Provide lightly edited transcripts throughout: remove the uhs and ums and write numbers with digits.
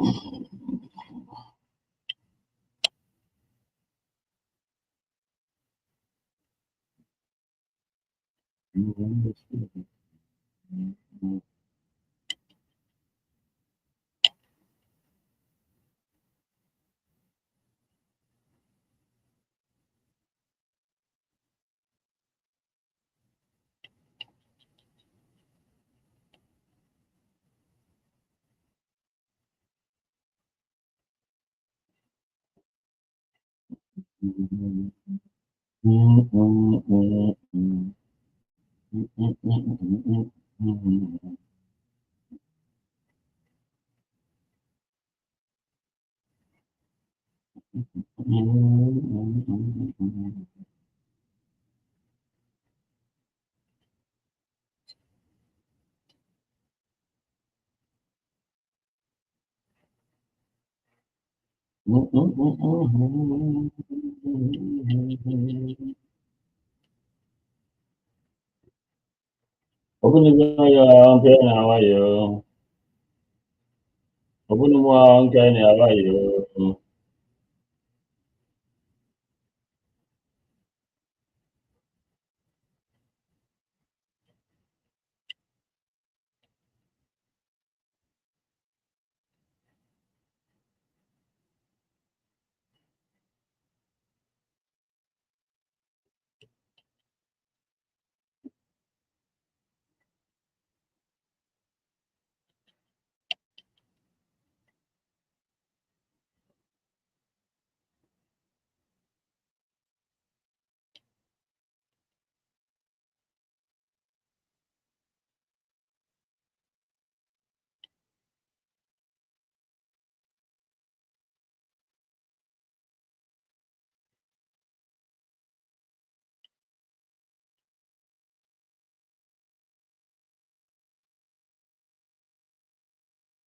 Open the now, you. Open the one kind of you.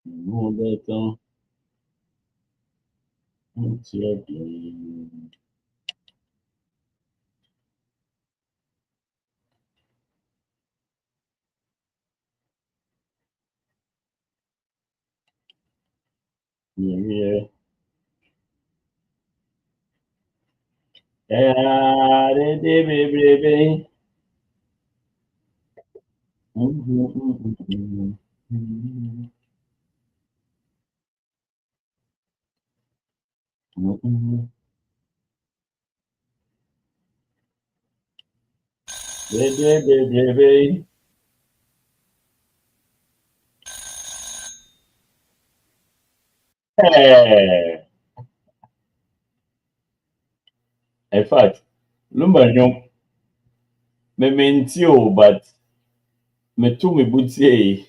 No better. It's your game. Yeah. Yeah, baby. Baby. Hey. In fact, Lumba me mentio, but me too me butie.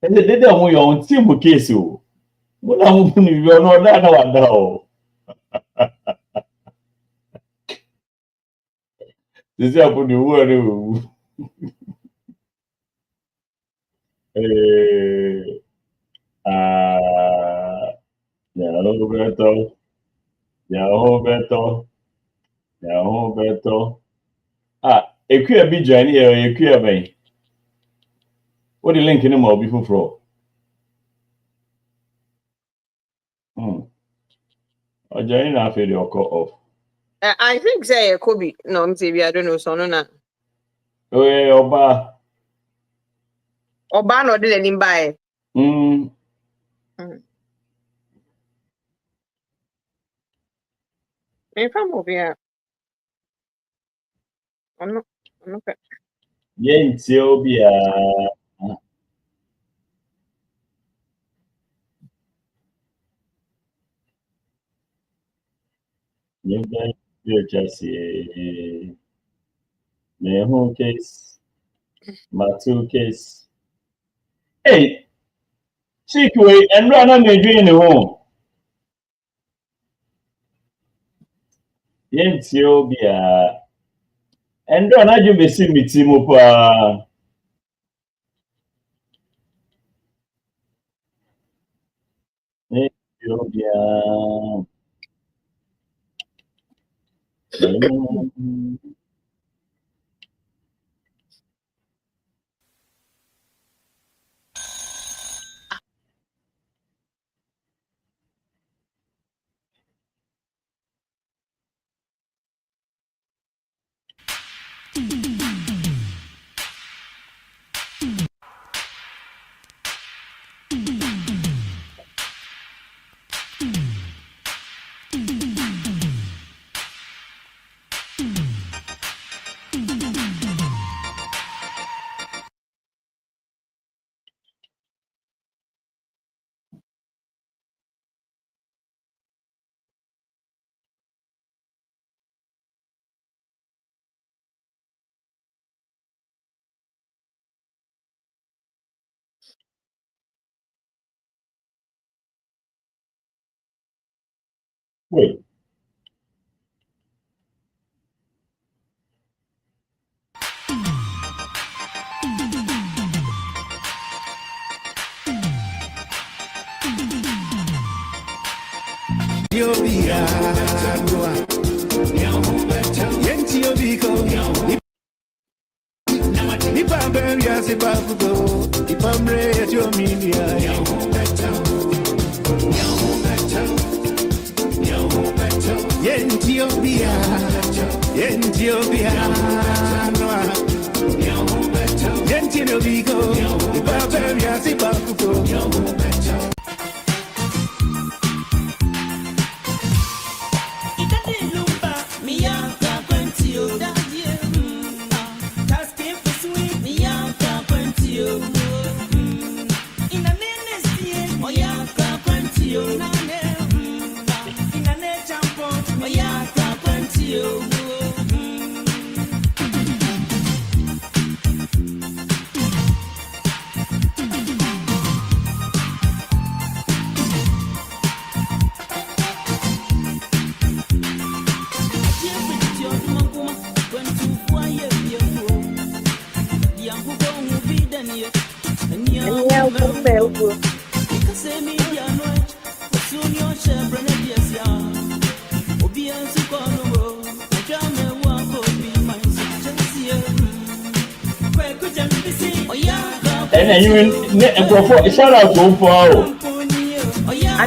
And the day I'm on team case you. But I'm going to be on that one now. This is happening the word. Ah, yeah, Roberto. Yeah, Roberto. Yeah, Roberto. Ah, Equia be joining here, Equia Bay. What the link in him or before for? Or joining after the call off. I think say Kobby. No, maybe I don't know. So no na. Oh, yeah, Oba. Oba no de n'anim bae. Hmm. Me fa mo bia. Ono pe. Yeah, it's Obia. You guys, you just say, my home case, my two case. Hey, Chikwe, and run on the drain home. Yeah, it's Obia. And run, I do see me, Timopa. Yeah, Obia. Wait. And you shout out to Paul. I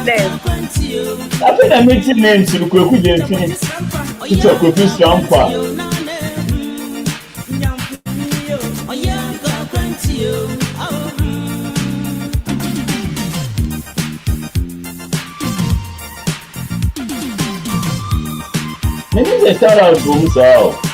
think I made names to Koku Jensen. It's a Koku Stampa. Maybe they shout out to himself.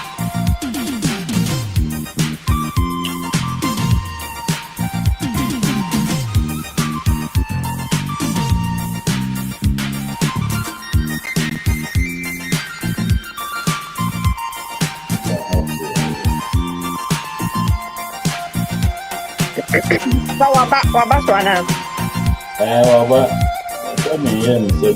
Waba Swana. Waba. Come here and say,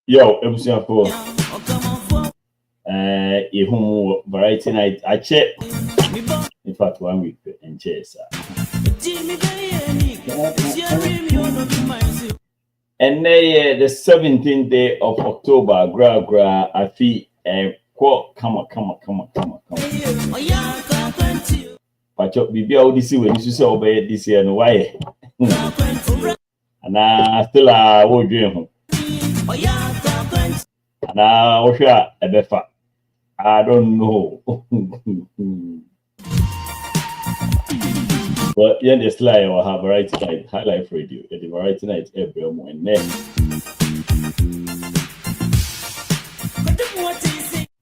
yo, ebusiafo. You variety night. I check. In fact, 1 week and chase. And the 17th day of October, gra, I feel come on. But your baby, all this when you say obey this year and why? And I still would dream. And I was sure a befa. I don't know. But yeah, the slide will have variety night, high life radio, the variety night every morning.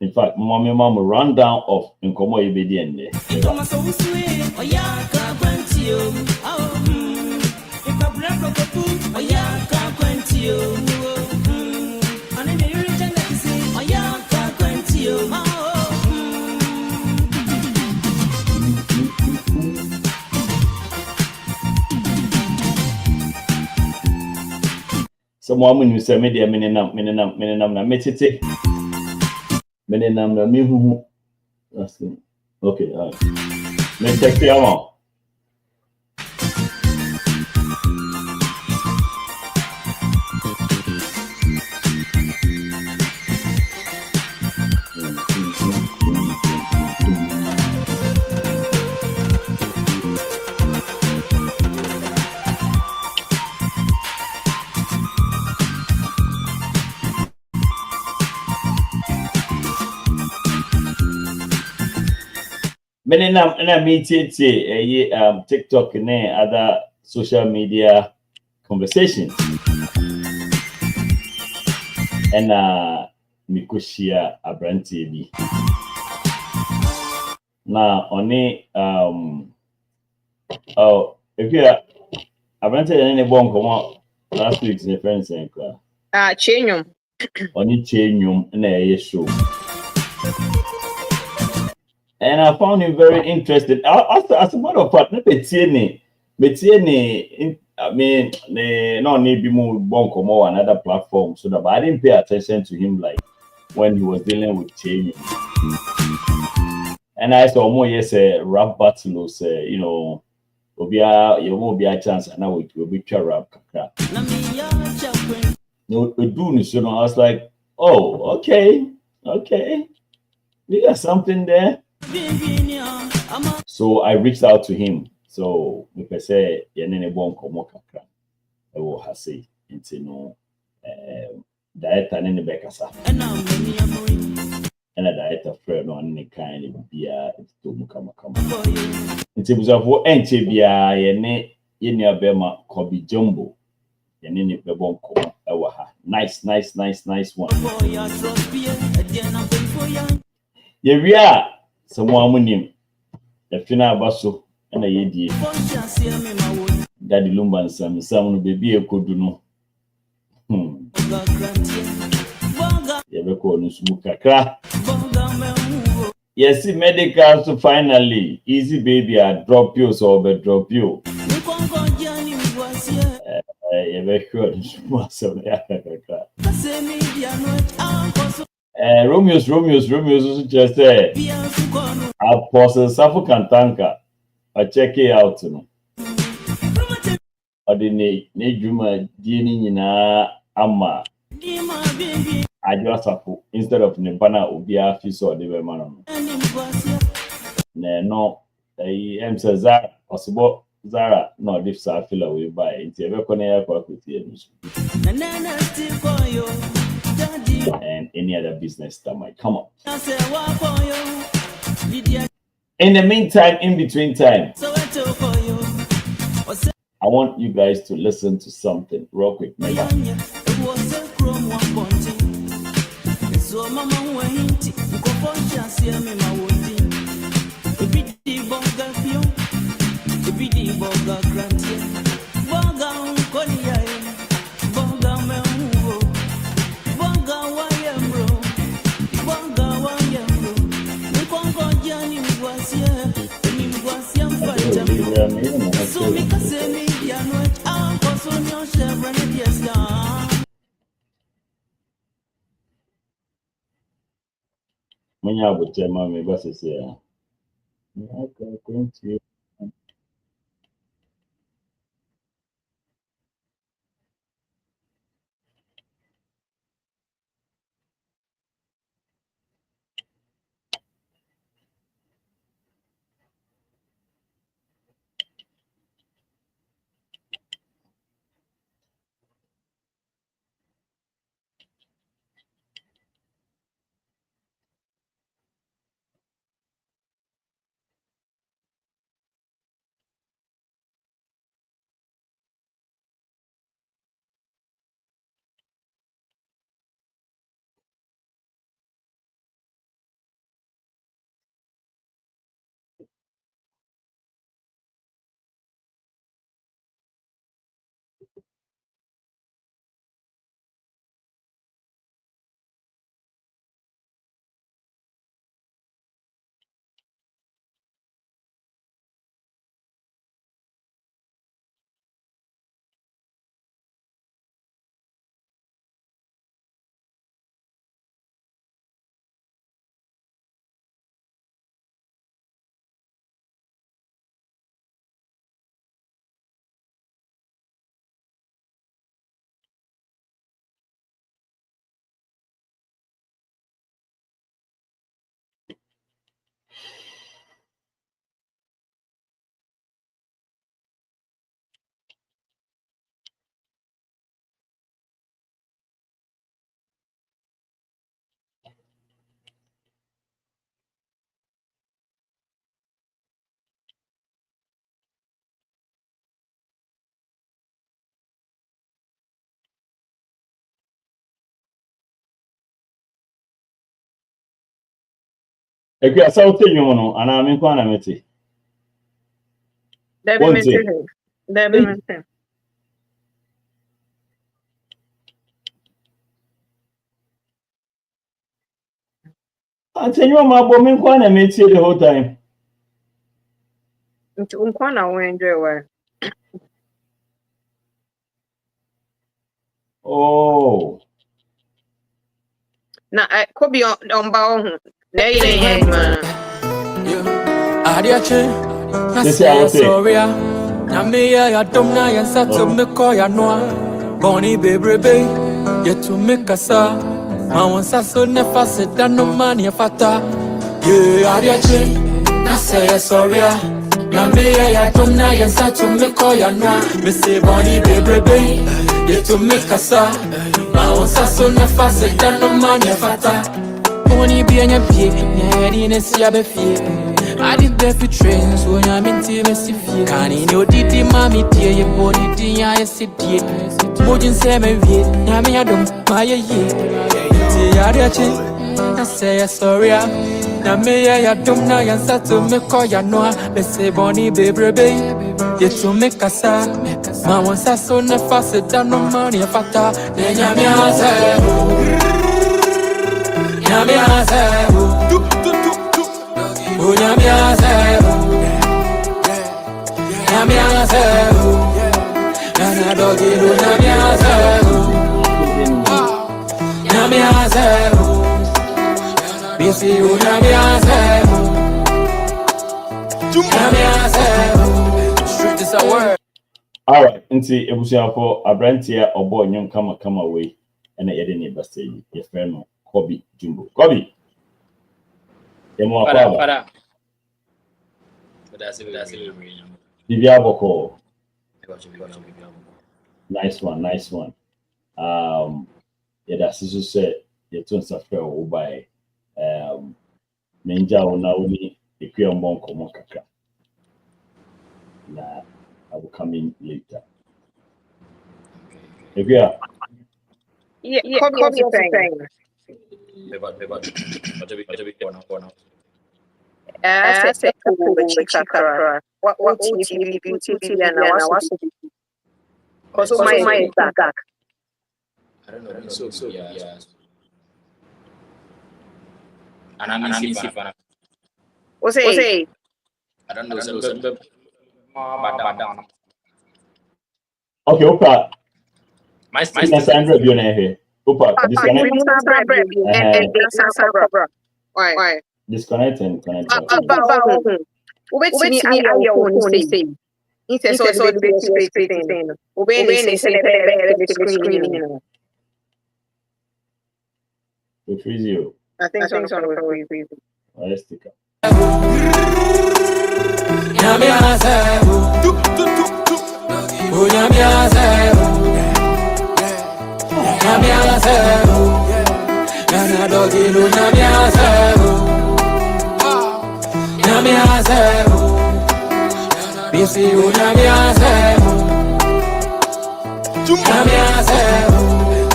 In fact, mom rundown of Nkomo Ibedi. Someone when you say media minenam na metete minenam na mihu. Okay, all right. Let's check it out. Many na meet TikTok and other social media conversations. And Mikushia Abranti. Now, only oh, if you are, I've been telling anyone come out last week's friends and Chenyum. only change in a show. And I found him very interested. As a matter of fact, not I mean, no need be more bonk or another platform. So that, but I didn't pay attention to him like when he was dealing with change. And I saw more yes, rap battles, you won't be a chance, and now it will be rap. No, do so I was like, oh, okay, okay, we got something there. So I reached out to him. So we can say, yeah, nene bon komo kakra. I will have say, no, director nene bekasa. And a director friend on any kind of beer, it's to mukamakama. Nti busafo enche bia ye ne abema Kobby Jumbo ye ne bebo nkomo ewa ha. Nice one. Ye wi a somo amunim e fina abaso na ye die. Daddy Lumba nsam no bebi ekodu no. Ye be ko no sumu kakra. Yes, MEdikal so finally Eazzy baby I drop you so be drop you. You be sure so yeah. Romeo's also just say Apostle Sarfo Kantanka I check it out no. Or the ne dwuma die ni nyina ama adwasafo instead of ne bana obi afi so de be ma no. No, em says Zara possible Zara no this sa feel away by it e be kono ya kwa kuti and any other business that might come up. In the meantime, in between time, I want you guys to listen to something real quick. When you have a chairman, maybe I say, If you are something you know, and I'm in quanamity. I tell you, my woman quanamity the whole time. Oh. Na Kobby Jumbo. Na This is our thing. Bonnie baby, yet to make us a Mawansa so never said that no money fata. Yeah, Ariachi, I say sorry. Namia, I don't know, and such to make all your no. Missy Bonnie baby, yet to make us a Mawansa so never said that no money fata. Bonnie be in your pig, nearness, Yabefi. I did the few trains when I'm in TVC. Can you know, did the mommy dear your body, dear, I said, dear. Mojin say me vie, na me adom my ye. Ti ariachi, I say sorry. Na me ya dom na ya sato me call ya no. Me say Bonnie baby, ye to make asa. Ma won sa so na fast down no money fata. Ne nya me asa. Nya me asa. Oh nya me asa. Nya me asa. Nana doggy do Namiaze, Bisi u Namiaze, Street is a word. All right, nti ebusuafo abrantia obo nyom kama we na yede ne bastage ye friend no Kobby Jumbo. Kobby. Emo akwa. Bibia boko. Nice one. Yeah, that's just said you turn safari or by Ninja or now only if you are more common kaka. Nah, I will come in later. If you are Kobby saying. I said, what TV and I was because my back. I don't know. So yeah. And I'm easy fan. What's it? I don't know. okay, Opa. My Sandra be on here. Opa, disconnect. Why? Disconnect and connect. Wait me, I your phone say. He says so the big thing. Obey say the screen. We freeze you. I think so. Let's stick up.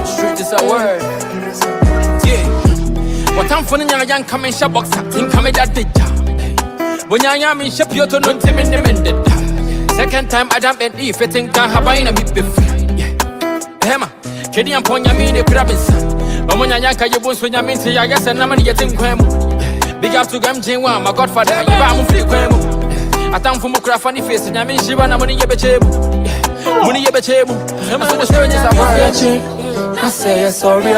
Street is a word. What I'm funny, young coming shop box, think coming that day. When I am in shop, you don't know him in the mended. Second time I jump and if you think I have a bit before. Emma, Kedi and Ponya mean a province. But when I yank your bones when I'm into your yes and I'm getting quem. Big up to Gamjin, my godfather, I'm free quem. I thank for Mukra funny face and I mean she ran a money yebechebu. Money yebechebu. I'm so strange as a I say sorry.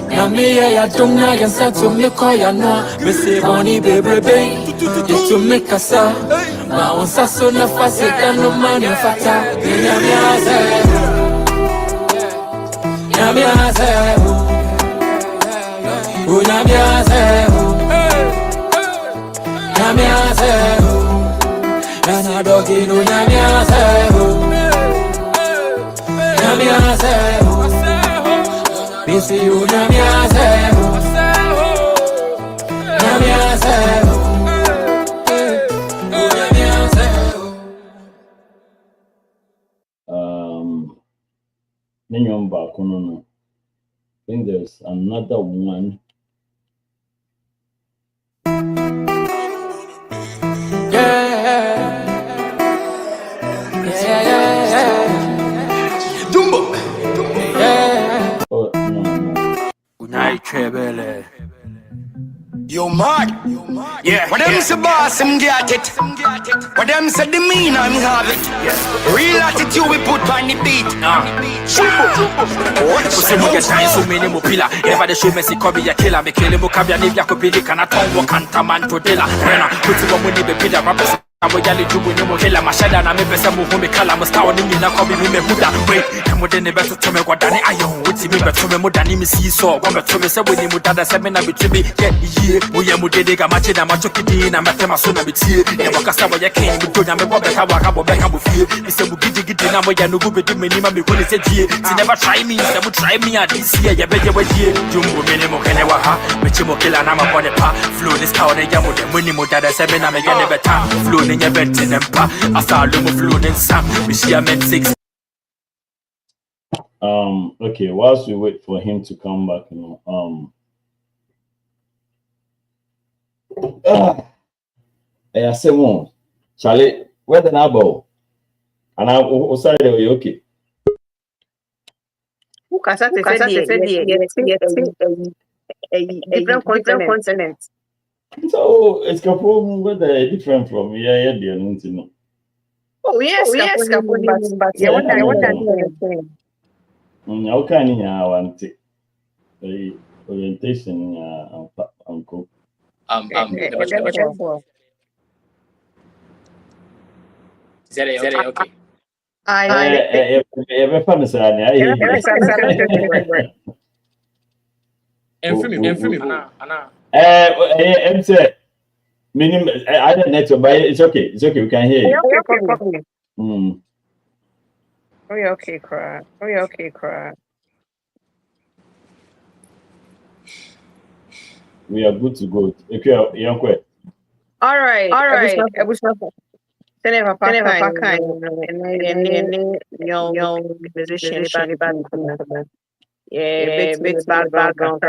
Na me ya don't know you said to me call ya no. Me say Bonnie baby, you to make us a. Ma on sa so na fast and no money fata. Ya me ase. Ya me ase. Oh ya me ase. Ya me ase. Na doggy no ya me ase. Ya me ase. Bisi u Namiaze. I think there's another one. Trebele. You mad? Yeah. What them say boss, him get it. What them say demeanor, him have it. Real attitude we put on the beat. Usemu get time so many mo pillar. Never the show me see Kobby a killer. Me kill him mo kabya ne bia ko pili kana tongo kanta man to dela. Rena put him mo ni be pillar rappers. Amo yale jubu ni mo hela mashada na me pesa mo home kala mo star ni na Kobby me huda. Wait, mo de ne beto to me gwadani ayo. Uti me beto me mo dani me see so. Wo beto me se we ni mo dada se me na betwi me get ye. Wo ye mo de de ga machi na machoki di na metema so na betie. E mo kasa wo ye ken mo donya me bo beka wa ka bo beka bo fie. Me se mo gidi na mo ya no go be di me ni ma me ko ne se die. Ti never try me, se mo try me at this year. Ye be ye we die. Jumbo me ni mo kene wa ha. Me chi mo kila na ma bone pa. Flow this town e ya mo de mo ni mo dada se me na me get ne beta. Flow in your bed in them pa. I saw them floating Sam. We see a men 6. Okay, whilst we wait for him to come back, you know, I say one, Charlie, where the nabo? And I was sorry, okay. Who can say different continent? So it's from where they different from yeah, they don't know. Oh yes, but yeah, what how can you want it? The orientation, uncle. Is that okay? I ever found a sign. I'm saying, minimum. I don't need to buy it. It's okay. It's okay. We can hear you. Oh, yeah, okay, cry. We are good to go. If you're quick. All right. Yeah, bit background,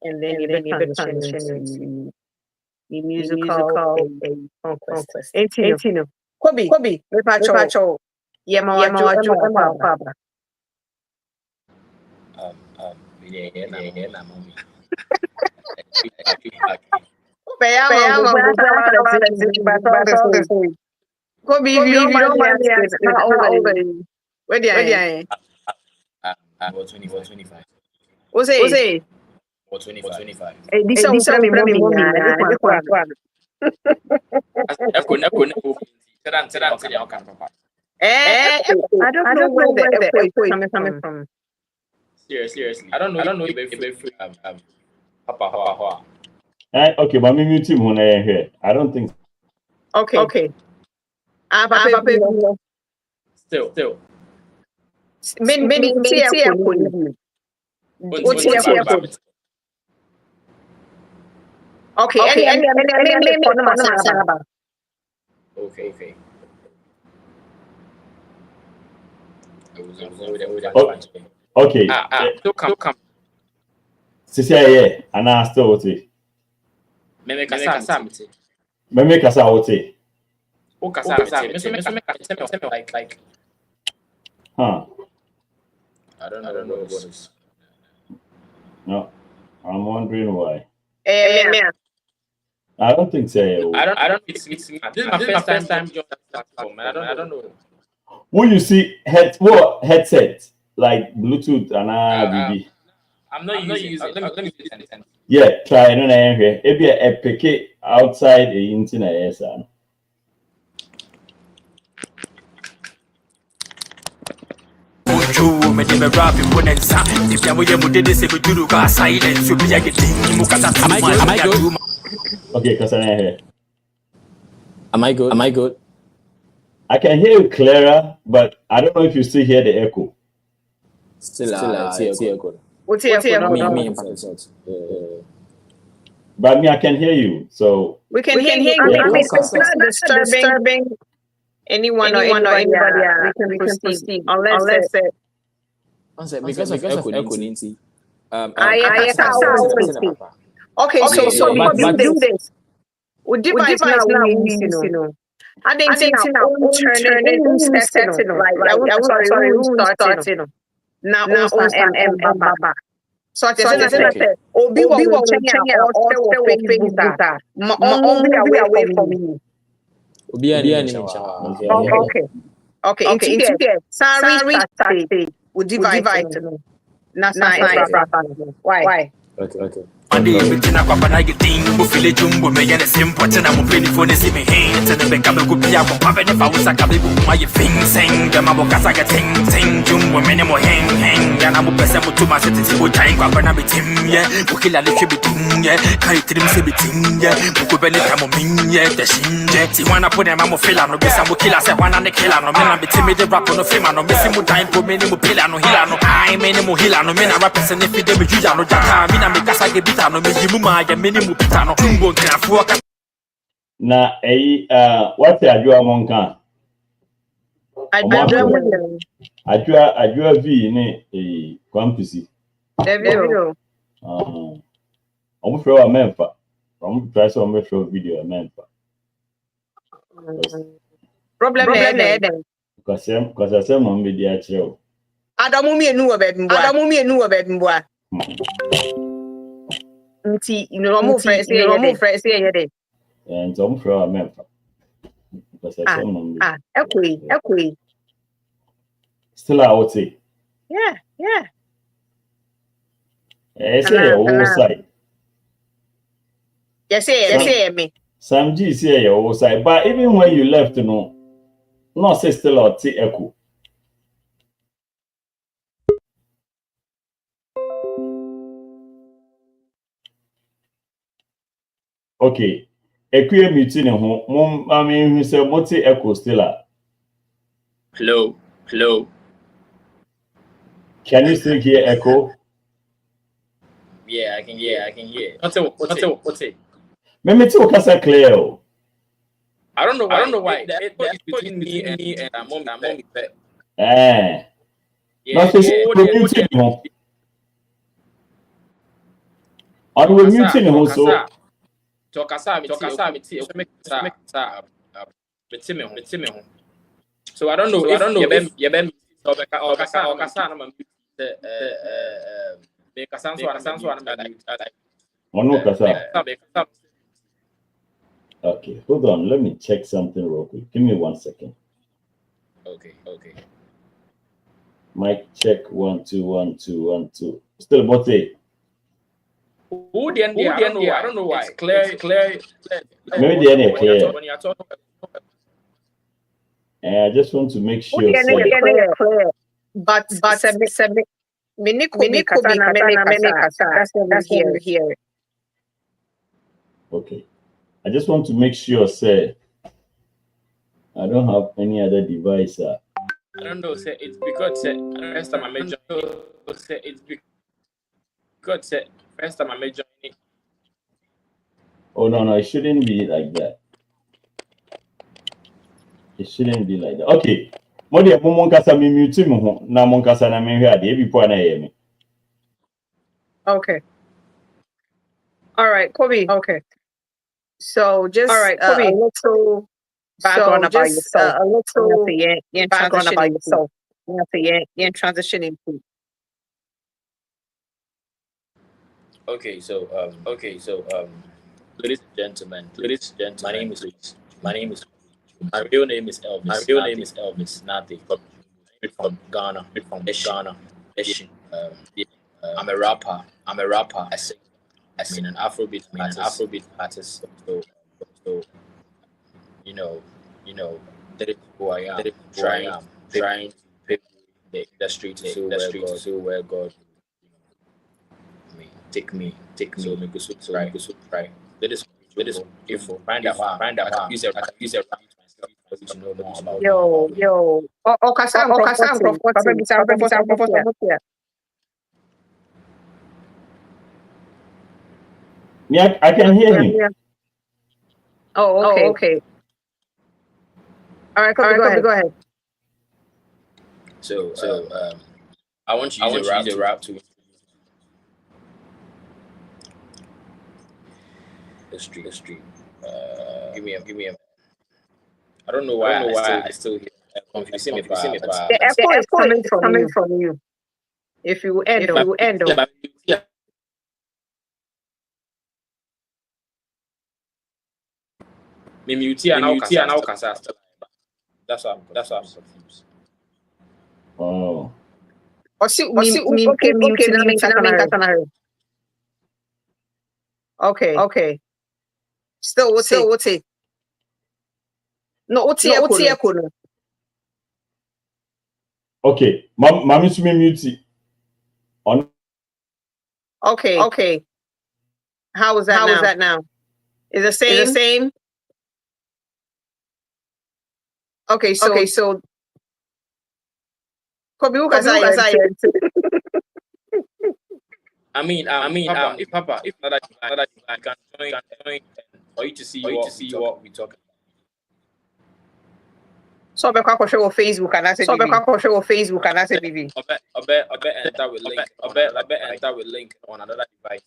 and then you transition to the musical conquest. 18. Kobby, Pacho. Yeah, Papa. Kobby, if you don't mind me asking, how old are you? Where are you? I'm 25. What's it? 25. This is I don't know where the echo is coming from. Seriously. I don't know if Papa. Okay, but maybe you when I here. I don't think. Okay. Still. Many Okay. Okay. Still come. Yeah, and I still would say. Make kasa would say. Like. Huh. I don't know what is. No, I'm wondering why. Yeah. I don't think so. I don't. It's this is my first time joining that platform. I don't know. Will you see headset like Bluetooth and BB? I'm not using. Let me use it. Yeah, try it on here. Maybe a picket outside the internet. Yes, sir. Okay, because I'm here. Am I good? I can hear you clearer, but I don't know if you still hear the echo. Still echo. What's the echo? But me, I can hear you. So we can hear you. It's not disturbing anyone or anybody. We can proceed unless because of echo. Okay, so we do this. We device now we use, you know. I didn't say now turning starting. Now on and Baba. So I said, Obi wa chenya or Facebook. Ma away from me. Okay. Okay. Sorry. Would divide to me. Why? Okay. Ade bitina kwa bana gitin bu file jumbo me yana simple tena mu peni for ne simi hin tena be kabe ku bia kwa be ne fa usa kabe bu ma ye fin sing de ma bo kasa ga ting jumbo me ne mo hen yana mu pese mu tuma seti bu tain kwa bana bitim ye bu kila le hwe bitim ye kai trim se bitim ye bu ko be ne tamo min ye de shinje ti wana po ne ma mo fila no bisa mu kila se wana ne kila no me na bitim de rap no fema no me si mu tain po me ne mu pila no hila no ai me ne mu hila no me na rap se ne fi de me juja no jaka mi na me kasa ge no me yimu ma ya mini mu pitano jumbo grafo ka na what adwa monka adwa v ne kwampisi David omo fro wa memfa omo try so omo show video memfa problem there because asem mo be dia kire Adamu mienu wa be mbua nti mo fresh ye dey and omo fro wa memfa because asem mo be ekoi still out say yeah say your side yes say me Sam G say your side but even when you left no say still out say echo okay equie mute ne ho mom hu say moti echo still Hello. Can you still hear echo? Yeah, I can hear. What's it? Me too kasa clear. I don't know why. It's between me and mom. Yeah. No, so muting ho. On we muting ho so. Tokasa me. So I don't know. You been Okasa no me kasa. Okay, hold on. Let me check something real quick. Give me 1 second. Okay. Mic check 1 2 1 2 1 2. Still about it. Who the end? I don't know why. It's clear. Maybe the end is clear. I just want to make sure. But that's here. Okay. I just want to make sure, say, I don't have any other device. I don't know, say it's because first time I made say it's because first time I made journey. Oh no, it shouldn't be like that. It shouldn't be like that. Okay. Modi e mo nkasa me mute me ho na mo nkasa na me hwe ade e bi po na ye me. Okay. All right, Kobby. Okay. So just Kobby, a little background about yourself. A little background about yourself. Transitioning to. Okay, so ladies and gentlemen, my name is Luis. My real name is Elvis. Nothing from Ghana. I'm a rapper. I sing an Afrobeat artist. So you know, that is who I am. Trying to pick the industry to where God take me. So me go try. That is if find out I can use it to know more about Yo. Okasa. Yeah, I can hear him. Oh, okay. All right, go ahead. So I want you to use a rap to history. Give me a. I don't know why I still hear confusing me. The echo is coming from you. If you end. Me mute and now kasa. That's why I'm confused. Oh. Okay. Still, what's it? No, what's it? Okay, mami sumi mute. On. Okay. How is that now? Is the same? Okay, so Kobby, I mean, Papa, if not that I can join for you to see what we talk about. So be kwa show Facebook and I say BB. Obe enter with link on another device.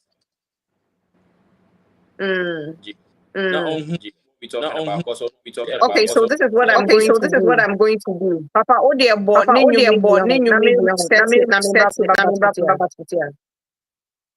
Okay, so this is what I'm going to do. Papa,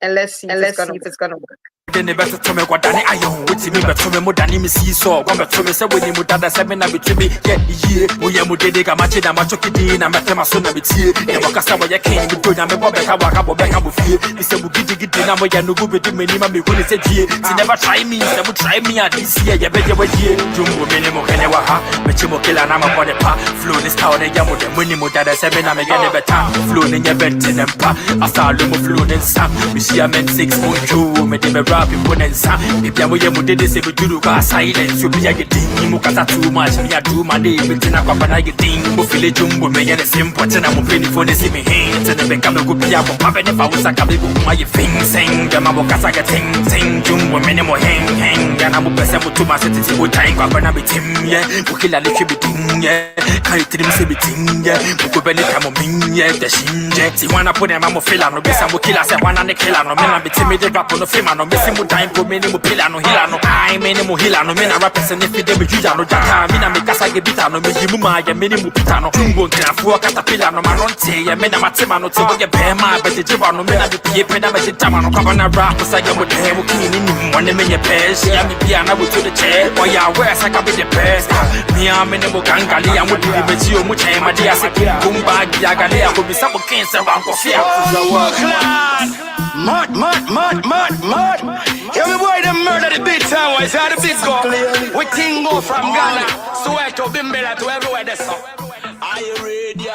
and let's see if it's gonna work. Then the better to me what Danny Iron with me, but to me more than me see so. Come to me say when you mutanda seminar between me, get the year. We are mudega matching and machoki and matema son of it here. And Wakasa, where you came to put them a Bobeka with you. He said, we get dinner, we are no good with the minimum. We said, ye, never try me, they would try me at this year. You bet you were here. Jumbo minimum can never have. Mechimo killer, and I'm upon the path. Flow this town, and Yamu, the minimum that I said, I'm again never time. Flow in your bed in them pa. I saw Lumo flow in some. We see a man 6.2, made him a rap in one and some. If you are did this, if you do silence, you'll be a getting. Mukasa too much, me I do my day, but in a cup and I get thing. Mufile Jumbo, me and a simple, and I'm playing for the same hands. And then become a good piano, Papa, if I was a couple of my things, sing, the Mamokasa ting, Jumbo, minimal hang, and I'm a person to my city, with time, Papa, and I be Tim, yeah, Mukila, little bit, yeah, Kai Trim, Sibiting, yeah, Mukubeni, Tamomin, yeah, the Shinja, see one I put them, I'm a filler, no, some killer, say one and a killer, no, man, I be timid, rap on the film, no, missing with time, for many pillar, no, Hilano, I minimal Hilano, men, I rappers, and if you did, you know, Jata, Mina, make us like a bitano, Mimuma, a minimal pitano, Jumbo, Grafua, Catapilla, no, Maronte, a men, Matimano, to get Bema, but the Jibano, men, I be Pena, but the Tamano, Cabana, rap, was like a would have one in your pairs, yeah, me piano to the chair, or yeah, where's I can be the best. Me, I'm minimal Gangali, I would be with you, much, my dear, Kumba, Yagali, I would be some cancer, Uncle Fear. Mud. Yeah, me boy, them murder the big town, why is that the big go? We thing go from Ghana, Soweto, Bimbela to everywhere that's up. Are you ready?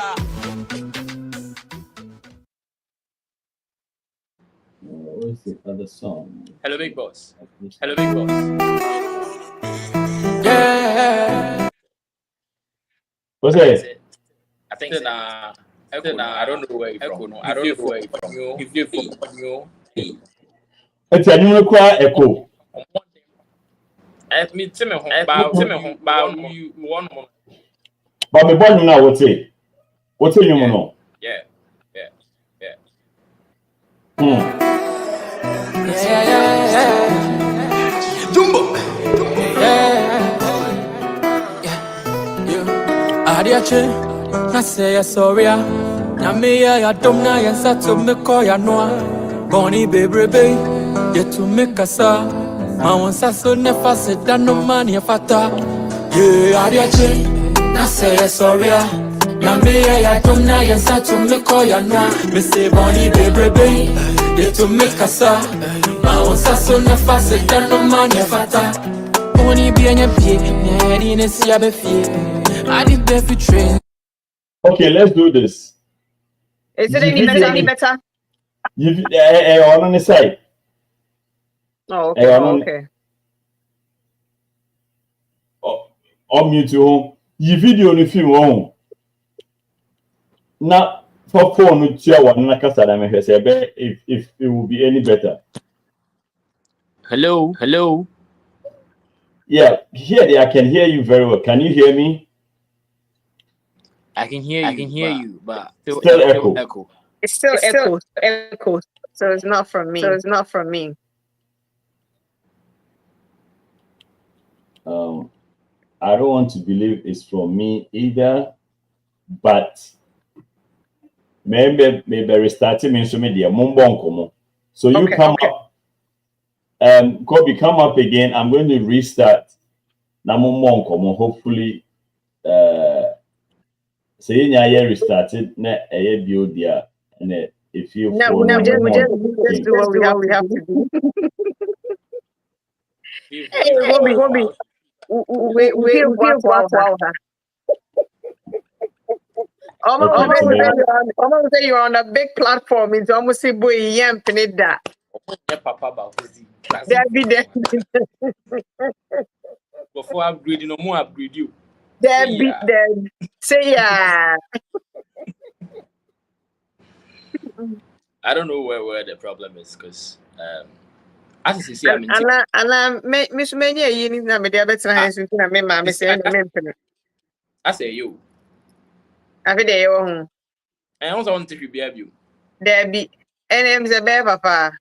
What's the other song? Hello, big boss. Yeah. What's it? I think I don't know where you're from. I don't know where you're from. If you're from you, It's a new echo. me, Timmy, about you one more. But me born now, what's it? What's it, you know? Yeah. Jumbo. Adiache, I say sorry. Namia, ya domna, ya sato me call ya noa. Bonnie baby, yet to make a sa. I want so never said that no man ya fata. Yeah, Adiache, I say sorry. Namia, ya domna, ya sato me call ya noa. Me say Bonnie baby, yet to make a sa. I want so never said that no man ya fata. Bonnie be on your pie, yeah, in see a beefy. I did beefy train. Okay, let's do this. Is it any better? You on the side. Oh, okay. On mute home. You video on the film home. Now for phone with your one like I said, I'm if it will be any better. Hello. Yeah, here I can hear you very well. Can you hear me? I can hear you, but still echo. It's still echo. So it's not from me. I don't want to believe it's from me either, but maybe restarting me so media mumbonkomo. So you come up. Kobby, come up again. I'm going to restart. na mo monko hopefully say you restarted na bio dia and if you no, we just do what we have to do. Hey, Kobby, we feel wow. Almost say you're on a big platform. It's almost say boy yam that. That be there. Before upgrade, no more upgrade you. That be there. Say yeah. I don't know where the problem is because as you see, I mean, Miss Mania, you need to be there better than you can remember. I say you. Every day, oh. I also want to be you. There be NM's a bear papa.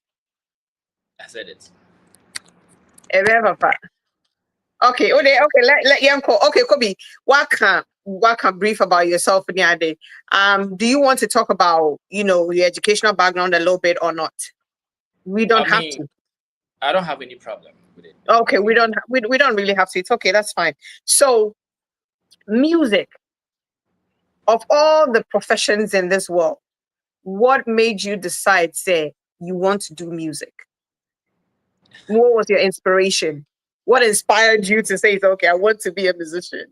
I said it. A bear papa. Okay, let Yanko. Okay, Kobby, what can brief about yourself in your day? Do you want to talk about, your educational background a little bit or not? We don't have to. I don't have any problem with it. Okay, we don't really have to. It's okay, that's fine. So, music. Of all the professions in this world, what made you decide, say, you want to do music? What was your inspiration? What inspired you to say, okay, I want to be a musician?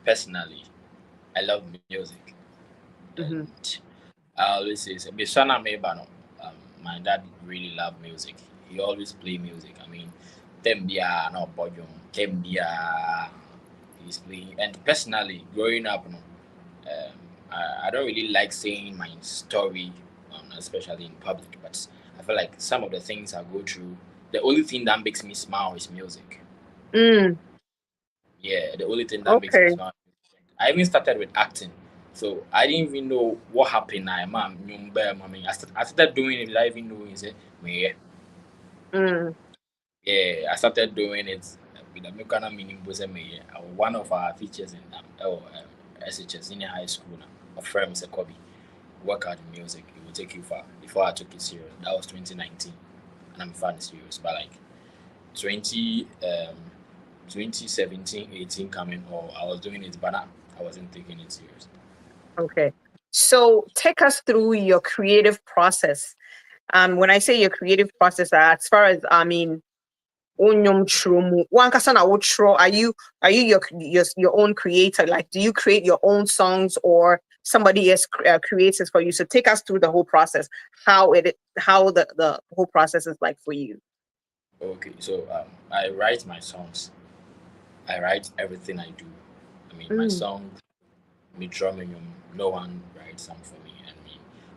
Personally, I love music. Mm-hmm. And I always say, my dad really loved music. He always play music. I mean, Tembia, no Bojong, Tembia, he's playing. And personally, growing up, I don't really like saying my story, especially in public, but I feel like some of the things I go through, the only thing that makes me smile is music. Mm. Yeah, the only thing that makes me smile. I even started with acting. So I didn't even know what happened. I started doing it without even knowing it. Yeah, I started doing it with a Mekana meaning. One of our teachers in SHS senior high school, a friend was a Kobby. Work out in music, it will take you far. Before I took it serious, that was 2019, and I'm far serious. But like 2017, 18 coming, or I was doing it, but I wasn't taking it serious. Okay. So take us through your creative process. When I say your creative process, as far as are you your own creator? Like, do you create your own songs or somebody else creates it for you? So take us through the whole process, how the whole process is like for you. Okay, so I write my songs. I write everything I do. I mean, my song, no one writes them for me.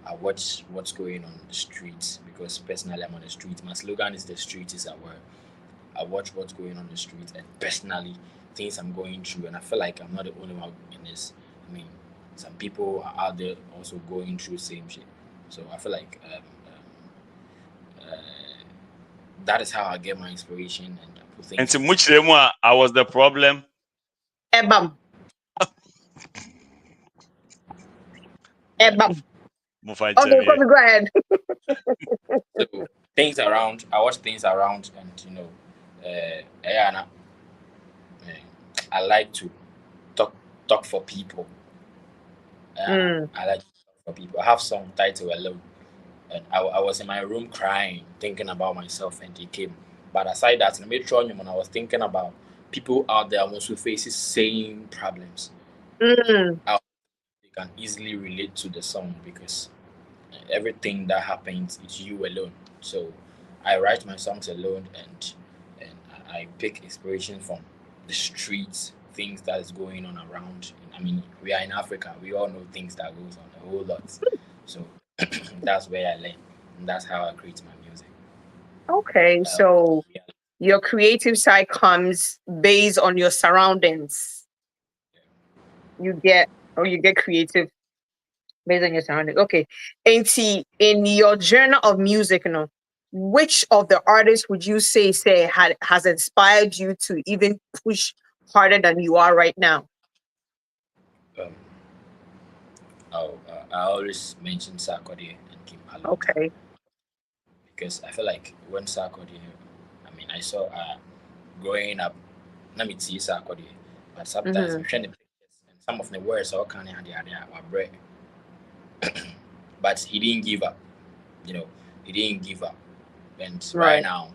I watch what's going on the streets because personally I'm on the street. My slogan is "The street is aware." I watch what's going on the street and personally things I'm going through, and I feel like I'm not the only one in this. I mean, some people are out there also going through the same shit. So I feel like that is how I get my inspiration and I put things. And to much more, I was the problem. Ebam. Okay, go ahead. So things around, I watch things around, and I like to talk for people. I like to talk for people. I have song title Alone, and I was in my room crying, thinking about myself, and they came. But aside that, in Metron, when I was thinking about people out there also faces same problems, they can easily relate to the song because everything that happens is you alone. So I write my songs alone, and I pick inspiration from the streets, things that is going on around. I mean, we are in Africa. We all know things that goes on a whole lot. So that's where I learn, and that's how I create my music. Okay, so your creative side comes based on your surroundings. You get creative based on your surroundings. Okay, and see, in your journey of music, which of the artists would you say has inspired you to even push harder than you are right now? I always mention Saga and Kim. Okay. Because I feel like when Saga, I mean, mean, I saw growing up, let me see Sarko, but sometimes I'm trying to pictures and some of the words all kind of were bread. But he didn't give up. You know, he didn't give up. And right now,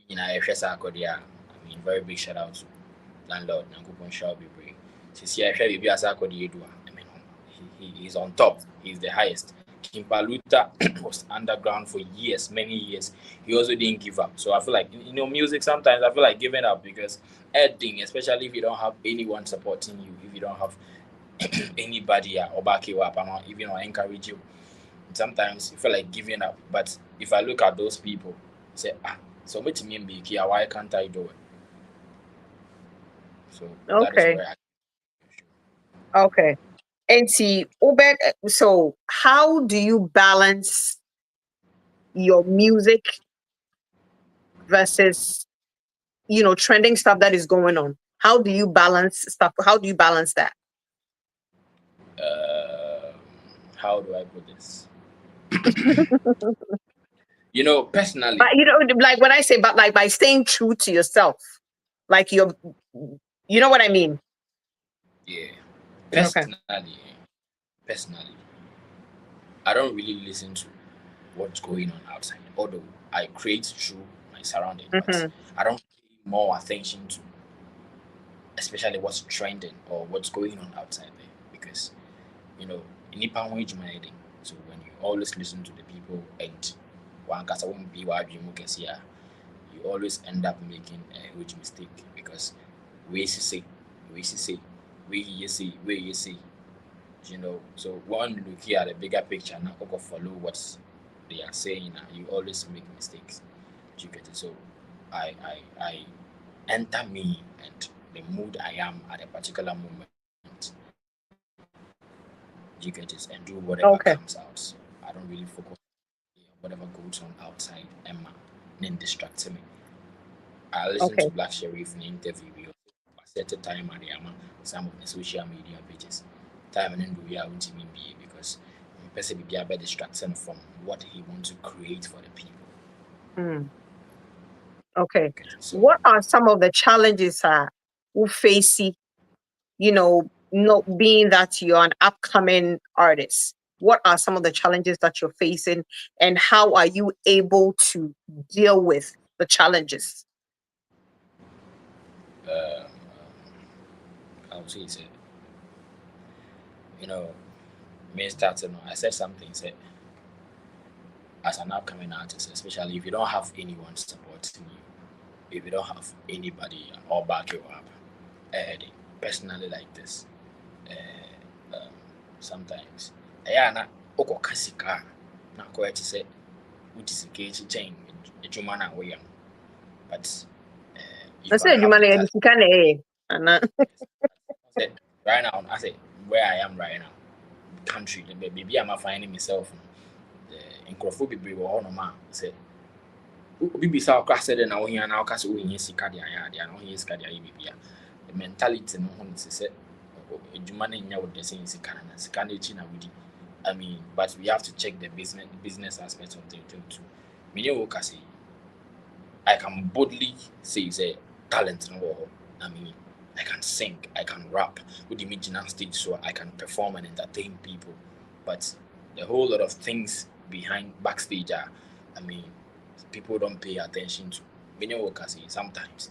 you know, Sarko, I mean, very big shout out to landlord Nankupon shall be brave. Since I mean, he's on top. He's the highest. Kimpaluta was underground for years, many years. He also didn't give up. So I feel like, you know, music sometimes I feel like giving up because editing, especially if you don't have anyone supporting you, if you don't have anybody or back you up and even encourage you, sometimes you feel like giving up. But if I look at those people, say, so much me be here, why can't I do it? So that is where Okay. And see, Ubed, so how do you balance your music versus, you know, trending stuff that is going on? How do you balance stuff? How do you balance that? How do I put this? You know, personally. But, you know, like when I say, but like by staying true to yourself, like you know what I mean? Yeah. Personally, I don't really listen to what's going on outside, although I create through my surroundings, but I don't pay more attention to especially what's trending or what's going on outside there, because, you know, so when you always listen to the people and you always end up making a huge mistake, because we say, you know. So one look here at the bigger picture, now go follow what they are saying, and you always make mistakes. You get it? So I enter me and the mood I am at a particular moment. You get it? And do whatever comes out. So I don't really focus on whatever goes on outside Emma, then distracts me. I listen to Black Sheriff in the interview. I set a time at the some of the social media pages. Time and then do we are because the person be a bit distracted from what he wants to create for the people. Okay. So, what are some of the challenges who face, you know, not being that you're an upcoming artist? What are some of the challenges that you're facing, and how are you able to deal with the challenges? I would say, you know, me starting, I said something, said, as an upcoming artist, especially if you don't have anyone supporting you, if you don't have anybody or back you up, personally like this, sometimes, na oko kasika na ko to say, which is a chain, a human away, but I said you manage right now, I say where I am right now, country, the baby I'm finding myself in Crawford be no man say Bibi saw said and now here now cast win Sikadia, and no he's Cadia Bibia. The mentality no one said Jumania would the same Sikana with. I mean, but we have to check the business aspect of the thing too. Minio I can boldly say talent no. I mean, I can sing, I can rap with the midnight stage, so I can perform and entertain people. But the whole lot of things behind backstage are, I mean, people don't pay attention to. Many workers sometimes.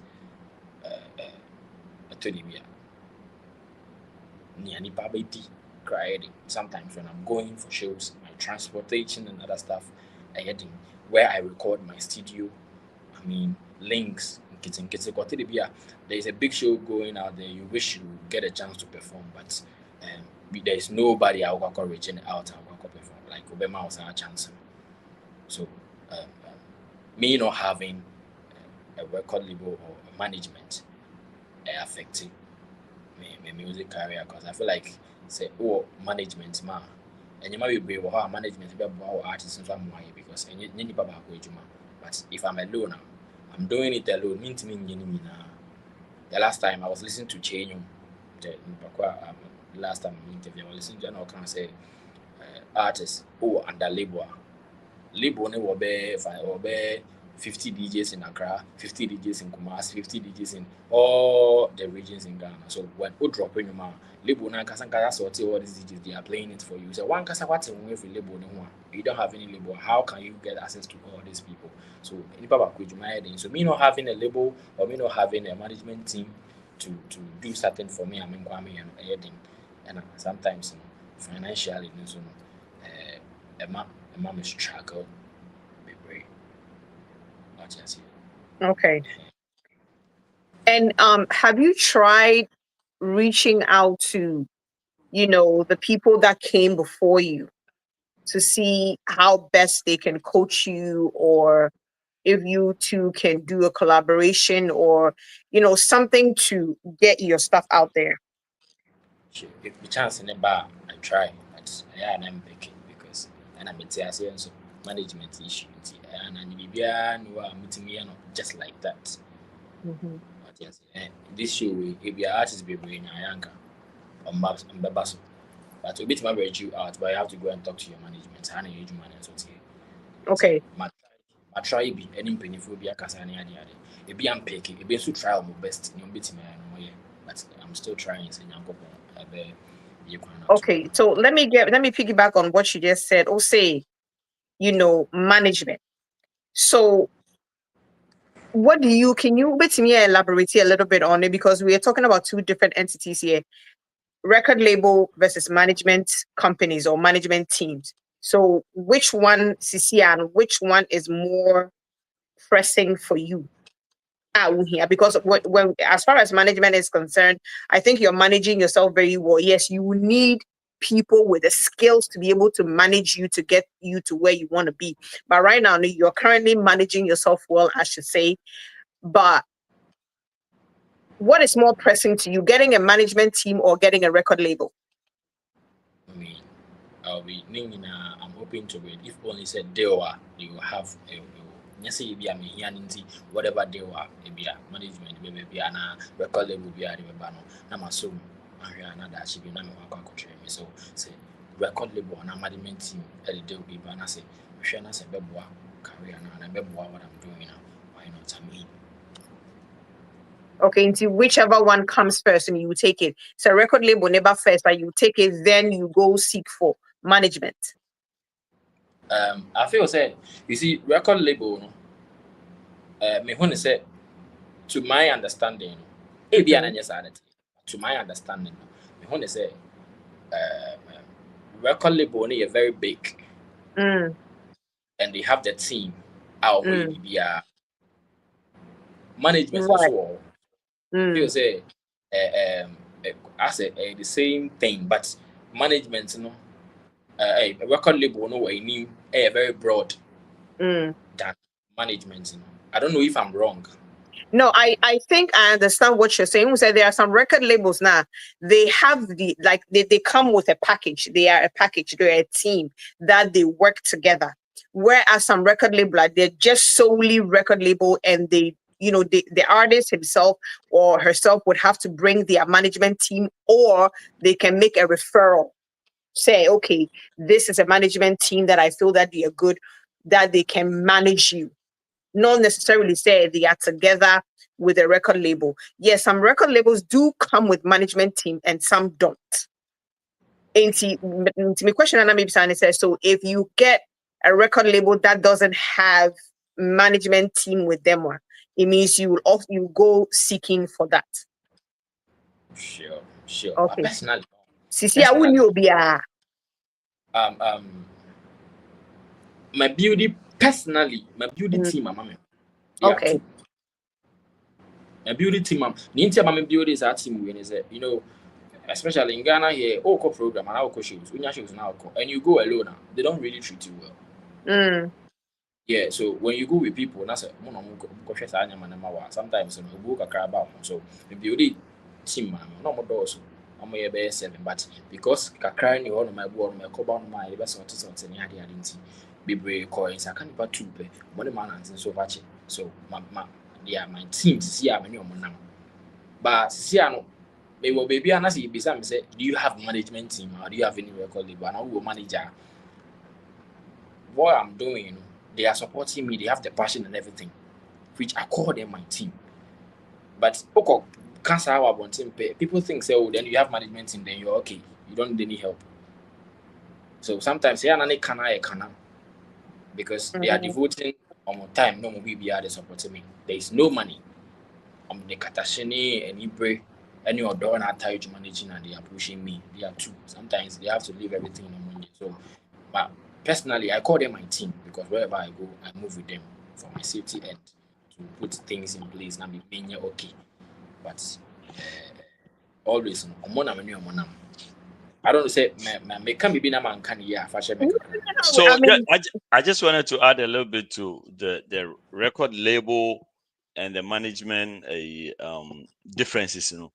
Sometimes when I'm going for shows, my transportation and other stuff, where I record my studio, I mean, links. There's a big show going out there. You wish you get a chance to perform, but there's nobody I'll go reaching out. I'll go perform. Like Obama was our chance. So me not having a record label or management affecting my music career, because I feel like say management man and you might be how management about artists and some way, because but if I'm alone now, I'm doing it alone. The last time I was listening to Chanyo, last time I interviewed, I was listening to an can say artists under label. Label ne will be 50 DJs in Accra, 50 DJs in Kumasi, 50 DJs in all the regions in Ghana. So when you drop in your mouth, label na kasa sorti all these DJs, they are playing it for you. So one kasa what's away for label no one. You don't have any label. How can you get access to all these people? So any papa could you mind? So me not having a label or me not having a management team to do something for me, I mean Kwame and anything. And sometimes financially, so a mom is struggle. Okay. And have you tried reaching out to, the people that came before you to see how best they can coach you, or if you two can do a collaboration, or something to get your stuff out there? If the chance in the bar, I try, but I'm picking because and I'm so management issue and meeting me just like that. Mm-hmm. This show if your artist be in Ayanka on maps and Babaso. But a bit my you out, but I have to go and talk to your management. Okay. I try be any painful be a casani idea. It be unpacking, it be so trial my best in your bit but I'm still trying to Okay, so let me piggyback on what you just said. Or say, management. So can you elaborate a little bit on it, because we are talking about two different entities here: record label versus management companies or management teams. So which one, Sisi, and which one is more pressing for you? Here, because when as far as management is concerned, I think you're managing yourself very well. Yes, you need people with the skills to be able to manage you to get you to where you want to be. But right now, you're currently managing yourself well, I should say. But what is more pressing to you, getting a management team or getting a record label? I mean, I'll be I'm hoping to wait. If only said they will have a yes, be a whatever they were, be a management, maybe a record label be a banner. I'm assuming that she be number one country. So say record label and a management team at the day will be banner say, Shana say Beboa career now and Beboa what I'm doing now. Why not I mean? Okay, into whichever one comes first and you take it. So record label never first, but you take it, then you go seek for management. I feel say you see record label me when say to my understanding, to my understanding, me when say record label is very big, and they have the team. Maybe management right. also. Feel say I say the same thing, but management, a record label no way new very broad than management. I don't know if I'm wrong. No, I think I understand what you're saying. We said there are some record labels now. They have they come with a package. They are a package. They're a team that they work together. Whereas some record label, they're just solely record label, and the artist himself or herself would have to bring their management team, or they can make a referral. Say, okay, this is a management team that I feel that they are good, that they can manage you. Not necessarily say they are together with a record label. Yes, some record labels do come with management team and some don't. And my question, and maybe says, so if you get a record label that doesn't have management team with them, it means you go seeking for that. Sure. Okay. Personally, Sisi, I wouldn't know be my beauty team, mama. Okay. My beauty team, my beauty is our team. When is it? Especially in Ghana here, program and our shows. When your shows now, and you go alone, they don't really treat you well. Yeah, so when you go with people, that's sometimes you go a crab out. So the beauty team, man, no more doors. I'm a bear 7, but because crying you on my board, my cob on my best sorts and I didn't be brave coins. I can't but 2 pay money man and so much. So my team see I'm new now. But see, I know maybe baby and I see beside say, do you have management team or do you have any record label? And I will manager what I'm doing. they are supporting me. They have the passion and everything, which I call them my team. But okay, cancer our one team. People think say, oh, then you have management team, then you're okay. You don't need any help. So sometimes because they are devoting time. No more be are supporting me. There is no money. The Katashini and Ibre, any other and I tell you to managing and they are pushing me. They are two. Sometimes they have to leave everything on Monday. So, but personally, I call them my team because wherever I go, I move with them for my safety and to put things in place and be being okay. But always I don't say me can be na man can yeah fashion make. So I just wanted to add a little bit to the record label and the management differences, you know.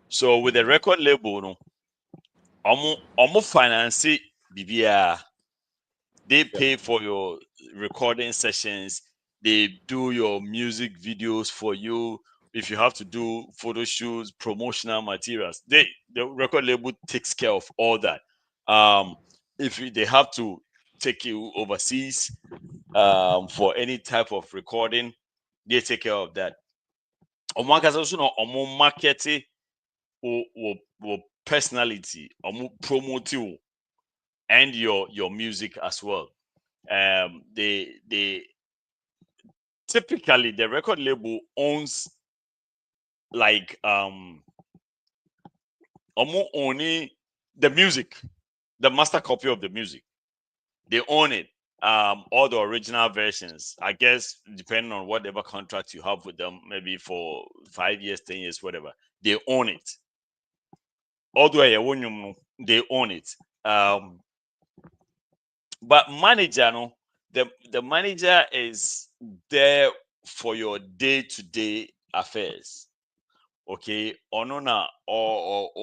So with the record label, no, omo finance BBR, they pay for your recording sessions, they do your music videos for you. If you have to do photo shoots, promotional materials, the record label takes care of all that. If they have to take you overseas for any type of recording, they take care of that. Omo marketing or personality, omo promote you and your music as well. They typically the record label owns like only the music, the master copy of the music. They own it. All the original versions, I guess, depending on whatever contract you have with them, maybe for 5 years, 10 years, whatever, they own it. Although they own it. But manager, no, the manager is there for your day-to-day affairs. Okay, or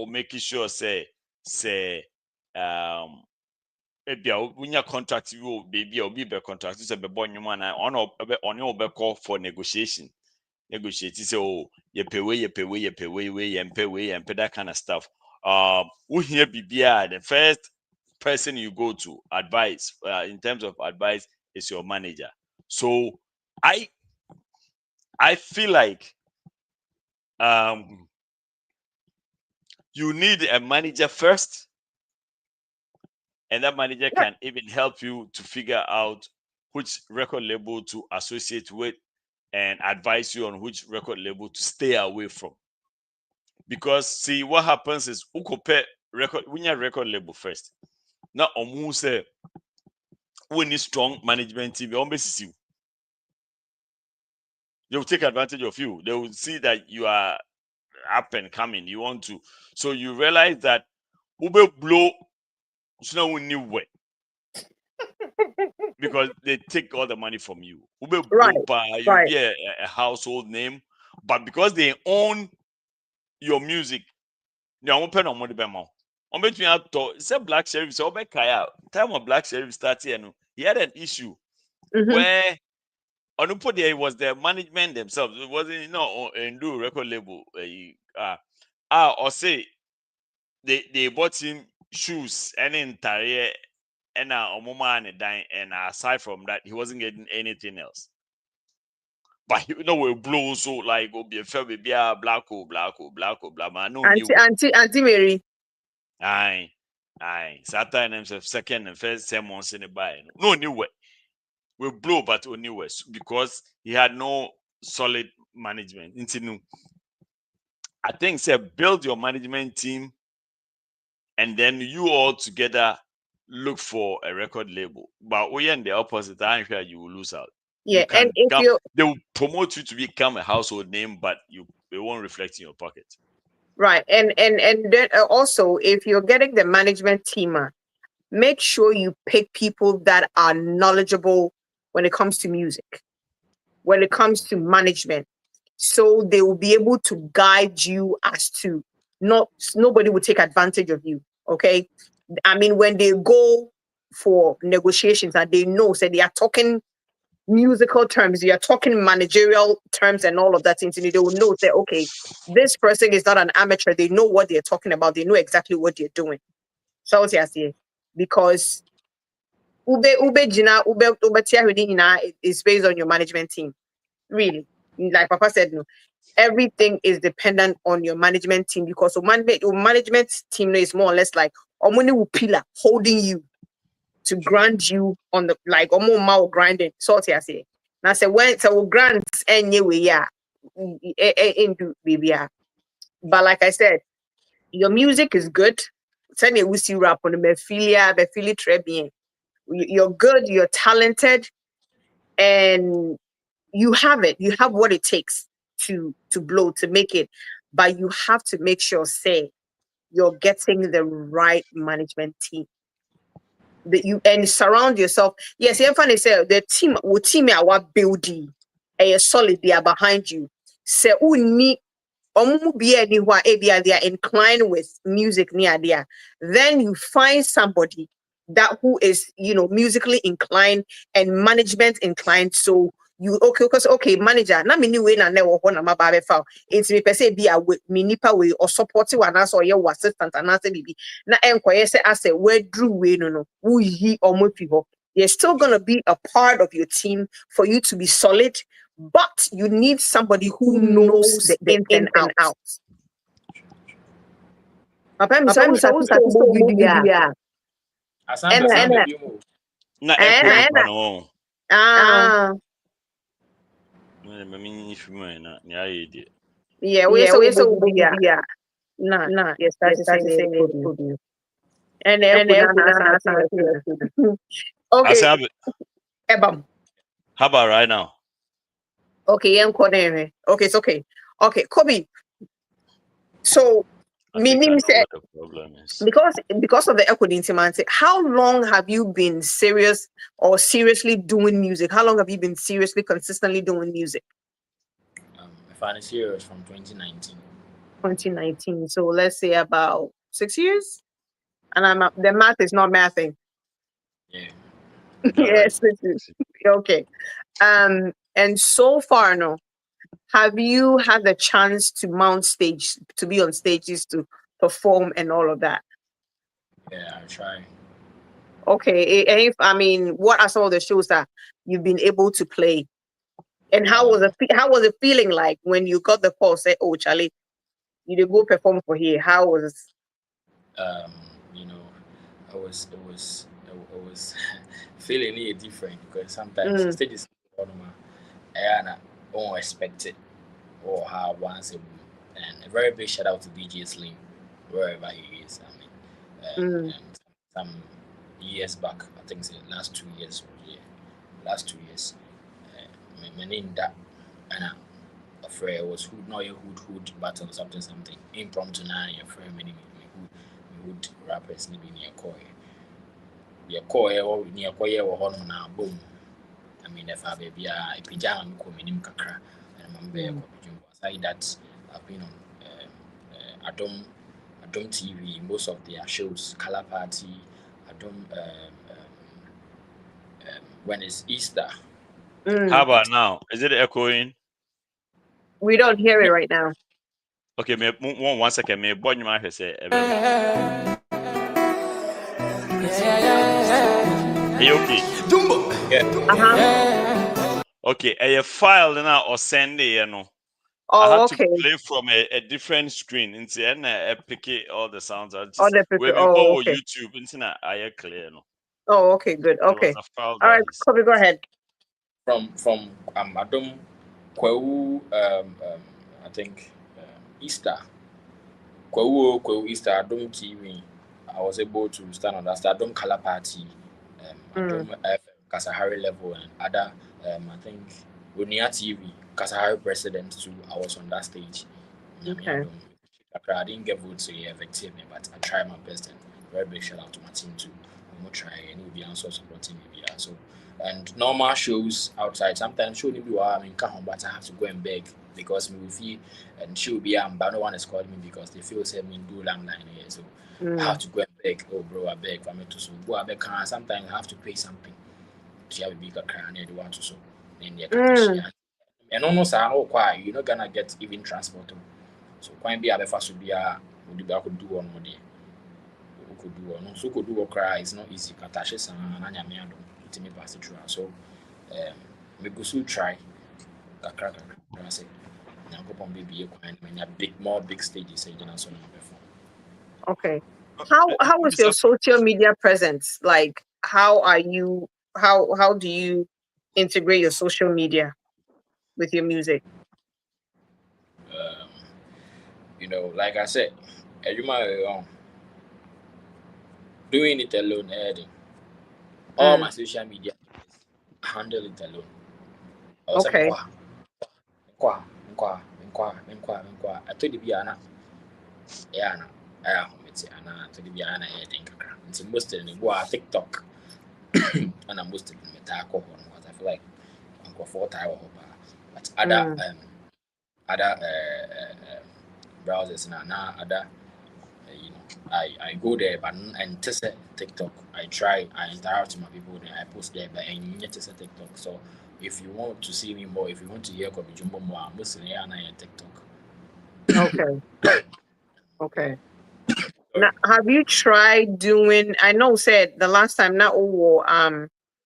making sure say when your contract you baby or be contract say be born you man on call for negotiation. Negotiate say oh you pay way and pay that kind of stuff. We here BBR the first person you go to advice in terms of advice is your manager. So I feel like you need a manager first, and that manager can even help you to figure out which record label to associate with and advise you on which record label to stay away from. Because see what happens is when you record label first. Now almost say we need strong management team, they'll take advantage of you. They will see that you are up and coming. You want to, so you realize that Ube blow no new way because they take all the money from you. Ube Lumba, you'll be a household name, but because they own your music, they won't pay no money by more. On between say Black Sheriff, so Kaya time of Black Sheriff started, he had an issue where on put there was the management themselves. It wasn't do record label. Or say they bought him shoes and entire and a dime, and aside from that, he wasn't getting anything else. But we blow so like go be a fair baby black man. No Auntie Mary. Aye. Saturday himself second and first sermons in the buy. No new way. We blow but only was because he had no solid management. I think say build your management team and then you all together look for a record label. But we in the opposite, I'm sure you will lose out. Yeah, and if they will promote you to become a household name, but it won't reflect in your pocket. Right, and then also if you're getting the management team, make sure you pick people that are knowledgeable when it comes to music, when it comes to management, so they will be able to guide you as to nobody will take advantage of you. Okay, I mean when they go for negotiations and they know, say they are talking musical terms, they are talking managerial terms and all of that things, and they will know that okay, this person is not an amateur. They know what they're talking about. They know exactly what they're doing. So I say because ube jina ube tia is based on your management team. Really, like Papa said, no, everything is dependent on your management team because your management team is more or less like omoni pillar holding you to grant you on the like omo grinding. So I say. Now say when so grants anyway, yeah, into baby. But like I said, your music is good. Send a wusi rap on the Befilia très bien. You're good, you're talented, and you have it. You have what it takes to blow, to make it. But you have to make sure, say, you're getting the right management team. That you and surround yourself. Yes, you funny say the team will team our building a solid they are behind you. Say uni they are inclined with music near there. Then you find somebody that who is musically inclined and management inclined. So you okay manager na me ni we na never na ma ba be fa it's me per se be a me nipa we or support one as or your assistant and as bibi na enkoye say as we drew we no we yi omofi ho. You're still going to be a part of your team for you to be solid, but you need somebody who knows the in and out. Papa, me say we start to Na echo yeah, we so nah, yes, that's the and okay. Ebam. How about right now? Okay, okay, it's okay. Okay, Kobby. So, meaning say because of the equity intimacy, how long have you been serious or seriously doing music? How long have you been seriously, consistently doing music? If I'm serious, from 2019. 2019. So let's say about 6 years. And the math is not mathing. Yeah. Yes, okay. And so far, no, have you had the chance to mount stage, to be on stages, to perform and all of that? Yeah, I try. Okay, what are some of the shows that you've been able to play? And how was it feeling like when you got the call? Say, oh, Charlie, you did go perform for here. How was? It was feeling it different because sometimes stages I don't expect it or how once and a very big shout out to DJ Slim wherever he is. And some years back, I think the last 2 years, my name that and afraid was hood battle something impromptu now your friend many hood rappers maybe near koi or near koi or now boom. I mean if I baby a pijama coming kakra and I'm very Kobby Jumbo. Aside that I've been on Adom TV, most of their shows, Color Party, Adom when it's Easter. How about now? Is it echoing? We don't hear it right now. Okay, one second. Me boy, you might say. Are you okay? Jumbo. Yeah. Okay, a file now or send it, you know. Oh, I had okay. to play from a different screen. Into I pick all the sounds. Okay. YouTube. Into I clear, no. Oh, okay, good. Okay. All right, Kobby, go ahead. From Adom Kweu I think Easter. Kweu Easter Adom TV. I was able to stand on that Adom Color Party, Adom Kasahari level and other I think Unia TV, Kasahari president too. I was on that stage. Okay. I didn't get votes so effective, but I tried my best and very big shout out to my team too. I'm gonna try and we'll be also supporting me. So and normal shows outside sometimes show me but I have to go and beg because me will feel and she'll be but no one is calling me because they feel say me do long line here. So I have to go and beg. Oh bro, I beg for me to so go I beg sometimes I have to pay something. She have a bigger crown and they want to so then and almost you're not gonna get even transport. So quite be a first would be a would be I could do one more day. could do or no so could do or cry. It's not easy. Katashes and Anya to me pass it through. So we go so try. Kakra say. Now go on baby more big stages you know so perform. Okay. How is your social media presence? Like how do you integrate your social media with your music? You know, like I said, you might doing it alone, all my social media handle it alone. Okay. I told you Anna. Yeah, I told you Anna it's most of them TikTok and I'm most of them alcohol because I feel like I'm going for time but other browsers now other you know I go there but and test TikTok I interact with my people then I post there but and you test TikTok so if you want to see me more, if you want to hear Kobby Jumbo more, I'm mostly on TikTok. Okay. Okay. Now, have you tried doing? I know said the last time now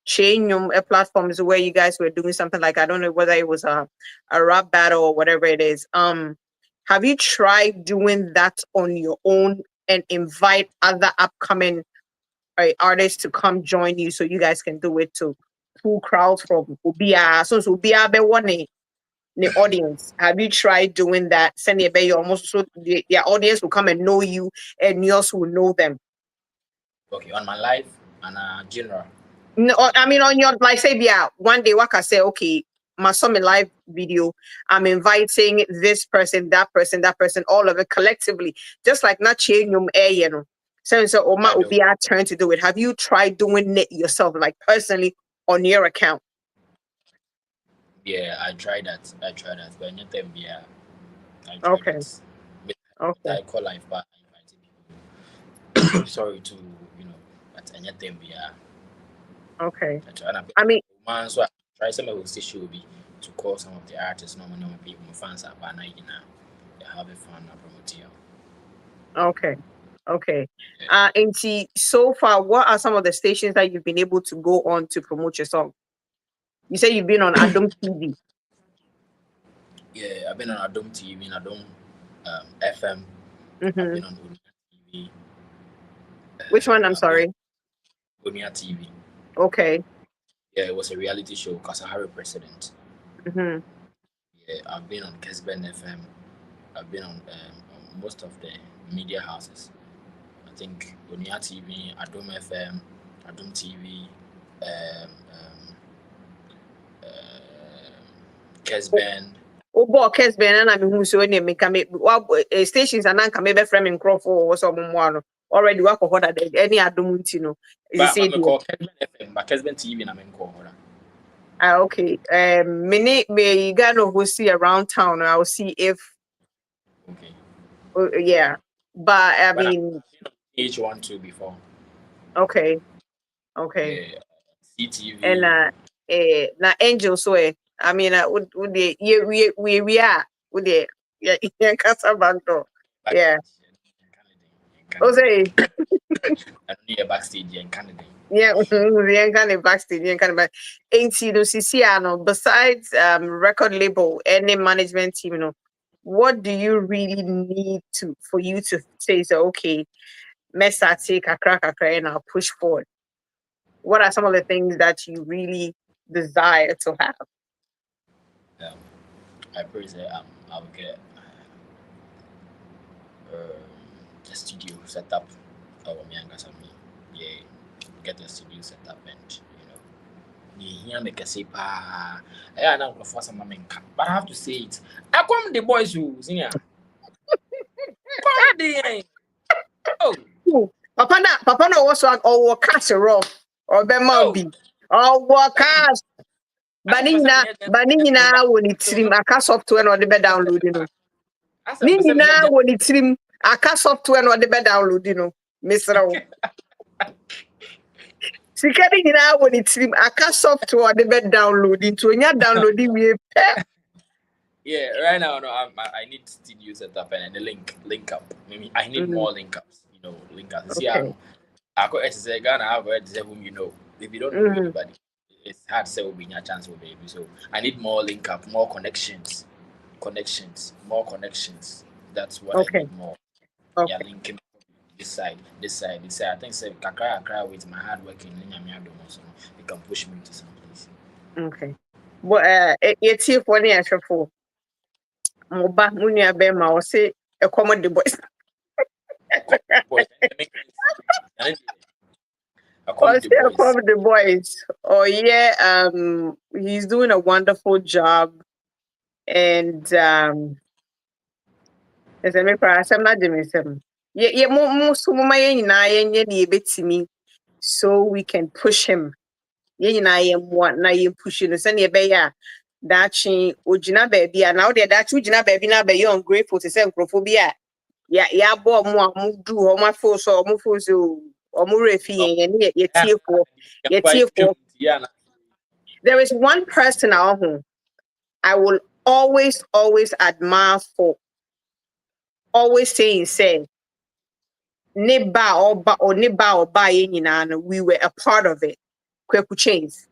change platforms where you guys were doing something like I don't know whether it was a rap battle or whatever it is. Have you tried doing that on your own and invite other upcoming artists to come join you so you guys can do it to pull crowds from Ubia? So Ubia be one the audience. Have you tried doing that? Send it by almost so the audience will come and know you and you also will know them. Okay, on my life and genre. No, I mean on your like say yeah, one day Waka say, okay, my summer live video, I'm inviting this person, that person, all of it collectively, just like not change you know. So Oma will be our turn to do it. Have you tried doing it yourself, like personally on your account? Yeah, I tried that. But anytime, yeah. Okay. Okay. I call life back people. Sorry to but anytime, yeah. Okay. I mean, so I try some of the show be to call some of the artists, no people, fans are by night now. They have a fun promote you. Okay. Okay. And see, so far, what are some of the stations that you've been able to go on to promote your song? You say you've been on Adom TV. Yeah, I've been on Adom TV, Adom FM. I've been on TV. Which one? I'm sorry. Onia TV. Okay. Yeah, it was a reality show, Kasahari President. Yeah, I've been on Kesben FM. I've been on most of the media houses. I think Onia TV, Adom FM, Adom TV, Kesben. Oh, Kesben, and I'm who's when you make stations and I'm maybe framing Crawford or someone already work for what any Adom, you know. But I'm called Kesben FM, but Kesben TV, I'm in call. Okay. Many may you gotta go see around town. I'll see if. Okay. Yeah, but I mean. H1 2 before. Okay. Okay. Yeah. CTV. And na Angel so I mean would the we are with the yeah Casa Banco. Yeah. Oh say I need a backstage in Canada. Yeah, we kind of backstage kind of ain't you know CC besides record label any management team, you know, what do you really need for you to say so okay, let's take a crack and I'll push forward? What are some of the things that you really desire to have? I pray that I'll get a studio set up. Yeah, get a studio set up and you make a say I don't know for some but I have to say it. I come the boys who sing here. Oh, Papa no was one or cash raw or Bemambi or cash. Banina when it's trim a car software or the bed downloading. Nina when it's trim a car software or the bed downloading. Mr. Sikari nina when it's trim a car software the bed downloading to any downloading we Yeah, right now no, I need studio set up and the link up. Maybe I need more link ups. know, link us. See, I got say Ghana, I got say whom you know. If you don't know anybody, it's hard to say will be your chance with baby. So I need more link up, more connections, more connections. That's what I need more. Yeah, linking this side. I think say Kakra with my hard working, so you can push me to some place. Okay. But it's here for the actual for Moba Munia Bema or say a common the boys. The boys. Oh yeah, he's doing a wonderful job, and as I make I'm not doing some. Yeah, most of my me, so we can push him. Yeah, I am what na you pushing the send ya dachi ojina baby and now the dachi ojina baby na be ungrateful to say microphobia. Yeah, bo mo do o ma fo so o mo fo so o mo refi ye tie for. There is one person at home I will always admire for always saying say neba or ba we were a part of it. Kweku Chains.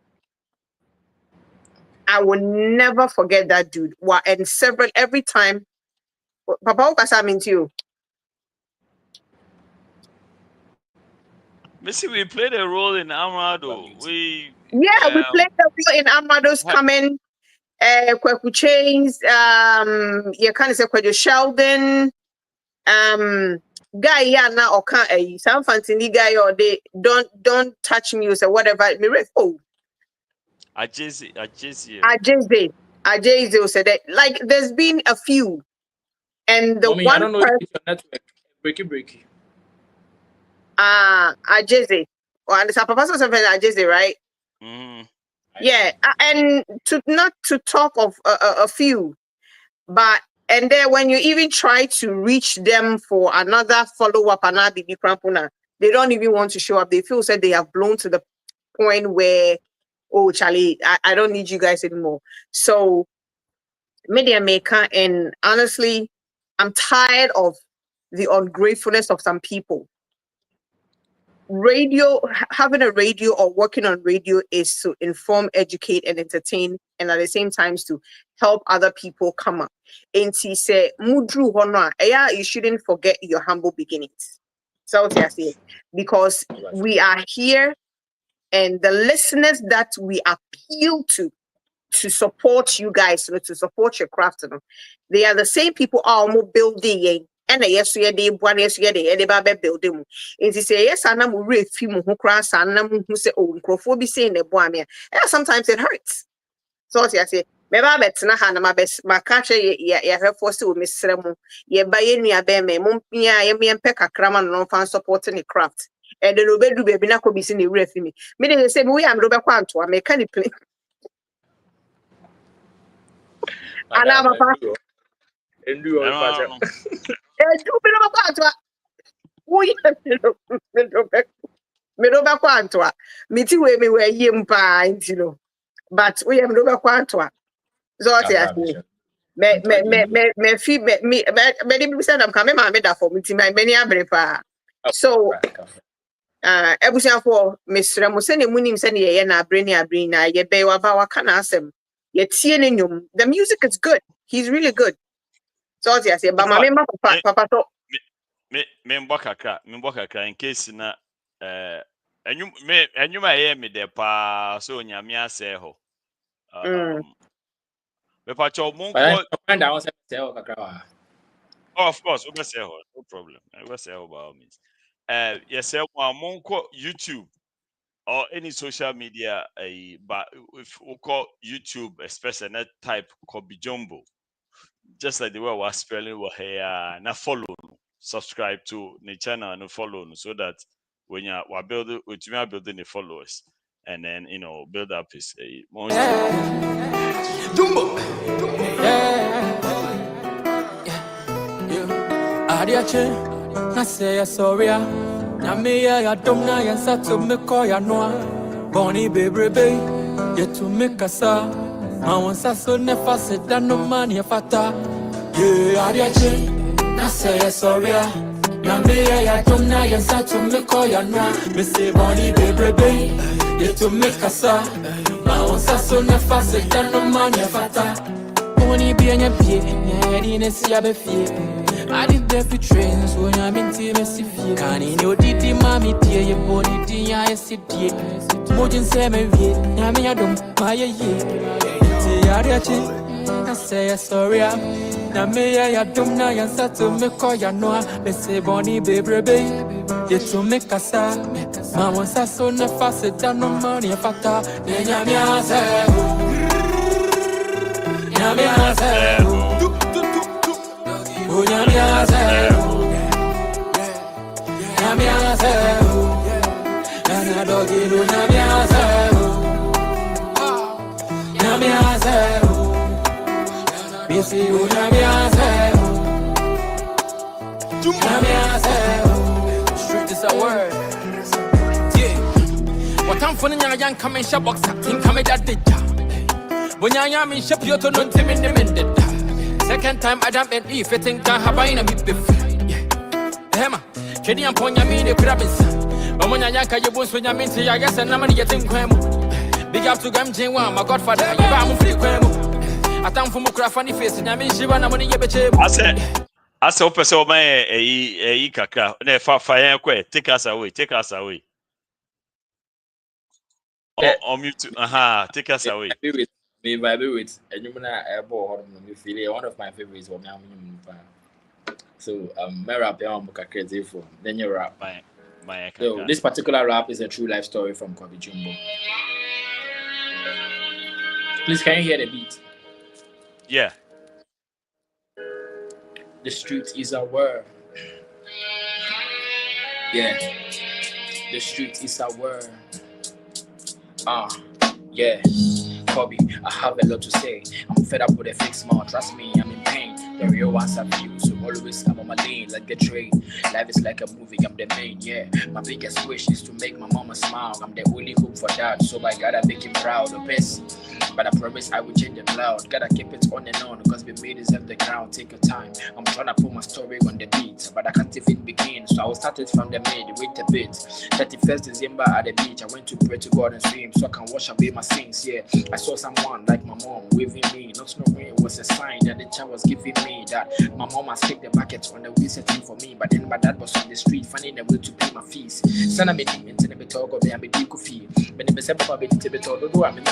I will never forget that dude. And every time Papa Okasa means you. Missy, we played a role in Amado. We played a role in Amado's coming. Kweku Chains, you kind of say Kweku Sheldon, guy now or can't some fancy guy or they don't touch me or say whatever. Eazzy said that like there's been a few, and the Mommy, one I don't know if it's your network breaky. Eazzy, or the Papa something Eazzy, right? Yeah, and not to talk of a few, but and then when you even try to reach them for another follow-up, they don't even want to show up. They feel said they have blown to the point where, oh, Charlie, I don't need you guys anymore. So, media maker, and honestly, I'm tired of the ungratefulness of some people. Having a radio or working on radio is to inform, educate, and entertain, and at the same time to help other people come up. And he said, "Mudru honor, you shouldn't forget your humble beginnings." So what I say, because we are here, and the listeners that we appeal to support you guys, to support your craft, they are the same people who building. And yes, we are the one yesterday, and the building. And he say, yes, I'm a real film who crash, and I'm who say, oh, Crawford saying the boy. And sometimes it hurts. So I say, maybe I bet na my best, my catcher, her force to Miss Remo, ye buy any a bear, mumpia, me and Pekka Craman, no fan supporting the craft. And the Robert do be not be seen the real me. Meaning the same way I'm Robert Quanto, I make any play. And I'm a part. And do all me no back antoa me ti we me we yim pa ntino but we am no back antoa so what I say me fi me say am come ma me da for me ti me ni abre pa so ebusia for mesra mo se ne munim se ne ye na abre na ye be wa ba wa kana asem ye tie ne nyum. The music is good, he's really good. So what I say ba ma me papa to me mbokaka in case na enyuma ye me de pa so nyame ase ho me pa cho mon ko of course we say ho, no problem. We say ho by all means. Yes, mon ko YouTube or any social media, but if we call YouTube, especially that type Kobby Jumbo, just like the way we're spelling what here, now follow, subscribe to the channel and follow, so that when you're building the followers, and then build up his more. Jumbo. Adiache, na say sorry. Na me ya dom na ya sato me ko ya noa. Boni bebrebe, ye to me kasa. Ma won sa so ne fa se da no man ya fata. Ye adiache, na say sorry. Namia ya domna ya sato meko ya noa. Me say body baby. You to make a sa. Ma on sa so ne fase no man ya fata. Only be on your pie. Nyeri ne si abe fie. I did there for trains when I'm in TMC. Can you know didi mami dear your body dear I see dear. Mojin say me vie. Nyami ya dom my ye. Tiariachi. I say sorry. Na me ya dum na ya sato me ko ya no me say boni baby you to make a sa ma won sa so na fase da no money fata nya mi ase nya mi ase o nya mi ase nya mi ase na dogi no nya mi ase nya mi ase Missy, street is a word. Yeah. What I'm funny, young coming shop box, think coming that data. When I am in shop, you're to not tell me the second time I don't been if you think I have been a bit before. Emma, Kedi and Ponya mean the crabs. But when I yank your bones when I mean to I guess and I'm getting Quemo. Big up to Gamjin, my godfather, I'm free Quemo. I time for more funny face and I mean she ran money I said open so my e kakra na fire take us away on mute take us away me vibe with and you na ebo me feel one of my favorites for me so my rap am kakra for then you rap my so this particular rap is a true life story from Kobby Jumbo. Please can you hear the beat? Yeah. The street is a word. Yeah. The street is a word. Yeah. Kobby, I have a lot to say. I'm fed up with a fake smile. Trust me, I'm in pain. The real ones are few, so always I'm on my lane like a train. Life is like a movie, I'm the main, yeah. My biggest wish is to make my mama smile. I'm the only hope for that, so I gotta make him proud of best. But I promise I will change the cloud. Gotta keep it on and on, because we made deserve the ground. Take your time. I'm trying to put my story on the beat, but I can't even begin. So I will start it from the mid, wait a bit. 31st December at the beach, I went to pray to God and swim, so I can wash away my sins, yeah. I saw someone like my mom waving me, not knowing it was a sign that the child was giving me that my mom has kicked the bucket on the wheel setting for me. But then my dad was on the street finding a way to pay my fees. Son of me into the talk of the Medical fee. When the December baby to be told, do I'm in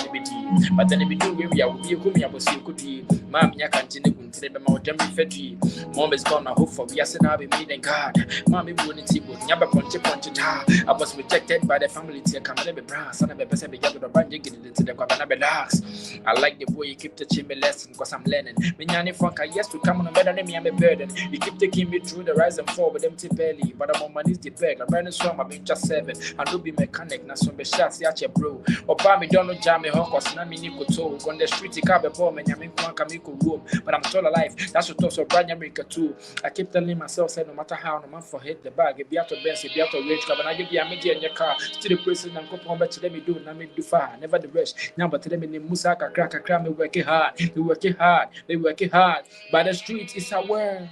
but then if you do we will be a good, I was you could be. Mammy, I continue to the more Jemmy Fetty. Mom is gone, I hope for we are sent out in God. Mammy wouldn't see but never punch. I was rejected by the family to come and be brass and I best be able to bring it into the cabana relax. I like the way you keep teaching me lesson because I'm learning. Minyani Franka, yes, to come on better than me, I'm a burden. You keep taking me through the rise and fall with empty belly, but I'm on my knees, the bag. I'm running strong, I'm in just 7. I do be mechanic, now some be shots, yeah, bro. Or buy me, don't know, jam me, Hawkos, and I'm in Niko. On the street, you can't be bomb, and I'm in Kwankamiko room, but I'm still alive. That's what also Brand America too. I keep telling myself, say, no matter how, no man for hit the bag, if you have to bench, if you have to range, and I give you a media in your car, still the person I'm going to let me do, and I do far, never the rest. Now, but tell me, Musaka, crack, me working hard, they working hard, but the street is a word.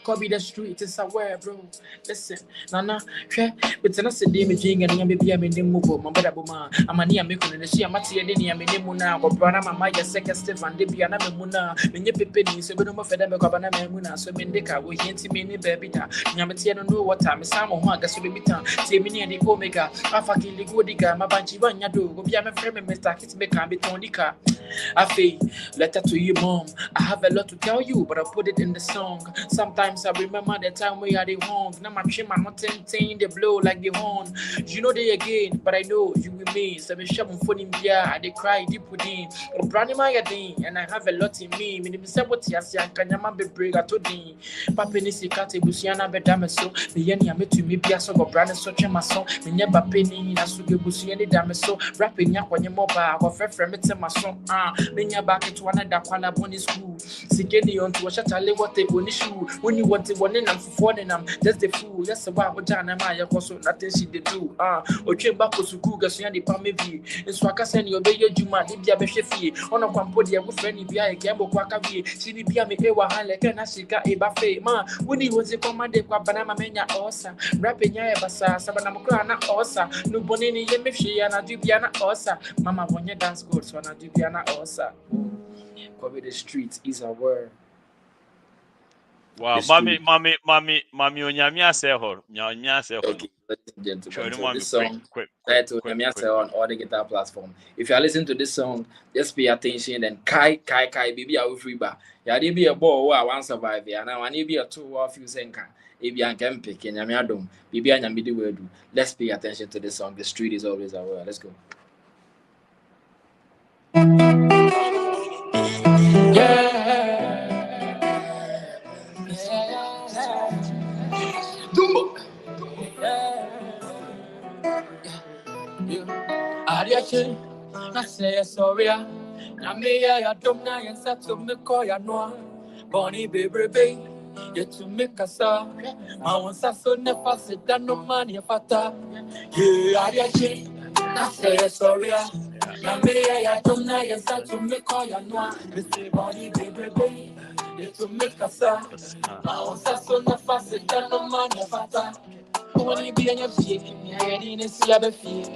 Kobby, the street is aware, bro. Listen, Nana, but then I said, Damaging and maybe I'm in the move, my brother, I'm a near Mikon and she am at the end of the Muna, or Branama, my second Stefan, Debiana Muna, when you penny, so we don't offer them a Cabana Muna, so Mendeka, we hint me in baby. Yamati, I don't know what time, Samo, that's will be done. Say me and the Omega, Afaki, the Godiga, my Banchi, Yadu, go be a friend, Mr. Kitbekan, Betonica. I feel, letter to you, mom. I have a lot to tell you, but I put it in the song. Sometimes I remember the time we had a horn. Now my trim, I'm not tempting the blow like the horn. You know they again, but I know you with me. So we shove for him here, I they cry deep within. I'm branding my thing, and I have a lot in me. When you say what you say, I can be brave at all. Papa Nisi Kate Busiana Bedamaso, the Yenny I met to me, Piasso, or Brandon Socha Mason, and never penny, as to get Busiani Damaso, rapping yak when you're mobile, or friend my song. Then you're back into another Quana Bonnie school. Sigeni on to a chatale what they bonnie shoe. When me what the one and I'm for and I'm just the fool. That's about what Jana Maya also nothing she did do. Or train back to Kuga, so the Pamibi. And so I can send you a baby, you might be a beshefi. On a Campodia with any be a gamble quackavi. She be a me ewa like an Ashika a buffet. Ma, when he was a commanded Banama Mania Osa, rapping Yabasa, Sabanamacrana Osa, no Bonini Yemishi and a Dubiana Osa. Mama, when you dance good, so I Dubiana Osa. Cover the streets is a word. Wow, mommy, onyamia say her. Onyamia say her. Okay, ladies and gentlemen, so this quick, song quick. on all the guitar platform. If you are listening to this song, just pay attention and kai, baby, I will free bar. Yeah, they be a ball who I want survive here. Now I need be a 2 or few senka. If you can pick in Yamiadum, baby, and Yamidi will do. Let's pay attention to this song. The street is always our world. Let's go. Jumbo. Ariachi, I say sorry. Na me ya dom na ya sa to me call ya no. Bonnie baby, you to make us up. I want so never sit down no man ya fata. Yeah, Ariachi, I say sorry. Na me ya dom na ya sa to me call ya no. Me say Bonnie baby, you to make us up. I want so never sit down no man ya fata. Only be in your feet, I didn't see a feet.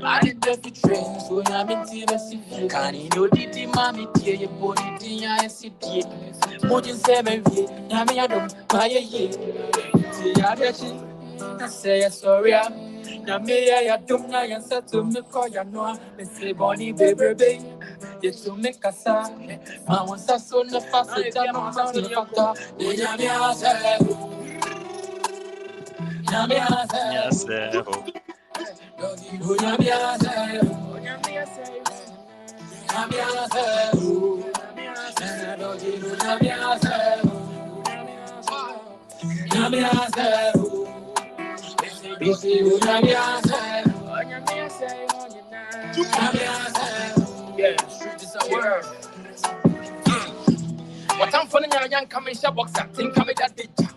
I did the train, so I'm in TV. Can't you know the mommy, dear, your body, I see dear. More 7 years, Yami, I don't buy a year. I say sorry. Yami, I don't know, I said to me, call ya no, Mr. Bonnie, baby. You to make a sound. I want so no fast, I'm not the factor. Yes, What I'm funny, I young coming shop box, I think I'm that bitch.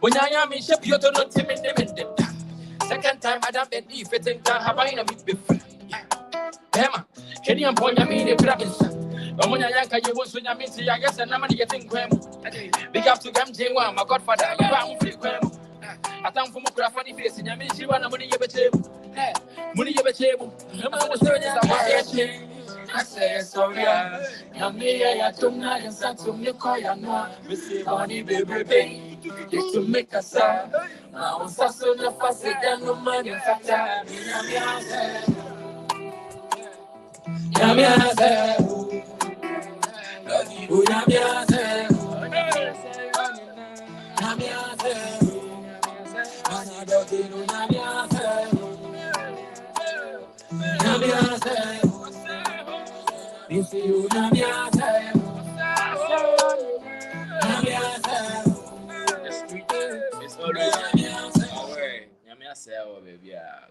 When I am in ship, you don't know Tim in the second time I don't believe it and can't have a bit before. Emma, can you point at me in the province? But when I yank you was when I mean, I guess and I'm getting grim. Big up to Gamjay, my godfather, I'm free grim. I thank for my funny face and I mean, she want a money ever table. Money ever table. I was doing this. I say sorry. Yami, I don't know, and sent to me call ya no. We say, Bonnie, baby, you to make us sad. I was so no fast, and no money for time.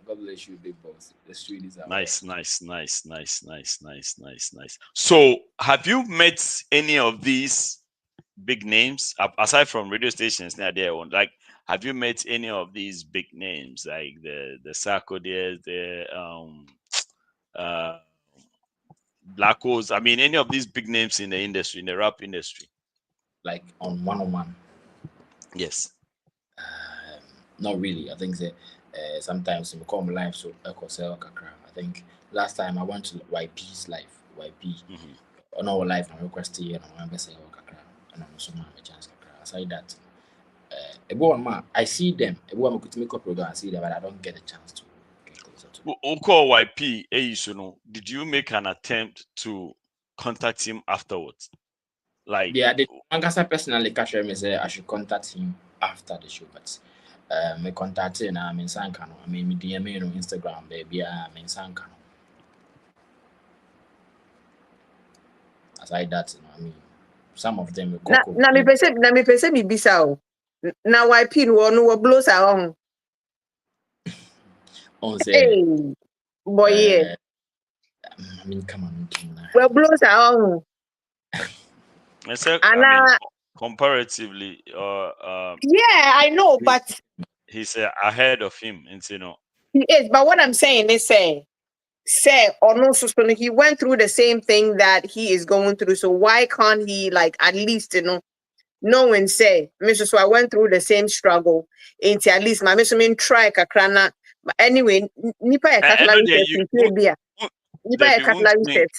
God bless you, big boss. The street is out. Nice. So, have you met any of these big names aside from radio stations? Now, there, like, have you met any of these big names like the Sarko there, the Black Holes? I mean, any of these big names in the industry, in the rap industry? Like on one-on-one? Yes. Not really. I think that sometimes we come live, so I think last time I went to YP's live, YP. On our live, I requested and I remember saying and I'm also have a chance. Aside that, I see them. I could make a program, I see them, but I don't get a chance to get closer to them. Call YP, did you make an attempt to contact him afterwards? Like, yeah, I personally catch him and say I should contact him after the show, but me contact him and I'm in Sankano. I mean, me DM me on Instagram, baby, I'm in Sankano. Aside that, I mean, some of them. Na me pese mi bisa o. Na YP no blows around. Hey, boy, yeah. I mean, come on. Well, blows around. comparatively, yeah, I know, but he's ahead of him, and you know. He is, but what I'm saying is say, or no, so he went through the same thing that he is going through. So why can't he, like, at least, know and say, Mr. So I went through the same struggle. Ain't at least my Mr. Mean try kakrana. But anyway, nipa e katla research.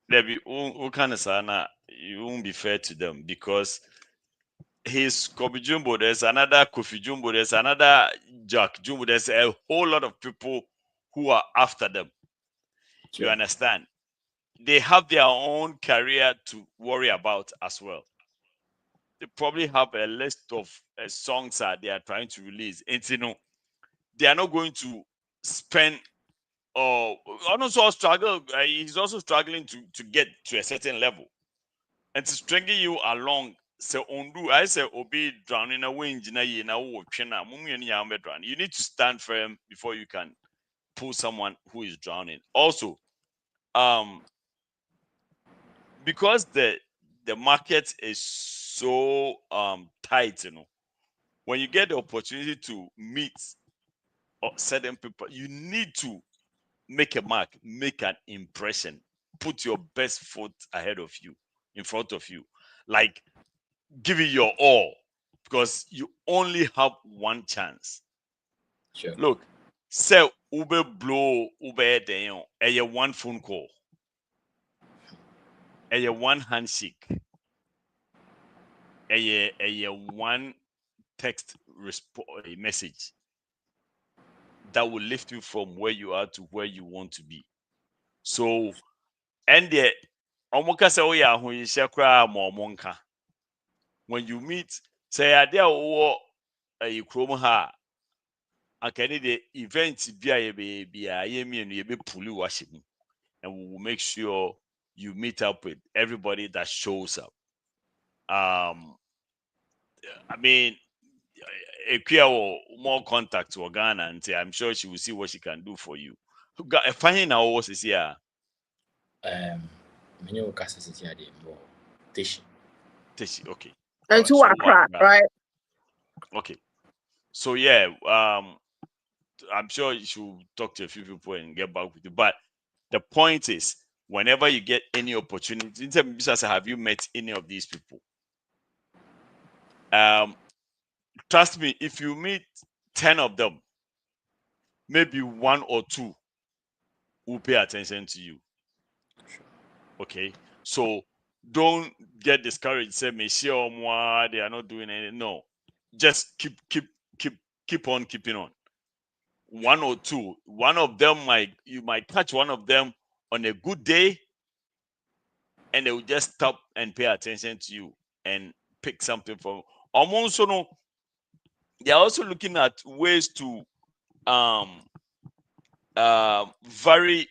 Debbie, who kind of sana, you won't be fair to them because his Kobby Jumbo, there's another Kofi Jumbo, there's another Jack Jumbo, there's a whole lot of people who are after them. Sure. You understand? They have their own career to worry about as well. They probably have a list of songs that they are trying to release. And they are not going to spend or also struggle. He's also struggling to get to a certain level. And to stringing you along, so undo I say obi drowning away in you need to stand firm before you can pull someone who is drowning. Also, because the market is so tight, when you get the opportunity to meet certain people, you need to make a mark, make an impression, put your best foot ahead of you, in front of you, like give it your all, because you only have one chance. Sure. Look, say Uber blow Uber then a one phone call, a one handshake, a one text message that will lift you from where you are to where you want to be. So, and the omoka say oya ho yishe kra ma omonka. When you meet, say ade wo a krom ha akani the event bia ye mienu ye be pulu washim, and we will make sure you meet up with everybody that shows up. I mean, Equia more contact to Ghana, and I'm sure she will see what she can do for you. Finding out what is here. Many of us is here more Tishi. Okay. And to Accra, right? Okay. So yeah, I'm sure you should talk to a few people and get back with you. But the point is, whenever you get any opportunity, in terms of business, have you met any of these people? Trust me, if you meet 10 of them, maybe 1 or 2 will pay attention to you. Okay, so don't get discouraged. Say, me sure they are not doing anything. No, just keep on keeping on. 1 or 2, one of them you might catch one of them on a good day, and they will just stop and pay attention to you and pick something from. Almost, they are also looking at ways to vary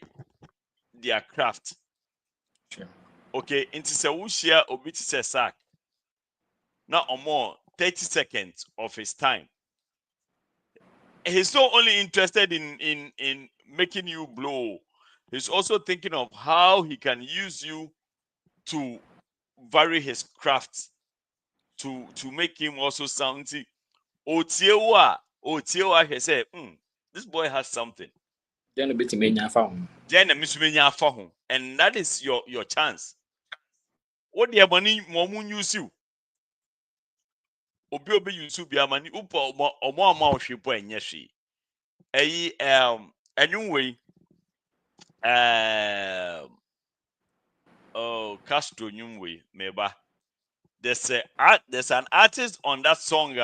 their craft. Sure. Okay, into say we share obi to say sack. Now or more 30 seconds of his time. He's not only interested in making you blow. He's also thinking of how he can use you to vary his craft, to make him also sound. Otiewa, he said, this boy has something. Then a bit in Mania found. Then a misumenya for him, and that is your chance. What the money momun use you? Obi use you be money upo omo amount shipo enyeshi. Anyway, Castro Nyumwe meba. There's an artist on that song.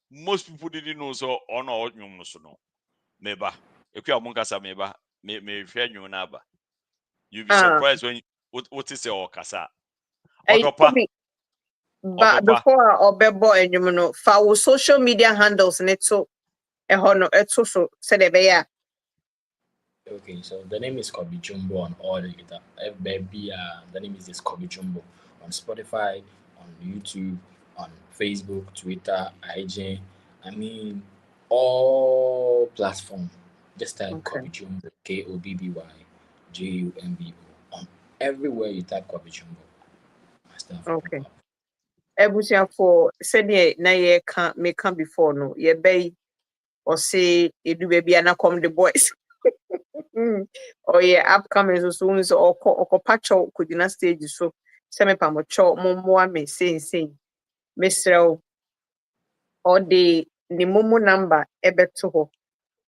Most people didn't know, so on or no meba. If you are monkasa meba, me fear you naba. You'll be surprised when what is your kasa. But before Obebo and you for social media handles neto so said Okay, so the name is Kobby Jumbo on all the baby. The name is just Kobby Jumbo on Spotify, on YouTube, on Facebook, Twitter, IG. I mean, all platforms. Just type Kobby Jumbo, KOBBY JUMBO. On everywhere you type Kobby Jumbo. Okay. ebusia for said na ye can me come before no ye bay or say you do baby and come the boys. Or yeah, upcoming so soon so or patcho could not stage so semi pamocho momo me saying Mr. or the momo number ebeto ho.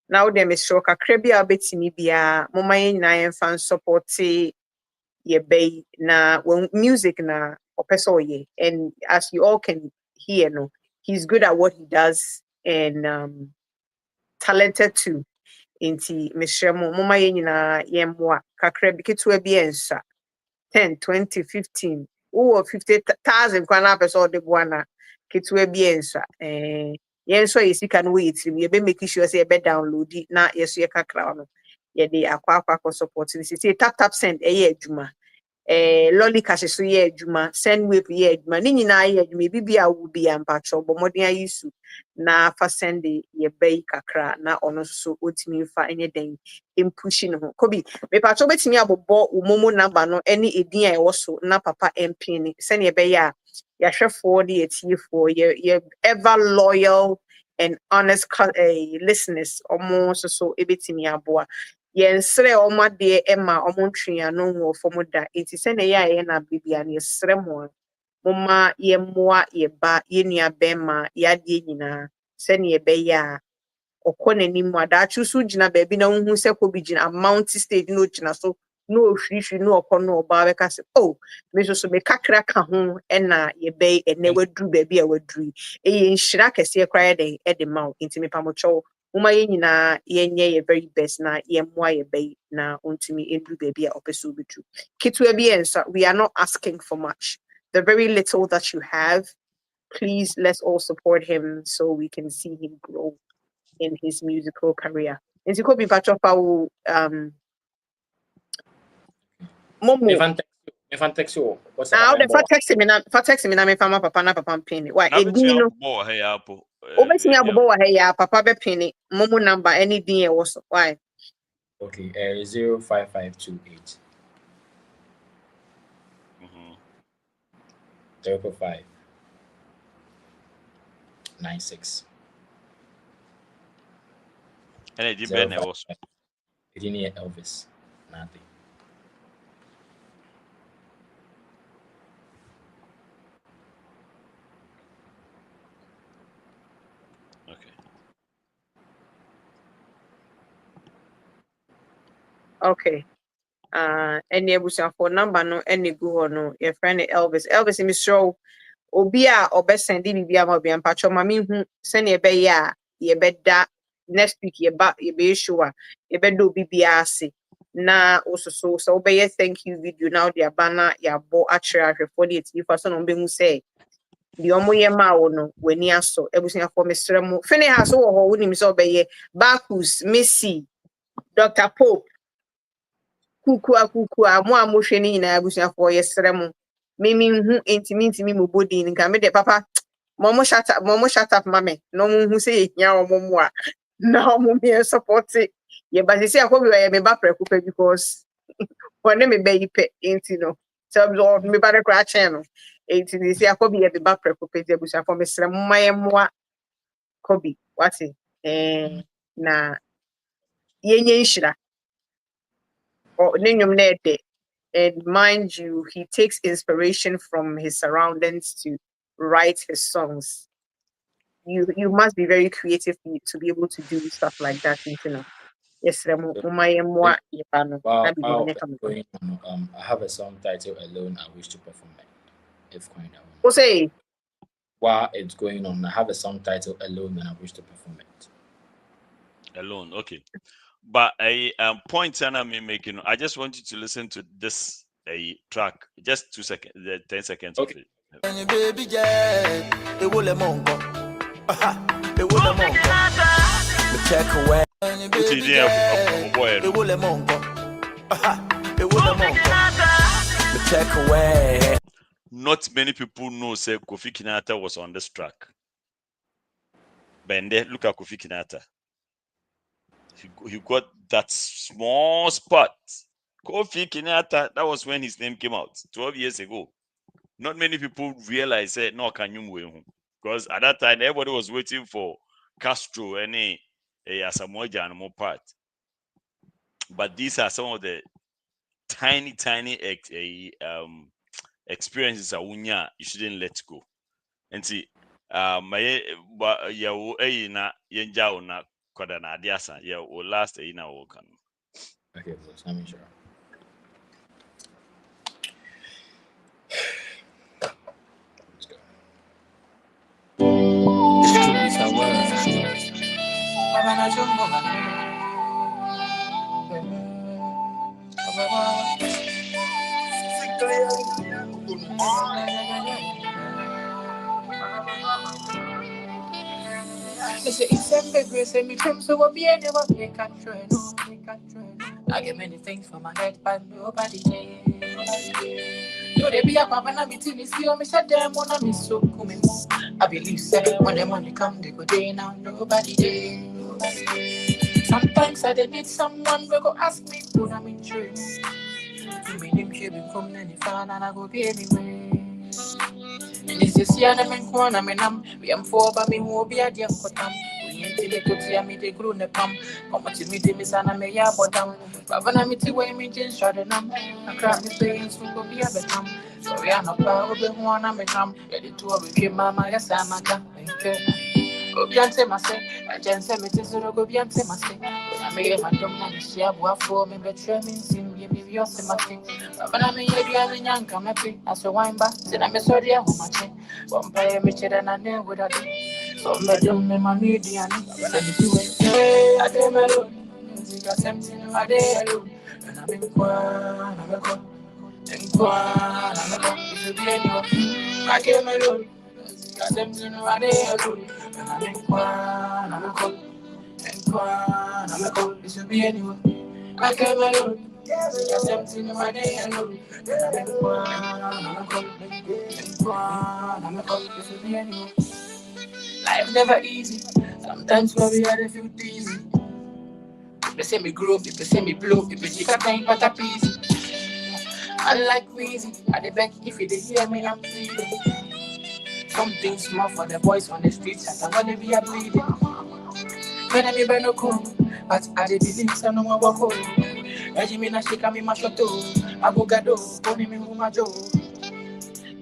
Now the Mr. Kakrebia betimi bia moma yen fan support ye bay na when music na opeso ye, and as you all can hear no, he's good at what he does and talented too. Inti Mr. Moma yen na yemwa kakrebi ketua bi ensa 10 20 15 or 50,000 kwana person de bwana ketua bi ensa yen so yesika no wait ye be make sure say be download na yeso ye kakra no ye de akwa support ni say tap send adwuma lolly cash so ye adwuma send wave ye adwuma ni nyina ye adwuma bibia wo bia mpacho bo modern ayisu na fa send ye bay kakra na ono so otimi fa enye den impushi no Kobby me pacho betimi abobo umomo number no any edin a ewo na papa MP ni send ye bay ya hwefo de etifo ye ever loyal and honest listeners omo so ebetimi aboa yensre omade ema omontwea no wo fomo da enti se na ya na bibia na yesre mo moma ye moa ye ba ye nua bema ya de nyina se na ye be ya okonani mu ada chusu gina baabi na hu se Kobby gina amount stage no gina so no hwihwi no okono oba be ka se oh me so me kakra ka ho na ye be ene wadru baabi a wadru ye nhira kese kra den e de maw enti me pamocho moma ye nyina ye nye ye very best na ye moa ye be na ontimi endru baabi a opeso betu kitwa bi ensa we are not asking for much, the very little that you have, please let's all support him so we can see him grow in his musical career. And to Kobby Pachopa will Momo. If I text you, what's Now the text me na me fama papa na papa penny. Why Na bit me edino abo hey apple. obeti me abobo wa hey ya papa be penny Momo number any din e was why. Okay, 05528 5 96. And it did was Virginia Elvis. Nothing. Okay. Any abusan for number no any go no your friend Elvis. Elvis me show obi a obesend bibia ma obi ampacho ma me hu se na ebe ya ye beda next week ye be show a ye beda obi bia ase na ososo so obeye thank you video now dia bana ya bo actually for the if so no be hu say di omo ye ma wo no wani aso ebusia for mesrem mo fini ha so wo ho woni so obeye Bacchus Messi Dr Pope kuku mo amohwe ni nyina ebusia for ye srem mimi hu intimi mo body nka me de papa momo shut up mame no mu hu say ehia omomo a na omo me support ye ba say Kobby we me ba preku pe because when me be yipe enti no so me ba de kra chen no enti ni say Kobby ye be ba preku pe de busa for me sere mma ye moa Kobby what na ye nshira o nenyum na ede. And mind you, he takes inspiration from his surroundings to write his songs. You must be very creative to be able to do stuff like that, you know. Yes, While going on, I have a song titled Alone I Wish to Perform It. If going down. Say while it's going on, I have a song titled Alone and I wish to perform it. Alone, okay. But a point I'm making, I just want you to listen to this track, just 2 seconds, 10 seconds Okay. of it. Baby, yeah, it will let mongo. It will let mongo. Check away. Baby, yeah, it will let mongo. It will let mongo. Check away. Not many people know say Kofi Kinata was on this track. But then look at Kofi Kinata. He got that small spot. Kofi Kinata, that was when his name came out 12 years ago. not many people realize that no can you because at that time everybody was waiting for Castro and a Samoja and more part. But these are some of the tiny experiences you shouldn't let go. And see, my na yenja na koda na adiasa last na wokan. Okay, boss. I'm sure. Let's go. It's a I get many things for my head, but nobody no, they be a papa na me till me see me shut them when I miss so coming. I believe say when the money come, they go day now, nobody day. Sometimes I need someone who go ask me when I'm in church. You mean him she be come any fan and I go be anyway. This is the other man corner, we am for by me who be a dear cotam. We ain't till to see me the grown the pump. Come to me, the miss and me ya bottom. But when I meet you, me just shut it up. I can't be paying so go be a betam. So we are not proud of the one I'm become. Ready to obey mama, yes, I'm a gun. Obiante mase, ajense metese rogo biante mase. I may have done my share for me, but training sim, give me your sympathy. But I may have been young, come happy as a wine back. Then I'm sorry, I'm watching. One pay me cheddar and I never would have done. So, madam, my median, I came alone. I something I did alone. And I'm in Quan, I'm a con. And Quan, I'm a con. If you be anyone, I came alone. I something I did alone. And I'm in Quan, I'm a con. And Quan, I'm a con. If you be anyone, I came alone. I something I did alone. And I'm in Quan, I'm a con. And Quan, I'm a con. If you be anyone. Life never easy. Sometimes when we had a few easy. People say me grow, people say me blow, people say I can't but a piece. I like Eazzy, I dey beg if you dey hear me, I'm pleading. Something small for the boys on the streets, I wanna be a bleeding. When I be no cool, but I dey believe so no more walk home. Eji na shika me mashoto, abogado, poni me mumajo.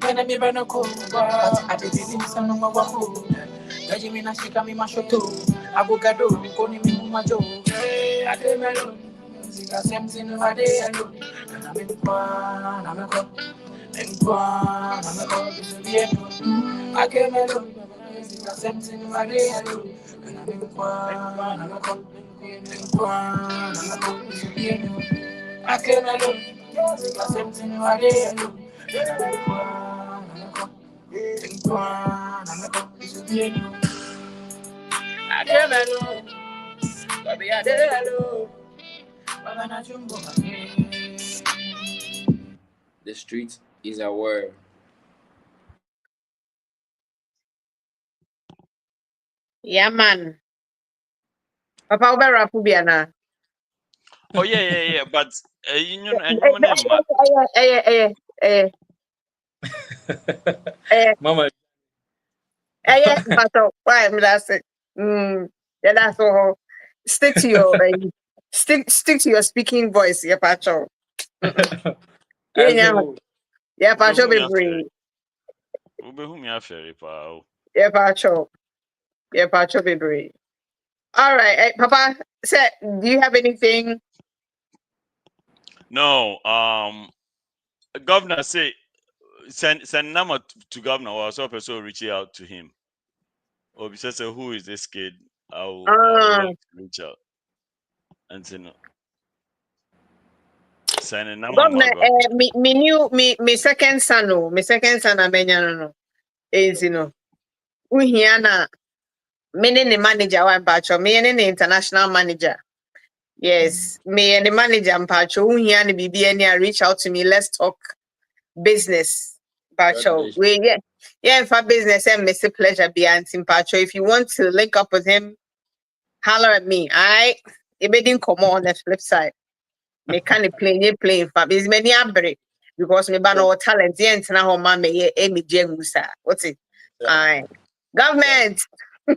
When I be no cool, but I dey believe so no more walk home. Eji na shika me mashoto, abogado, poni me mumajo. I came alone, music I something I did alone. And I'm in Quan, I'm a con. In Quan, I'm a con. I came alone, music I something I did alone. And I'm in Quan, I'm a con. In Quan, I'm a con. I came alone, music I something I did alone. And I'm in Quan, I'm a con. In Quan, I'm a con. I came alone, Kobby I did alone. The street is a word. Yeah, man. Papa, over Rapubiana. Oh yeah. But you know, Mama. But why? That's it. Yeah, that's all. Stick to your stick to your speaking voice, yeah, Pacho. Yeah, Pacho be free. Yeah, Pacho. Yeah, Pacho be free. All right, hey, Papa. Do you have anything? No. Governor say send number to governor or so person reach out to him. Or be say who is this kid? I'll reach out and say no. Send a number. Governor, me second son, no, me second son, no. Is Uhiana, me the manager, one patcho, me and the international manager. Yes, me and the manager, patcho, Uhiana, BBN, reach out to me. Let's talk business, patcho. Yeah, for business, and Mr. Pleasure be anti patcho. If you want to link up with him, holler at me. It didn't come on the flip side. Me can't play for business, many abre. because me ba no talent yen na ho ma me emi jemusa. What's it? Aye. Government. All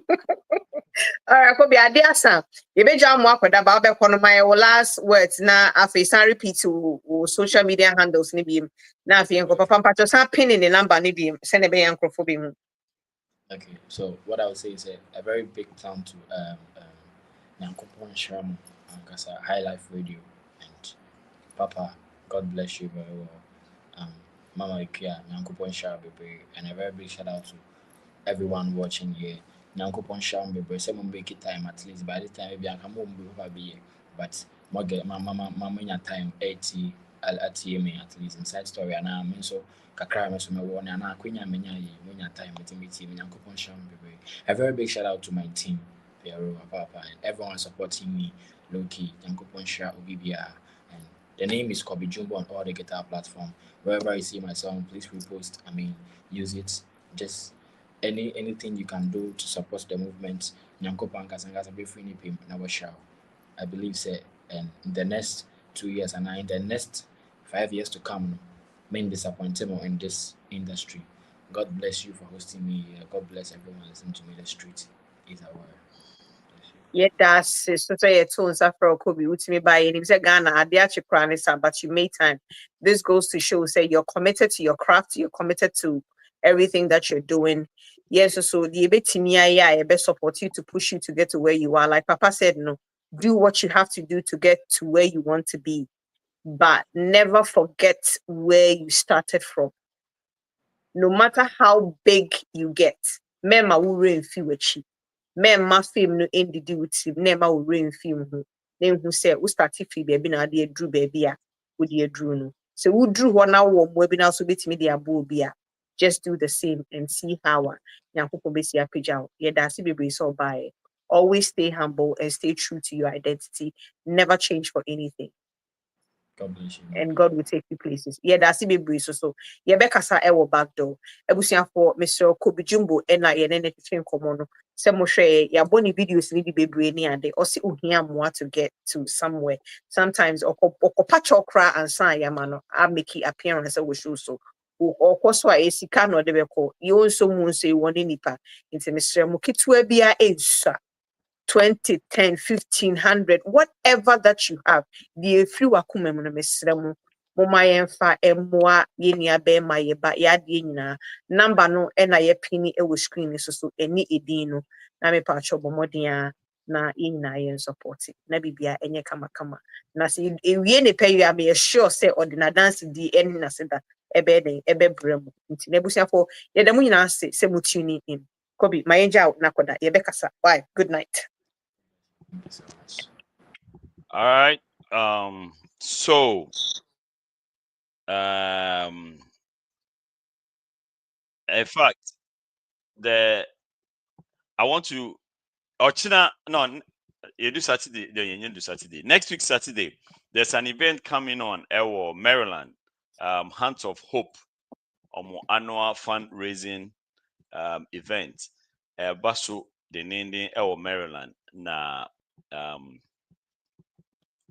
right, Kobby Adiasa. You be jam work with about my last words na afi repeat to social media handles ni bi na afi enko papa mpacho san pin in the number ni bi send be enkrofo bi mu. Okay, so what I would say is a very big plan to Nyankopon Shram and High Life Radio and Papa, God bless you very well. Mama Ikea, Nyankopon Shram and a very big shout out to everyone watching here. Nyankopon Shram Bebe, someone make it time at least by the time maybe I come home be here. But mama time 80 at least inside story and I mean so kakra me so me won na akwenya menya time with team Nyankopon Shram Bebe. A very big shout out to my team, Piero, Papa, and everyone supporting me, Loki, Nyankopon Shram Obibia. And the name is Kobby Jumbo on all the guitar platform. Wherever you see my song, please repost. Use it. Just anything you can do to support the movement. Nyankopon Kasanga be free him na show. I believe say and in the next 2 years and in the next 5 years to come, main disappointment in this industry. God bless you for hosting me here. God bless everyone listening to me. The street is our word. Yeah, that's so your tones after Kobby with me by and say Ghana Adiachi Kranisa, but you made time. This goes to show say you're committed to your craft, you're committed to everything that you're doing. Yes, so the I best support you to push you to get to where you are. Like Papa said, no, do what you have to do to get to where you want to be. But never forget where you started from. No matter how big you get, mema will feel cheap. Memma film no endidi with him, nema will rain film who. Name who said, we started fee baby na dear drew baby with dear drew no. So we drew one hour webinar so bit me dear bobia. Just do the same and see how Yanko basi a page out. Yeah, that's baby so by. Always stay humble and stay true to your identity. Never change for anything. God bless you. And God will take you places. Yeah, that's the baby so. Yeah, Bekasa ewo back door. Ebusia for Mr. Kobby Jumbo and I and anything common. Some share ya boni videos need be brainy and they also uhia more to get to somewhere. Sometimes pacho cry and sign yamano. I make it appearance I show so. Or course why is no de beko. You also moon say one nipa into Mr. Mukitwe bia age 20, 10, 1500, whatever that you have, the few akume na mesremu moma yemfa emwa yenia be ma yeba yade nyina number no na ye pini e wo screen so eni edin no na me pa chobo modern na nyina ye support na bibia enye kama na se ewie ne pay ya me sure say ordinary dance di eni na se da ebe den ebe bremu nti na busiafo ye dem nyina se mu tune in Kobby my angel na koda ye be kasa bye good night. Thank you so much. All right. So in fact, I want to Ochina no you do Saturday, you do Saturday. Next week Saturday, there's an event coming on Maryland, Hands of Hope, annual fundraising event. Basu the name Maryland. Na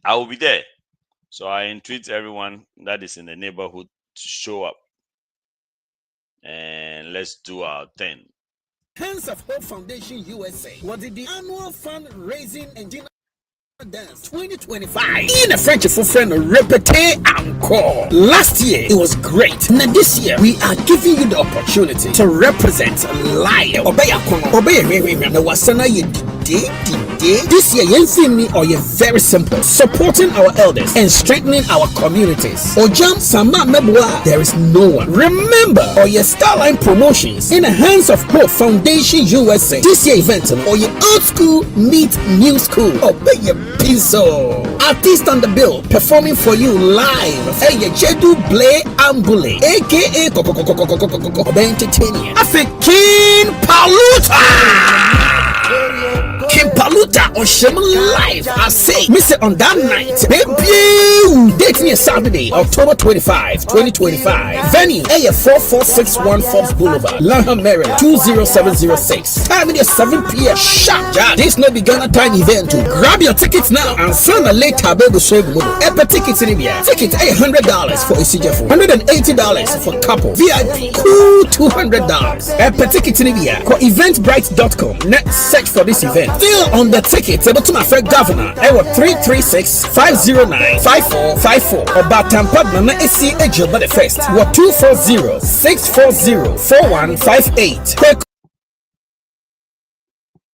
I will be there. So I entreat everyone that is in the neighborhood to show up. And let's do our thing. Hands of Hope Foundation USA was the annual fundraising and dinner dance 2025 in a French for friend Repete Encore. Last year it was great. Now this year we are giving you the opportunity to represent live. This year, or you're very simple, supporting our elders and strengthening our communities. Ojam Sama Mebwa, there is no one. Remember, or your Starline Promotions in the Hands of Hope Foundation USA. This year event, or your old school meet new school. Obey your piso. Artist on the bill, performing for you live. Hey, Jedu Blay Ambule, aka Entertainer. Afikin Paluta. Kimpaluta on Shema Live. I say, miss it on that night. Debut. Date me Saturday, October 25, 2025. Venue, A44614 Forbes Boulevard, Lanham, Maryland, 20706. Time is 7 p.m. Sharp. This no be Ghana time event. Grab your tickets now and send a late tabel show. Epic tickets in India. Tickets $800 for ECJ, $180 for couple. VIP, cool $200. Epic tickets in India. Call eventbrite.com. Next search for this event. Still on the tickets, able to my friend governor. Ewa 336-509-5454. About Tampa, Nana AC Agent by the first. What 240-640-4158.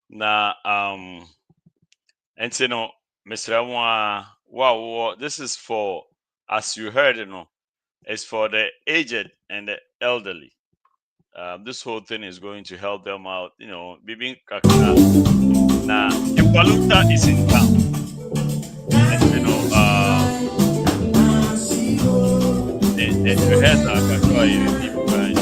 Na and you know, Mr. Wow, this is for, as you heard, you know, it's for the aged and the elderly. This whole thing is going to help them out, you know. Bibing Kakana. Now, Impaluta is in town. And, you know, they heard that people guys.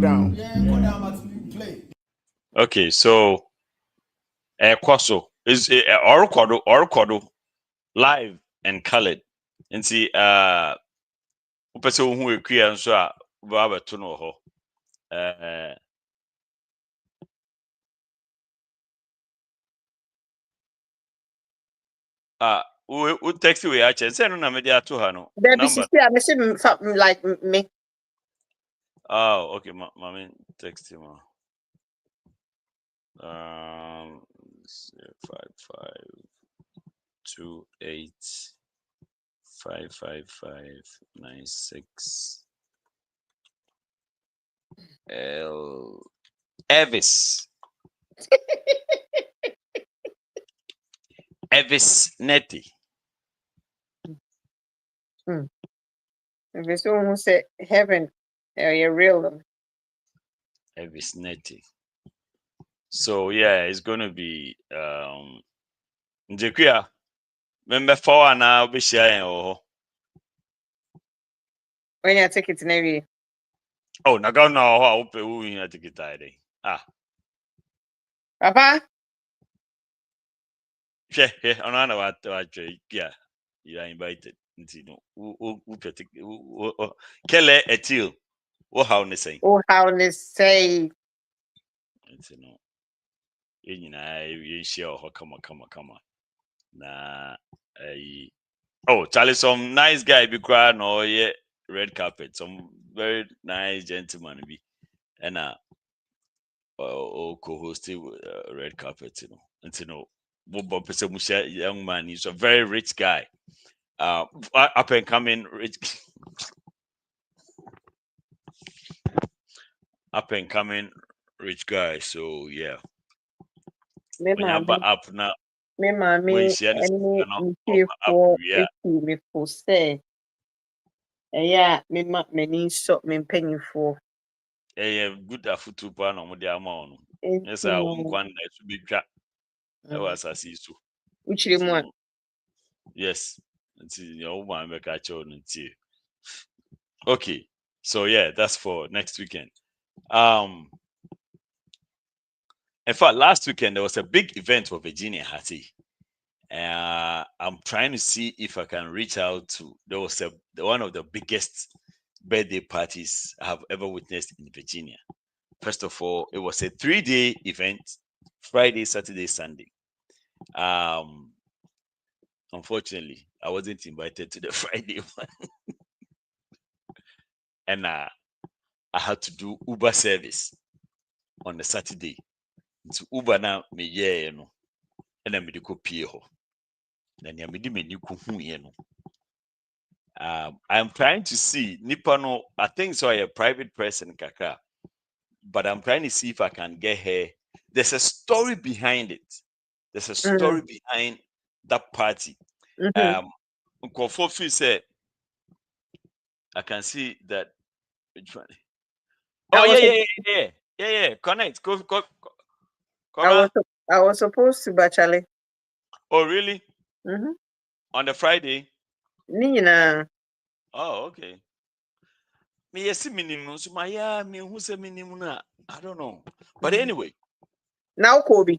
Down. Okay, so Kwaso is Orokodo live and colored. And see person who we create and so Baba to know we text we actually send on media to her no number. Like me. Oh, okay, mommy text him. 5528555596 L Evis Evis Netty. If it's almost say heaven, you're real. Evis Netty. So yeah, it's gonna be Njekia. Remember for now be sharing when you take it maybe. Oh, naga na ho open who you take it today. Papa? Yeah, on what yeah. You are invited. Kele etil. What how ne say? Oh, how they say. You share come on. Na oh, Charlie, some nice guy be crying or yeah, red carpet. Some very nice gentleman be and co-hosting red carpet, you know. And you know, Bob Musha young man, he's a very rich guy. Up and coming rich up and coming rich guy. So yeah. Me up now. Me mommy me for say. Yeah, me many shop me penny for. Yeah, good afutu pa no mo dia ma ono. Yes, I won't kwan na to be twa. E was asisu. Which one? Yes. Until your woman make a child until. Okay. So yeah, that's for next weekend. In fact, last weekend there was a big event for Virginia Hattie. I'm trying to see if I can reach out to. There was one of the biggest birthday parties I have ever witnessed in Virginia. First of all, it was a 3-day event, Friday, Saturday, Sunday. Unfortunately, I wasn't invited to the Friday one. And I had to do Uber service on the Saturday. It's Uber now me yeah no. And then MEdikal pay ho. Then ya me di menu kuhu ye no. I'm trying to see Nipano. I think so a private person kaka, but I'm trying to see if I can get her. There's a story behind it. There's a story behind that party. Kofofi said, I can see that. Which one? Oh yeah. Connect. Go. I was supposed to, but Charlie. Oh really? On the Friday. Nina. Oh okay. Me yes minimum. So my me who say minimum na. I don't know. But anyway. Now Kobby.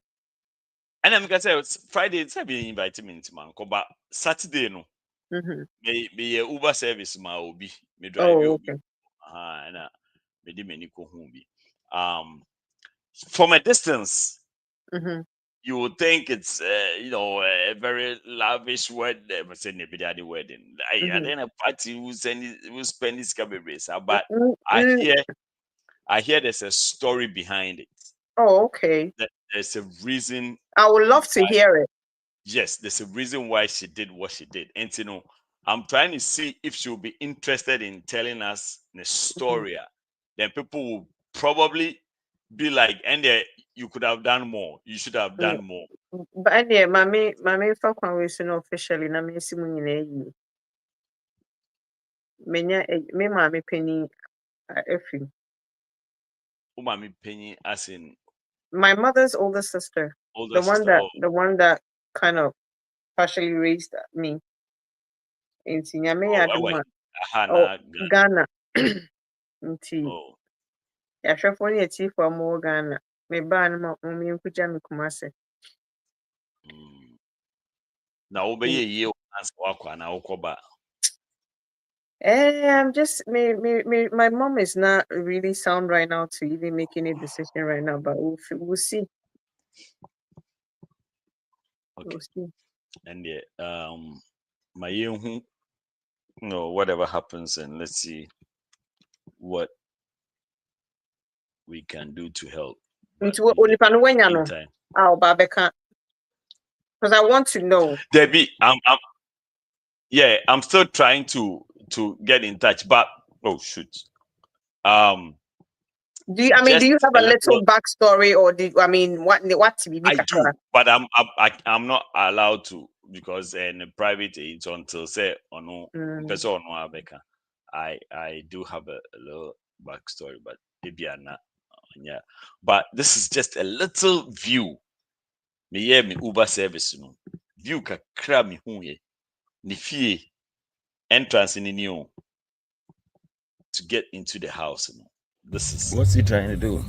And I'm gonna say it's Friday. It's be invited me into man. But Saturday no. Me Uber service ma obi. Me drive you. Okay. And me di many ko bi. From a distance, you would think it's a very lavish wedding. Wedding. And then a party who's spend this race. But I hear there's a story behind it. Oh, okay. There's a reason. I would love to hear it. Yes, there's a reason why she did what she did. And I'm trying to see if she'll be interested in telling us the story. Then people will probably be like, and you could have done more. You should have done more. But anyway, mommy for conversation officially na me si mu nyina yi. Me mommy penny efi. Who mommy penny as in my mother's older sister. The one that kind of partially raised me. In Ghana. Oh. Yeah, chef only a chief for more Ghana. Me ban mo me kuja kumase. Now obey ye answer wakwa na ukoba. I'm just my mom is not really sound right now to even make any decision right now, but we'll see. Okay. We'll see. And my whatever happens, and let's see what we can do to help. Because I want to know. Debbie, I'm still trying to get in touch, but oh shoot. Do you have a little backstory, or what to be? I do, but I'm not allowed to, because in a private it's until say or no person or no Abeka. I do have a little backstory, but maybe not. Yeah, but this is just a little view. Me Uber service no view kakra me hu ye ni fie entrance in new to get into the house. This is what's he trying to do?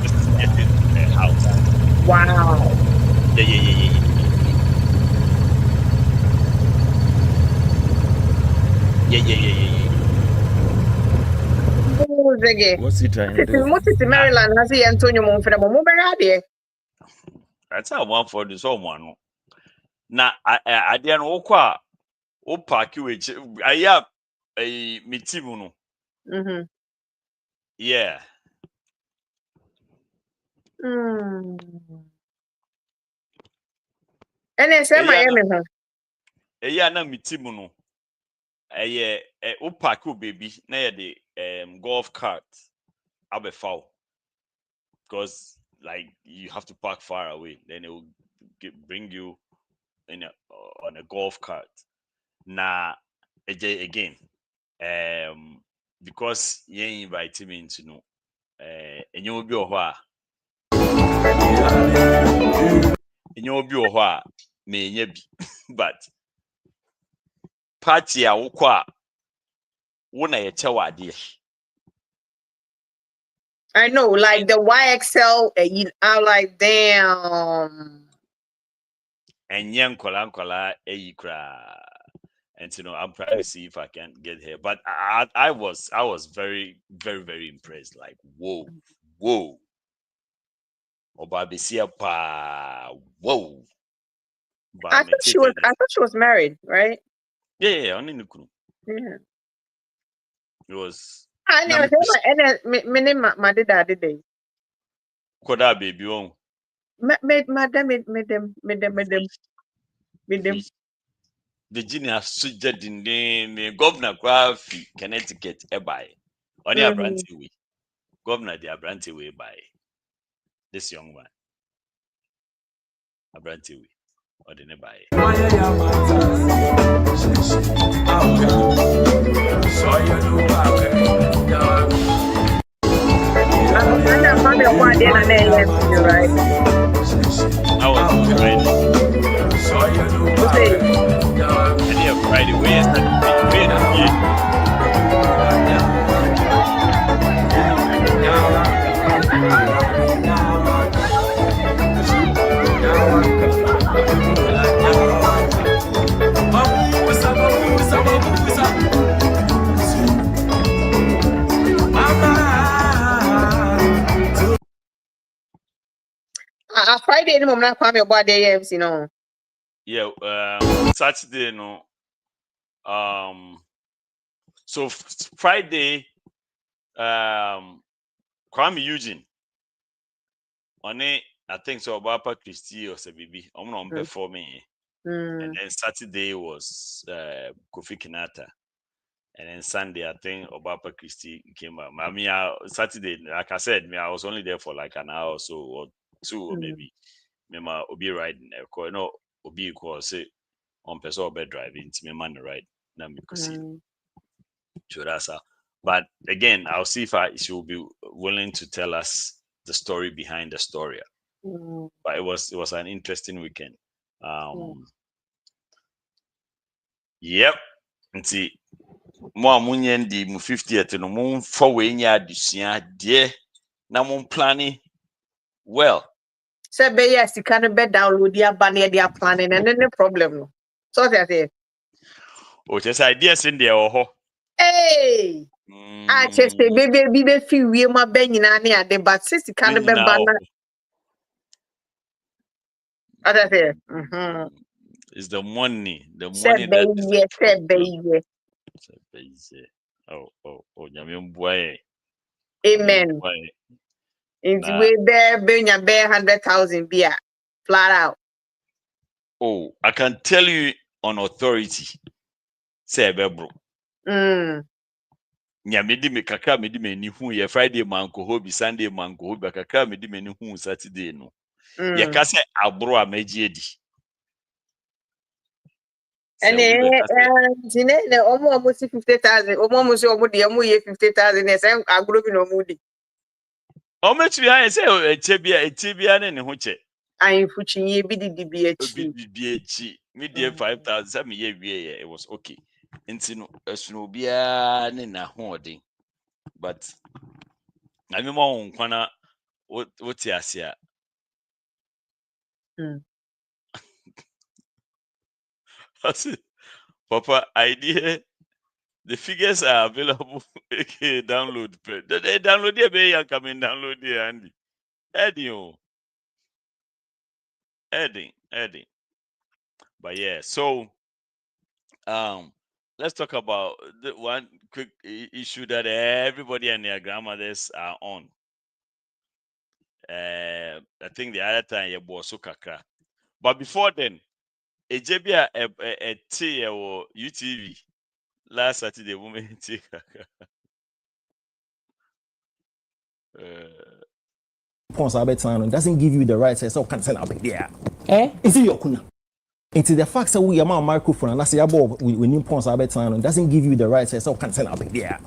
This is getting the house. Wow. Yeah. What's he trying to do? Maryland has he Antonio Monfremo. That's how one for this one. Now I didn't walk o park which I have a mitimuno. Yeah. And I said Miami. Yeah, na mitimuno. O park baby na the golf cart abe foul, because like you have to park far away, then it will bring you in on a golf cart. Now again, because you invite me into no and you will be me but party a wokwa wona ye chewade. I know, like the YXL, I'm like, damn. And young kola and I'm trying to see if I can get here. But I was very, very, very impressed. Like, whoa. Obabesia pa. Whoa. I thought she was married, right? Yeah, only Nukunu. Yeah. It was. I never my dad. Koda baby on. Madam. The genius suggested in the governor Grafi, Connecticut, by. Only a brandy way. Governor, the brandy way by this young man. A brandy way. Or the nearby. Friday, where's that? Friday, any moment, I your body, you know. Yeah, Saturday, no. So Friday, Kwame Eugene. On it, I think so about Christie or Sabibi. I'm not performing. And then Saturday was Kofi Kinata. And then Sunday, I think Obapa Christie came up. I mean, Saturday, like I said, I was only there for like an hour or so, or two, or maybe. Mema Obi riding. No, Obi equals say on person or bed driving. It's me man ride. Now me could see. Churasa. But again, I'll see if she will be willing to tell us the story behind the story. But it was an interesting weekend. Yep. And see, more munyen di mu 50th no mun for we nya adusia de na mun planning well. So yes, you can be download their banner, their planning, and then the problem. No. So that's it. Oh, just ideas in there, oh. Hey, I just say, baby, feel we my benny nanny, but since you can't be banner. That's it. It's the money that boy. Amen. It's way there, being a bear 100,000 beer flat out. Oh, I can tell you on authority. Say bro. Nya medi me kakra medi me ni hu ye Friday man ko hobi Sunday man ko hobi kakra medi me ni hu Saturday no. Ye ka say abro amagie di. And then almost 50,000. Almost ye 50,000. Yes, I'm grouping no moody. How much we I say echebia ne ho che. I fuchin ye BDBH. Me dear 5,000 some ye wie it was okay. Nti no esuno bia ne na hoodin. But I mean mo nkwana what asia. Papa, idea the figures are available. Download. They download the bay and come and download the Andy. Eddie. But yeah, so let's talk about the one quick issue that everybody and their grandmothers are on. I think the other time you bought so kakra. But before then, a JB a T or UTV last Saturday woman take doesn't give you the right to say, cancel out there. Is it your kuna? It's the fact that we are my microphone and I say about we need pons doesn't give you the right to say, cancel out there.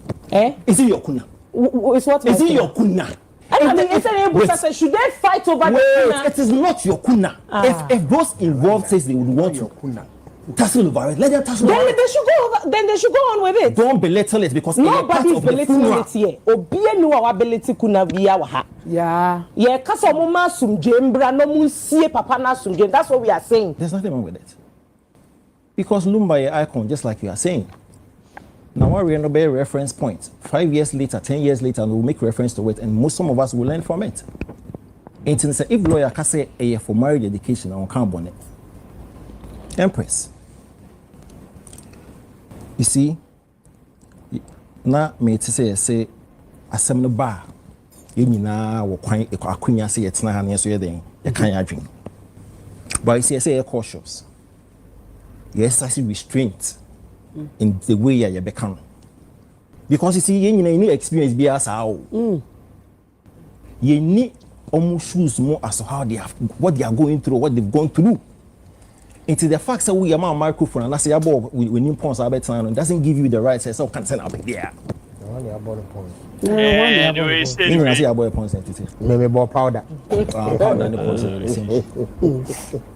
Is it your kuna? It's what is it your kuna? Should they fight over the kuna? It is not your kuna. If those involved says they would want your kuna, tussle over it. Let them tussle over it. Then they should go on with it. Don't belittle it because nobody's belittling it here. Obie no our ability kuna via waha. Yeah, kasa mama sumjembra no musie papa na sumjem. That's what we are saying. There's nothing wrong with it. Because Lumba is icon, just like you are saying. Now we're going to a reference point. 5 years later, 10 years later, we'll make reference to it, and some of us will learn from it. Say if lawyer can say a for marriage education on can't bonnet. Empress. You see, na me to say assembly bar. You na wo kwan akunya say yetna ha ne so ye den ye kan adwen. But you see say cautious. Yes, I see restraint in the way you become. Because you see you need experience be as how. You need almost shoes more as to how they have what they are going through, what they've gone through. Into the fact that we are my microphone and I say about we need points about time doesn't give you the right say so can send up there. Anyway, I say about points entity. Maybe more powder. Powder the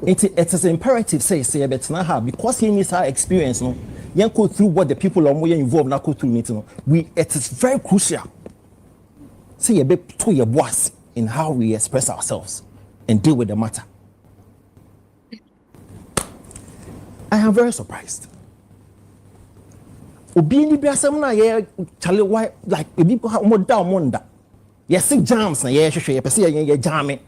points. It is imperative say but now have because he needs our experience no. You go through what the people are more involved now go through it no. It is very crucial. See a bit to your boss in how we express ourselves and deal with the matter. I am very surprised. Obi be asem na ye chale why like obi ko mo da mo nda. Ye sick jams na ye hwehwe ye pese ye jam.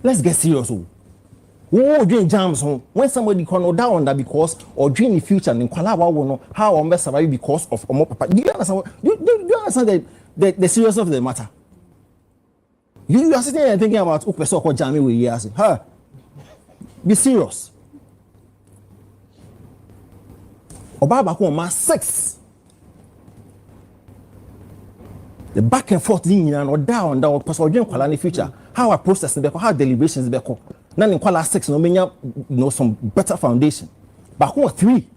Let's get serious. Oh, dream jams when somebody can down on that because or dream in the future in kwala wa wo no how on best survive because of omo papa. Do you understand? Do you understand the seriousness of the matter? You are sitting there thinking about person ko jam we here say, "Huh? Be serious." Obaba ko ma 6. The back and forth thing and or down person dream kwala in the future. How I process be how deliberations be ko. Na in kwala 6 no menya some better foundation. Back on 3.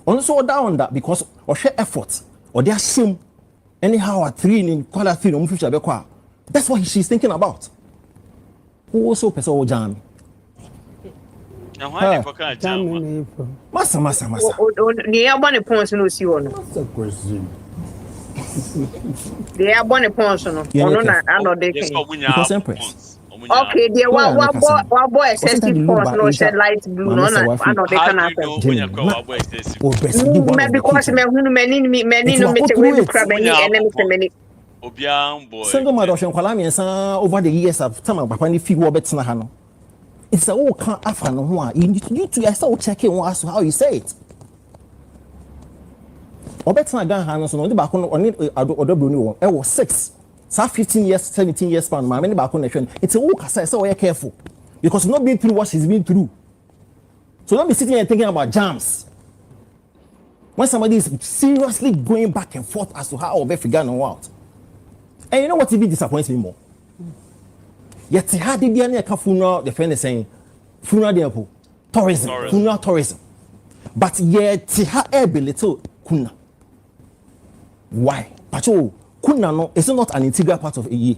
Also down that because or share effort or their shame anyhow at 3 in kwala 3 no future be kwa. That's what she's thinking about. Who also person o jam. Now why you can't jam? Massa. They are one points no see one. That's a question. They are one points no. I know they can. Because Empress. Okay, they what boy excessive points no shed light blue no I know they can happen. Because many no me we crab any enemy many. Obiang boy. Single mother kwala miensa over the years of time papa ni figure betina ha no. It's a all can afa no ho a you to yourself check it as how you say it. Obetina gan ha no so no de ba ko no oni odobro ni won e was 6. So 15 years 17 years span ma me ba ko na hwe. It's a all can say we careful because you've not been through what she's been through. So don't be sitting here thinking about jams. When somebody is seriously going back and forth as to how we figure no out. And you know what even disappoints me more? Yet had the be a funeral, the friend is saying funeral there tourism, funeral tourism. But yet ha be little kuna. Why? Pacho kuna no it's not an integral part of a year.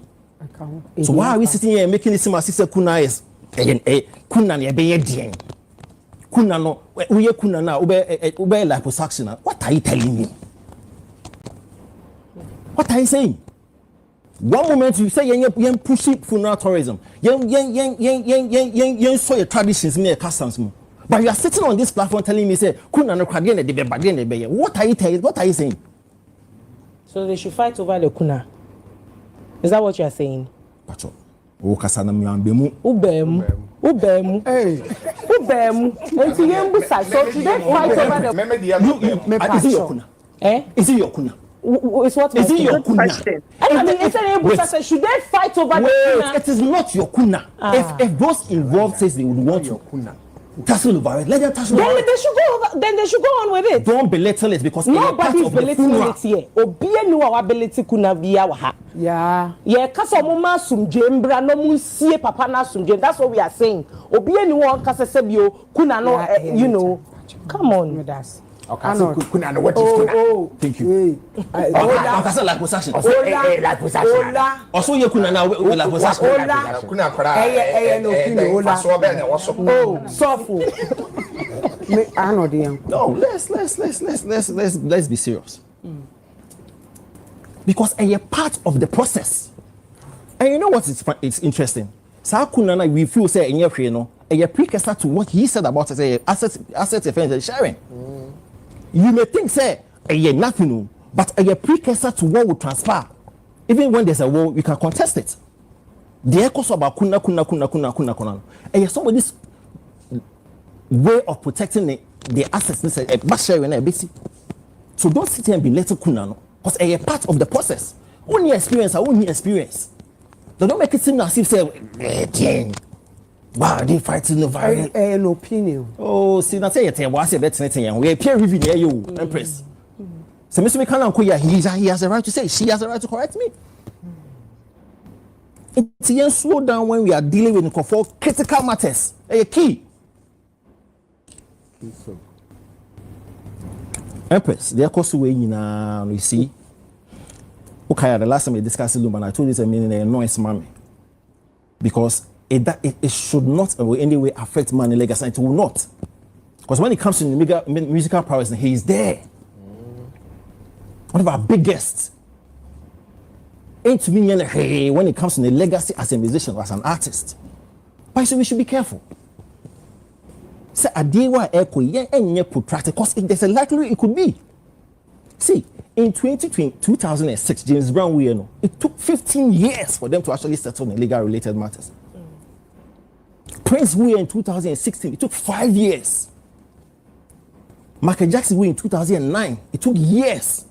So why are we sitting here making it seem as if kuna is kuna ne be ye kuna no we kuna na ube liposuction. What are you telling me? What are you saying? One moment you say yen push funeral tourism. Yen so your traditions me customs. But you are sitting on this platform telling me say kuna no kwade na de be bade na be. What are you saying? So they should fight over the kuna. Is that what you are saying? Pacho. O kasa na miambe mu. Ubem. Hey. Ubem. Enti yen busa so should they fight over the Is it your kuna? Is it your kuna? It's what is it your kuna? I mean, should they fight over the kuna? It is not your kuna. If those involved says they would want your kuna, tassel over it. Let them tassel over it. Then they should go on with it. Don't belittle it because nobody is belittling it here. Obie no our ability kuna via waha. Yeah. Yeah, kasa mama sumjembra no munsie papa na sumjem. That's what we are saying. Obie no one kasa sebio kuna no you know. Come on. That's okay, so kuna no what is kuna? Oh, thank you. Akasa like possession. Like possession. Also you kuna na like possession. Kuna kora. No kuna. So be na waso. Oh, Sarfo. Me I know the No, let's be serious. Because a part of the process. And you know what it's interesting. Sa kuna na we feel say enye hwe no, a precursor to what he said about say asset defense sharing. You may think say nothing, but a precursor to what will transpire. Even when there's a war, we can contest it. The echoes about kuna. And somebody's way of protecting the assets, so don't sit here and be letting kuna, because a part of the process. Only experience. They don't make it seem as if say, wow, they fighting over an opinion. Oh, see, that's it. What's it? That's nothing. We peer review near you, Empress. So, Mr. McCann, he has a right to say, she has a right to correct me. It's slow down when we are dealing with critical matters. A key. Empress, they are cost away in you see. Okay, the last time we discussed Lumba, and I told you it's a meaning a noise mommy. Because it should not in any way affect money legacy. It will not. Because when it comes to musical prowess, he is there. One of our biggest. Ain't meaning hey when it comes to the legacy as a musician or as an artist. But so we should be careful. Say a day why echo and protracted because there's a likelihood it could be. See, in 2006, James Brown, it took 15 years for them to actually settle in legal related matters. Prince in 2016, it took 5 years. Michael Jackson in 2009, it took years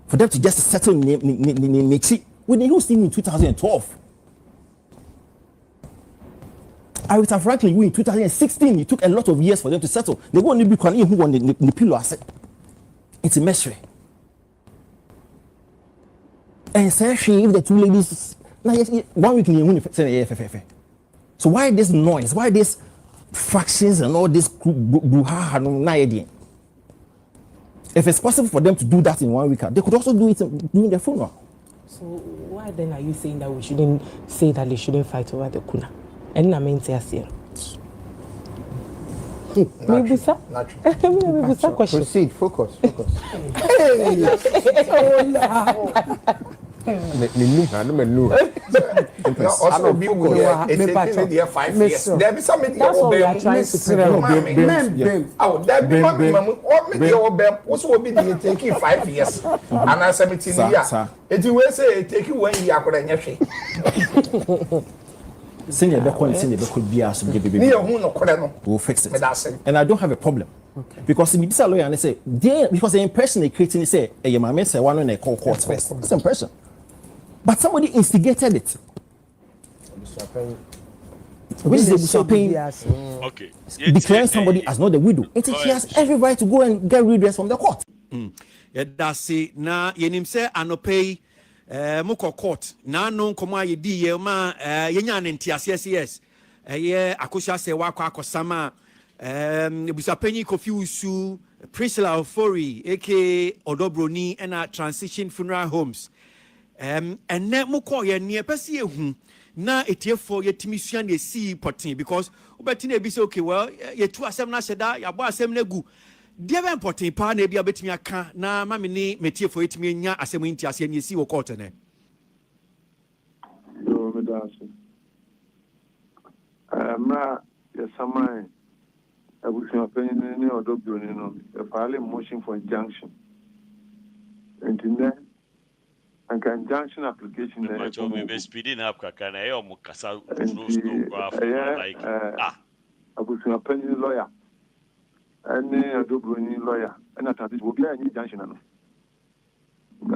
for them to just settle in when they used him in 2012. Aretha Franklin in 2016, it took a lot of years for them to settle. They won't be who won the pillow asset. It's a mystery. And especially if the two ladies, 1 week in the so why this noise? Why these fractions and all this brouhaha? If it's possible for them to do that in 1 week, they could also do it during their funeral. So why then are you saying that we shouldn't say that they shouldn't fight over the kuna? And I mean, say maybe sir. Maybe sir. Question. Proceed. Focus. Also be with you 5 years. There be something that's what we are trying to say. Oh, there be what me your bem also be taking 5 years. And I 17 years. It will say take you 1 year akora nyehwe. Senior could be asked to be we'll fix it. And I don't have a problem. Okay. Because if a lawyer and they say, because the impression they creating, say, hey, my man say one on a call court first. That's the impression. But somebody instigated it. Which is the pain. Okay. Declaring somebody as not the widow. He has every right to go and get redress from the court. Yeah, that's it. Now, you say anope moko court. Now, no koma ye di ye ma yenya nentias yes. Akusha se wako akosama. Busapenyi Kofi Usu, Priscilla Ofori, aka Odobroni, and a Transition Funeral Homes. And then moko ye near pesi hu na etie for ye timisuan ye see potting because ubetine be okay well ye two asem na sheda ya bo asem na gu dia be potting pa na bia betimi aka na mame ni metie for etimi nya asem nti ase ye see wo court ne yo me daso ma ye samai abusia penye ni Odobroni no e file motion for injunction and then and conjunction application but you may speeding up kakana e o mukasa like abusia penye lawyer and Odobroni lawyer and at this will be any injunction no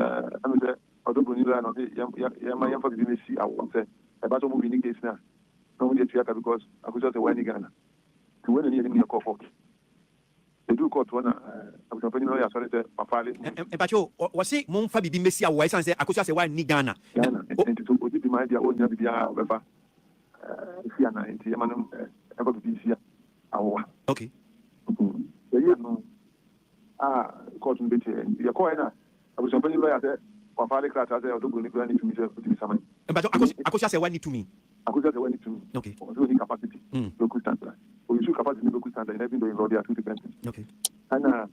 I mean the Odobroni lawyer no ya for the see I want say about to move in case now no we get because I could just say when Ghana to when any court they do court one abusia penye lawyer sorry say papa Pacho was it Monfa Bibi Messi away and say Akusha say why ni Ghana and to go to my dear own Bibia Wefa Fiana and Yamanum ever be here. Okay. Court in Betty and your coiner. I was opening lawyer there. Papa class as I don't go to me to something. But Akusha say why need to me. Akusha say why need to me. Okay. Only capacity. Local standard. Or you should capacity local standard and everything in law they are 2 dependent. Okay. And on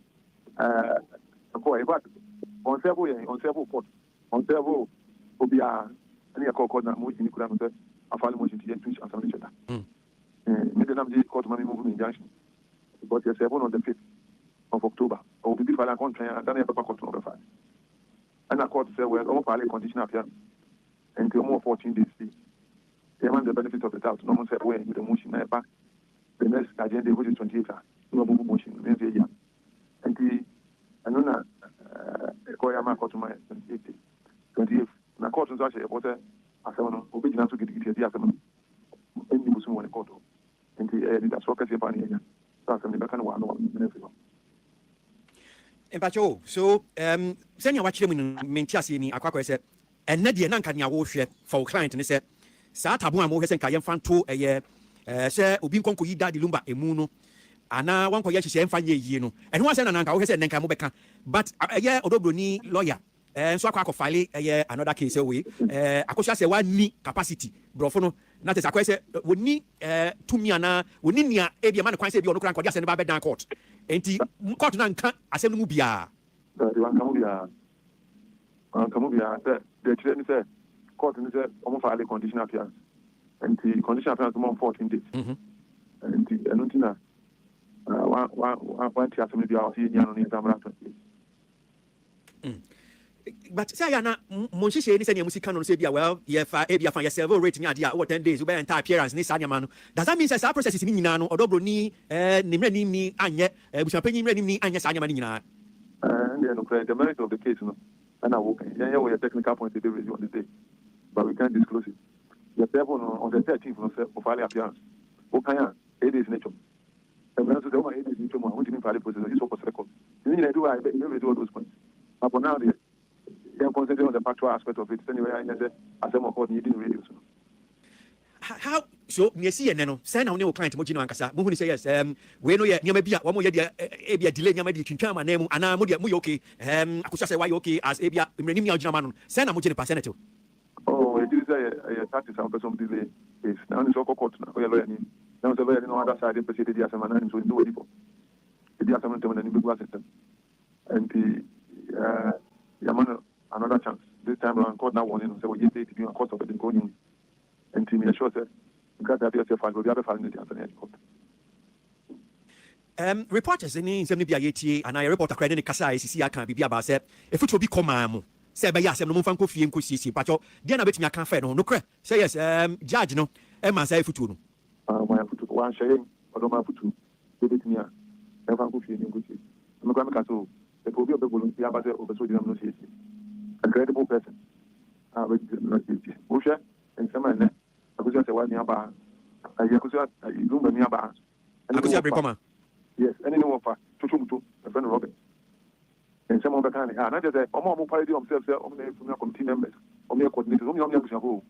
several court, on several Obia, any court that motion you could have a file motion to get to assembly cheddar. The court money moving injunction. But you're 7 on the 5th of October. Or we file a contract and then a paper court number 5. And a court said, well, all file condition appear until more 14 days. want the benefit of the doubt. No one said, "Wait, with the motion back." The next agenda, which is 28, no motion. And the another Koyama got to my 28. Na court nso ahye ebote asem no obegyina so gidigidi di asem no enyi musu won court nti leader so kase pa ne ya asem ne beka no wa no menefi no empacho so senya wa kire mu menti ase ni akwakwa se enne de na nka ne awo hwe for client ne se saa tabo a mo hwe se nka yemfa nto se obi nkonko yi dadi lumba emu no ana wanko ye hye emfa nye yie no eno wa se na nka wo hwe se nka mo beka but odobroni lawyer so akwa file another case we akosha say one ni capacity brofo no na tesa akwa say woni tumi ana woni nia ebia man kwan say bi ono kran kwadi asem ba bedan court enti court na nka asem no mu bia the one come bia the chile ni say court ni say omo file conditional appearance enti conditional appearance mo 14 days enti enuntina one tia asem bia o si nya no ni zamra 20 but say na mo hihye ni say ne musika no say bia well ye fa e bia fa ye serve rate ni ade a over 10 days we be entire appearance ni sanya no does that mean say that process is ni nyina no odobro ni ni mra ni anye busapanyi mra ni anye sanya ni nyina the merit of the case no and I will we technical point today on the day but we can't disclose it the table on the 13th of file appearance okay it is nature the merit of the 8 days nature mo want to file process is for record you need to do I do all those points but now the concentrate on the factual aspect of it. Anyway, I said, as I'm according, you didn't really so. How so? Me see and no. Say now, no client mo jino ankasa. Mo huni say yes. We know ye nyama bia. Wamo ye dia ebia delay nyama di twintwa ma na mu. Ana mo dia mo ye okay. Akusha say why okay as ebia mreni mi ajina ma no. Say na mo jine percent o. Oh, it is a tactics and person delay. Is now is all court na. We lawyer ni. Now the lawyer no other side the person dey asema na so do we for. The asema tem na ni big system. And the yamana another chance. This time around, court now warning say, "Well, you say to be a court of the going." And to me, assure that because that yourself, will be able to find the answer in court. Reporters in some media and I report a credit in Kasa ICC can be about say if it will be common. Say by yes, no fan coffee and coffee, but then I bet me I can't find no credit. Say yes, judge no, Emma say for two. My foot one sharing, or no my foot two. They bet me a fan coffee and coffee. I'm going to castle. The Kobby of the volunteer about the oversodium. A credible person. Usha and some man. I could just say one nearby. I could say Lumba nearby. I could say Bricoma. Yes, any no offer to a friend Robert. And some of the kind of not just a more party themselves from your committee members, from your coordinators, from your young.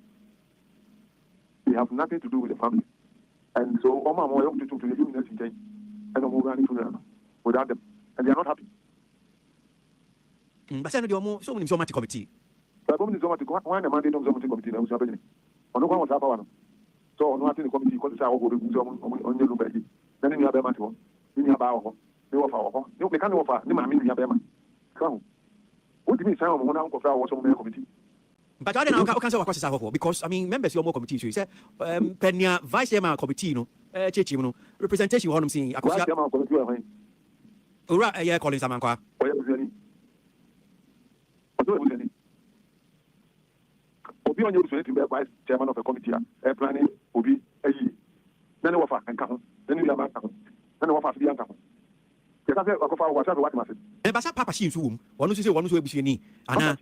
They have nothing to do with the family. And so Oma more to the university and I'm moving to without them. And they are not happy. But I know so many Somati committee. The government is going to one Monday Somati committee. I was happening. On no one was happening. So, no, I think the committee calls our on your Lumba. Then you have a matter. You have our no offer. No, they can't offer. No, I mean, you have a man. Come. What do you mean, Sam? One uncle was on the committee. But I don't know how can say because I mean, members of your committee. So you say, Penya vice chairman committee, no, Chechimo, representation, what I'm saying. I could say, Ura, yeah, calling Samanqua. Obi on your vice chairman of a committee, planning, Obi, then offer and come, then you have a then offer the uncle. And Bassa Papa seems whom one who say one who will be any, and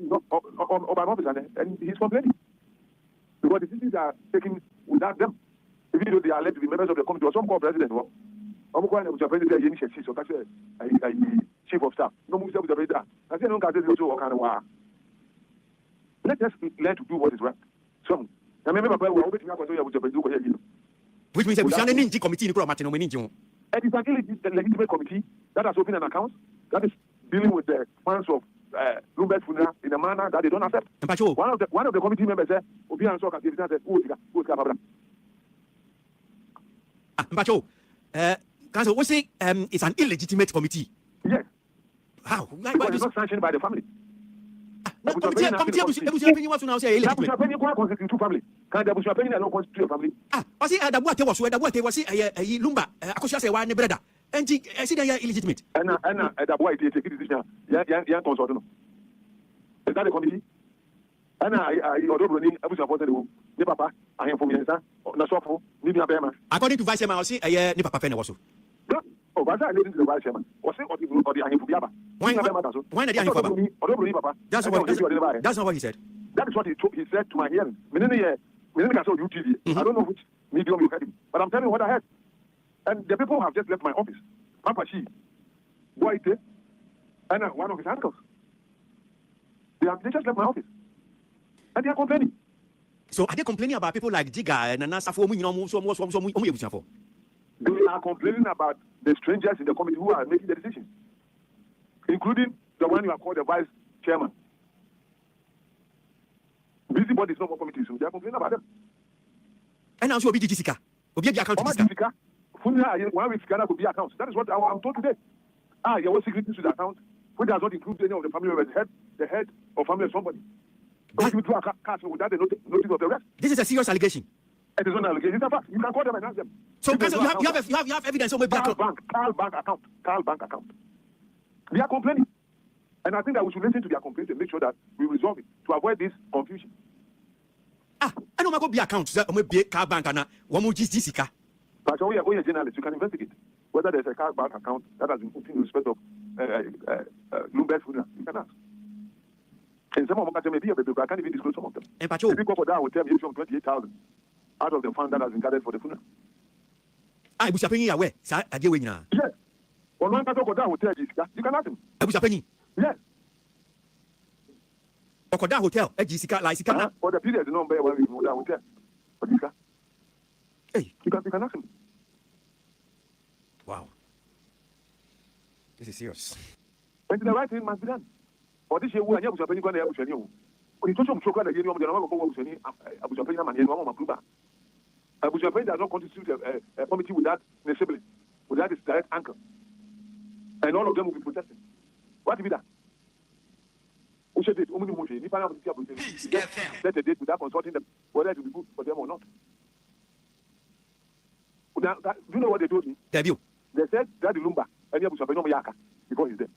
he's complaining because the cities are taking without them. Even though they are led to be members of the committee or some president, I'm going to president initiative, so chief of staff. No move with the radar. I say no can also kind of wow. Let us learn to do what is right. So, I remember we are waiting for you with the which means we shall need committee in Martin when you. It is a legitimate committee that has opened an account that is dealing with the funds of Lumba's funeral in a manner that they don't accept. One of the committee members said, "Obi and Soka said, who's Kababra." Pacho, Council, we say it's an illegitimate committee. Yes. How? Because it's not sanctioned by the family. Committee was now say illegitimate. Family. Can the Bushapeni not constitute family? I see that what was Lumba. Akosha say one brother. And I see they are illegitimate. And the boy take a decision. Young consort. Is that the committee? And I ordered running. I was supported. ni papa ahen for me nsa na so for ni bia bema according to vice chairman I say ni papa pen was so oh but I listen to the vice chairman o say o the ahen for biaba why na the ahen for papa that's not what he said. That is what he said to my hearing. I saw UTV. I don't know which medium you heard him, but I'm telling you what I heard. And the people have just left my office. Papa Shi, Boite, and one of his uncles. They just left my office. And they are complaining. So are they complaining about people like Jiga and Sarfo? They are complaining about the strangers in the committee who are making the decisions, including the one you are called the vice chairman. Busybody is not more committee, so they are complaining about them. And also, Jessica. Account. 1 week Ghana could be accounts. That is what I'm told today. There was security to the account, which does not include any of the family members, the head of family of somebody. But you do a cash without the notice of the rest. This is a serious allegation. It is not an allegation. It's a fact. You can call them and ask them. So you have evidence of Carl Bank account. They are complaining. And I think that we should listen to their complaints and make sure that we resolve it to avoid this confusion. I know my go be accounts that be Carl Bank and one more Jessica. But we are a journalist. You can investigate whether there's a Carl Bank account that has been opened in respect of Lumba's funeral. You can ask. And some of them may be a baby, but I can't even disclose some of them. And Pacho, the people for that will tell me from 28,000 out of the fund that has been gathered for the funeral. I was paying away. Sir, I get now. Yes. Or one person will tell Jessica. You can ask him. I was paying. Yes. Okoda Hotel, Jessica, like Jessica. For the period, the number one we that hotel. Jessica. Hey, you can ask him. Wow. This is serious. And the right thing must be done. For this year, we are going to be going to have you. When you talk to Chocolate, you know, the number of Abu Japan and Yama Kuba. Abu Japan does not constitute a committee without an assembly, without its direct anchor. And all of them will be protesting. What will be that? Set a date without consulting them whether it will be good for them or not. Now, do you know what they told me? They said Daddy Lumba and Abu Japan Yaka before he's dead.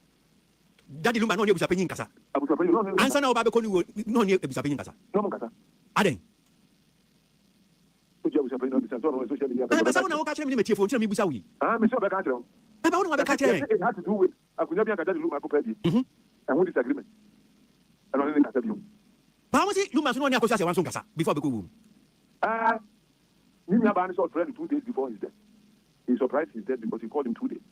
Daddy Lumba no Abu Japan Kasa. Abu Japan no. Answer now Babe Konu no Abu Japan Kasa. No Kasa. Aden. Abu Japan no bisa no social media. But someone now catch me telephone tell me busa wi. Me say catch them. I don't want to catch him. It had to do with Akunya Bianca Daddy Lumba ko pedi. And what disagreement? And only can tell you. But how was it? Lumba no Akosia se wan son kasa before Beku. Nina Bani saw friend 2 days before his death. He's surprised he's dead because he called him 2 days.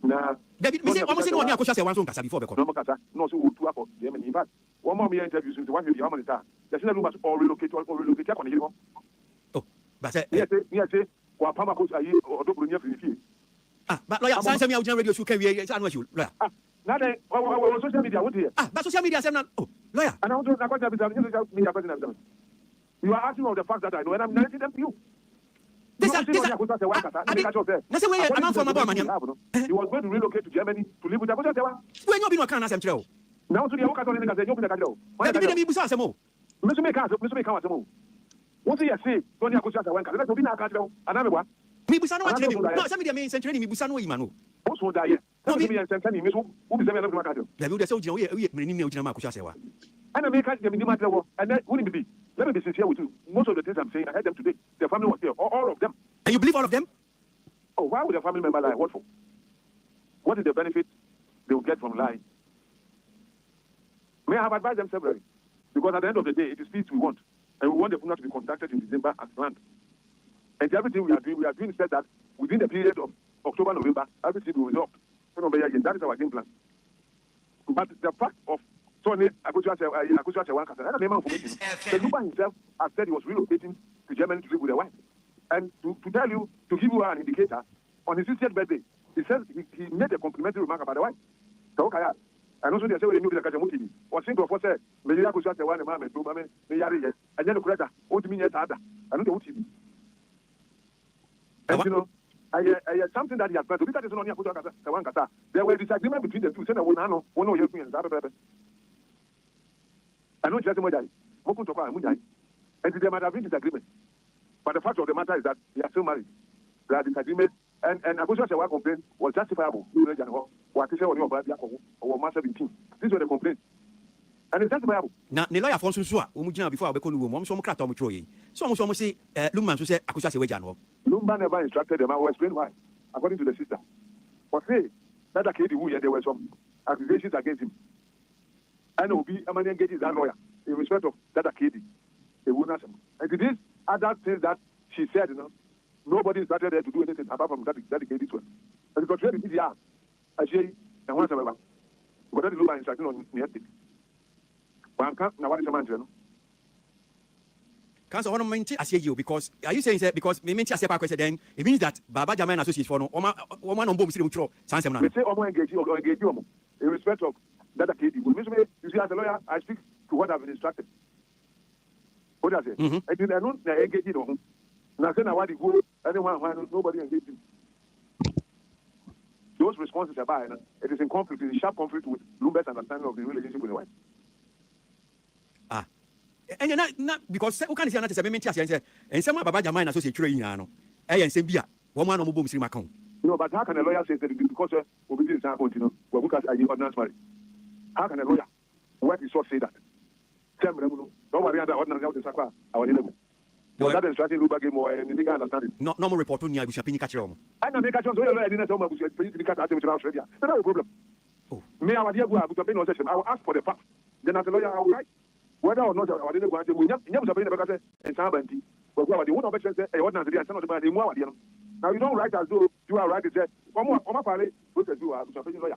Now, David, me say almost no Akosia se wan son kasa before Beku. No kasa. No so we two for them. In fact, one more me interview since one year how many times. The senior Lumba all relocate on him. Oh, but say yes, kwa pama ko ayi odobro nya fi. But lawyer, say me out radio show can we say anwa show lawyer. Now then, social media what here? But social media say oh, lawyer. And I want to na kwata social media question. You are asking of the fact that I know, and I'm narrating them to you. This is where I'm from about money. He was going to relocate to Germany to live with Abuja Sewa. When you be no can answer him. Now to the Okato in the Kajo. Why did you be so small? Mr. Mekano. What do you say? Don't you go to one country? Be not Kajo. Another one. Me Busano, no, somebody means sending me Busano, Imano. What's what I no, me and sending me who is the man of Kajo. They will soldier, we many new Jamakusha. And I make them in the matter, and that wouldn't be. Let me be sincere with you. Most of the things I'm saying, I heard them today. Their family was here, all of them. And you believe all of them? Oh, why would a family member lie? What for? What is the benefit they will get from lying? May I have advised them severally? Because at the end of the day, it is peace we want. And we want the funeral to be conducted in December as planned. And everything we are doing said that within the period of October, November, everything will resolve. That is our game plan. But the fact of Tony Akusha the Lumba himself has said he was relocating to Germany to live with a wife. And to tell you, to give you an indicator, on his 60th birthday, he says he made a complimentary remark about the wife. So, and also they say we knew the Kajamuti. Or single for said, maybe Akusha the one man, and then the credit, what mean yet other. I don't know what he means. And you know, I something that he has planned to be that is only Akusha. There were disagreement between the two. Say, one year and the I know just Mojai. And there might have been disagreement. But the fact of the matter is that they are still married. There are disagreements. And Akusha Sewa complaint was justifiable. What is or Master 17. These were the complaints. And it's justifiable. Now, the lawyer for Susua, Umujina before I become woman, some crack on Troy. So much say, Lumba, say, I could say, Lumba never instructed them. I will explain why, according to the sister. But say, that a kid who there were some accusations against him. And will be a man engages that lawyer in respect of that a kid. They will not. And it is other things that she said, nobody started there to do anything apart from that kid this one. And because really, yeah, I say, and once ever. But that is Lumba instructing on me. But I can't now what is a man to know. Council, I say you because are you saying that because me mention a question then it means that Baba Jaman Associate for no one on both city throw Sansa. We say engage you in respect of that kid. You see, as a lawyer, I speak to what I've been instructed. What does it? I didn't announce the engage on. Now, then I want to go anyone, nobody engaged him. Those responses are by it is in conflict, it is sharp conflict with Lumba's understanding of the relationship with the wife. And you're not because who can say that and some Baba Jaman Associate train, and say, Bia, one of boom, Macon. No, but how can a lawyer say that because obedience are continuing? Well, because I give ordinance marriage. How can a lawyer work is so say that? Tell me, don't worry about ordinance out the Saga, our level. No, that is starting Lumba game or anything understanding. Not normal report on you, we shall pin catch on. I know make a chance to I didn't tell my bush, the cat out of Australia. That's no problem. Me, our dear, I will ask for the facts. Then as a lawyer, I will write. Whether or not I didn't go to Winnie and Sabanti, but what the one of the ordinance and some of the more. Now you don't write as though you are right to say, Oma Pale, look at you are a lawyer.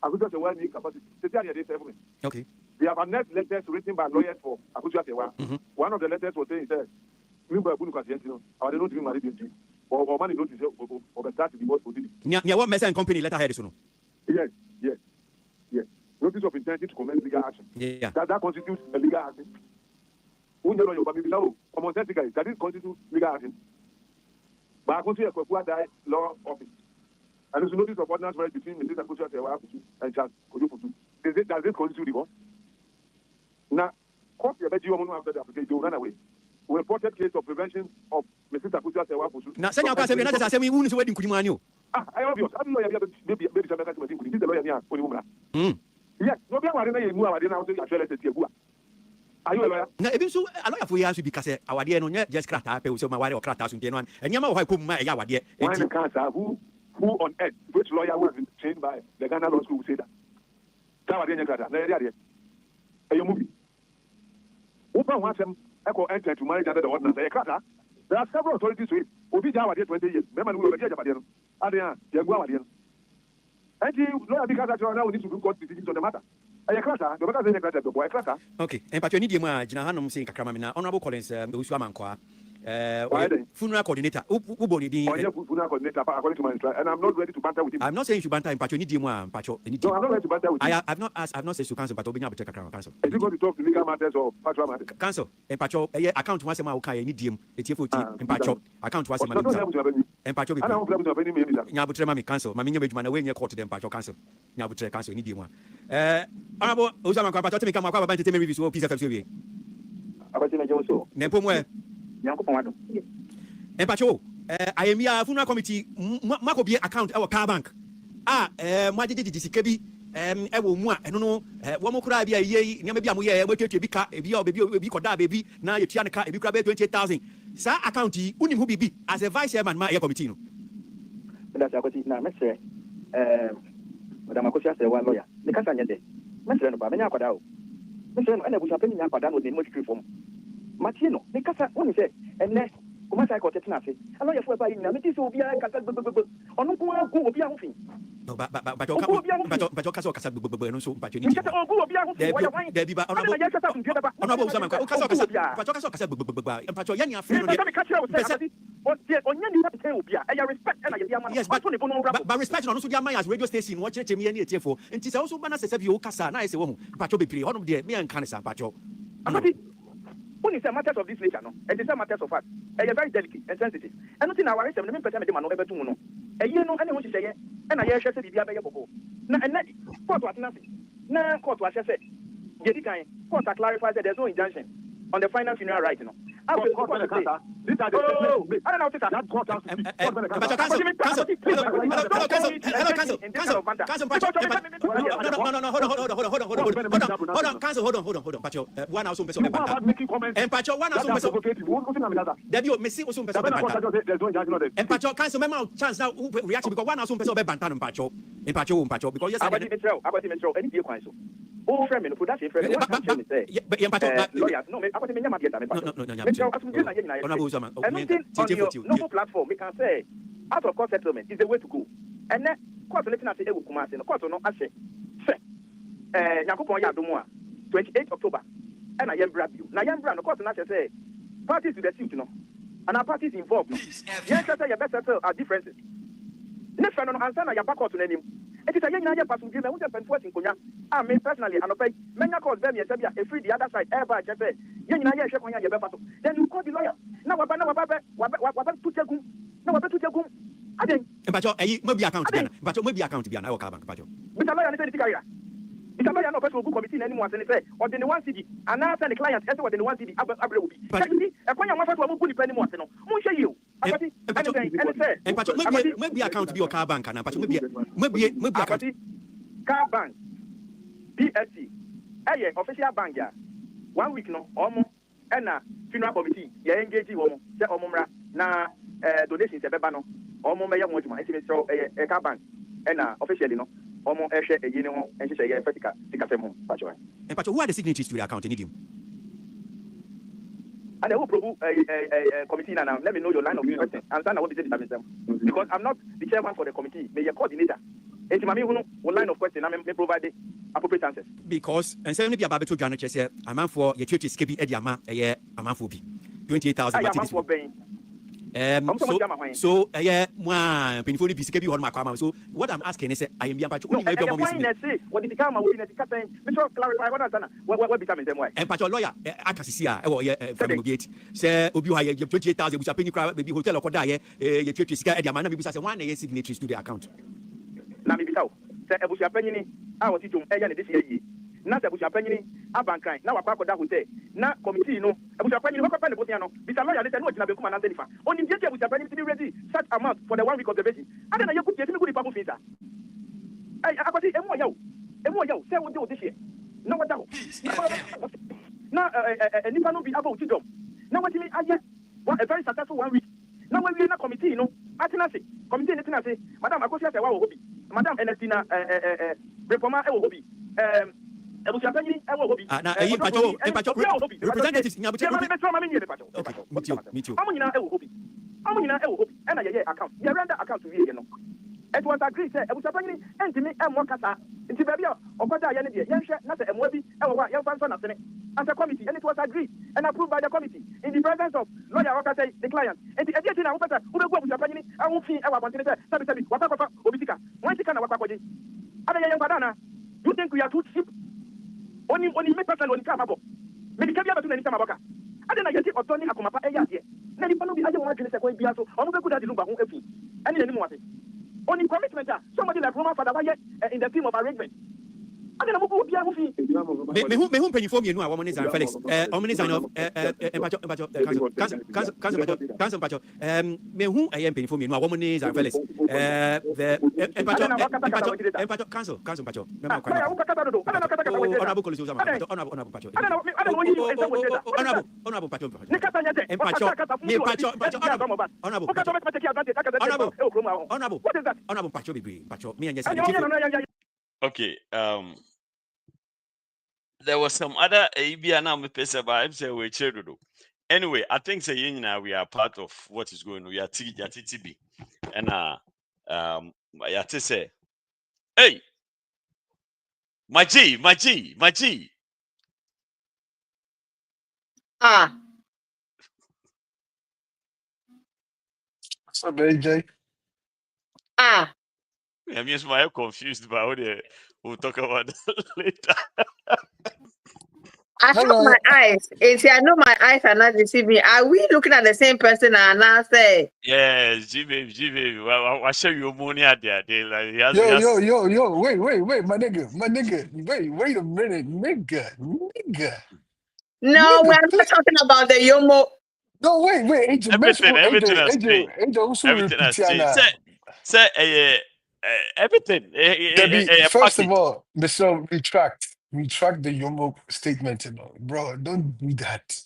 I could just a one capacity. Okay. We have a net letters written by lawyers for Akuja. One of the letters was saying that Lumba Bunuka, I don't know married or money notice or the start to be what we did. Yeah, what message company letterhead is? Yes. Notice of intention to commence legal action. Yeah. That constitutes a legal action. Common sense that is constitutes legal action. But I consider a law office. And there's a notice of ordinance marriage between Mrs. Akuja and Charles Kojofutu. Does this constitute divorce? Now, court the after the application, they will run away. We reported case of prevention of Mrs. Akuja. Now, send your person, I say we wouldn't wedding Kudimanio. I obvious. I don't know if maybe the lawyer here. Yes, no, I didn't know I didn't know. Are you a lawyer? No, even so, a lawyer for years because our dear no just crack up, so my wife or crack us in one, and Yama who put my Yawa. Who on earth, which lawyer was trained by the Ghana Law School, say that? A movie. Open once them echo enter to marriage under the ordinance. There are several authorities to it. Obi Jawa 20 years. Remember, we were here. Adrian, Jaguar. And you know, because I now need to do court decisions on the matter. Okay, and but you need my Janahanum saying Kakramina, Honorable Collins, Usuamankwa, funeral coordinator, funeral coordinator, according to my instruction, and I'm not ready to banter with him. I'm not saying you should banter him, but you need him one, Pacho. No, I'm not ready to banter with him. I've not said to cancel, but I'll take a council. If you go to talk to legal matters or patrol matters, cancel, and Pacho, account once a mile, okay, need him, it's your and Pacho, account once a mile, and Pacho, I don't have any maybe. Yabutrema cancel, my minion man away near court to them, Pacho cancel. Yabutre cancel, need him one. Honorable Usamanka, Pacho, make a mark about the reviews of piece of FCB. Nepomwe. And Pacho, I am here, funeral committee, Marco be account our car bank. My did this Kebby, I will want, I don't know, one more cry be a year, maybe I'm here, wait to be car, baby, baby, now you're trying to car, if you grab 28,000. Sir, account, who who be as a vice chairman, my committee. That's a question now, Mr. Madame Akosia, one lawyer, the Cassandra. Mr. Babena Padao. Mr. and I was happening up and with the most reform. Martino, the Casa, one said, and next, Commander I got it nothing. I know you're by him, it is Obia, or no go be out. No, but your castle, but you need to but respect on also my radio station, watch it me any for. And it's also Banasa Sabio Casa, nice woman, Pacho be one of the me and Canasa Pacho. When it's a matter of this nature, no, and it's a matter of fact, and you're very delicate and sensitive. And nothing our 7% of ever to know. And you know, anyone to say, and I hear she said, the other before. Now, and that court was nothing. Now, court was said, Jedikai, court clarifies that there's no injunction on the final funeral right, you know. These are the statements. I don't know that court has to speak. No platform, we can say out of court settlement is the way to go. And then court looking at the court no ashe. Yakupon Yadumwa, 28 October. And I am brand new. Now I am brand, of course, and I say parties to the suit, and our parties involved. Yes, your best settle our differences. Next one on answer your back to name. It is a young person given with a penforting Kunya. I mean personally, and I many calls them a free the other side ever just say, young then you call the lawyer. Now what to take him? No, what to take him? I think. But maybe account, but maybe account to be an hour cabin. But a lawyer is a it's a lawyer no person who committee anymore and say, or the one city, and now send the client as what the one city will be. But when you want to put it anymore, no, won't show you. And but maybe account to be a car bank, and maybe car bank, PSC, official bank, 1 week no, and funeral committee, you engage you, the omumra, na donations, a bebano, may want to my a car bank, and officially no. And who are the signatories to the account in idiom? And I will propose a committee now. Let me know your line of question. And then I will be them because I'm not the chairman for the committee, but a coordinator. And one line of question, I may provide the appropriate answers. Because and suddenly be about to Ghana Chess, a man for your church is Kebby Ediama, a year, a man for 28,000. So painfully be on my camera. So what I'm asking is I am being what did the camera clarify what becoming them way. And Pacho lawyer, I can see from gate. Say Obi 28,000 which are paying crowd maybe hotel or Kodaye, your church is scared Diamana because I want a signatories to the account. Nami Bitao, say Abuja Penny, I was to this year. Not Abuja Penny, Abankai, now a pack of that would say, not committee, no, Abuja Penny, no, because lawyer, they said, what you come and answer. Only the Abuja Penny to be ready, such amount for the 1 week observation. I don't know, you could get a good people visa. I got it, and more yo, say what do this year. No, what doubt. Now, and if I don't be able to do. Now, what you mean, I get a very successful 1 week. Now, when we're in a committee, Atinasi, committee in Atinasi, Madame Akosia, Madame Ernestina, Reforma, Hobby. Representatives, it was agreed that was happening and to me and Mokasa into baby or Pata Yanadi, Yansha, not a Mobi, or Yansan as a committee, and it was agreed and approved by the committee in the presence of lawyer Wakasa, the client, and the editor who will go with Japan, I won't see our continent, Sabi, Wataka, Obisika, Wantika, Wakaji. Other young Padana, you think we are too cheap? Only make person on Kamabo. MEdikal to any Kamabaka. I don't know you take Tony Akumapa a year. Then you be other one to say, Biaso, or the good at the Lumba, and anymore. Only commitment, somebody like Roma Father in the team of arrangement. I don't know who be a movie. Me pay for me, no, woman is Felix. Omnis of Council Pacho. Me who I am paying for me, no, woman is Felix. Council Pacho. Okay, there was some other ABA now me pesa ba I'm say we chedo. Anyway, I think say we are part of what is going on. We are TTB. And I say, hey, my G. What's up, AJ? I'm just confused about it. We'll talk about that later. I have my eyes. I know my eyes are not deceiving. Are we looking at the same person and I say? Yes, G baby. Well, I'll show you money at there. Yo, wait, my nigga. Wait a minute, nigga. No, we're not talking about the Yomo. No, wait, Angel. Everything has Angel, changed. also Everything has repeat changed. Anna. Say, everything. Debbie, first of Package. all, Michelle, retract the Yumbo statement, bro. Don't do that.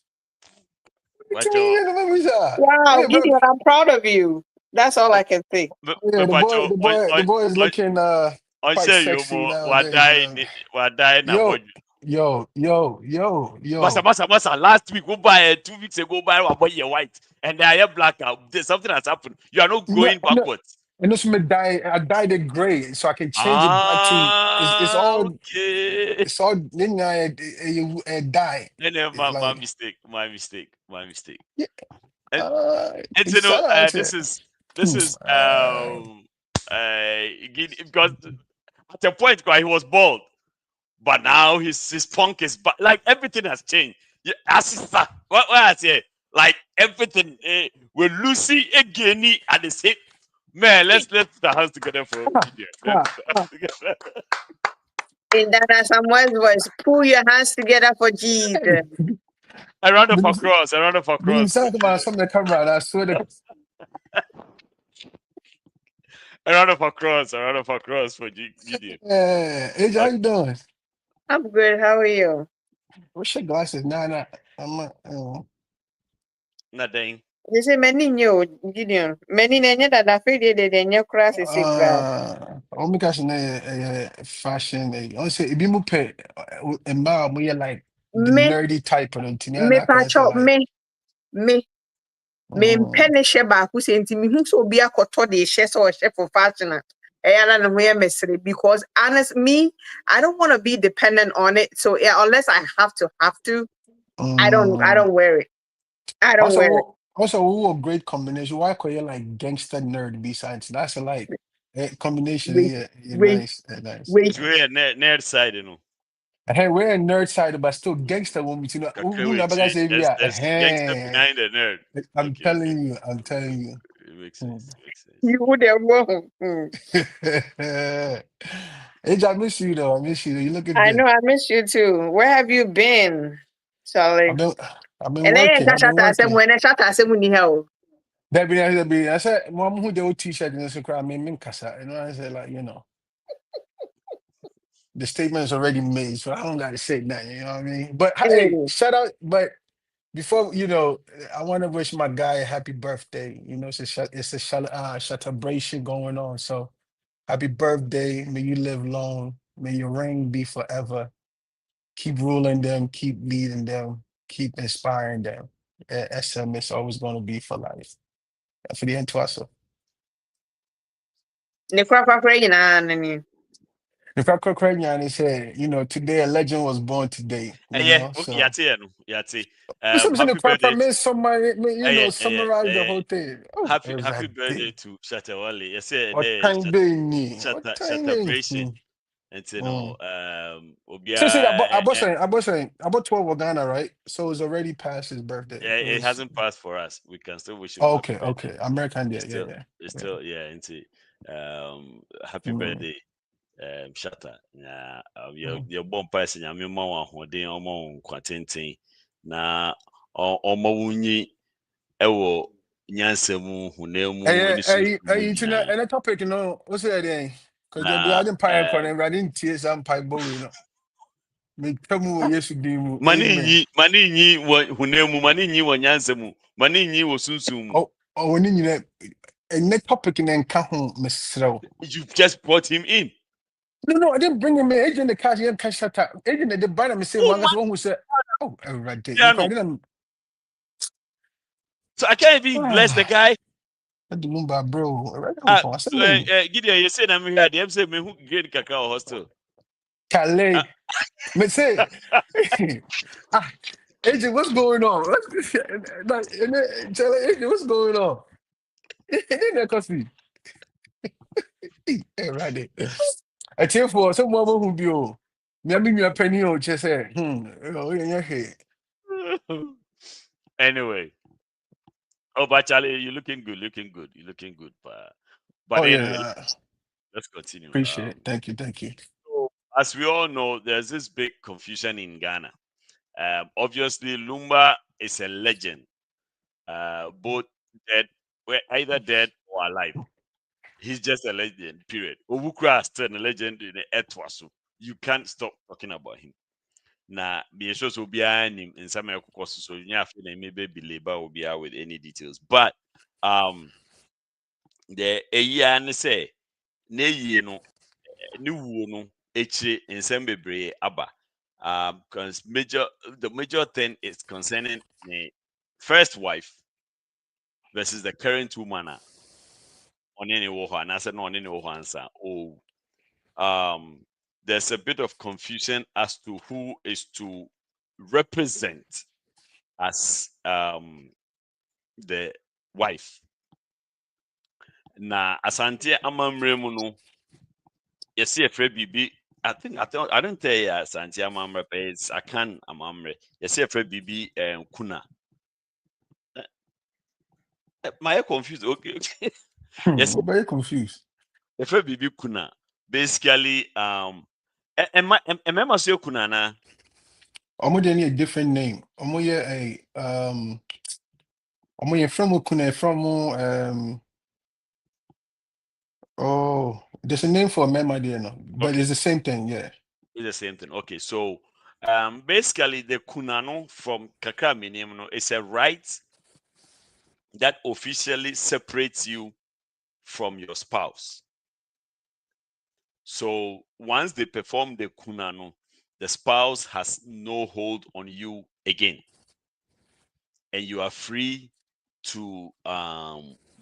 But the Wow, Gideon, I'm proud of you. That's all I can say. the boy is looking I quite say you sexy more. nowadays. We're dying. Yo. Masa, last week, 2 weeks ago, I buy your white, and I am black. Something has happened. You are not going backwards. And also, I dyed it gray, so I can change it back to. It's all. Okay. It's all. Then I dye. My mistake. Yeah. And you know, this is because at a point he was bald, but now his punk is like everything has changed. Yeah, sister, what I say? Like everything. We're Lucy again at the same. Man, let's put our hands together for Gideon. Let's put our hands together. In Dana Samuel's voice, pull your hands together for Jesus. A round of applause. Talk about some of the camera. I swear to. A round of applause for Gideon. Hey, how you doing? I'm good. How are you? What's your glasses? Nah. Nothing. You say many new Gideon. Many nanya that I feel they new class is Oh my gosh, fashion. I say if you pay and we like the nerdy type of me pacho me mpene ba ku senti me hu so bia koto de she so she for fashion. Eyana no me mesre because me I don't want to be dependent on it. So yeah, unless I have to, I don't wear it. I don't wear it. Also, a great combination. Why call you like gangster nerd besides? That's a combination. Nice. It's really a nerd side, you know. Hey, we're a nerd side, but still gangster woman. You know, There's gangster behind the nerd. I'm telling you. It makes sense. You would have won. Age, I miss you though. You looking good. I know, I miss you too. Where have you been, Charlie? I've been working. Debbie, I said, Mom, who the old t-shirt in the crowd, me kasa. You know, I said, the statement is already made, so I don't got to say nothing, you know what I mean? But hey, shout out, but before, I want to wish my guy a happy birthday. It's a celebration going on, so happy birthday. May you live long. May your reign be forever. Keep ruling them, keep leading them, keep inspiring them. SM is always going to be for life. For the end to us. If I could cry and say, today a legend was born today. Yati. Happy birthday. Summarize the whole thing. Happy birthday to Shatawale. Yes, celebration. And I bought 12 of Ghana, right? So it's already past his birthday. Yeah, it hasn't passed for us. We can still wish him. Okay. American Day. It's still happy birthday. Shatta. Your born person, I'm your mama who did almost quantity. Na wunyi ewo nyansemu hunemu and a topic, what's that day? Because I didn't pay for I didn't tear some pipe boy, Me come yes to do Mani hunemu mani wa nyansemu mani wa sunsum. When you and that topic and then come home, Miss Rowe. You just brought him in. No, I didn't bring him in. Agent the cash, you cash that. Agent the banner me say one who said, oh, right there. So I can't even bless the guy. The Lumba, bro. Gideon, you said I'm here. They say me who get cacao hostel. Calais. Me say, Agent, what's going on? Agent, what's going on? Right there. I tell for someone who be me a penny or just say, Anyway. Oh, but Charlie, you're looking good. But anyway, let's continue. Appreciate it. Thank you. So, as we all know, there's this big confusion in Ghana. Obviously, Lumba is a legend. both dead, were either dead or alive. He's just a legend, period. Obukra still a legend in the Etwasu. You can't stop talking about him. Na be sure so be in some courses, so you have to maybe be labor will be out with any details. But the a year and say ne ye no new no in some bebre abba. Because the major thing is concerning the first wife versus the current woman on any war and I said no on any war answer. There's a bit of confusion as to who is to represent as the wife. Na asante amamre mu no yesi efre bibi I don't tell you asante amamre but it's akan amamre yesi efre bibi kuna. My confused okay. Yes, I'm very confused. Efre bibi kuna basically emema so kuna na Omo dey a different name. Omo from Kuna from oh, there's a name for Mema there no, but okay. it's the same thing, yeah. It's the same thing. Okay, so basically the kunano from Kakra Minimno is a right that officially separates you from your spouse. So once they perform the kunano, the spouse has no hold on you again, and you are free to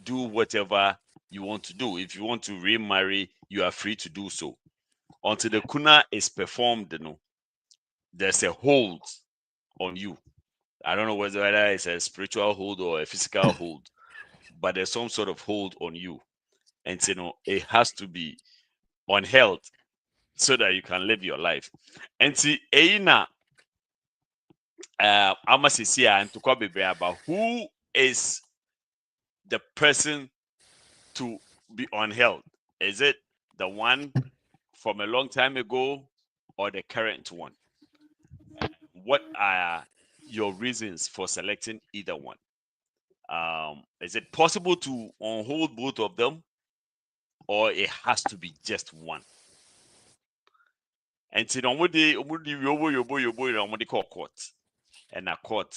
do whatever you want to do. If you want to remarry, you are free to do so. Until the kuna is performed, there's a hold on you. I don't know whether it's a spiritual hold or a physical hold, but there's some sort of hold on you. And it has to be unheld so that you can live your life. And see, Eina Amasisia and to Kobby about who is the person to be unheld? Is it the one from a long time ago or the current one? What are your reasons for selecting either one? Is it possible to unhold both of them, or it has to be just one? And so we call court, and a court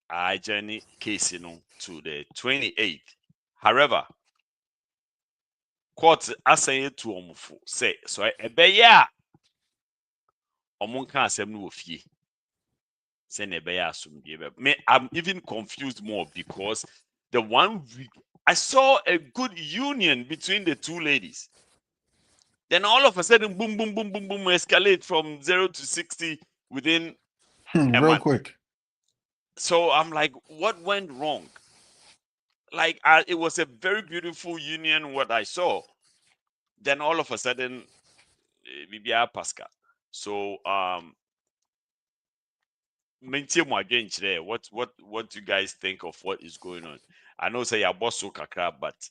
I journey case to the 28th. However, court assign to omufu say so ebeya omunka asem no ofie. Say nebeya asumdie. Me, I'm even confused more because the one week I saw a good union between the two ladies. Then all of a sudden, boom, boom, boom, boom, boom, escalate from 0 to 60 within a Real month. quick. So I'm like, what went wrong? Like, it was a very beautiful union, what I saw. Then all of a sudden, Bibia Pascal. So, again today. What do you guys think of what is going on? I know say your boss so kakra, but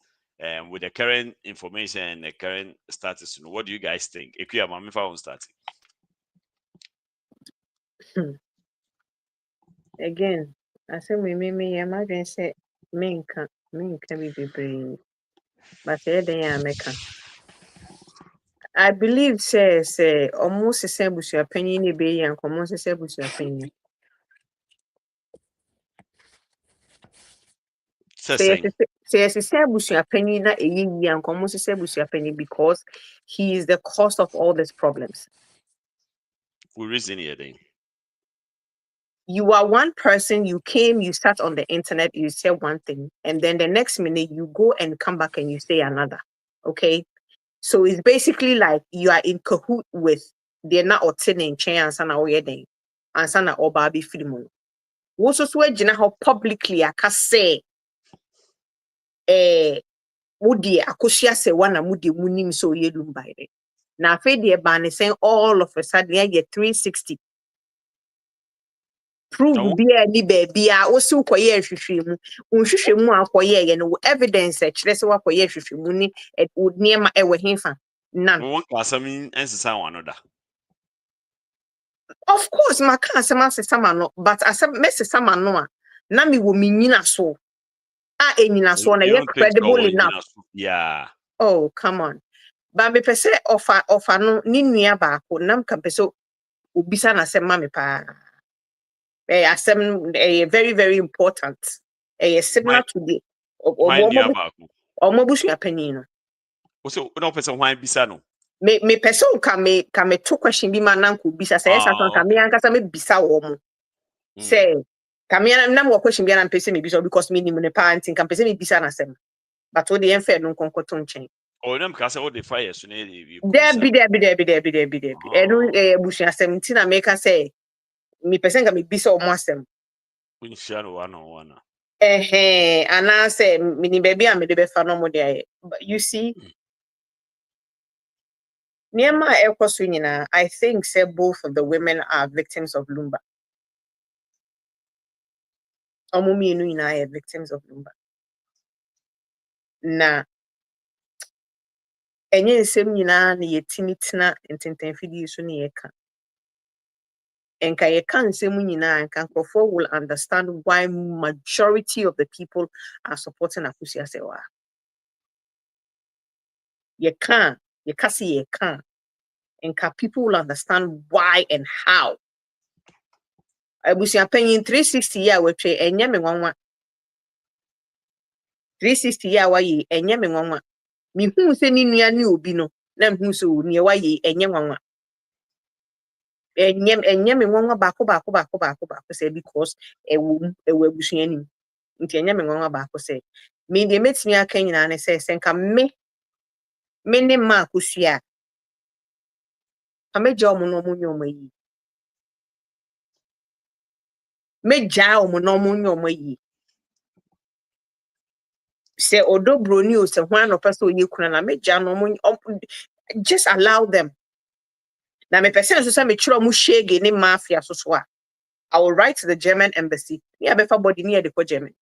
with the current information and the current status, what do you guys think? Ekuya mami fa on starting. Again, I say me imagine say me can be brave, but American. I believe say almost the same with your opinion be and almost the same with your opinion. Say with your opinion that a young almost the same with your opinion because he is the cause of all these problems. We reason here then. You are one person, you came, you sat on the internet, you said one thing, and then the next minute you go and come back and you say another. Okay? So it's basically like you are in cahoot with they're not obtaining chance and our wedding and sana or baby film. Also, how publicly I can say, Mudi Akosia se one Mudi Munim so ye Lumba. Now, Fede Ban is saying all of a sudden, I get 360. Prove be any baby, I also quay shishim, unshishimu, quay, and evidence that let's work for ye shishimuni, it would near my ever hinfa. None. Of course, my cancer master sama no, but I said Messi sama no. na me wo menyina so enyina so na ye credible enough. Yeah. Oh, come on. But me pese offer no ni nua baako nam ka pese obisa na se ma me pa. Asem very very important. Similar to the Omobusua panyin no. So no person why bisa no. Me person ka me two question bi man nanko bisa say esa son ka me ankasa me bisa wo mo. Say ka me na mo question bi na pese me bisa because me ni mo ne pa antin ka pese me bisa na sem. But wo de enfe no nkonkoto nchen. Oh, them ka say what the fire so na There be. Enu busua sem ti na me ka say me person ka me bisa wo mo asem. Unhia no one. And I say mini baby am de be fa no mo de. But you see Niema Ekoswinina, I think say both of the women are victims of Lumba. Omumi Nuina are victims of Lumba. Na enye nsem nyina na yetimi tena ntentenfidi so ne yeka. Enka yeka nsem nyina enka nkofo will understand why majority of the people are supporting Akusi Asewa. Yeka si yeka. Enka people will understand why and how. Abusia penyin 360 year wetwe enye me nwanwa 360 year wayi enye me nwanwa mi hu se ni nua ni obi no na hu se o ni wayi enye nwanwa enye me nwanwa baako say because ewo abusia ni nti enye me nwanwa baako say me de metimi aka nyina ne say senka me ne ma akosua ameja omo no mo nyomo yi meja omo no mo nyomo yi say odobroni o se hwan no person oye kuna na meja no mo just allow them. Na me person so say me chiro mu shege ni mafia so a I will write to the German embassy. Yeah, before body near the German.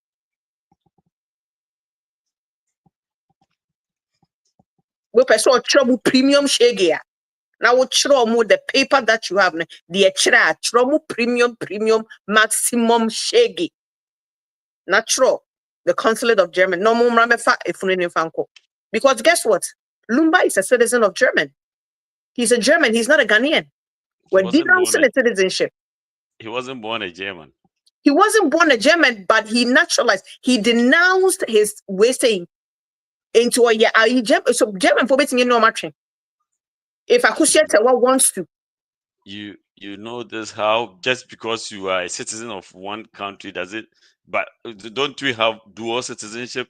We person chiro premium shege. Now we chiro mu the paper that you have the chiro mu premium maximum shege. Natural. The consulate of German. No more ramefa efunini fanko. Because guess what? Lumba is a citizen of German. He's a German. He's not a Ghanaian. We're denouncing the citizenship. He wasn't born a German. He wasn't born a German, but he naturalized. He denounced his wasting into a German. So German for betting in no matching. If Akusia Tewa wants to. You know this how just because you are a citizen of one country does it? But don't we have dual citizenship?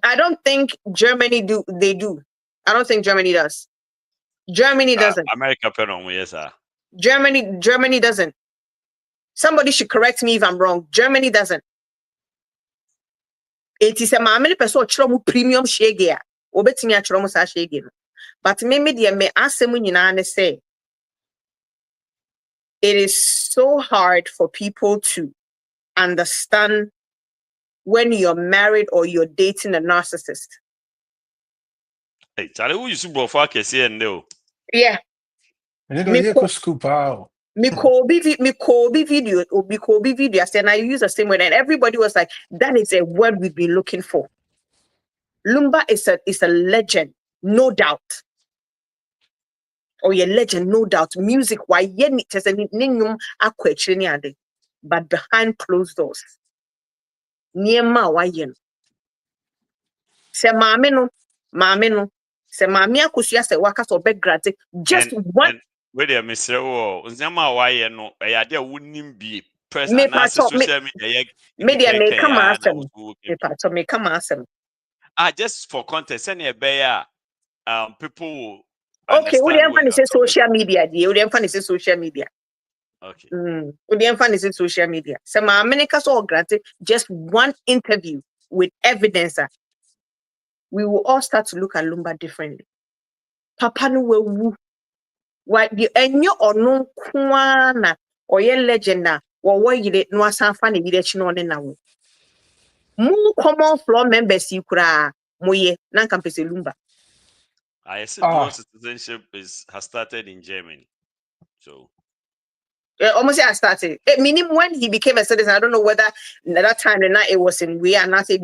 I don't think Germany do. They do. I don't think Germany does. Germany doesn't. America, yes, sir. Germany doesn't. Somebody should correct me if I'm wrong. Germany doesn't. It is a mammy person trouble premium shagea. Obetinia tromo sa shagea. But maybe the me asemunina say it is so hard for people to understand when you're married or you're dating a narcissist. Hey, Charlie, who you super for KCN? Yeah. Me Kobby video, I said, and I use the same word, and everybody was like, that is a word we've been looking for. Lumba is a legend, no doubt. Or a legend, no doubt. Music, why but behind closed doors. Niema why se mame no. Se mame akusua se waka so begrate just one. Where they Mr. Oh, Zama why no I wouldn't be person social media may come asem. Me come asem. Just for context, any bear people okay, we don't say social media, we don't say social media. Okay. We don't say social media. Se mame ka so granted just one interview with evidence. We will all start to look at Lumba differently. Papa no wu. Why the enyo ono kwana or ye legend na wo yire no asanfa na yire chi no ne na wo. Mu common floor members yi kura moye na campus Lumba. I said dual citizenship has started in Germany. So Almost I started. Meaning when he became a citizen, I don't know whether at that time or not it was in we are not saying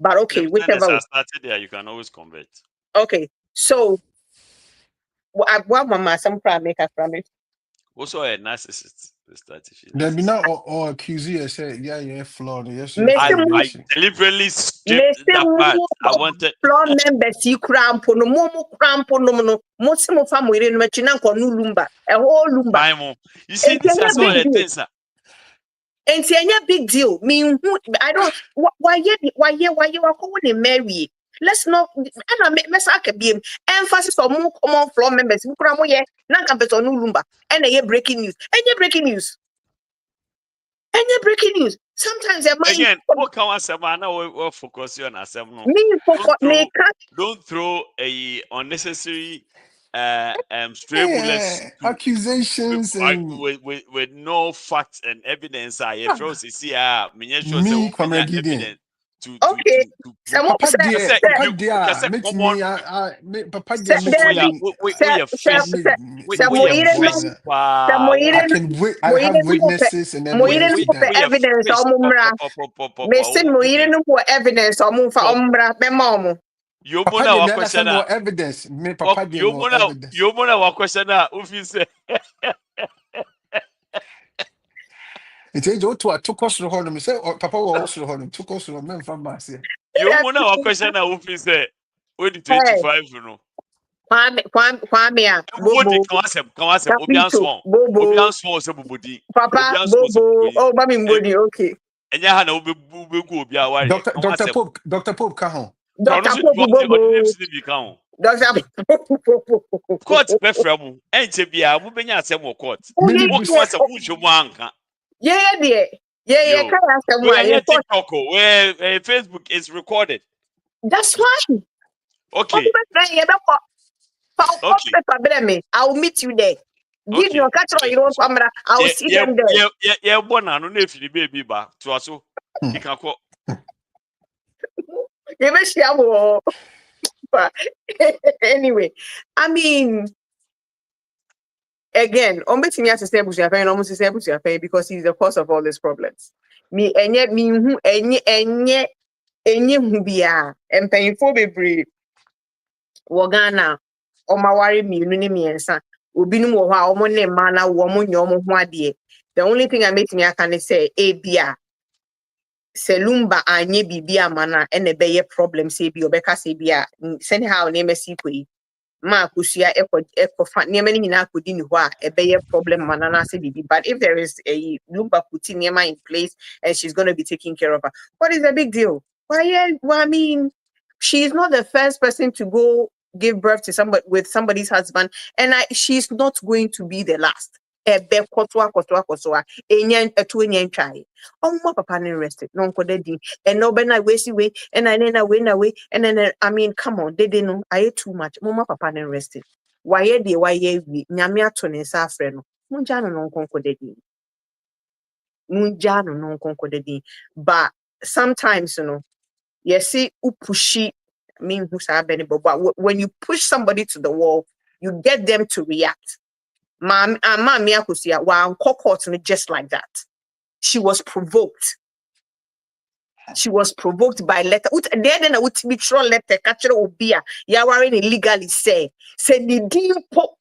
but okay, whichever. I started there, you can always convert. Okay, so I want mama some prime make a promise. Also a narcissist. There be not all accuse you say yeah flawed. Yes, I deliberately skipped that part. I wanted floor members you cramp no no most of family in Machina no Lumba a whole Lumba. You see, this is all the things. And see, any big deal. I don't. Why you are calling Mary? Let's not. And I be emphasis on more common floor members. Who come here? Now come to Lumba. And a breaking news. Any breaking news. Any breaking news. Sometimes again, what can I say? Man, we'll focus on ourselves. Don't throw a unnecessary stray bullets accusations with no facts and evidence. I evidence to okay. I have witnesses and evidence. Evidence You no evidence. Me papa no evidence. You wanna question that It's all to a took us to hold him. Say, Papa will also hold him. Took us to a man from Marcia. You wanna question that if you say, with the 25, you know. Kwame, Papa, Bobo, oh, Mammy Mbodi, okay. And you had a Dr. Pope, come Dr. Pope, court preferable, and Tibia, who been at some court. Yeah, dear. Yeah, where Facebook is recorded. That's fine. Okay. I'll meet you there. Give your catcher your camera. I'll see them there. Yeah, one, I don't know if you baby back to us. You can call. Anyway, I mean, again, almost me as a stable and almost a stable because he's the cause of all these problems. Me and yet me who and who be and paying for be brave. Wagana or my worry me, and son. Ubinum or how money mana woman yomo wadi. The only thing I make me I can say bia. Selumba anye bibia mana and a beye problem say bi obeka say bia send how name sikwe ma kusia eko fan name ni na kodi ni ho a e beye problem mana na say bibi. But if there is a Lumba putting Nema in place and she's going to be taking care of her, what is the big deal? I mean, she's not the first person to go give birth to somebody with somebody's husband, and she's not going to be the last. Ebe kotwa enyan etu enyan try my papa no rested no nkodadi and no be na we and na we and then I mean come on they no aye too much my papa no rested why we nyame ato ne nsa afre no munja no nkonkodadi but sometimes you know you see upushi I mean who say but when you push somebody to the wall you get them to react. Mami akusia wa court just like that. She was provoked. She was provoked by letter. Then I would be true letter catcher obia. Ya wearing illegally say the deal po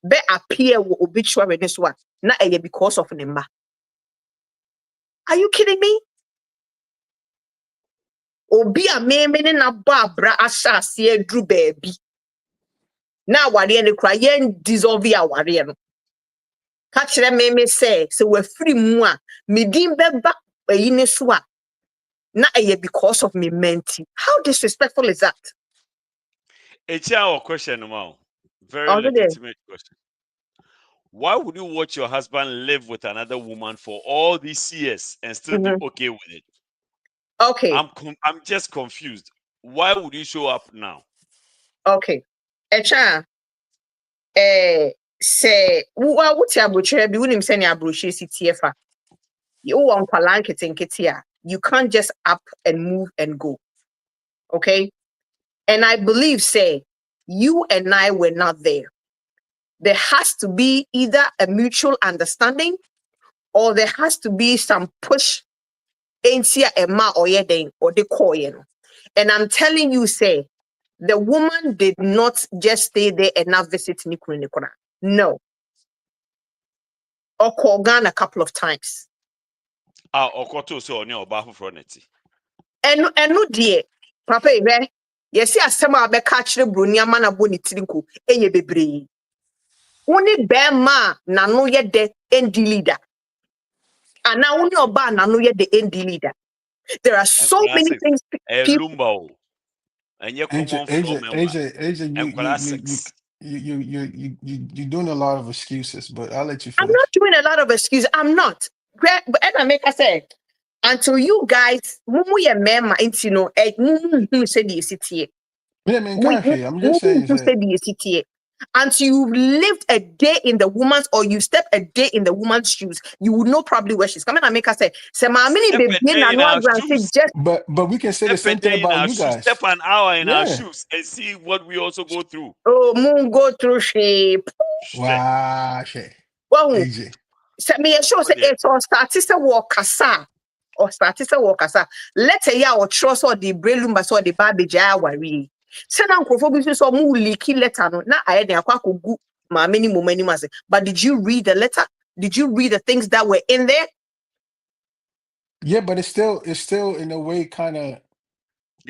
be appear wo obituary this one. Na because of Nemba. Are you kidding me? Obia me na Barbara asase drew baby. Now wari and cry yen dissolve ya wari no. Catch them me say so we're free moi me dim beba yine soa na because of me menti. How disrespectful is that? It's our question now. Very legitimate question. Why would you watch your husband live with another woman for all these years and still be okay with it? Okay. I'm just confused. Why would you show up now? Okay. Echa say what ya butcher be unim send ya brochure CTFA. You want palanketia. You can't just up and move and go. Okay? And I believe say you and I were not there. there has to be either a mutual understanding or there has to be some push into a ma or the coin. And I'm telling you, say, the woman did not just stay there and not visit Nikuna. No. Or call Ghana a couple of times. Okoto so on your bahu froneti. And no dear, Papa, yes, yes, some are catch the Brunia mana boni tinku, eye bebre. Only bear ma nano yet the ND leader. And now only oba nano yet the ND leader. There are so many things people. Lumba. And you're common from AJ, you're doing a lot of excuses, but I'll let you finish. I'm not doing a lot of excuses. I'm not. But I make I say, until you guys, mumu ye mema into no, mumu said the city. I'm just saying. Until you've lived a day in the woman's, or you step a day in the woman's shoes, you will know probably where she's coming. I make her say, but we can say the same thing about you guys. Step an hour in our shoes and see what we also go through. Oh, moon go through shape. Wow, well, set me a show say it's or statista walk kasa or statista walk kasa. Let a ya or trust or the Lumba so the baby jawari. Send uncle for business or more leaky letter. No, I had a quack go my many moments. But did you read the letter? Did you read the things that were in there? Yeah, but it's still in a way kind of.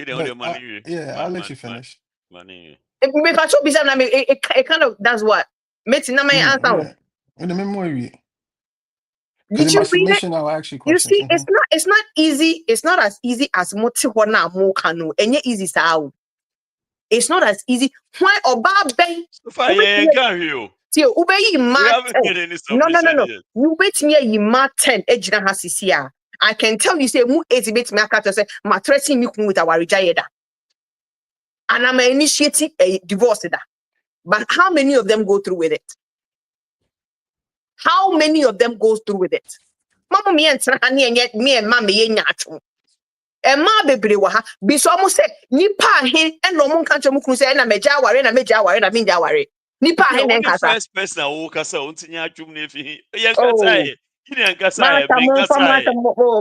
I'll let you finish. Money. It kind of that's what. Did you read it? You see, it's not easy. It's not as easy as Motiwana Mokano. And yet easy sao. It's not as easy. Why Oba Ben? No. You wait me a ma 10 ejina hasisia. I can tell you say mu 80 bit me aka say ma threatening me with our rejayeda. And I'm initiating a divorce da. But how many of them go through with it? How many of them goes through with it? Mama me and yet me and mama ye nyacho. E ma bebre wa ha bi so mo say nipa he e no mo kan che mo kun say na meja ware na minja ware. Nipa he nen kasa. First person who kasa untinya atwum na fi. Ye kasa ye. Kini kasa ye.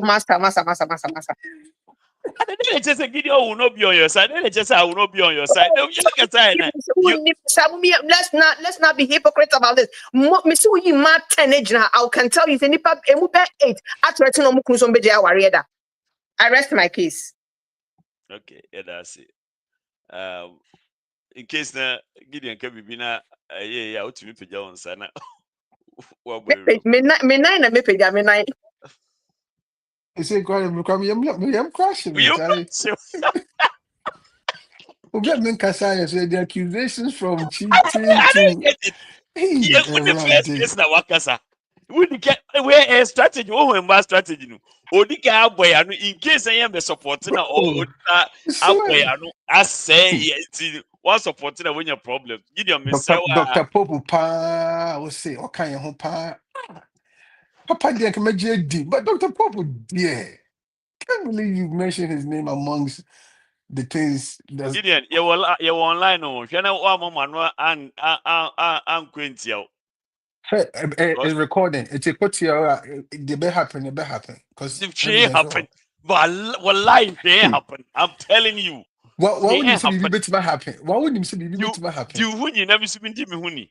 Master. I didn't just say Gideon will not be on your side. Then just I will not be on your side. No, let's not be hypocrites about this. I can tell you, I rest my case. Okay, yeah, that's it. In case na Gideon can be na yeah, out to me page on sana. Me I say, I'm crashing. The accusations from cheating to we get where a strategy or strategy no odika boy anu in case I am the supporting or I say one supporting when your problem Dr. Popu pa will say okay pa Papa dear can make but Dr. Popu dear can't believe you mentioned his name amongst the things that's Gideon, you online no you know one man and quintio. It's recording. It's a put here. It may happen. Because if she happen, but what life may happen. I'm telling you. What would you say the bit happen? What would you say the bit happen? Do when you never see me huni.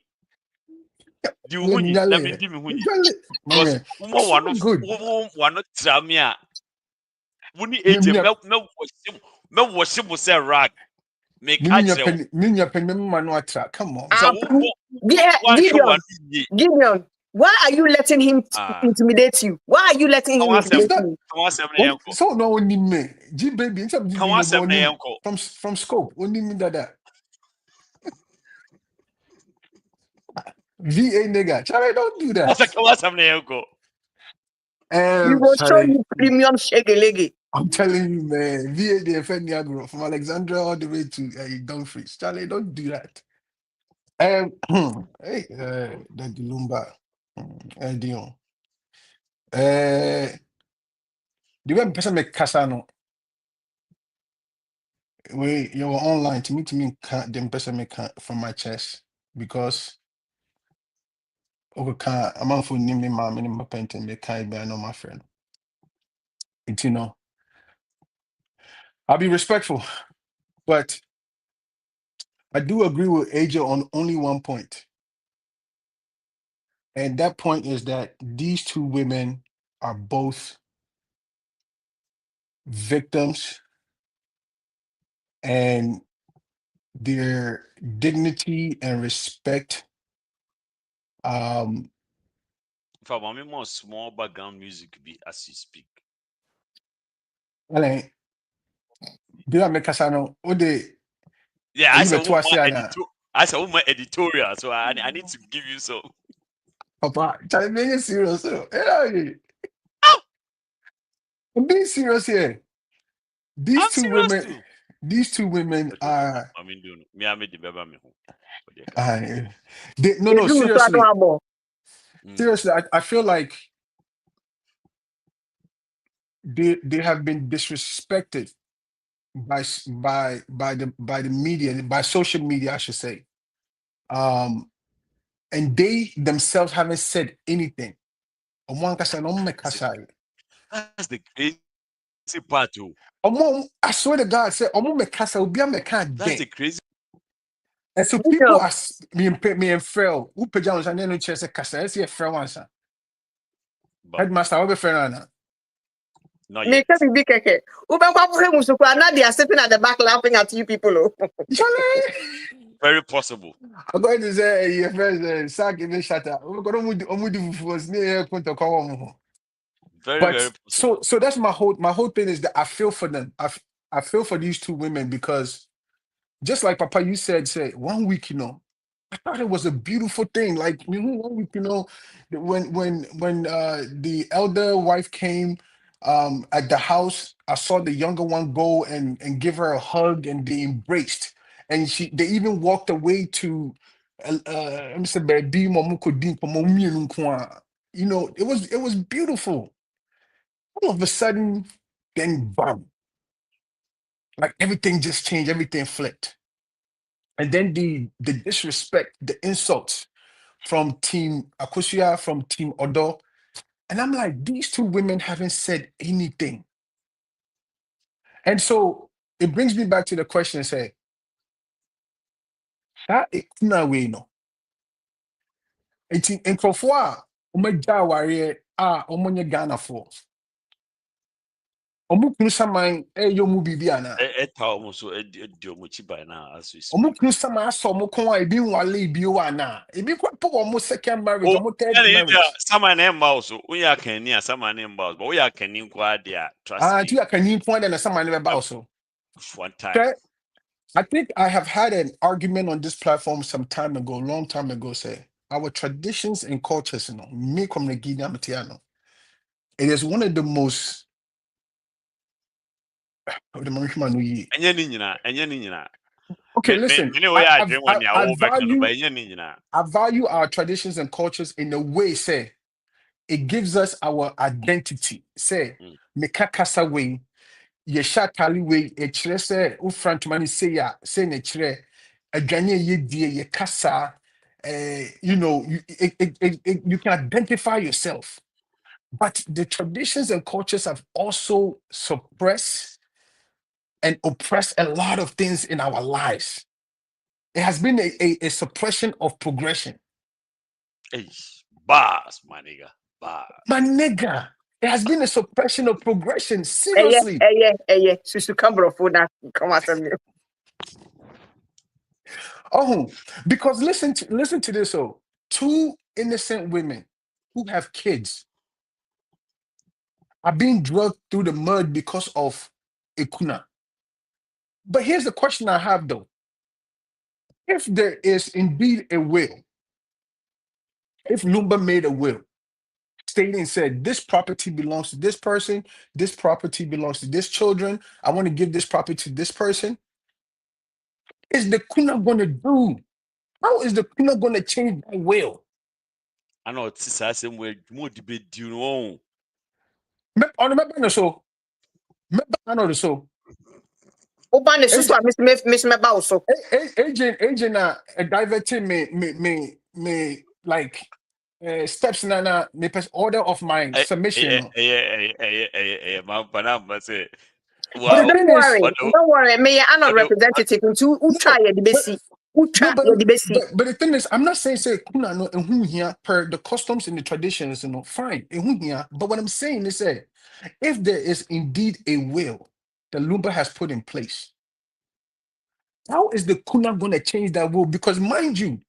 Do when you never see me huni. Because one not tramia. Wuni agent me worship say rag. Make Minya pen man track. Come on. Gideon, why are you letting him intimidate you? Why are you letting him intimidate you? So no only me. G baby, from scope. Only me that. VA nigga. Charlie, don't do that. We will show you premium shaggy. I'm telling you, man. VA the Niagara from Alexandria all the way to Dumfries. Charlie, don't do that. Hey, the Lumba. Dion. The way person make Casano. You were online to me, them person make from my chest because Okay, I'm on for name my minimum painting the kind by no my friend. And you know, I'll be respectful, but I do agree with AJ on only one point. And that point is that these two women are both victims, and their dignity and respect. If I'm more small background music be as you speak. Well, do I make Casano? What they Yeah, you bet to say I saw my editorial, so I need to give you some. Papa, tell me you're serious. Hey, I'm being serious here. I'm serious too. These two women are. I mean, do me. I made the baby me home. No, seriously. Seriously, I feel like they have been disrespected by the media, by social media, I should say. And they themselves haven't said anything. That's the crazy part too. I swear to God, say that's the crazy. And so people ask me and Phil, who pajamas and then chess a cassa, I see a fair answer. Headmaster, I'll be fair. Not yet. They are sitting at the back laughing at you people. Very possible. I'm going to say your friend Saga even shut up. We're going to was near point to call. Very so that's my whole thing is that I feel for them. I feel for these two women because just like Papa, you said 1 week, I thought it was a beautiful thing. Like 1 week, when the elder wife came at the house, I saw the younger one go and give her a hug, and they embraced, and they even walked away to Mr. Baby it was beautiful. All of a sudden, then bam, like everything just changed, everything flipped. And then the disrespect, the insults from Team Akosia, from Team Odo. And I'm like, these two women haven't said anything. And so it brings me back to the question, that ikuna we no. In Krofwa, umejaa warrior omonye Ghana for. Omukunu saman yomu bibiana. By now as we speak. Omukunu saman so omukon ebi wale ebi wana. Ebi kwa po second marriage, third marriage. Someone name also. We are Kenya, someone name boss, but we are Kenyan Quadia. Trust me. You are Kenyan point and someone never also. One time. Okay. I think I have had an argument on this platform some time ago, long time ago, our traditions and cultures, me come the Guinea Matiano. It is one of the most okay, listen. I value our traditions and cultures in a way, it gives us our identity. Mekakasa way, Yeshatali way, a front money say nature, a Ghanaian ye dear, ye kasa, you can identify yourself. But the traditions and cultures have also suppressed and oppressed a lot of things in our lives. It has been a suppression of progression. Hey, bars, my nigga. Bars. My nigga. It has been a suppression of progression. Seriously. Because listen to this. Two innocent women who have kids are being dragged through the mud because of Ikuna. But here's the question I have though. If there is indeed a will, if Lumba made a will, stating said this property belongs to this person, this property belongs to this children, I want to give this property to this person, is the Kuna going to do? How is the Kuna going to change that will? I know it's the same way more debate you know. On the map, so I know the so. Agent, diverting me like steps na me order of my submission. But the Don't thing is, worry. Me, I'm not representative. Who try the basic? Who try the basic? But the thing is, I'm not saying kuna no who here per the customs and the traditions, fine, who here. But what I'm saying is that if there is indeed a will that Lumba has put in place, how is the kuna going to change that will? Because mind you,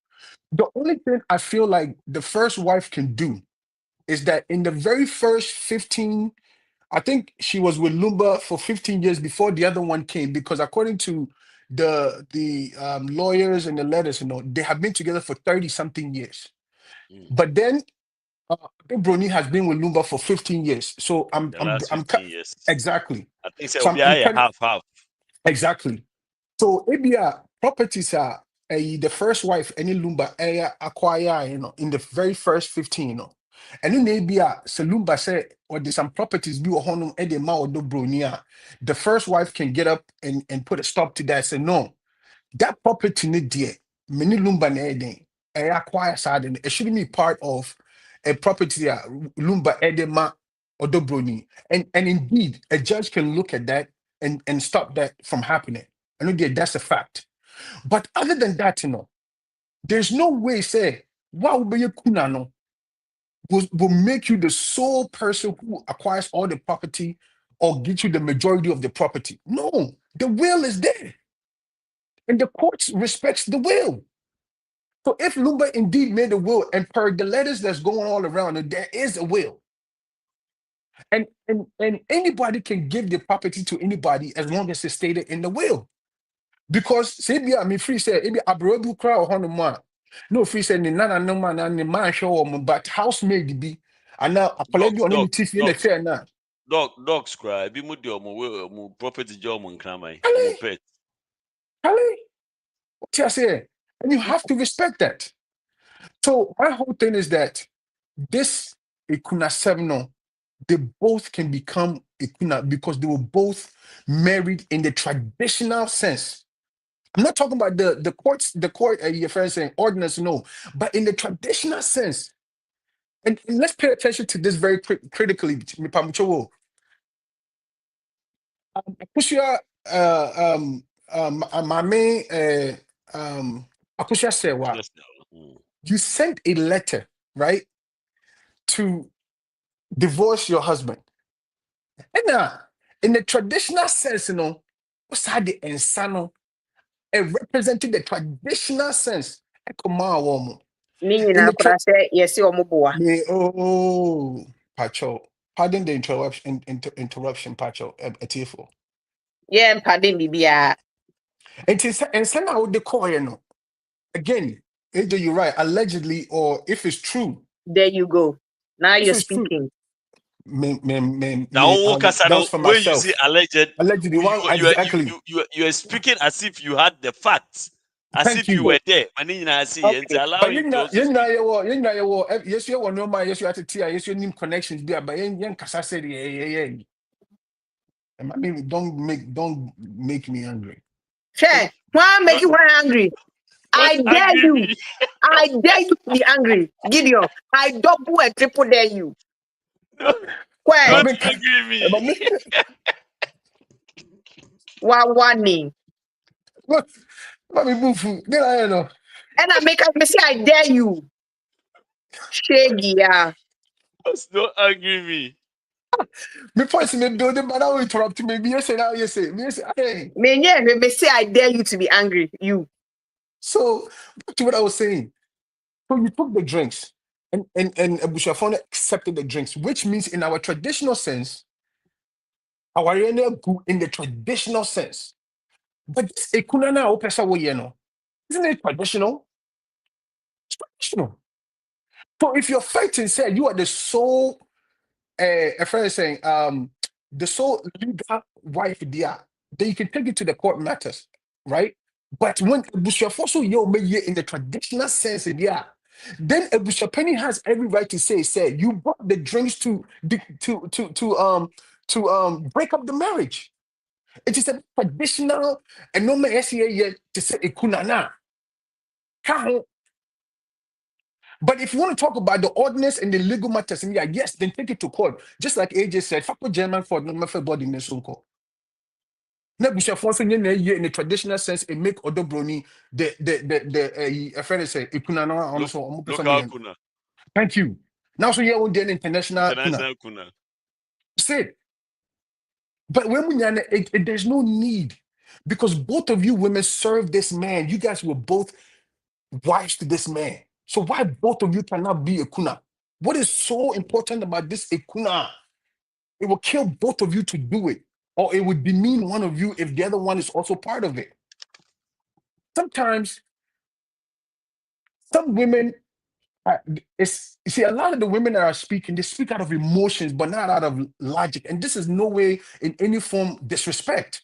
the only thing I feel like the first wife can do is that in the very first 15, I think she was with Lumba for 15 years before the other one came, because according to the lawyers and the letters, they have been together for 30 something years. But then Brony has been with Lumba for 15 years. So I'm 15 years. Exactly. I think So so. I'm Half. Exactly. So ABR properties are the first wife any Lumba acquire, in the very first 15, And then ABR so Lumba say or there's some properties be honum edema or do bronia. The first wife can get up and put a stop to that. Say no, that property need dear. Many Lumba na acquire side and it shouldn't be part of a property Lumba edema or do broni. And indeed a judge can look at that and stop that from happening. I know that's a fact. But other than that, there's no way say what will be your kunano will make you the sole person who acquires all the property or get you the majority of the property. No, the will is there. And the courts respects the will. So if Lumba indeed made a will, and per the letters that's going all around, there is a will. And anybody can give the property to anybody as long as it's stated in the will. Because say be me free say maybe abroad crowd on the no free say ni nana no man and the man show but housemaid be and now apology on any TV in the fair now. Dogs cry. Be mu mo property job mo nkramai. Hello. Mo pet. What you say? And you have to respect that. So my whole thing is that this Ikuna 7, they both can become Ikuna because they were both married in the traditional sense. I'm not talking about the court, your friend saying ordinance, no, but in the traditional sense. And let's pay attention to this very critically. Akushia, my main, Akushia said, "What you sent a letter, right, to divorce your husband?" And in the traditional sense, what's that the insano? Representing the traditional sense. Nina could say yes, your mobile. Pacho. Pardon the interruption, Pacho. Tifo. Yeah, pardon me, And send out the call, again, either you're right, allegedly, or if it's true. There you go. Now you're speaking. That was for myself. When you say alleged, allegedly, exactly. You are speaking as if you had the facts. As if you were there. And then I see okay. and allow but you to also speak. yes, you want no man, yes, you have to tear, yes, you need connections there, but yen kasa said, yeah. I mean, don't make me angry. Sure. Why make you angry? I dare you. I dare you to be angry. Gideon, I double and triple dare you. Don't agree me. One name. Let me move. Then I know. And I make me say I dare you. Shaggy, yeah. Don't agree me. Me point me building, but now interrupt me. Me say now you say. Me say hey. Me say I dare you to be angry. You. So back to what I was saying. So you took the drinks, and Bushafone accepted the drinks, which means in our traditional sense, our in the traditional sense. But this ekunana opesa wo yeno. Isn't it traditional? It's traditional. So if you're fighting, say you are the sole, a friend is saying, the sole legal wife there, then you can take it to the court matters, right? But when Bushafoso yo me in the traditional sense, yeah, then a Bushapeni has every right to say, you brought the drinks to break up the marriage. It is a traditional and no man to say ekunana. But if you want to talk about the ordinance and the legal matters, and yes, then take it to court. Just like AJ said, Fako German for no matter body in the sunko. Now, we shall force in the traditional sense, it make Odobroni a friend say, Ikunana also. Local kuna. Thank you. Now, so you're on the international kuna. Say, but when there's no need because both of you women serve this man. You guys were both wives to this man. So why both of you cannot be a kuna? What is so important about this ekuna? It will kill both of you to do it, or it would demean one of you if the other one is also part of it. Sometimes some women, you see, a lot of the women that are speaking, they speak out of emotions, but not out of logic. And this is no way in any form disrespect.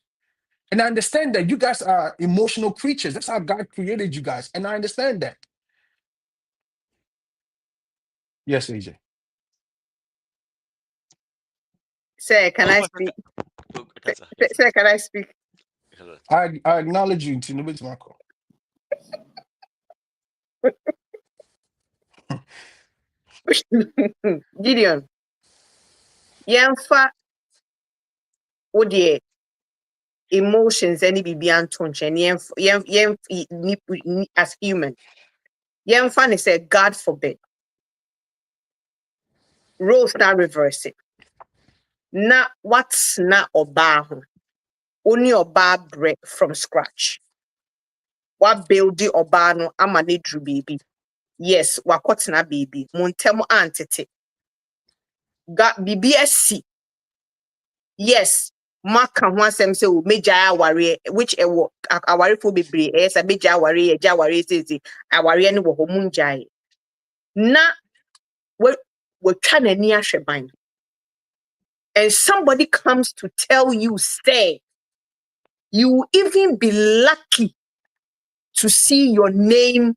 And I understand that you guys are emotional creatures. That's how God created you guys. And I understand that. Yes, AJ. Sir, can I speak? Sir, can I speak? I acknowledge you, Tinubu Marco. Gideon, yemfa odie emotions any bibi antonche yem as human. Yemfa ne say God forbid. Roles not reverse it. Na what's na oba ho. Only oba break from scratch. What build oba no amane drew baby. Yes, wakotena baby. Montemo antete. Got BBSC. Yes, maka ho asem say o meja aware which aware fo bebre yes a meja aware ye ja aware sezi aware ne wo ho munjai. Na we twa nani ahweban. And somebody comes to tell you, stay. You will even be lucky to see your name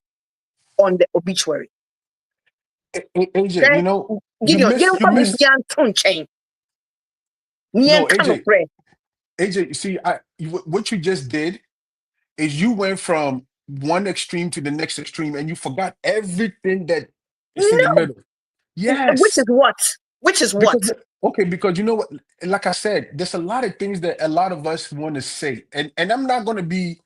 on the obituary. AJ, Then, you know, Gideon, you missed. No, AJ, you see, what you just did is you went from one extreme to the next extreme and you forgot everything that is in the middle. Yes. Which is what? Which is what? Because you know what, like I said, there's a lot of things that a lot of us want to say. And I'm not going to be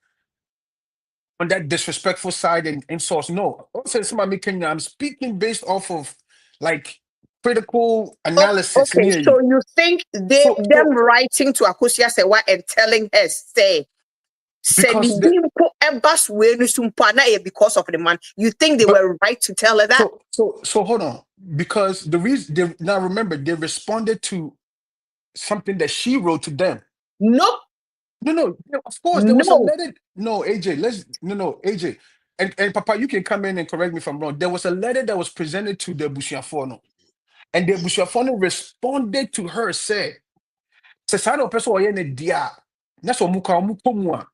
on that disrespectful side and insults. No, I'm speaking based off of like critical analysis. Okay, so you think them writing to Akusia Sewa and telling her, say, because of the man, you think they were right to tell her that? So hold on, because the reason now remember they responded to something that she wrote to them. No, of course there was a letter. No, AJ, AJ, and Papa, you can come in and correct me if I'm wrong. There was a letter that was presented to the Busiafono, and the Busiafono responded to her, said, "Sesano person oye ne dia, na so muka mukomwa,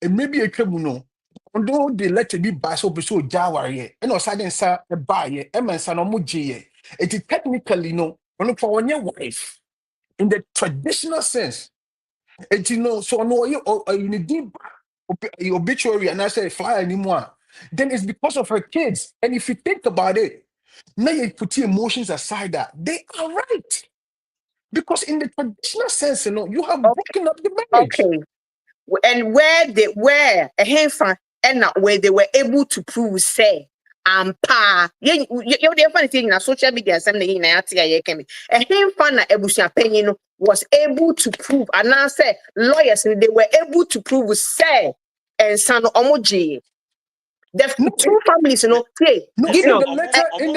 and maybe a kemuno." Although the letter be by so jawari, and also didn't say a buy, and son of Muji, it is technically no, only for your wife in the traditional sense. And you know, so no, you need deep obituary and I say fly anymore. Then it's because of her kids. And if you think about it, now you put your emotions aside that they are right. Because in the traditional sense, you know, you have broken up the marriage. Okay. And where they were able to prove, say, pa. You funny thing na social media something in was able to prove, and I say lawyers they were able to prove, say, and son omoji. The two families, in the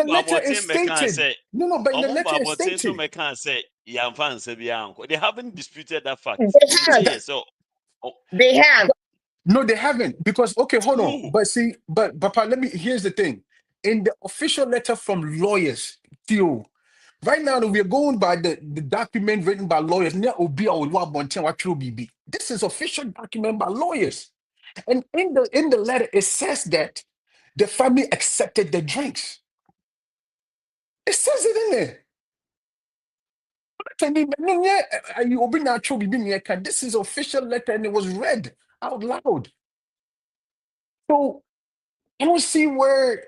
letter is stated. But in the letter is stated. They haven't disputed that fact. They have. No, they haven't. Because hold on. But Papa, here's the thing. In the official letter from lawyers, Theo, right now we are going by the document written by lawyers. This is official document by lawyers. And in the letter, it says that the family accepted the drinks. It says it in there. This is official letter and it was read out loud. So I don't see where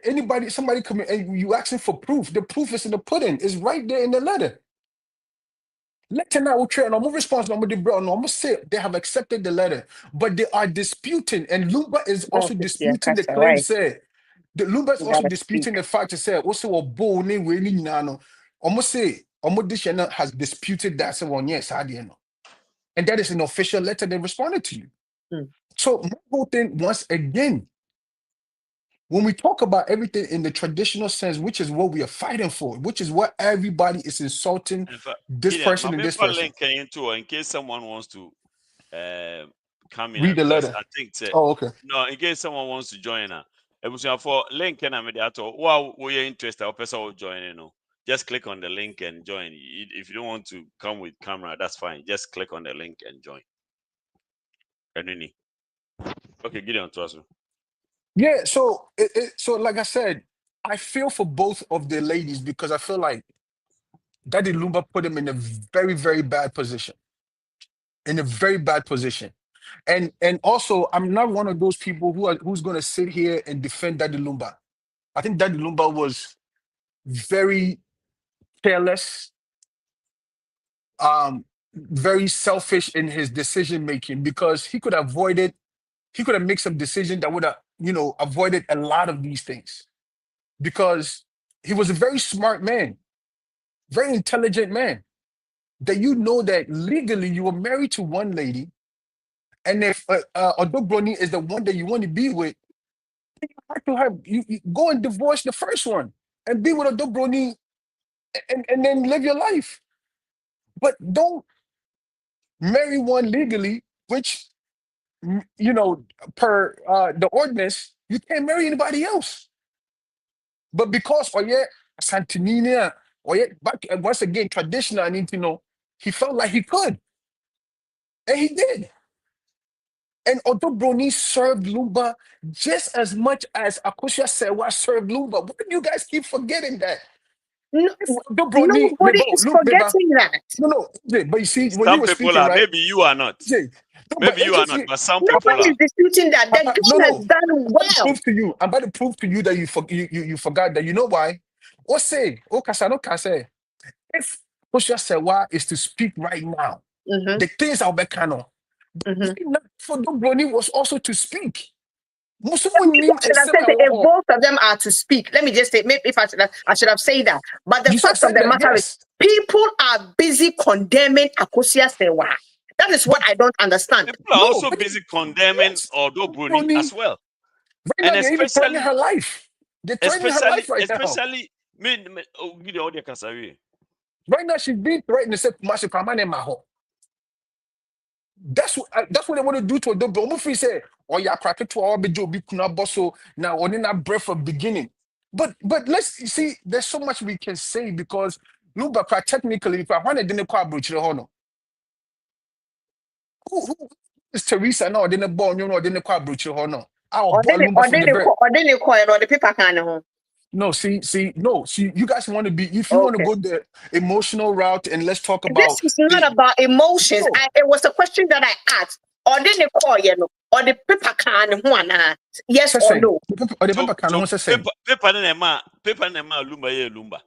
somebody come in and you asking for proof. The proof is in the pudding. It's right there in the letter. Letter now will trade. No response. No the bro. No say they have accepted the letter, but they are disputing, and Lumba is also disputing the claim. Say the Lumba is also disputing the fact to say also a bull name we need no. Almost say almost has disputed that. So one yes, I didn't know, and that is an official letter they responded to you. So my whole thing once again. When we talk about everything in the traditional sense, which is what we are fighting for, which is what everybody is insulting this person and this person. Link into in case someone wants to come in. Read the letter. I think okay. No, in case someone wants to join for link and I'm wow, we are interested, person will join, just click on the link and join. If you don't want to come with camera, that's fine. Just click on the link and join. Okay, Gideon, to us. Yeah, so so like I said, I feel for both of the ladies because I feel like Daddy Lumba put them in a very, very bad position. In a very bad position. And also, I'm not one of those people who's going to sit here and defend Daddy Lumba. I think Daddy Lumba was very careless, very selfish in his decision making because he could have made some decision that would have, avoided a lot of these things. Because he was a very smart man, very intelligent man. That that legally you were married to one lady, and if Odobroni is the one that you want to be with, you have to you go and divorce the first one and be with Odobroni and then live your life. But don't marry one legally, which per the ordinance, you can't marry anybody else. But because Santinina, back once again, traditional, I need to know, he felt like he could. And he did. And Odobroni served Lumba just as much as Akosia Sewa served Lumba. Why do you guys keep forgetting that? Nobody is forgetting that. No, but you see, when some you were people speaking, are, right? maybe you are not. Maybe you are not, but some people nobody is disputing that. The guy has done well. I'm about to prove to you that you forgot that. You know why? Kasano Kase, if Akosia Sewa is to speak right now, the things I'll be canon. For Odobroni was also to speak. If both of them are to speak, let me just say, maybe if I should have said that. But the fact of the matter is, people are busy condemning Akosia Sewa. That is what I don't understand. People are also busy condemning Odobroni as well. Right and now, they're threatening her life. They're threatening her life right now. Especially, right now, she's being threatened to say, that's what they want to do to Odobroni. Omufri say, "Oh yeah, crack it to our bejo be kuna bosso now on in that breath of beginning." But let's see. There's so much we can say because Lumba technically, if I wanted to go abroad, who is Teresa? No, didn't born. You know, didn't go abroad. No, no, see, you guys want to be, if you want to go the emotional route and let's talk about. This is not about emotions. No. It was a question that I asked. Or didn't call or the paper can one, yes or no? Or the paper can also say. Paper nema Lumba.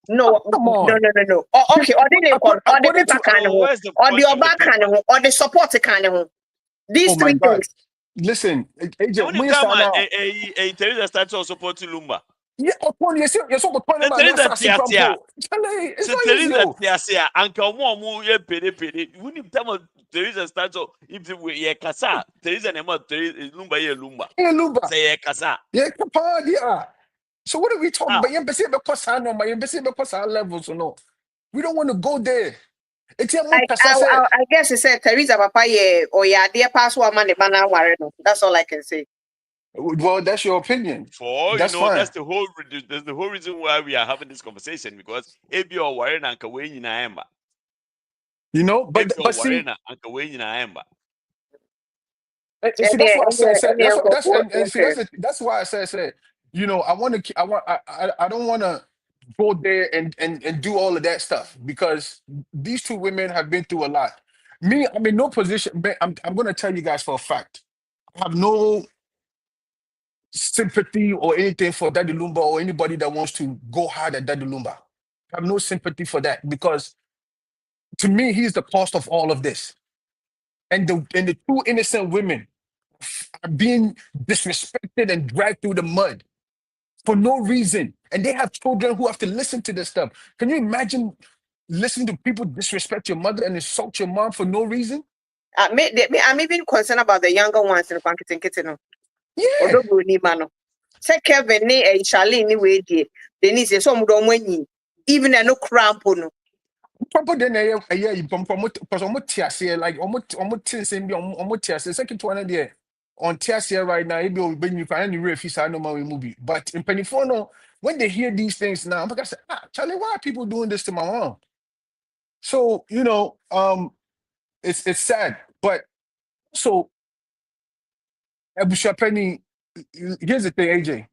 No, no. Okay, or didn't call, or the paper can, or the Oba can, or the support can. These three things. Listen, AJ, Teresa starts to support Lumba. Yeah, upon you're so upon Teresa Uncle Momu, ye pede. You need to Teresa starts if ye casa. Teresa nema Lumba ye Lumba. Lumba. Say casa. Yeah, papa, yeah. So what are we talking about? My levels or no? We don't want to go there. I guess it said Teresa Papa or yeah, dear password money banana warren. That's all I can say. Well, that's your opinion. That's fine. That's the whole reason why we are having this conversation because Ebi or Warren and Kaweni na Emba. But see, that's why I said, I don't want to go there and do all of that stuff because these two women have been through a lot. Me, I'm in no position, but I'm going to tell you guys for a fact. I have no sympathy or anything for Daddy Lumba or anybody that wants to go hard at Daddy Lumba. I have no sympathy for that because to me, he's the cost of all of this. And the two innocent women are being disrespected and dragged through the mud for no reason. And they have children who have to listen to this stuff. Can you imagine listening to people disrespect your mother and insult your mom for no reason? I'm even concerned about the younger ones in the kitchen. Yeah. Say Kevin, Charlene, anyway, Denise, some don't win even a no cramp. Proper then a year you promote because almost tears like almost tears and be almost tears. The second one there on tears here right now, it will bring you any refuse. I know my movie, but in Penifono, when they hear these things now, because Charlie, why are people doing this to my mom? So it's sad, but so Ebusha Penny. Here's the thing, AJ.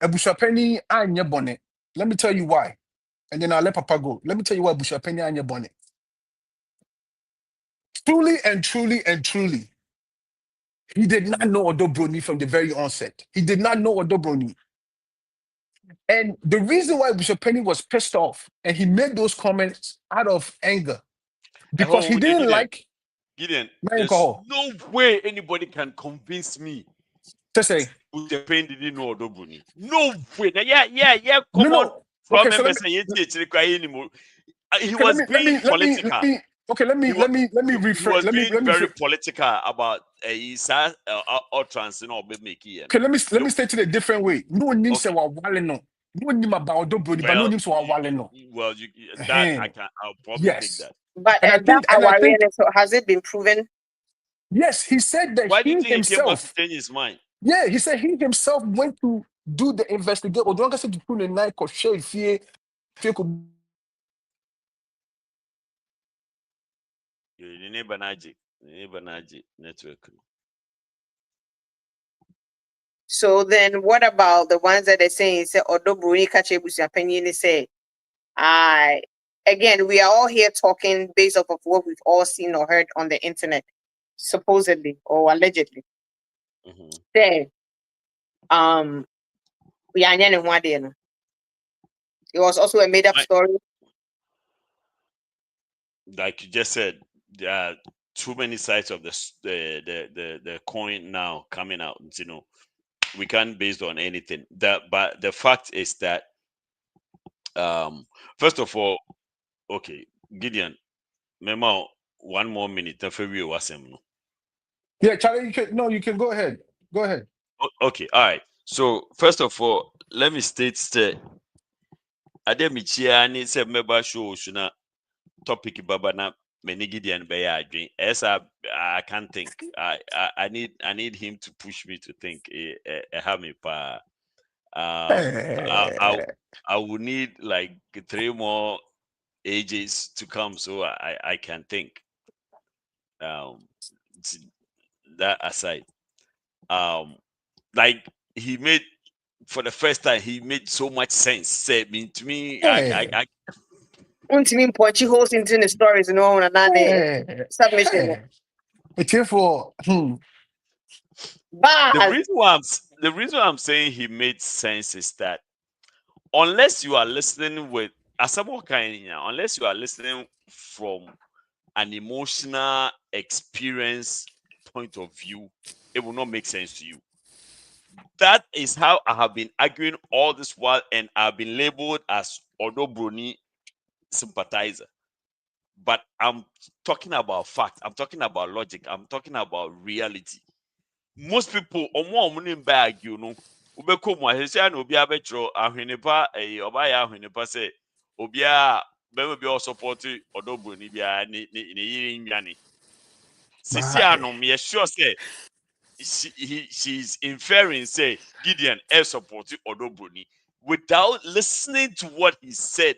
Ebusha Penny and your bonnet. Let me tell you why, and then I'll let Papa go. Let me tell you why Ebusha Penny and your bonnet. Truly and truly and truly, he did not know Odobroni from the very onset. He did not know Odobroni. And the reason why Bishop Penny was pissed off and he made those comments out of anger because he didn't like Gideon. There's no way anybody can convince me to say Bishop Penny didn't know Odobroni. No way. Yeah. Come on. Okay, so he was being political. Let me rephrase. Let me very political about Eazzy utterance and all making. Okay, let me say it in a different way. No name say no. No name about Odobroni, but no name say no. Well, I'll probably take that. But I think, so has it been proven? Yes, he said that. Why do you think he came back to change his mind? Yeah, he said he himself went to do the investigation. Or don't say to put the night or share fear. You never network. So then what about the ones that are saying say Odobroni kache busia penny say again we are all here talking based off of what we've all seen or heard on the internet, supposedly or allegedly. Say we are in one day. It was also a made up story. Like you just said, there are too many sides of the coin now coming out. We can't base on anything. But the fact is that first of all, okay, Gideon, Memo, 1 more minute. Yeah, Charlie, you can go ahead. Go ahead. Okay, all right. So first of all, let me state that Ademichia needs a member show shuna topic babana many Gideon Bay drink. As I can't think. I need him to push me to think I would need like 3 more ages to come so I can think. That aside, like he made for the first time he made so much sense. Said me to me, I Pochi holes into the stories and all another submission. It's here for the reason why I'm saying he made sense is that unless you are listening with unless you are listening from an emotional experience point of view, it will not make sense to you. That is how I have been arguing all this while, and I've been labeled as Odobroni sympathizer. But I'm talking about fact. I'm talking about logic. I'm talking about reality. Most people, bag, ubeko say no obi abetro ahwenepa obaya ahwenepa say obia be be support Odobroni bia ne yiri nwane. Sisi anom ye sure say she's inferring say Gideon support Odobroni without listening to what he said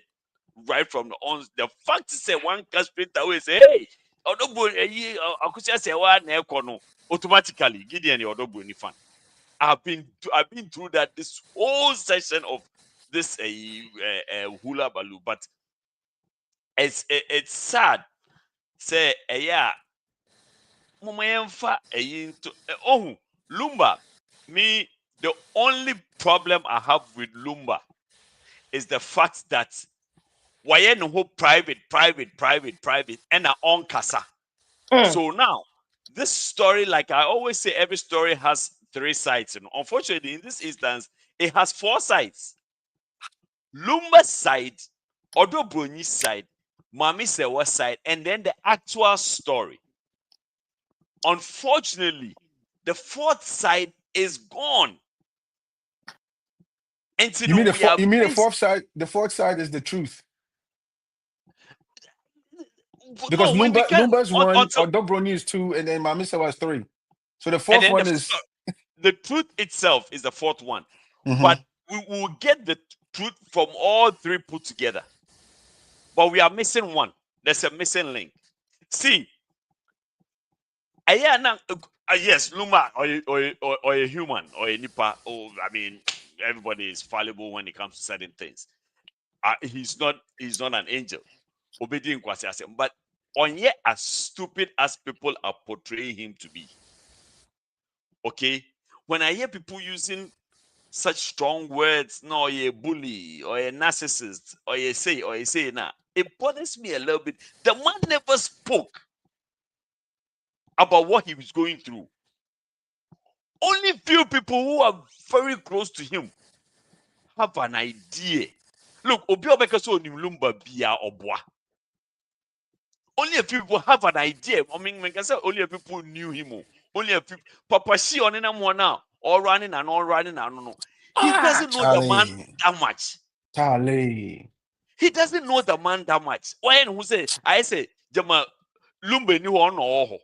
right from the fact is that one can straight away say, hey, Odobroni akusia say wa na ekono automatically Gideon Odobroni fan. I've been through that this whole session of this hula baloo, but it's sad. Say yeah, Lumba, me The only problem I have with Lumba is the fact that why no private, and our own casa. So now, this story, like I always say, every story has 3 sides. And unfortunately, in this instance, it has 4 sides. Lumba's side, Odobroni's side, Mami Sewa's side, and then the actual story. Unfortunately, the 4th side is gone. And You mean the 4th side? The 4th side is the truth. Because no, Lumba's 1, Odobroni is 2, and then Mami Sewa is 3. So the 4th one is the truth itself is the 4th one. But we will get the truth from all 3 put together. But we are missing one. There's a missing link. See, yes, Lumba or a human or a nipa. Oh, I mean, everybody is fallible when it comes to certain things. He's not an angel. But on yet as stupid as people are portraying him to be. Okay, when I hear people using such strong words, no, you're a bully or a narcissist or you say nah, it bothers me a little bit. The man never spoke about what he was going through. Only few people who are very close to him have an idea. Look, Lumba Bia Obwa. Only a few people have an idea. I mean, I can say only a few people knew him. Only a few. Papa she on one now, all running and all running. I don't know. He doesn't know the man that much. Charlie. He doesn't know the man that much. When who say I say Jama Lumba knew on all.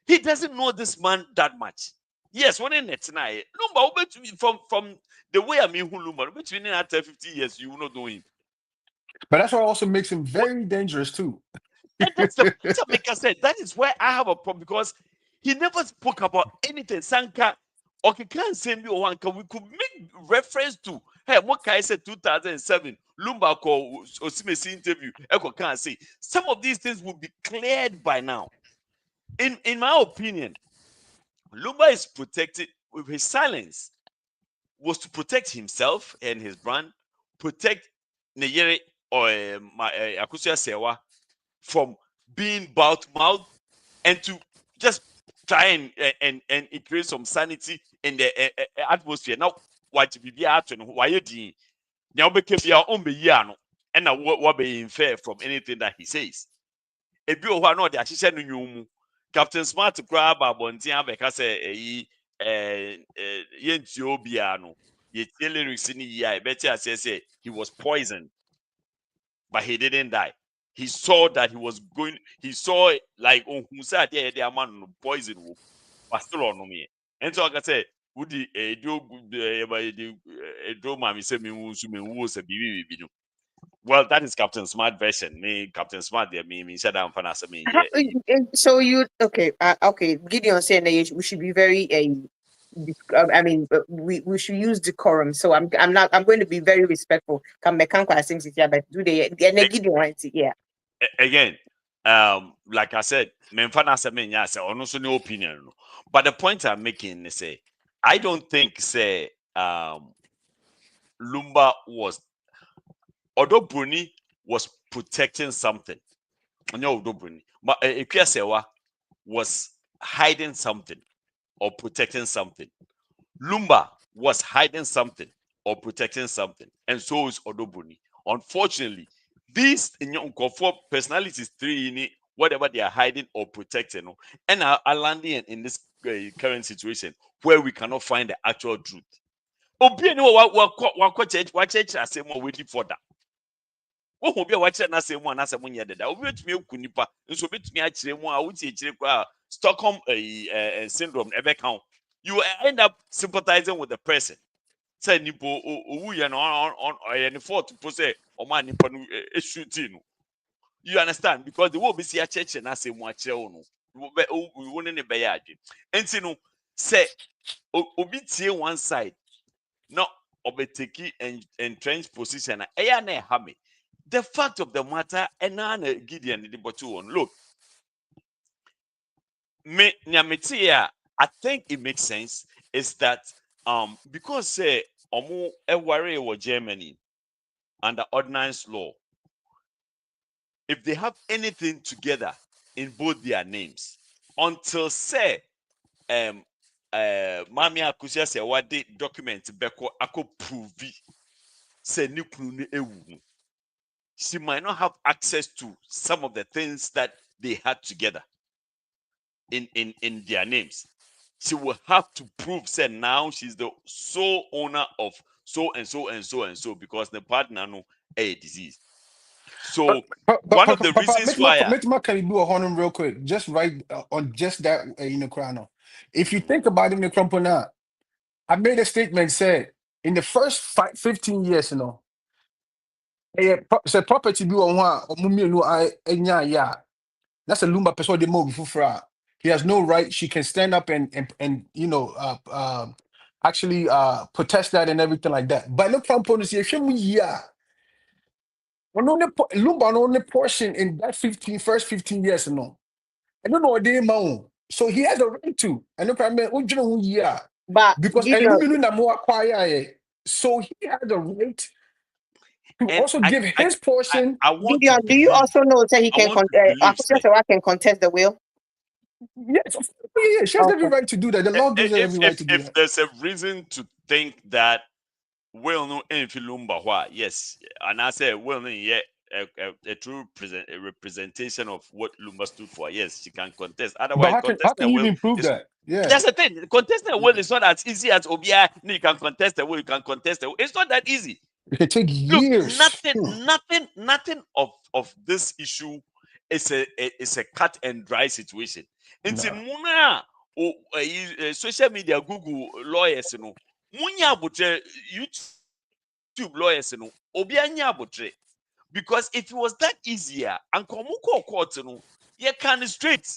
He doesn't know this man that much. Yes, when in it tonight, Lumba from the way I mean who Lumba between after 50 years, you will not know him. But that's what also makes him very dangerous too. And that's the point Maker said. That is where I have a problem because he never spoke about anything. Sanka, okay, can't send me one. We could make reference to hey, what can I say 2007 Lumba ko Osimesi interview. Eko can't say some of these things will be cleared by now. In my opinion, Lumba is protected with his silence was to protect himself and his brand, protect Neyere or Akusia Sewa from being mouth and to just try and create some sanity in the atmosphere. Now, what to be out and why you did now became your own beyano and what be infer from anything that he says. If you are not the said Captain Smart to grab a bontia because Yentio Biano, ye lyrics in the year, better say he was poisoned, but he didn't die. He saw that he saw it like who said yeah, the man poison but still on me. And so I can say, would the mommy say me was a baby. Well, that is Captain Smart version. Me, Captain Smart, there, me, said I'm fanasa me. So you okay? Okay, Gideon saying that we should be very. I mean, we should use decorum. So I'm going to be very respectful. Come back, but do they Gideon right? Yeah. Again, like I said, menfanasa me say or no opinion. But the point I'm making is say I don't think say Lumba was. Although Bruni was protecting something, no, Bruni, but Equiasewa was hiding something or protecting something. Lumba was hiding something or protecting something, and so is Odobuni. Unfortunately, these personalities three in it, whatever they are hiding or protecting, and are landing in this current situation where we cannot find the actual truth. Church I say more waiting for that. What will be a watcher na say one as a moon yet? I will be kunipa, and so bit me actually more. I would say Stockholm syndrome ever count. You end up sympathizing with the person. Say nipo who on any fault to pose or man nipo shooting. You understand? Because the will be see a church and I say watch no. We won't any bayard. And so say obi one side. No obeteki and entrenched position. Ayane hame. The fact of the matter, and Gideon the bottle on look. I think it makes sense is that because say omo worry or Germany under ordinance law, if they have anything together in both their names, until say Mami Akusia say what the document beko ako prove say nikunu ewu, she might not have access to some of the things that they had together in their names. She will have to prove say now she's the sole owner of so and so and so and so because the partner no a disease. So one of the reasons why can you do a honor real quick? Just right on just that in the chrono. If you think about it in the crumple now, I made a statement said in the first 15 years, you know, say property be on one yeah. That's a Lumba person de move before. He has no right. She can stand up and you know actually protest that and everything like that. But no crumple is yeah. Lumba only portion in that first 15 years, no. I don't know what they own. So he has a right to. I know yeah. But because so he has a right to also give his portion. Gideon, do you also know that he can contest the will? Yes, yeah, she has every right to do that. The law gives her every right to do that. If there's a reason to think that will no Lumba yes, and I say will no yeah a true representation of what Lumba stood for. Yes, she can contest. Otherwise, how can you even prove that? Yeah, that's the thing. Contesting a will is not as easy as OBI. No, you can contest the will. You can contest the will. It's not that easy. It can take years. Nothing of this issue is a cut and dry situation. It's Muna social media, Google lawyers, you know, Munya butre YouTube lawyers, you know, Obianya butre. Because if it was that easier, and Komuko court, you know, you can straight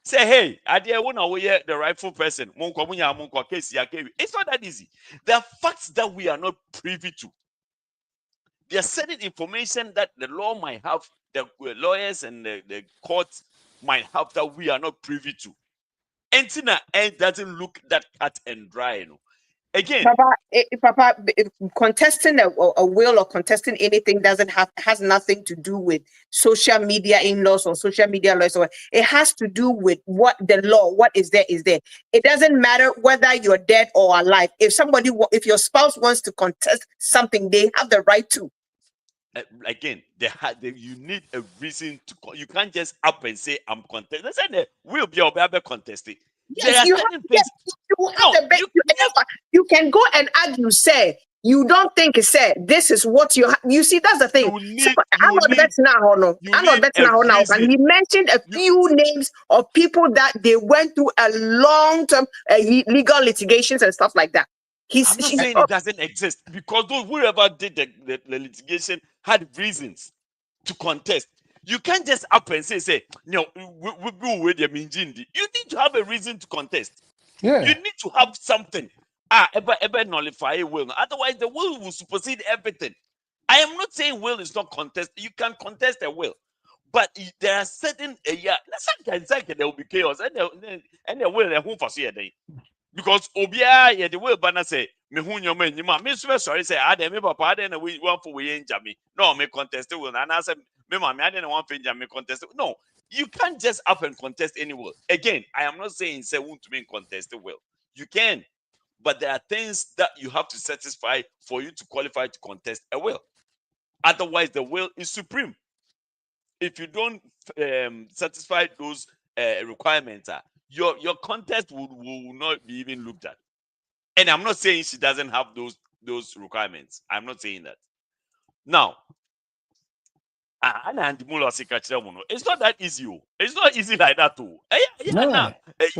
say, hey, I dare one away the rightful person. It's not that easy. There are facts that we are not privy to. There are certain information that the law might have, the lawyers and the courts might have that we are not privy to. And it doesn't look that cut and dry, you know. Again, Papa, contesting a will or contesting anything has nothing to do with social media in-laws or social media laws. Or it has to do with what the law, what is there is there. It doesn't matter whether you're dead or alive. If your spouse wants to contest something, they have the right to. Again, you need a reason to. You can't just up and say I'm contesting. They said will be contesting. Yes, you can go and argue, say you don't think it said this is what you see. That's the thing. I'm not betting now. And he mentioned a few names of people that they went through a long-term legal litigations and stuff like that. I'm not saying it doesn't exist because those whoever did the litigation had reasons to contest. You can't just up and say, no, we go with the Minjindi. You need to have a reason to contest. Yeah. You need to have something. Ever nullify a will. Otherwise, the will supersede everything. I am not saying will is not contested. You can contest a will. But there are certain sometimes there will be chaos and the will for because Obia the will banner say me who your man me sorry say I me papa we want for we me no me contest the will and I said me I didn't want to me contest. No, you can't just up and contest any will. Again, I am not saying say won't mean contest the will. You can, but there are things that you have to satisfy for you to qualify to contest a will. Otherwise, the will is supreme. If you don't satisfy those requirements, your contest will not be even looked at. And I'm not saying she doesn't have those requirements. I'm not saying that. Now, it's not that easy. It's not easy like that too. The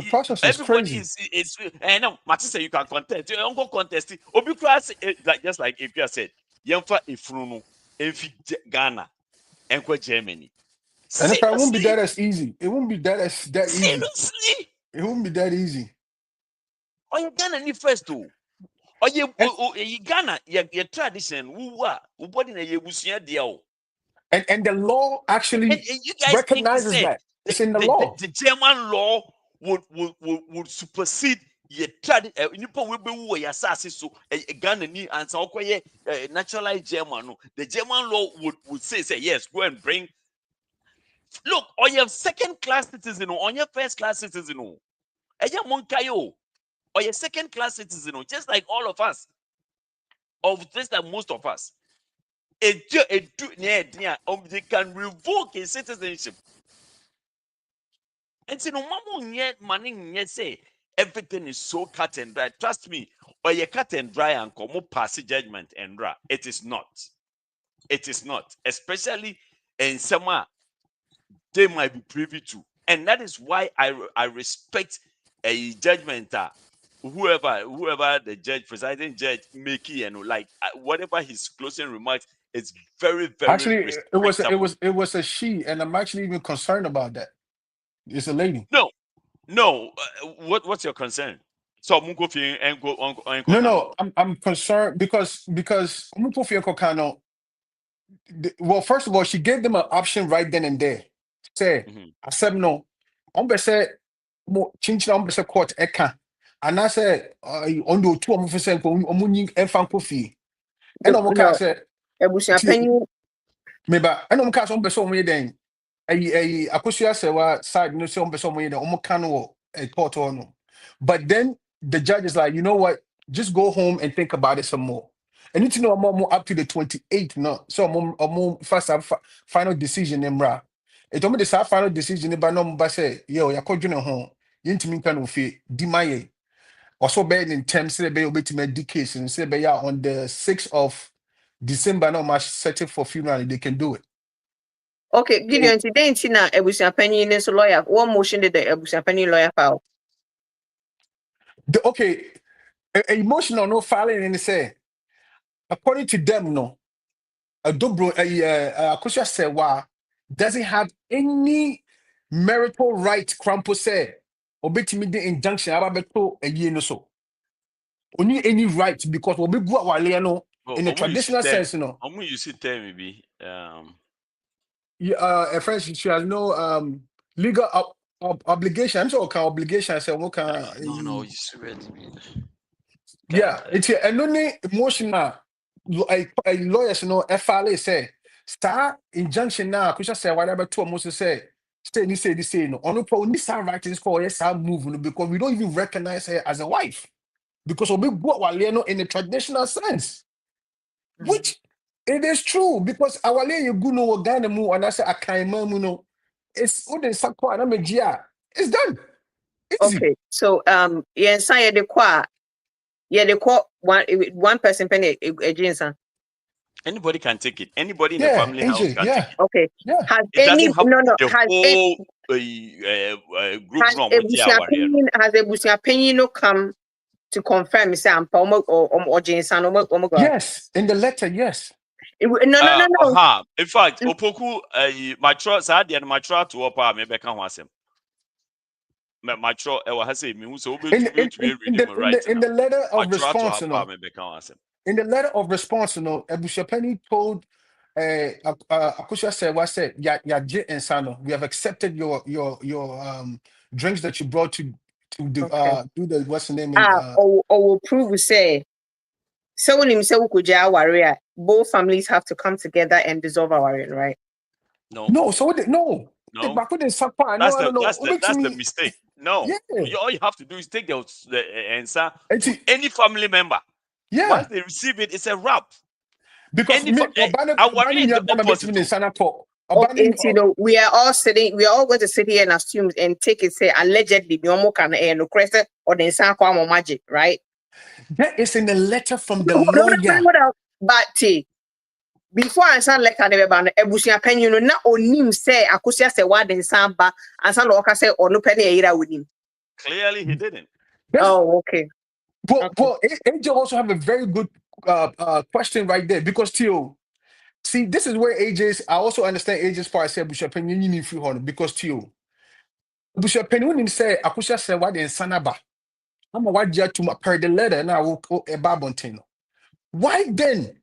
process is crazy. It's no, Matty say you can contest. You don't go contest. Like just like if you said, Yemfa Ifruno, Enfi Ghana, Enko Germany. And if it won't be that as easy. It won't be that easy. Seriously? It won't be that easy. Oh, you Ghana need first too. Oh, you Ghana, your tradition, who body na yebusia dia. And the law actually recognizes that. It's in the law. The German law would supersede ye trad nipa we be wo ya sase so Ghana ni ansa okoye naturalized German no the German law would say yes, go and bring. Look, on your second class citizen on your first class citizen eya monkayo or your second class citizen just like all of us, of just like most of us. They can revoke his citizenship. And so no mama yet manning yet say everything is so cut and dry. Trust me, or you cut and dry and come up pass judgment and dry. It is not. It is not. Especially in summer, they might be privy to. And that is why I respect a judgment whoever the judge, presiding judge, Mickey, and like whatever his closing remarks, it's very, very Actually, respectable. it was a she, and I'm actually even concerned about that. It's a lady. No. What's your concern? So No. I'm concerned because well, first of all, she gave them an option right then and there. Say, I said no. Say mo chinchina court eka. And I said on the 2 omunyi enfan kofi. And I said ebusia panyin meba and so omo den akosia sewa side no say omo den omo kan wo court no. But then the judge is like, you know what? Just go home and think about it some more. And need to know more up to the 28th, no. So first final decision, Emra. It told me the final decision, but no, but say, yo, ya kodjune home. Yintimi kan ufi dimaye. Also bad in terms say be obeti medication. Say be ya on the 6th of December, no match set it for funeral. They can do it. Okay, Gideon, today in Tina, ebusia panyin is a lawyer. What motion did the ebusia panyin lawyer file? Okay, emotional no filing and say, according to them, no. A dobro Akusha Sewa doesn't have any marital right, Crampo said, or betting the injunction about a year or so. Only any right because we'll be good while in a traditional sense, you see tell me a friend she has no legal obligation. I'm sure can obligation. I said, no, you see yeah, it's and only emotional. A lawyer, FLA say, star injunction now, Kusha say, whatever two almost say, say, no, on this right is called yes, I'm moving because we don't even recognize her as a wife because we go in a traditional sense, which it is true because our lady you go no Ghana mu and I say, I can't no, it's what they say, it's done. Easy. Okay, so yes, I had the qua. Yeah, they call one person penny a anybody can take it. Anybody in the family house can take it. Okay. Yeah. Has any the whole group has a busia come to confirm say I'm or Jensen Yes, in the letter, yes. No. In fact, Opoku my trust had and my trust to opa me beka ho asem. My trust e wa ha say me hu so In the letter of response, in the letter of response, Ebusha Penny told Akusha said, ya and Sano, we have accepted your drinks that you brought to do the what's the name? Will prove say so when him say warrior, both families have to come together and dissolve our warrior, right? No, so no. That's the mistake. No, all you have to do is take the answer to any family member. Yeah. Once they receive it, it's a wrap. Because we are all sitting, we are all going to sit here and assume and take it, say allegedly, or the magic, right? That is in the letter from the lawyer. But before I sound like Ebusia Penny, not on him say Akusia say what in Samba and San Loka say or no penny with him. Clearly he didn't. Oh, okay. Well, AJ also have a very good question right there because Tio, see, this is where I also understand AJ's part. I said Busha Penny you need free honor because Tio, Busha Penny when him say Akusha say what in Sanaba, I'm a white jet to per the letter and I will quote a Babontino. Why then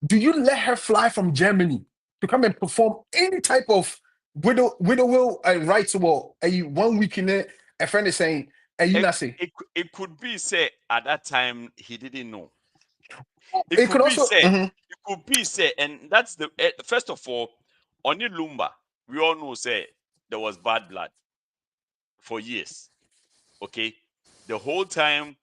do you let her fly from Germany to come and perform any type of widow will rights war? 1 week in there, a friend is saying It could be say at that time he didn't know. It could also it could be say, and that's the first of all, on Lumba, we all know say there was bad blood for years. Okay, the whole time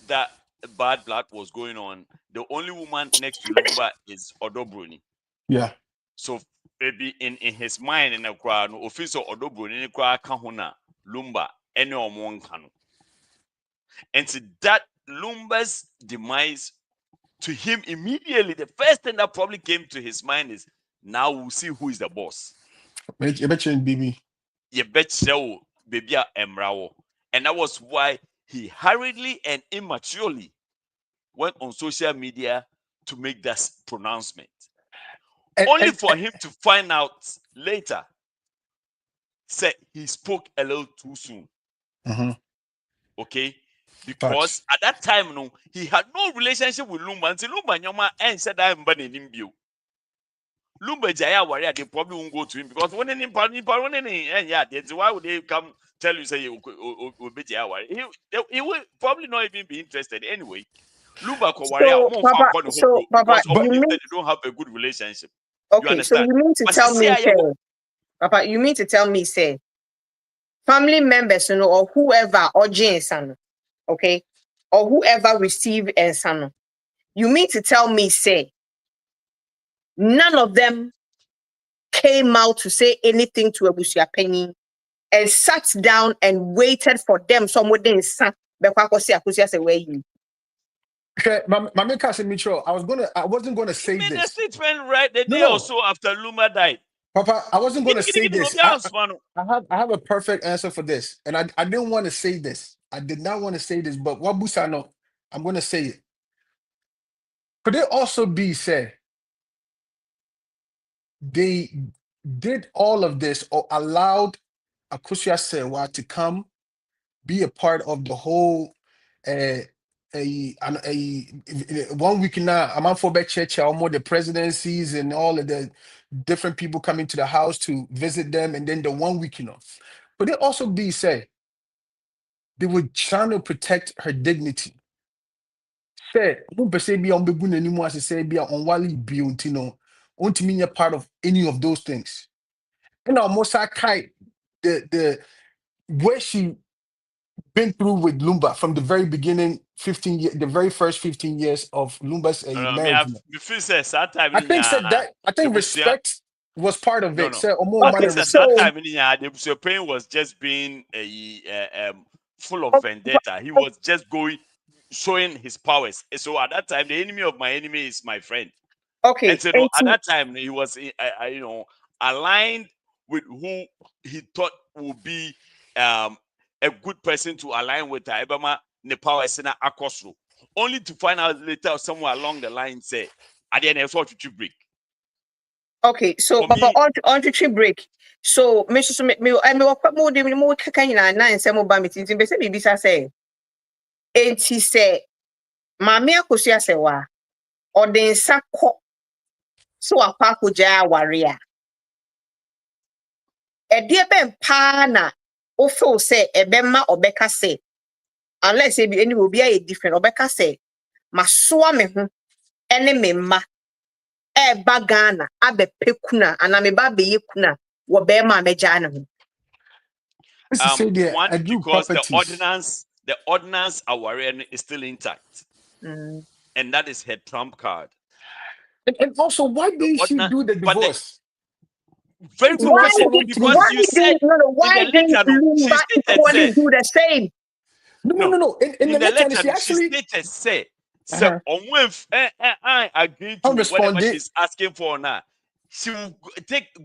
that bad blood was going on, the only woman next to Lumba is Odobroni. Yeah. So maybe in his mind, in a crowd, no official Odobroni in a crowd kahuna Lumba any one kanu. And to that Lumba's demise, to him immediately, the first thing that probably came to his mind is, now we'll see who is the boss. You bet you baby. You bet you baby Emrao. And that was why he hurriedly and immaturely went on social media to make that pronouncement. Only for him to find out later, say he spoke a little too soon. Okay? Because at that time, no, he had no relationship with Lumba until Lumba Nyoma and said I am banning him. Lumba Jaya warrior, they probably won't go to him because when any and yeah, why would they come tell you say you be Jaya warrior? He will probably not even be interested anyway. Lumba warrior because of him that they don't have a good relationship. Okay, so you mean to tell me, Papa, you mean to tell me, say, family members, you know, or whoever, or Jane, okay, or whoever received a son, you mean to tell me, say, none of them came out to say anything to Abusia Penny and sat down and waited for them somewhere in San Bequacosia say where you. Okay, my Mitchell, I wasn't gonna say this. The statement right the day or so after Lumba died. Papa, I wasn't gonna say this. I have a perfect answer for this. And I didn't want to say this. I did not want to say this, but what Busano, I'm gonna say it. Could it also be said they did all of this or allowed Akusia Sewa to come be a part of the whole 1 week now, I'm out for church, more the presidencies and all of the different people coming to the house to visit them, and then the 1 week, But it also be said they were trying to protect her dignity. Say, don't say be on begun anymore as say be on Wally Biuntino, won't mean a part of any of those things. And almost I the where she been through with Lumba from the very beginning, 15 years, the very first 15 years of Lumba's marriage. I think respect was part of it. That time the pain was just being full of vendetta. He was just showing his powers. So at that time, the enemy of my enemy is my friend. Okay. And so at that time, he was aligned with who he thought would be a good person to align with Ebama Nepal Sena Akosro. Only to find out later somewhere along the line say, at the end of what you break. Okay, so Papa on to tree break. So Mr. Me I me what more de more kakanya na nsem ba meeting be say bibisa say. Enti say Mame Akosua Sewa or the nsa kọ so akwa akogya aware a. Ede ben pa na o feel say ebema obeka say unless e be any will be a different obeka say masoa me ho ene me ma eba Ghana abe pekuna ana me ba be yekuna wo be ma meja na ho. One, because the ordinance aware is still intact. And that is her trump card. And also, why didn't she do the divorce? Very good question. Because you said why didn't Lumba equally do the same? No. In the letter, she actually stated say I agree to whatever she's asking for now. She will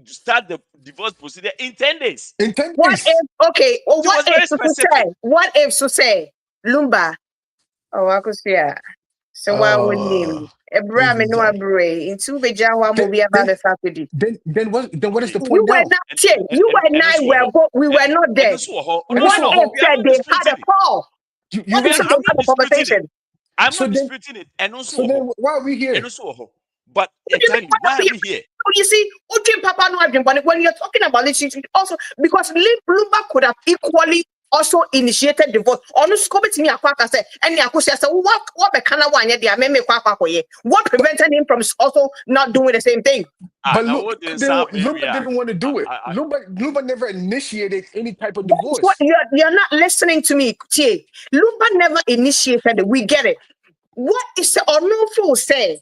start the divorce procedure in 10 days. In 10 days. What if so say Lumba? Oh, I could see. So why would name Abraham no abre into Bejawa movie about the faculty? Then what is the point? You were not here. You and I we were not there. What if said they had a call? I'm not disputing it. And also, so then why are we here? But why are we here? You see, Papa no when you're talking about this, also because Lumba could have equally also initiated divorce. Me say, and what prevented him from also not doing the same thing? But Lumba didn't want to do it. Lumba never initiated any type of divorce. What you're not listening to me, Tie. Lumba never initiated it. We get it. What is the unlawful say?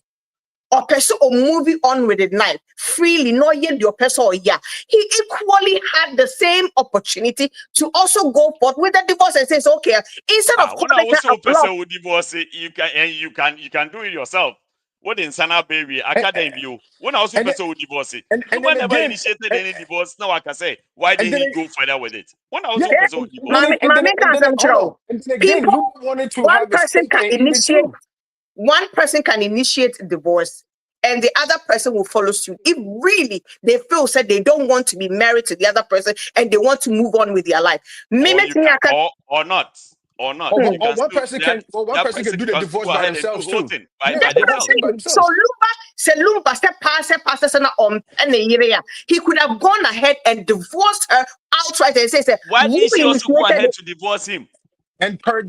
Or person or moving on with it night freely, not yet your person or yeah. He equally had the same opportunity to also go forth with the divorce and says, okay, instead of when I also person with divorce, you can do it yourself. What in Sana baby, academy you. When I also person with divorce, Lumba never initiated any divorce. Now I can say, why didn't he go further with it? When I also person with divorce, people wanted to one have person can initiate. One person can initiate divorce and the other person will follow suit. If really they feel said they don't want to be married to the other person and they want to move on with their life. Or not. Or one person can do the divorce by themselves too. So Lumba he could have gone ahead and divorced her outright and say, why did she also go ahead to divorce him? And per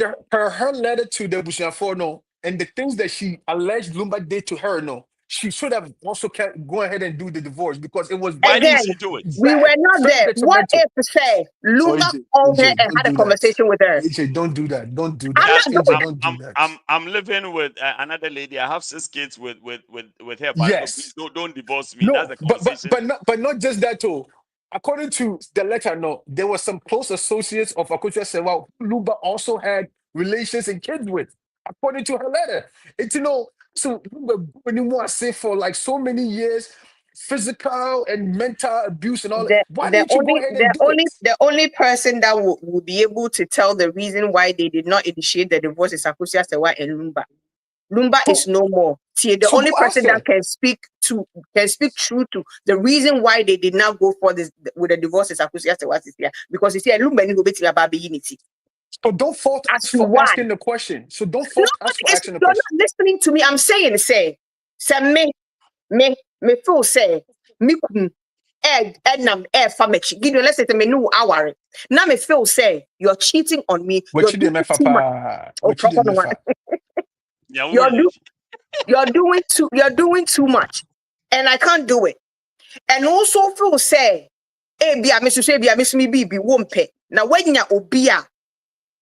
her letter to the Bushafo, no, and the things that she alleged Lumba did to her, no, she should have also go ahead and do the divorce because it was. Why did she do it? We were not there. What if to say Lumba called her and had a conversation with her? AJ, don't do that. Don't do that. Don't do that. I'm living with another lady. I have 6 kids with her. But yes. Please don't divorce me. No, that's the conversation. But not just that too. According to the letter, no, there were some close associates of Akotua Sewa who Lumba also had relations and kids with. According to her letter, it's so when you want to say for like so many years, physical and mental abuse and all that. Why didn't you go ahead and do it? The only person that will be able to tell the reason why they did not initiate the divorce is Akotua Sewa and Lumba. Lumba is no more. The only person that can speak true to the reason why they did not go for this with the divorce is Akotua Sewa here, because you see Lumba go beti about unity. So don't fault us for asking the question. So don't fault us for asking the question. You're not listening to me. I'm saying, say me feel say me family. Give you let's say me no hour. Now me feel say you're cheating on me. What you did, You're doing too much, and I can't do it. And also feel say, be be won't pay. Now when you obia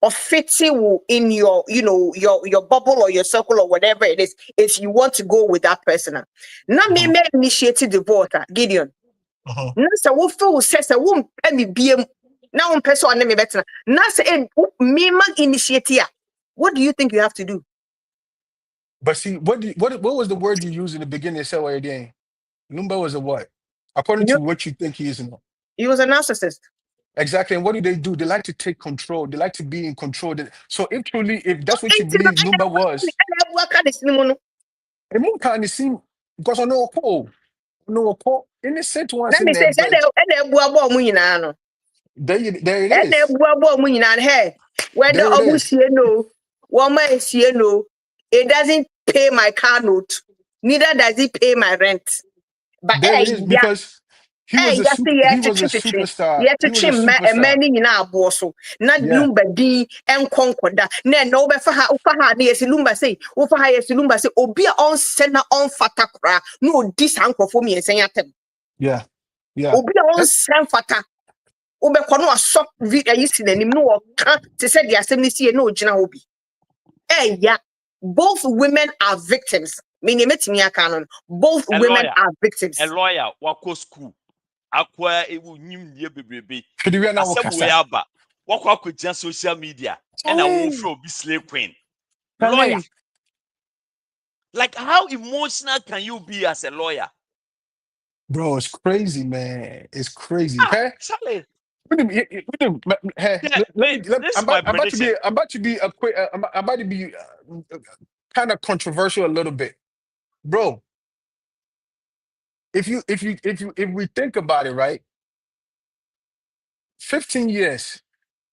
or fitting in your your bubble or your circle or whatever it is, if you want to go with that person. Now me initiated divorce, Gideon. Now so we feel says I won't pay me BM. Now one person on me better. Now say me initiate. What do you think you have to do? But see, what was the word you used in the beginning of Sewa again? Lumba was a what? According to what you think he is. He was a narcissist. Exactly. And what do? They like to take control. They like to be in control. So if that's what you believe Lumba was, it can't seem because I know in the same one. Let me say, there it is. Whether it doesn't pay my car note, neither does it pay my rent. But there it is because he was a superstar. Yeah, to trim many in our bosso. Not Lumba D and Concorda. No, for her, yes, Lumba say, over her, yes, Lumba say, oh, be on sender on fatakra. No, this uncle for me and saying at them. Yeah. Oh, be on send fata. Obekono a shop video you see them no to say the assembly no jina obi. Yeah, both women are victims. Both women are victims. A lawyer, wako school. Akwa ewu nyim die bebrebe. Wako just social media and I won't throw be slave queen. Lawyer. Like how emotional can you be as a lawyer? Bro, it's crazy, man. It's crazy. Charlie. I'm about to be kind of controversial a little bit, bro. If we think about it, right? 15 years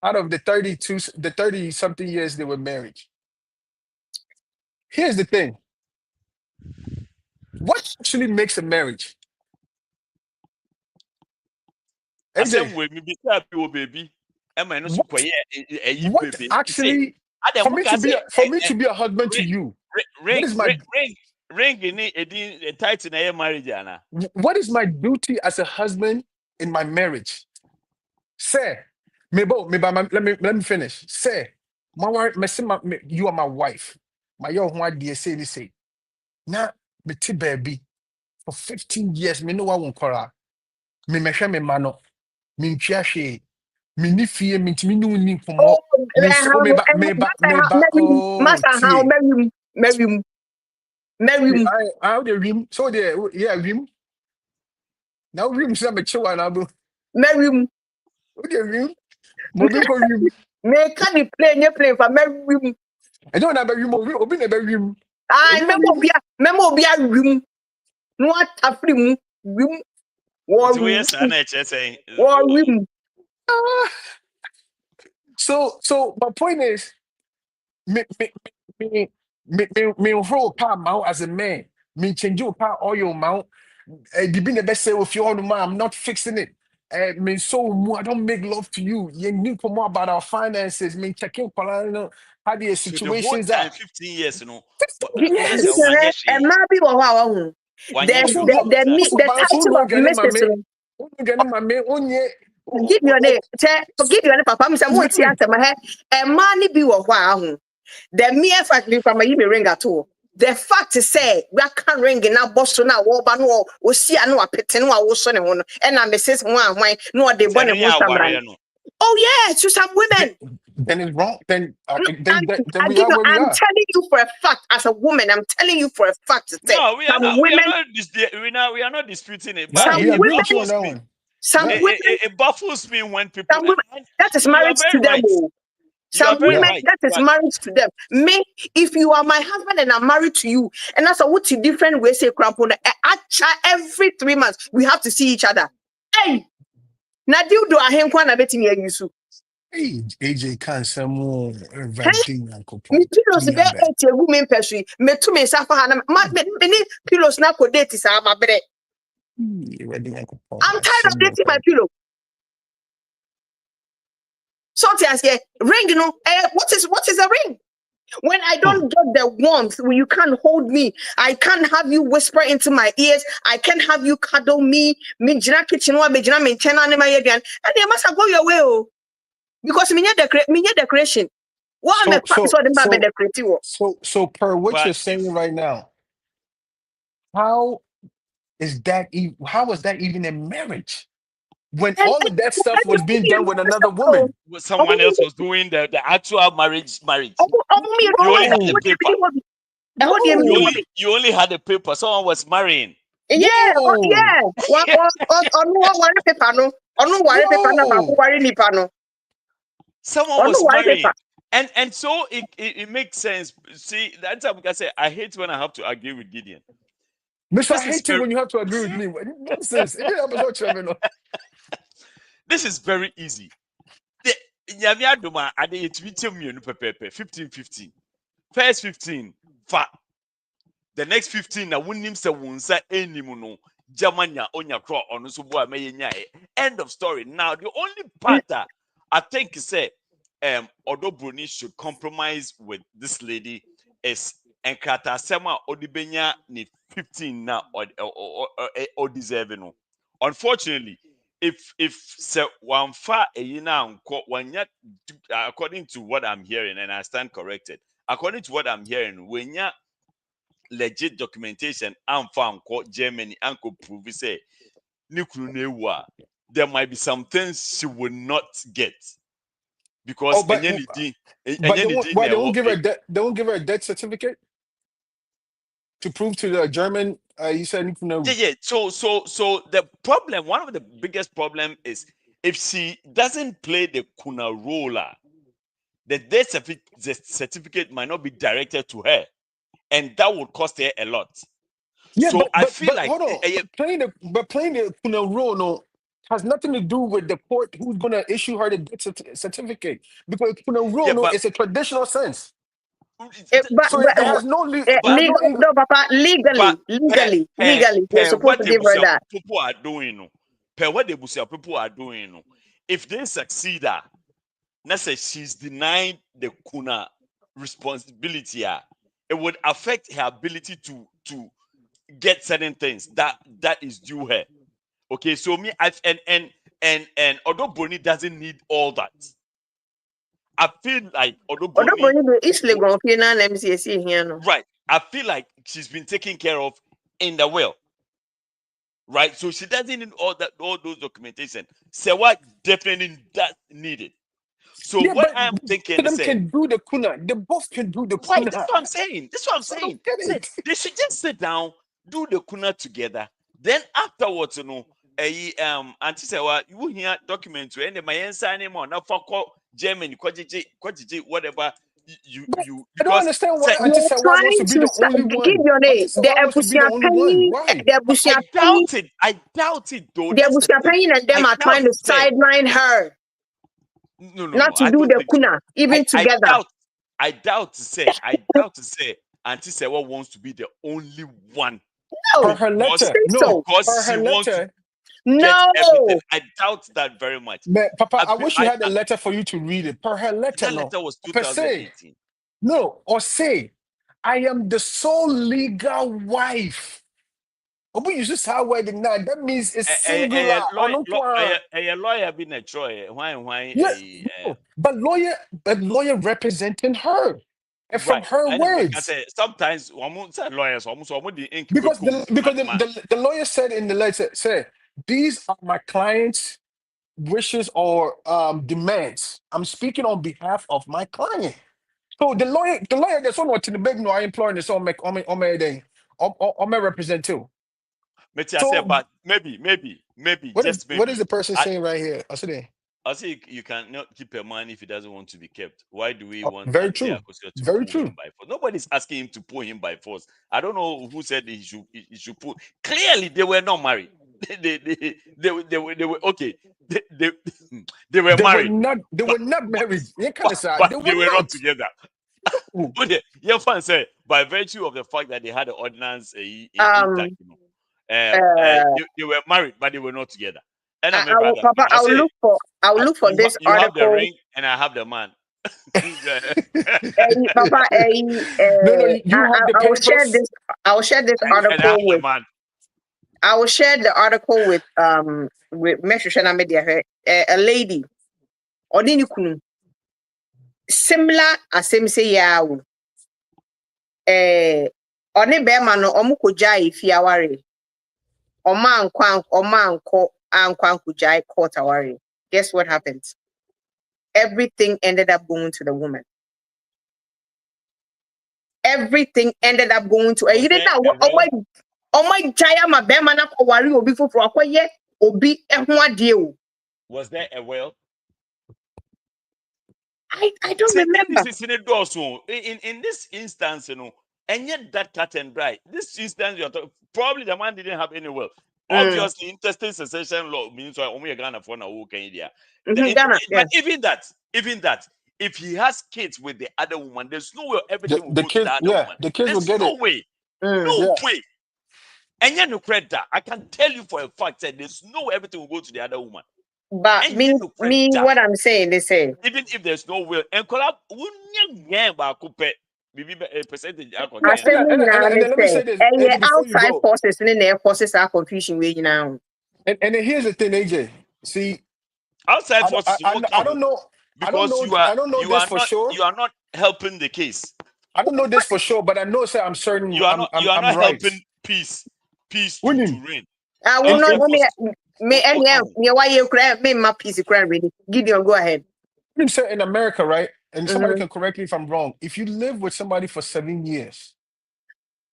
out of the 30 something years they were married. Here's the thing. What actually makes a marriage? I said, when we be baby, What actually for me to be a husband to you? What is my ring in a tight in a marriage, Anna? What is my duty as a husband in my marriage? Say, let me finish. Say, my wife, you are my wife. My young wife, dear, say. Now, me ti baby for 15 years, me no one won't call her. Me share me mano, me nchiashe, me ni fie, me ntimi no ni komo. Me so me ba. Oh, marry I the rim. So the rim. Now rim say me chewa na bu. marry O the rim. Mo bin ko rim. me can the play for marry I don't have a rim. Obi na be rim. I memo bia rim. No what afrim rim. War rim. So my point is, me roll car mount as a man. Me change your car oil mount. The be the best say with you on the I'm not fixing it. Me so I don't make love to you. You need to more about our finances. Me checking how the situations so the whole time, are. 15 years, you know. Yes. And maybe the title of Mrs. Give me your name. Forgive your name, Papa. I'm saying, what's the answer? And money be what the mere fact be from a ring at all. The fact is, say, we can't ring in our Boston, our Warbano, or see, I know a petting or son, and I'm Mrs. One, no, they want to. Oh, yeah, to some women. Then it's wrong. Then we I'm are where we are. telling you for a fact, as a woman, I'm telling you for a fact. To say, no, we are not disputing it. But we agree with you on that one. Some women, it baffles me when people. That is marriage to them. Right. Some women, that is marriage to them. Me, if you are my husband and I'm married to you, and that's a what's different way say crampon. Every 3 months we have to see each other. Hey, now do I him kwana beti me yusu. Hey, AJ can't say more. Me pillows be 8 women person. Me to me safa hana. Me pillows na ko date sa ma bre. I'm tired of dating my pillow. Something as ring, you know. What is a ring? When I don't get the warmth, when you can't hold me, I can't have you whisper into my ears. I can't have you cuddle me. Me jina kitchen wa me jina maintain on my again. And they must go your way, oh, because me need decoration. What am I decorating? So per what you're saying right now, how is that even a marriage? When all of that stuff was being done with another woman. Someone else was doing the actual marriage. You only had the paper. You only had the paper. Someone was marrying. Yeah, yeah. Someone was marrying. And so it makes sense. See, that's how we can say I hate when I have to agree with Gideon. Mister, I hate it when you have to agree with me. Nonsense. This is very easy. The 15-15. First 15, fa. The next 15 na wunim se wunsa enimu no. Jamanya onya kro onu so bo ameyenyae. End of story. Now the only part that I think is say Odo Bruni should compromise with this lady is Enkata Sema Odibenya ni 15 now or deserving. Unfortunately, if one far according to what I'm hearing, and I stand corrected, according to what I'm hearing, when you legit documentation and found Germany and could prove say there might be some things she will not get because they won't give her a death certificate to prove to the German. You said yeah. So the problem, one of the biggest problem is if she doesn't play the Kuna role, the death certificate might not be directed to her, and that would cost her a lot. Yeah, so I feel like hold on. Playing the Kuna role has nothing to do with the court who's going to issue her the death certificate, because Kuna role is a traditional sense. It has no legal. No, Papa. Legally, you're supposed to give her that. People are doing, what the people are doing. If they succeed, Let's say she's denied the kuna responsibility. It would affect her ability to get certain things that is due her. Okay, so me and although Bonnie doesn't need all that, I feel like although Bonnie right, I feel like she's been taken care of in the will. Right, so she doesn't need all those documentation. So what definitely does need it. So Yeah, what but I'm thinking them is saying, can do the kuna. They both can do the right, kuna. that's what I'm saying. That's what I'm I saying. don't get Say, it. they should just sit down, do the kuna together. Then afterwards, auntie say, well, you hear documents and the my sign him on now for Germany, whatever I don't because understand why say, Auntie We're Sewa wants to trying be to the only give one. your name. Auntie Sewa wants to be the only one. Why? but I doubt it. I doubt it though. the That's the thing. Busiapenyin and them I are doubt trying to it. Say, sideline her, no. not to I do don't the think so. kuna, even together. I doubt to say Auntie Sewa wants to be the only one Per No, her you letter. think No, so? because per she her wants to letter. get everything. No. I doubt that very much. Papa, I wish you had the letter for you to read it. Per her letter, That no. letter was Per se. 2018. No, or say, I am the sole legal wife. Obu you just how wedding now. That means it's singular. A lawyer being a Troy. Why? Yeah, no, but lawyer representing her, and from Right. her And like I words, say, sometimes almost lawyers almost the ink because the lawyer said in the letter, say these are my client's wishes or demands. I'm speaking on behalf of my client. So the lawyer that's on what to the big no, I employing this on my represent too. So but maybe, just what is maybe. the person saying right here? I said, I say you cannot keep a man if he doesn't want to be kept. Why do we oh, want very Auntie true, Akosua to very pull true. him by force? Nobody's asking him to pull him by force. I don't know who said he should pull. Clearly, they were not married. They were okay. They were married, They were not but, married. You kind of sad. but They they were were not not. together. Ooh. But your fan said by virtue of the fact that they had the ordinance intact, Um. they were married, but they were not together. And I I remember will, that Papa. I say I will look for this you have the article. ring and I have the man. Papa. No, you have the I will share papers. this. I will share this And I have article the with. man. I will share the article with Meshushana Media. A lady. Odini kunu. Similar as same say ya. Oni bema no omuko jai fiaware. Oma ankwa kujai court aware. Guess what happened? Everything ended up going to the woman. Everything ended up going to you didn't know oh my jaya ma bema na kwari obi foforo akoye obi ehun ade o. Was there a will? I don't remember. In this instance, and yet that cut and dry. This instance, you're probably the man didn't have any will. Obviously, interstate succession law means why only a Ghana for now Canada. But even that, if he has kids with the other woman, there's no way everything will The go to kids, the other yeah, woman. the kids will There's get no it. way. Mm. No way. And yet, no credit. I can tell you for a fact that there's no way everything will go to the other woman. But And me, what I'm saying, they say even if there's no will, and collab, percentage. I say And then let me say this, AJ, before you outside go. forces and then their forces are confusion way now. And then here's the thing, AJ. See, Outside forces will come I don't know. because you are not helping the case. I don't know this for sure, but I know, sir, I'm certain You are not right. helping peace to reign. I will not me why you cry me my piece cry ready. Gideon, go ahead. I'm saying in America, right? And somebody can correct me if I'm wrong. If you live with somebody for 7 years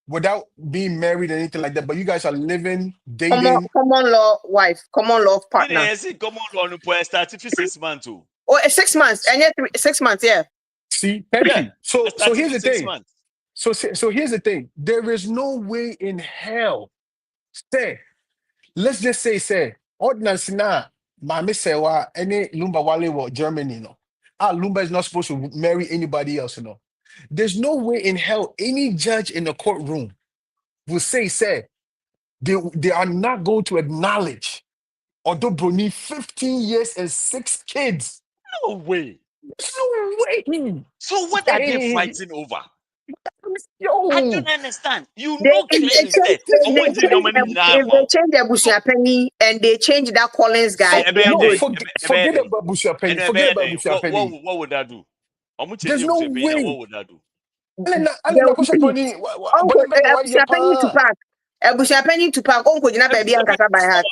without being married or anything like that, but you guys are living, dating. Common law wife, common law partner. Common law no start 6 months too. Oh, 6 months. And yet 6 months, yeah. See, thank you. So here's the thing. Months. So here's the thing. There is no way in hell. Let's just say, ordinance na mama sewa any Lumba wale wa Germany no. Lumba is not supposed to marry anybody else, There's no way in hell any judge in the courtroom will say they are not going to acknowledge although Bruni 15 years and 6 kids. No way. No way. So what are they fighting over? Yo. I don't understand. You They, know if they clearly change, said if they change the Busia Penny and they change that Collins guy, So, it's no, good. forget about Busia Penny. Forget about Busia Penny. What would that do? There's no way. What would that do? Uncle Busia Penny to pack. Busia Penny to pack. Uncle, you know, baby, and Kasa by heart.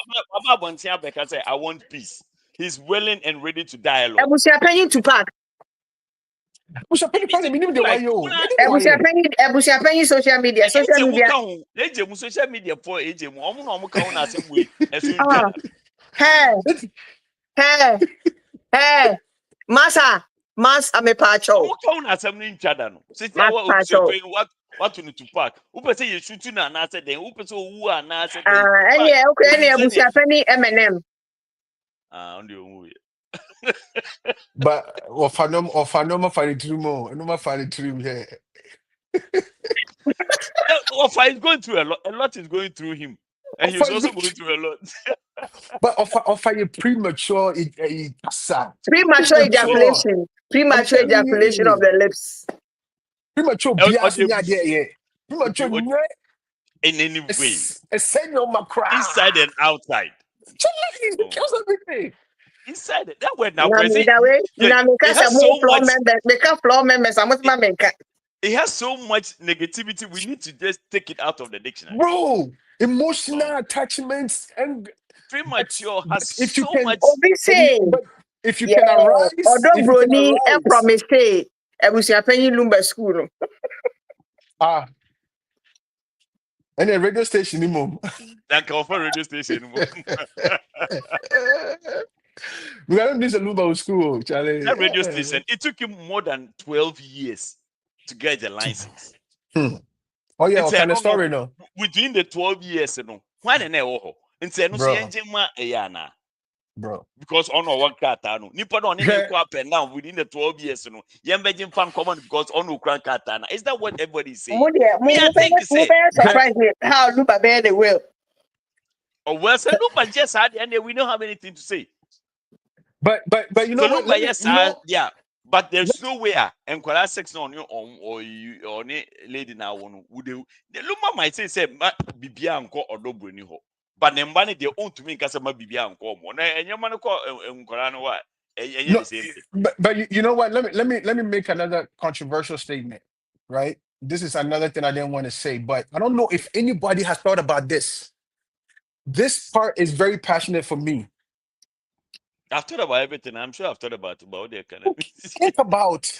I want peace. He's willing and ready to dialogue. Busia Penny to pack. Busia Penny find me the why yo. Busia Penny social media. Social media for AJ. Hey, Masa, I'm a pacho. What to need to pack? Who say you shooting na answer then? Who say who are na answer? Okay, Busia Penny M&M. On the movie. But Ofanoma Fanitrumo, no more Fanitrum here. Ofa is going through a lot. A lot is going through him. And he's also going through a lot. But offer you premature ejaculation. Premature ejaculation of the lips. Premature premature in any way. Inside and outside. Kills everything. Inside it. That word now. It has so much negativity. We need to just take it out of the dictionary. Bro, emotional attachments and premature has if you so can, much. If you can arise, from a state, I was paying Lumba school. And a radio station, mom. That call for radio station. We got this Lumba school, Charlie. That radio station. It took him more than 12 years to get the license. Oh yeah, what kind of story no? Within the 12 years, no. Why the no? And say no bro. Because on one car, no. Nipa don't need to up and down within the 12 years, no. Yambajin fan common because on no crank katana. Is that what everybody is saying? Surprised me how Lumba bear the will. Oh well, so Lumba just had and we don't have anything to say. But you know so what? Lumba, yes, yeah. But there's no way and quite sex on you or you or lady now would the Lumba might say Bibia and call or Dobruni ho. But then money they own to me Casama Bibia and call more. And your man call Corano what? But you know what? Let me make another controversial statement, right? This is another thing I didn't want to say, but I don't know if anybody has thought about this. This part is very passionate for me. I've thought about everything. I'm sure I've thought about their kind of think about.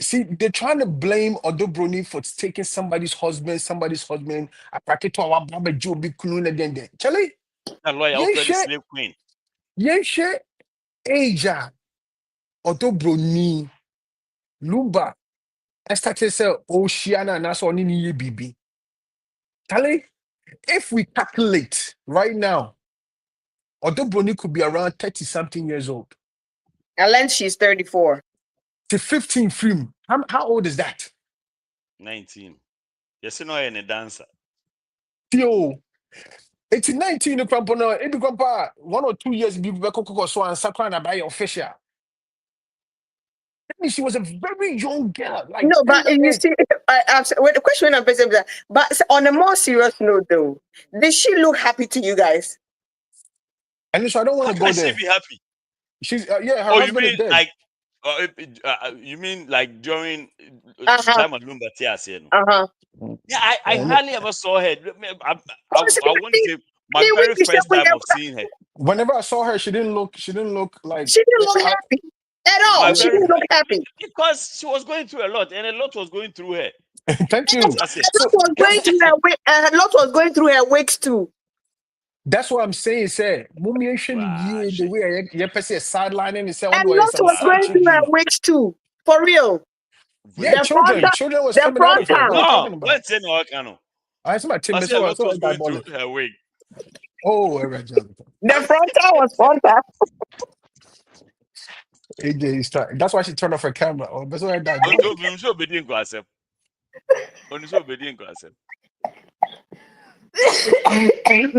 See, they're trying to blame Odobroni for taking somebody's husband. I practice to our Baba Joby Kulun again. Charlie, a lawyer, slave queen. Yes, Aja Odobroni Lumba. I started to say Oceana and that's all in ye BB. Charlie, if we calculate right now, Odobroni could be around 30-something years old. Unless she's 34. To 15 film. How old is that? 19. Yes, you know, any dancer. Yo, it's 19. It be 1 or 2 years. Be so and Sakana by official. She was a very young girl. Like no, but you see, the question of that. But on a more serious note, though, did she look happy to you guys? And so I don't want to go there. She be happy. She's her husband is dead. Like, you mean like during time of Lumba Tias? Yeah, I hardly ever saw her. I want to say my very first time of seeing her. Whenever I saw her, she didn't look like happy at all. She didn't look happy because she was going through a lot, and a lot was going through her. Thank you. A lot was going through her wigs too. That's what I'm saying, sir. The way you say sideline and say, a lot was going through her wigs too. For real. Yeah, children was coming out of her. No, let's say no, Kano. I said my team was going through her wig. Oh, the frontal was frontal. AJ is trying. That's why she turned off her camera. Oh, that's why I died. I'm sure be doing accept. I'm sure be doing accept. The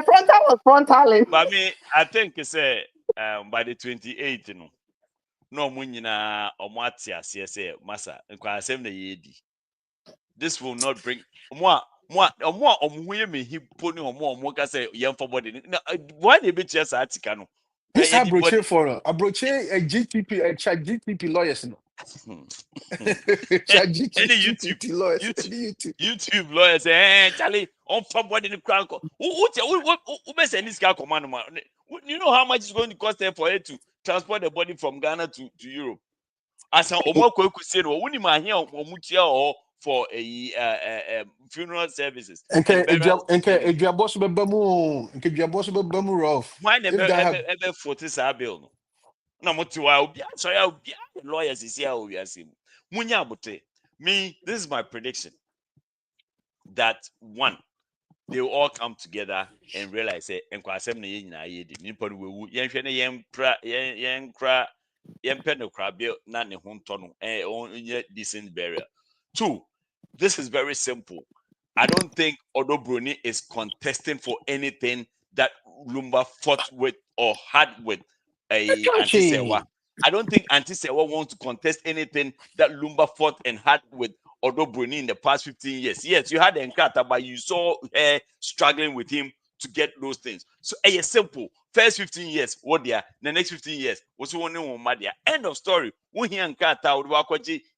frontal was frontaling. But I mean, I think it's a by the 28th, you know. No munyina omwatia say masa nkwa asem na yedi. This will not bring more omuye me hipo ni omo ka say yem for body. Why they be chess article no? This abroche for abroche a GTP a chat GTP lawyers no. Chat GTP lawyers. YouTube lawyers Charlie on for body in crank. Who be send this guy command man? You know how much it's going to cost them for it to transport the body from Ghana to Europe? As an Omoko could say, no, when you here or for a funeral services. Enke your boss be bamu, enke your boss be bamu rough. Why never 40 bill? No more to our so lawyers is here. We are seeing Munya Bote. Me, this is my prediction that one, they will all come together and realize it. And Kwasem na yedi. Nipon we yen kra yen pen no crab bill na ne huntono on decent burial. Two, this is very simple. I don't think Odo Bruni is contesting for anything that Lumba fought with or had with a Antisewa. I don't think Antisewa wants to contest anything that Lumba fought and had with Odo Bruni in the past 15 years. Yes, you had Nkata, but you saw her struggling with him to get those things. So it's simple. First 15 years, what they are. The next 15 years, what's one on Madia. End of story. When he Nkata would walk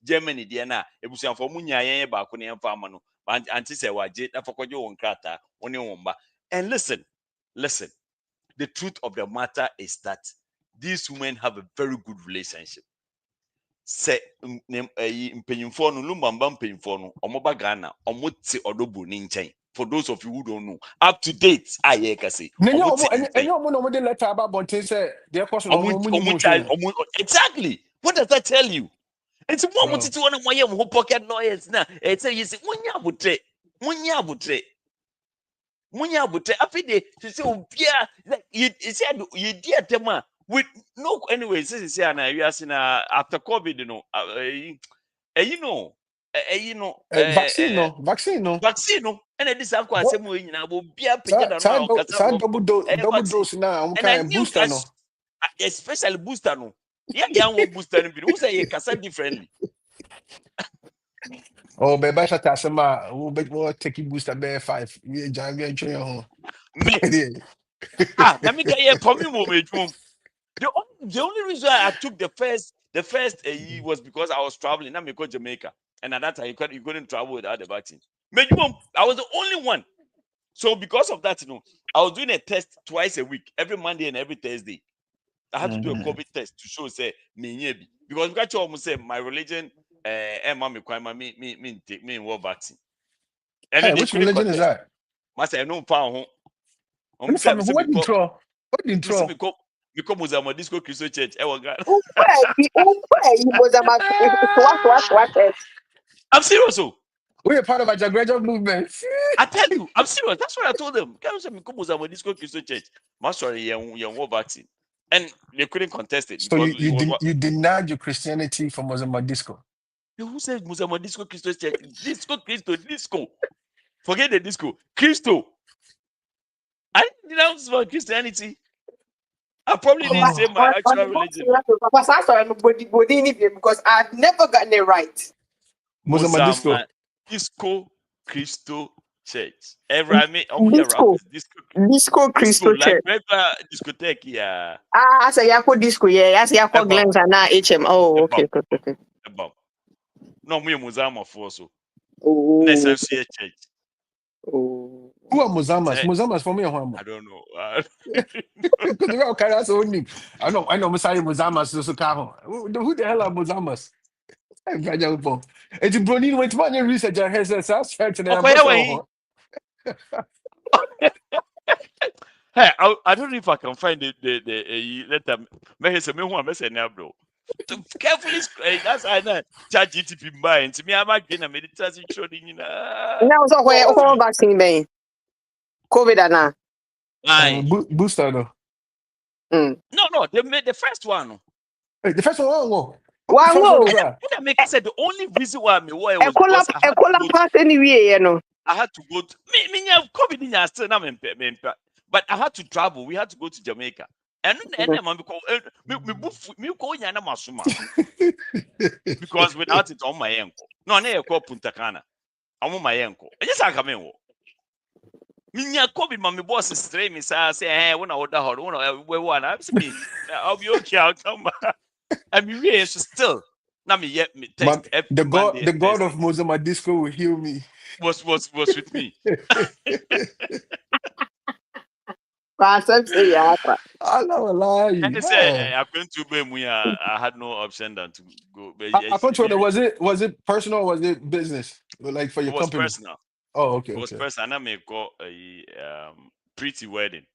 Germany, Diana, it was for Munya Bakuni and Famano. Antisewa, Jeta for Kojo Nkata, on your Womba. And listen. The truth of the matter is that these women have a very good relationship. Say mpanyimfo no Lumba mpanyimfo no omoba Ghana omote odobo ni nchen. For those of you who don't know, up to date aye ka say no de letter about bonte say their person exactly. What does that tell you? It's more mutiti one of my pocket lawyers na it's say you say munya afide to say obia you said you dear tema with no anyway since say na we are seeing after COVID vaccine and this have kwa same way nyina obia pejada no kasa double dose na am kind booster no especially booster no yeah booster no be who say kasa differently. Oh, baby, I shall tell who bet more taking booster bear 5. We enjoy your home. Let me get here for me moment. The only reason I took the first was because I was traveling. I'm going to Jamaica, and at that time you couldn't travel without the vaccine. I was the only one. So because of that, I was doing a test twice a week, every Monday and every Thursday. I had to do a COVID test to show say me because we got almost say my religion me war vaccine. And which religion is that? Must I know found home. What intro? Because Muzama Disco Christian Church. What? I'm serious. We are part of a graduate movement. I tell you, I'm serious. That's what I told them. Muzama Disco Christian Church. Master young war vaccine. And they couldn't contest it. So you denied your Christianity for Muzama Disco. Who said Muzama Disco Christian Church? Disco. Forget the disco. Christo. I didn't denounce my Christianity. I probably didn't say my actual religion. Because I've never gotten it right. Muzama Disco Christo Church. Disco Christo Church. Like regular discotheque, yeah. So Yako Disco, yeah. Yako Glens and now HM. Oh, okay. No, me Muzama for so. Oh. Necessary church. Oh. Who are Muzamas? Muzamas for me or I don't know. I know Messiah Muzamas. Who the hell are Muzamas? It's Bronin went to my research. I has a church and hey, I don't know if I can find the letter. Maybe some one message now, bro. Carefully, that's I know. Chat GTP mind. To me, I'm again a meditation showing. Now, so where vaccine be? COVID now. Booster no. No. They made the first one. Hey, the first one. What I said the only reason why me was because I had to go to me have COVID in still now, but I had to travel. We had to go to Jamaica. And me call yana masuma because without it on my ankle. No, na call Punta Cana. I'm on my ankle. Yes, I come in. Minya Kobby, my boss is straight. Me say, hey, when I order her, one, I'll be okay. I'll come back. I mean, we still. Now me yet me text The God Thursday. of Mozambique Disco will heal me. Was with me. I lie. And they say I'm going to be I had no option than to go. But I control. Was it personal or was it business? Like for your it was company? personal. Oh, okay. It was personal. And I may call a pretty wedding.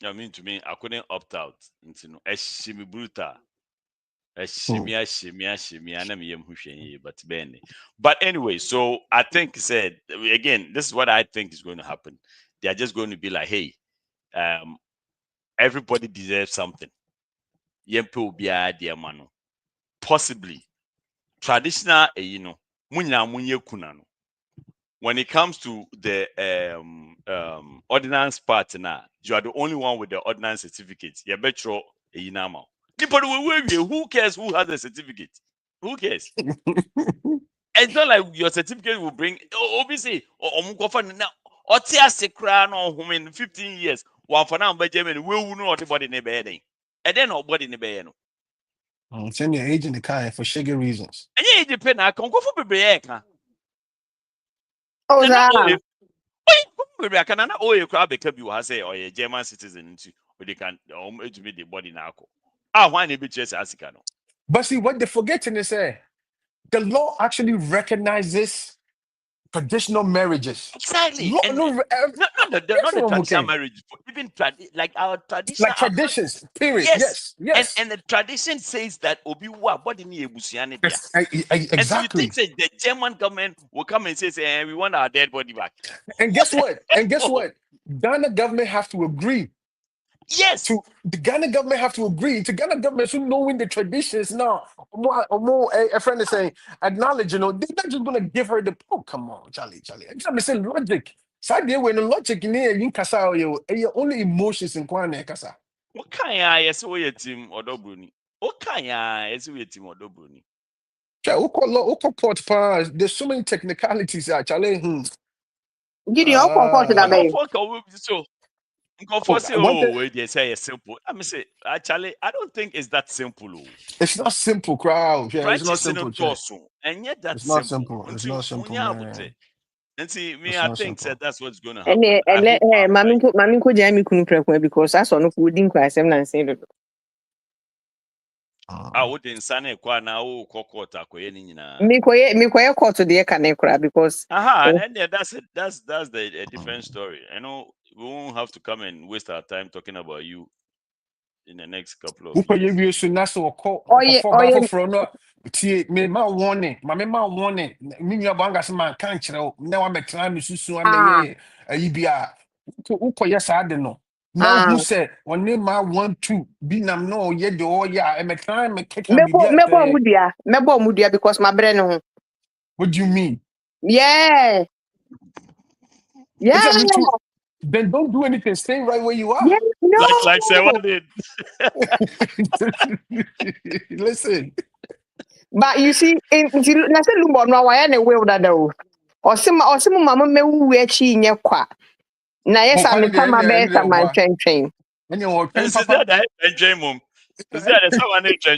I mean, to me, I couldn't opt out. You know, shimmy brutal. But anyway, so I think said again, this is what I think is going to happen. They are just going to be like, hey, everybody deserves something. Possibly traditional, when it comes to the ordinance part now, you are the only one with the ordinance certificate. You better who cares who has the certificate? Who cares? It's not like your certificate will bring obviously or in 15 years. One for now, Benjamin will know what in the bed. And then nobody in the bed. Send your agent the kind for sugar reasons. And yeah, it depends. I can go for baby. Oh, that. I can owe you crab because you have say or a German citizen or they can educate the body now. Why need be just as But see, what they're forgetting is the law actually recognizes traditional marriages. Exactly. Law, And not the traditional marriage, even like our traditional, like traditions. Period. Yes. And the tradition says that Obiwa body ni ebusiane dia. Exactly. And so you think that the German government will come and say, we want our dead body back. And guess what? Ghana government have to agree. Yes. The Ghana government have to agree. The Ghana government should knowing the traditions now. A friend is saying, acknowledge, they're not just going to give her the, come on, Charlie. I'm saying logic. Sadly, when the logic in here, you kasa only emotions in Kwane kasa. What kind of yes, we team or Dobruni? What kind of yes, we team or Dobruni? Court pass. There's so many technicalities actually. Gideon, So they say it's simple. I mean, say actually, I don't think it's that simple. It's not simple, crowd. Yeah, it's not simple. And yet that's it's not simple. It's not simple. And see, I think that that's what's going to happen. Mami ko jami kunu prekwe because I saw no wouldn't cry sem na say do. I would insane kwa na o court akoye ni nyina. Me koye court de ka na kra because and that's it. That's a different story. I know we won't have to come and waste our time talking about you in the next couple of years. Me ma warning. Me nua banga se man kan kire na wa metra me susu ande ye ayibia ukoye sa de no na who say one ma 1 2 bi nam no ye de o ya e metra me keka bibia mebo mudia because my brain no. What do you mean? Yeah. Then don't do anything. Stay right where you are. Yeah, no. Like say what did. Listen. But you see, na say Lumba no why na we that o. Osimo mama me wu echi nye kwa. Na yes am kama be sama twentwen. And you want papa. That enjoy mom. Is that someone enjoy?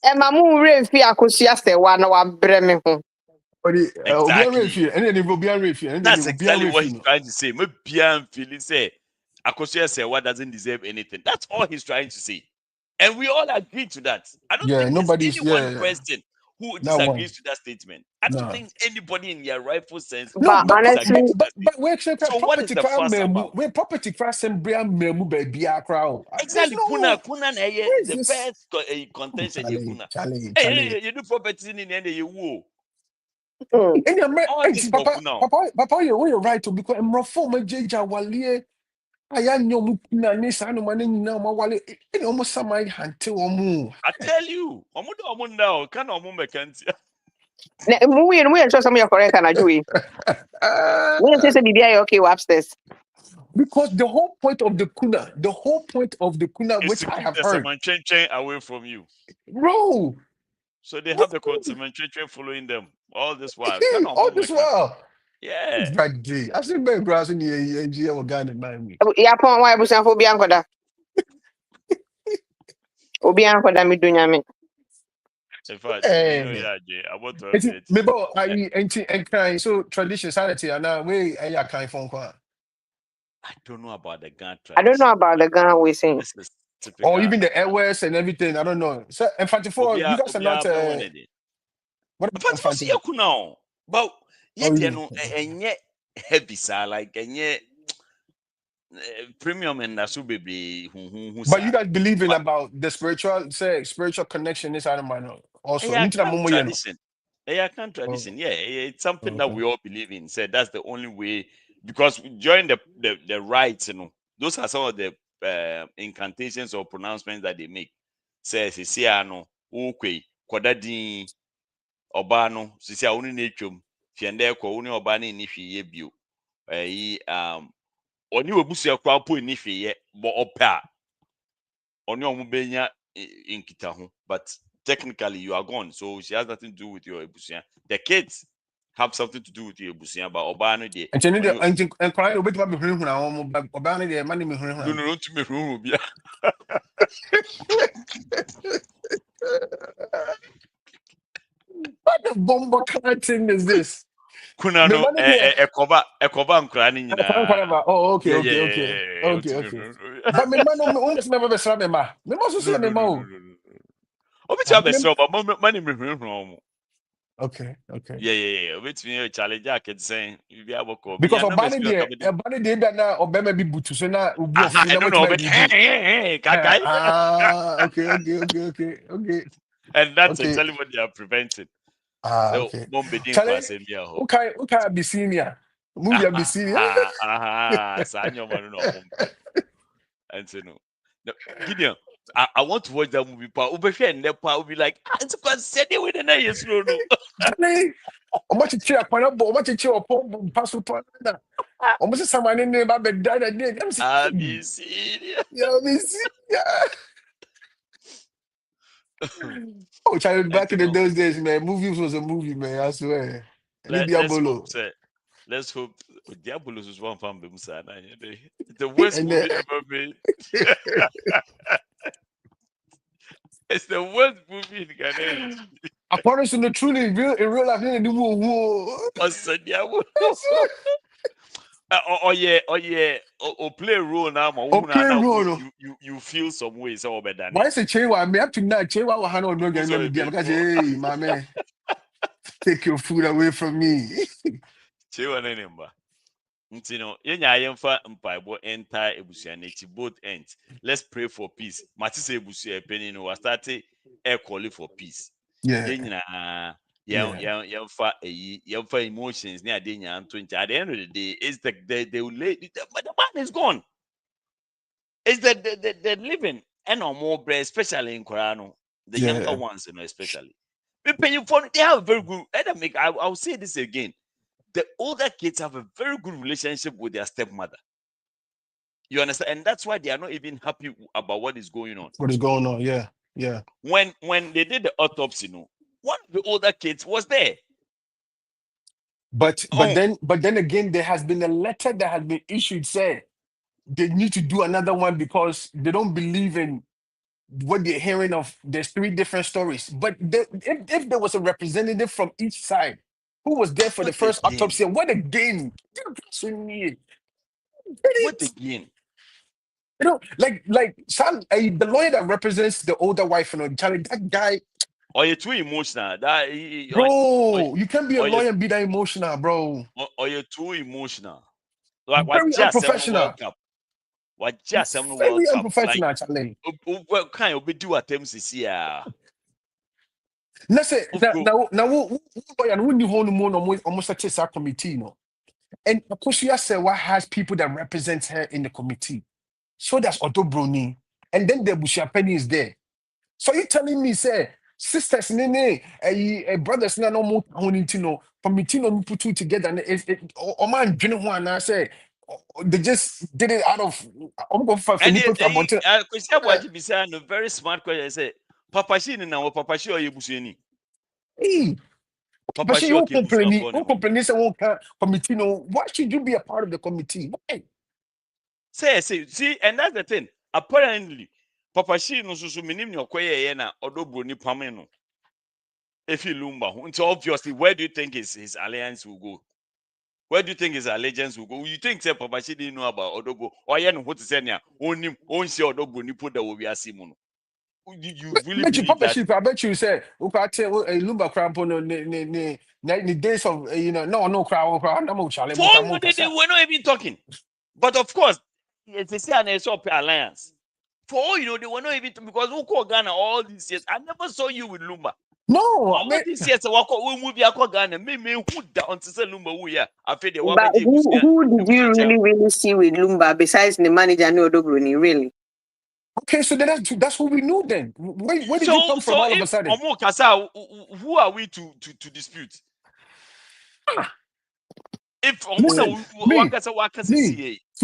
E mamu re fi akosi ase wa na wa bre me ho. That's exactly what he's trying to say. Feeling say Akosia say what doesn't deserve anything. That's all he's trying to say. And we all agree to that. I don't think there's any one person who disagrees to that statement. I don't think anybody in their rightful sense. But we're so what is the fuss about? We're property class and brand memu baby crowd. Exactly. Kuna the best contention. Hey, you do property in the end you woo. Papa, you're right to because I'm reform Jaja Walie. I am no mukina nisa no money now my wallet. It almost some my hand till or move. I tell you, Omunda, can We and show some of your correct and I do it. We say BBI okay upstairs. Because the whole point of the kuna, which I have heard, away from you, bro. So they have the concentration following them all this while. All this while. Yeah. That day. I said, "Man, grass in the AGM organ in my week." Yeah, point why was for Bianca. Obianca da me dunya. In fact, you know, yeah, I want to update. Maybe I and crying so tradition sanity and now we I kind phone call. I don't know about the gun. I don't know about the gun we sing. This is typical. Or even the airways and everything. I don't know. So, in fact, for you guys are not. What about you now? But yet, you know, and yet heavy, like, and yet premium and that's baby. But you guys believe in about the spiritual connection inside of mine also. Tradition. Yeah, tradition. Yeah, it's something that we all believe in. Say that's the only way. Because during the rites, you know, those are some of the incantations or pronouncements that they make. Say, Sisiano, okay, Kodadin, Obano, Sisia Uni Natum, Fiandeko, Uni Obani Nifi Yebio. Oni Webusia Kwapo Nifi, but Opa. Oni Omubenya in Kitahu. But technically, you are gone. So she has nothing to do with your Ebusia. The kids have something to do with your Ebusia, but Obano de. And crying over to be hearing when I'm Obano de money me hearing. No, to me room. What the bomber kind thing is this? Kunano, a cover and crying. Oh, okay. But me man almost never be slap me ma. Me must say me ma. Money me. Okay. Yeah. Wait me challenge I can say you be able to because Obani dey na Obama be butu so na ubi of na okay. And that's exactly what they are preventing. Okay. Okay, be senior. Movie be senior. Sanyo man no. And so no. Gideon, I want to watch that movie. But Ubefia and Nepa will be like, it's because said it with an yes, no. Much cheer upon a boat, much cheer upon Pastor Panda. Almost someone in there about the dad. I'll be senior. Oh, child, back in those days, man, movies was a movie, man. I swear. Let's hope Diabolos was one from Bimsana. The worst movie ever made. It's the worst movie in Ghana. Apart from the truly in real life, in the or play a role now. You feel some way so better. Why is it Chewa? I may have to not Chewa or Hano no game because hey, my man, take your food away from me. Chewa number. You know, yemfa mpaibo entire ebusianeti both ends. Let's pray for peace. Matise ebusia penny no was started air calling for peace. Yemfa emotions near Denya and 20. At the end of the day, it's the man is gone. It's the living and no more bread, especially in Korano, the younger ones, you know, especially. They have a very good. I'll say this again. The older kids have a very good relationship with their stepmother. You understand? And that's why they are not even happy about what is going on. What is going on? Yeah. When they did the autopsy, one of the older kids was there. But then again, there has been a letter that has been issued saying they need to do another one because they don't believe in what they're hearing of. There's 3 different stories. But if there was a representative from each side who was there for the first autopsy, what a gain! What a gain! You know, like Sam, the lawyer that represents the older wife, you know, Charlie, that guy. Oh, you're too emotional. You can't be a lawyer and be that emotional, bro. Or you're too emotional. Like very unprofessional. What just very unprofessional, Charlie. What kind of do attempts to see? Let's say now who you hold almost a chess committee, no. And of course, you say what has people that represent her in the committee. So that's Otto Bruni, and then the Busha Penny is there. So you telling me, say, sisters nene brothers na no mo honintino committee no put two together and it o man dwene ho ana say they just did it out of go for And people to about Christian Boaji be saying a very smart question. I say, Papa she ni na wo Papa she oyebusueni. but she you for complain say won committee no why should you be a part of the committee? Why? See, and that's the thing. Apparently, Papa she no so minim ni okoye na odobro ni pame no. If you Lumba, so obviously, where do you think his alliance will go? Where do you think his allegiance will go? You think say Papa she didn't know about Odogo? Or you know what to say now? Only see Odogo ni put that will be a Simon. You really Bet you believe Papa that? Sheep, I bet you say Lumba crampo no the days of no crowd no challenge. For all they were not even talking. But of course, it's a say an alliance. For all you know, they were not even because who called Ghana all these years. I never saw you with Lumba. No, all these years, we move your Ghana. Me who down to say Lumba who yeah. I feel the But who did you really see with Lumba besides the manager no Odobroni, really? Okay, so then that's what we knew then. Where did you come from all of a sudden? Who are we to dispute? If to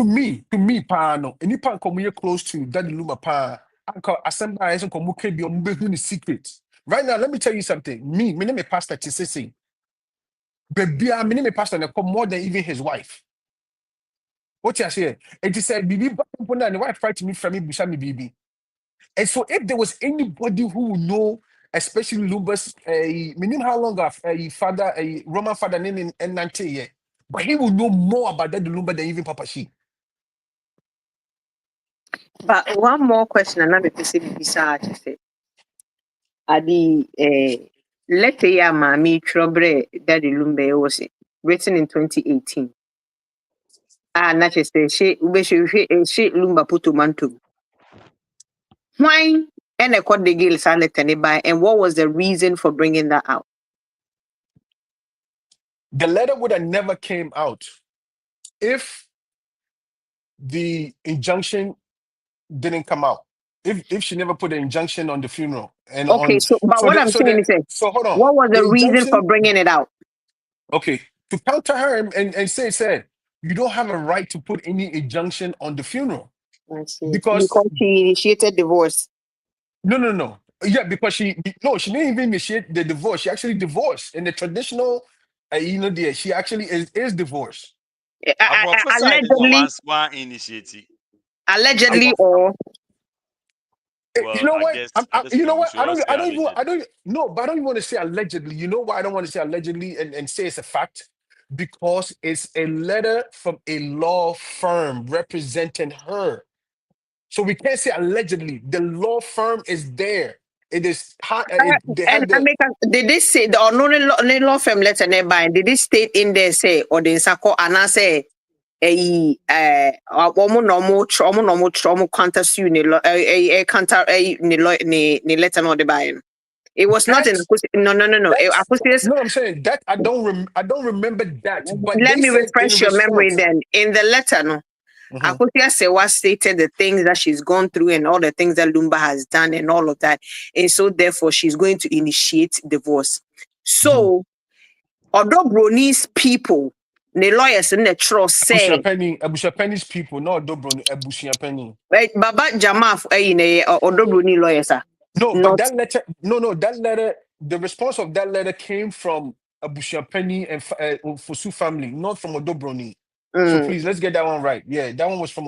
me, Pano, any pan come close to Daddy Luma Pa, Uncle Assemble as a secret. Right now, let me tell you something. Me name is Pastor Chisisi. Baby, my name is Pastor and come more than even his wife. What you say? And he said, Bibi, and the wife tried to meet from me, Bishami Bibi. And so if there was anybody who would know, especially Lumba's, meaning how long a father, a Roman father named in Nante, but he will know more about that Lumba than even Papa She. But one more question, another person beside say. Adi letter ya mami trobre Daddy Lumba was written in 2018. Not just say she Lumba putumantu. Why and I caught the girl silent by and what was the reason for bringing that out? The letter would have never came out if the injunction didn't come out. If she never put an injunction on the funeral and okay, what I'm saying is, so hold on. What was the reason for bringing it out? Okay, to counter her and say you don't have a right to put any injunction on the funeral because she initiated divorce. No. Yeah, because she didn't even initiate the divorce. She actually divorced in the traditional, she actually is divorced. Allegedly, or well, you know what? I don't even want to say allegedly. You know why I don't want to say allegedly and say it's a fact? Because it's a letter from a law firm representing her. So we can't say allegedly. The law firm is there. It is hot. Did they say the only law firm letter nearby? Did they state in there say or the Sako and I say normal counter sue a counter ni letter no the buying? It was not in no. I'm saying that I don't remember that. But let me refresh your memory then. In the letter, no. Akusia Sewa stated the things that she's gone through and all the things that Lumba has done and all of that. And so therefore she's going to initiate divorce. So Odobroni's people, the lawyers in the trust say Abusha Penny's people, not Odobroni, Abusha Penny. Right, Baba Jamaf Odobroni lawyers. No, but that letter, the response of that letter came from Abusha Penny and Fosu family, not from Odobroni. So please, let's get that one right. Yeah, that one was from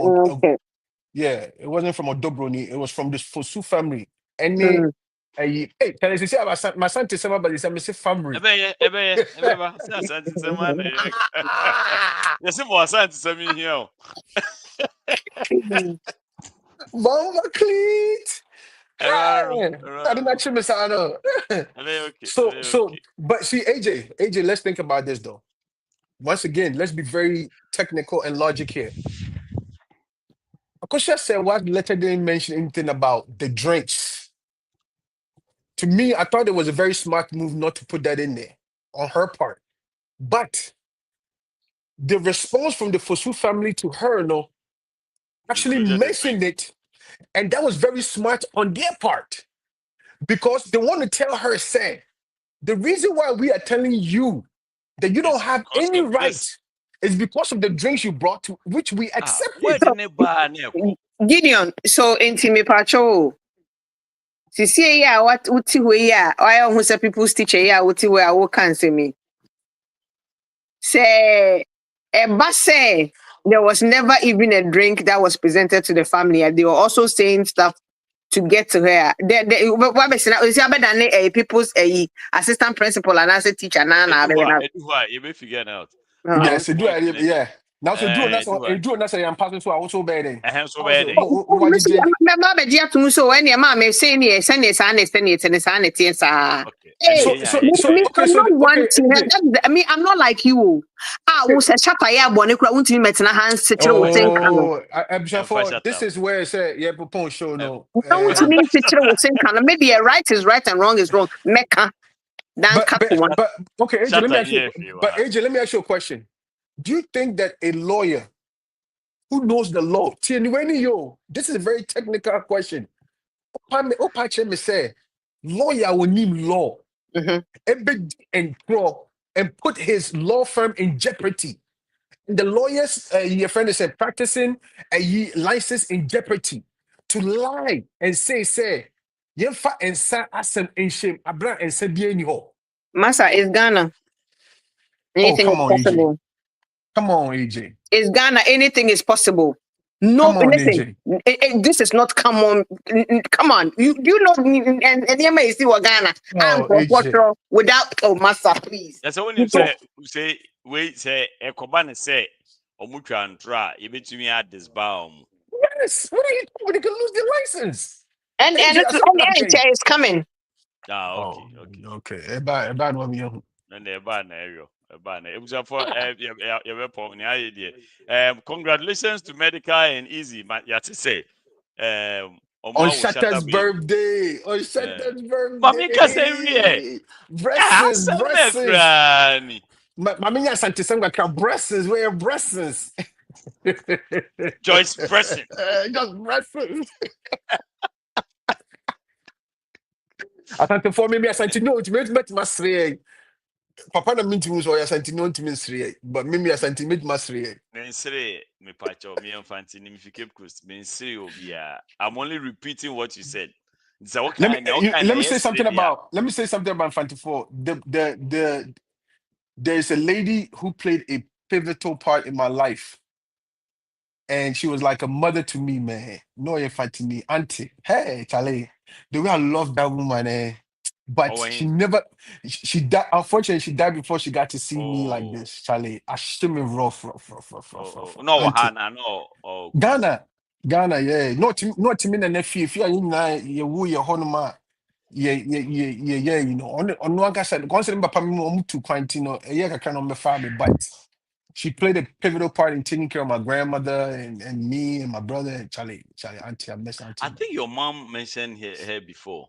yeah, it wasn't from Odobroni, it was from the Fosu family. And hey, can I say about my son to somebody say family? Mama cleat. I didn't actually miss out. So, but see, AJ, let's think about this though. Once again, let's be very technical and logic here. Akosha said what letter didn't mention anything about the drinks. To me, I thought it was a very smart move not to put that in there on her part. But the response from the Fosu family to her, actually mentioned it. And that was very smart on their part. because they want to tell her, say, the reason why we are telling you that you don't have any right is because of the drinks you brought to which we accepted. Gideon, so intimate patrol. See, yeah, what uti we ya? I almost say people's teacher, yeah, uti we I can say me. Say, say there was never even a drink that was presented to the family, and they were also saying stuff to get to her. What is better than people's assistant principal and as a teacher? You figure out. Yes, yeah. Now so do that's I am passing so I also bad. So bad. What did you so when your mom is saying yes, and yes, and it's and it's I mean, I'm not like you. I was a chapa ya bonnet, won't you met in a hands to chill with this is where I say, yeah, propon show no. Don't you need to chill with maybe a right is right and wrong is wrong. Mecca. But okay, AJ, let me ask you a question. Do you think that a lawyer who knows the law, this is a very technical question. Opache say, lawyer will need law and put his law firm in jeopardy. The lawyers, your friend is practicing a license in jeopardy to lie and say, Yefa and sa asem in shame, abra and se bien ho. Massa is Ghana. Anything is possible. AJ. Come on, AJ. It's Ghana. Anything is possible. No, listen. This is not come on. Come on. You know, and you may see what Ghana. I'm without Massa, please. That's when you say, wait, say, Ekobane say, Omutra and try, you bet me at this baum. Yes, what are you doing? They can lose their license. And it's is coming. Okay. A bad one, young. And a bad area. It was for congratulations to MEdikal and Eazzy, you have to say. On Shatter's birthday. Mami Kasevie. Breasts. Mami Santisanga breasts. Where breasts? Joyce breasts. Just breasts. I think for me, I sent no ultimate mastery. Papa na minti muso ya sent no ultimate but me I sent mastery. Me pacho me infanti ni mfike coast me obia. I'm only repeating what you said. So let me say something about Infanti 4. There's a lady who played a pivotal part in my life. And she was like a mother to me, man. No Infanti me, auntie. Hey, Charlie. The way I love that woman, but she died. Unfortunately, she died before she got to see me like this, Charlie. I should me rough. No, Hannah, no. Ghana, yeah. Not to me, and if you are in your woo your honor, yeah, you know. On one guy said, considering Papa me to Quintino, a year kind of my family, but she played a pivotal part in taking care of my grandmother and me and my brother and Charlie, auntie. I miss auntie. I think your mom mentioned her before.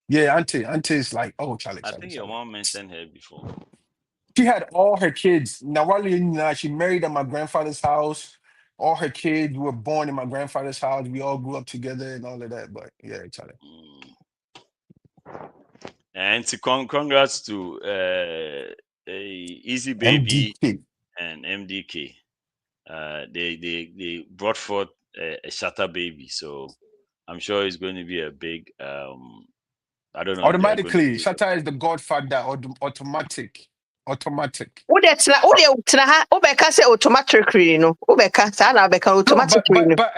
Yeah, auntie is like, oh, Charlie. I think your mom mentioned her before. She had all her kids. Now, she married at my grandfather's house. All her kids were born in my grandfather's house. We all grew up together and all of that. But yeah, Charlie. And congrats to Eazzy Baby MDK. and MDK. They brought forth a Shatter baby, so I'm sure it's going to be a big. I don't know. Automatically, Shatter is the godfather. Automatic. Automatic, you know. Automatic. But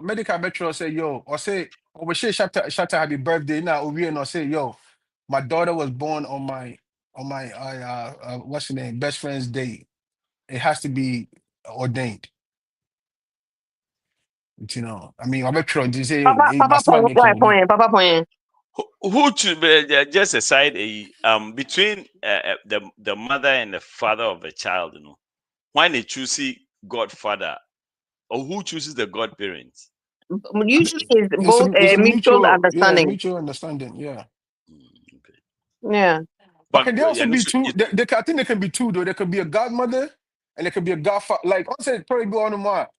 medical metro say yo, or say Shatter happy birthday now. We and say yo, my daughter was born on my what's her name, best friend's day. It has to be ordained. You know, I mean, I'm metro. You say Papa point. Who just aside between the mother and the father of the child, you know, why they choose godfather or who chooses the godparents? Usually it's both mutual understanding. Yeah, mutual understanding, yeah. Okay. Yeah. But can they also be two? I think there can be two though. There could be a godmother and there could be a godfather. Like I said, probably go on the mark.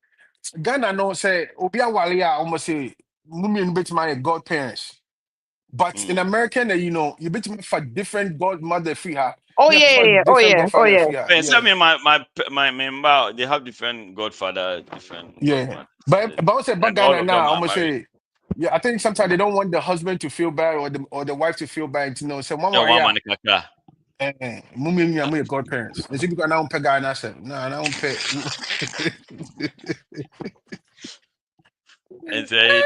Ghana no say Obia Walia almost say Mumi and bit my godparents. But in American, you know, you bet me for different godmother free her. Oh yeah. Some my member they have different godfather, different godmother. But I say Bagana now, almost say yeah, I think sometimes they don't want the husband to feel bad or the wife to feel bad. You know, so one mummy and my godparents. They say because now pay guy say no, I don't pay. And say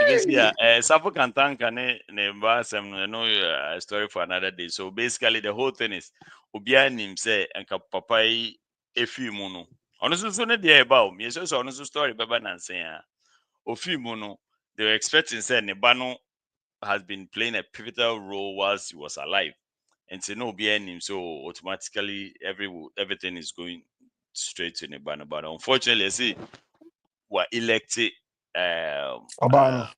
Sarfo Kantanka ne mbasem no a story for another day. So basically the whole thing is Obia nim say enka papa yi efi mu no. Ono so ne dey about me so ono so story baba nan say ofi mu no they were expecting say ne ba no has been playing a pivotal role whilst he was alive. And say no Obia nim so automatically everything is going straight to Nebano. But unfortunately, I see were elected Obano,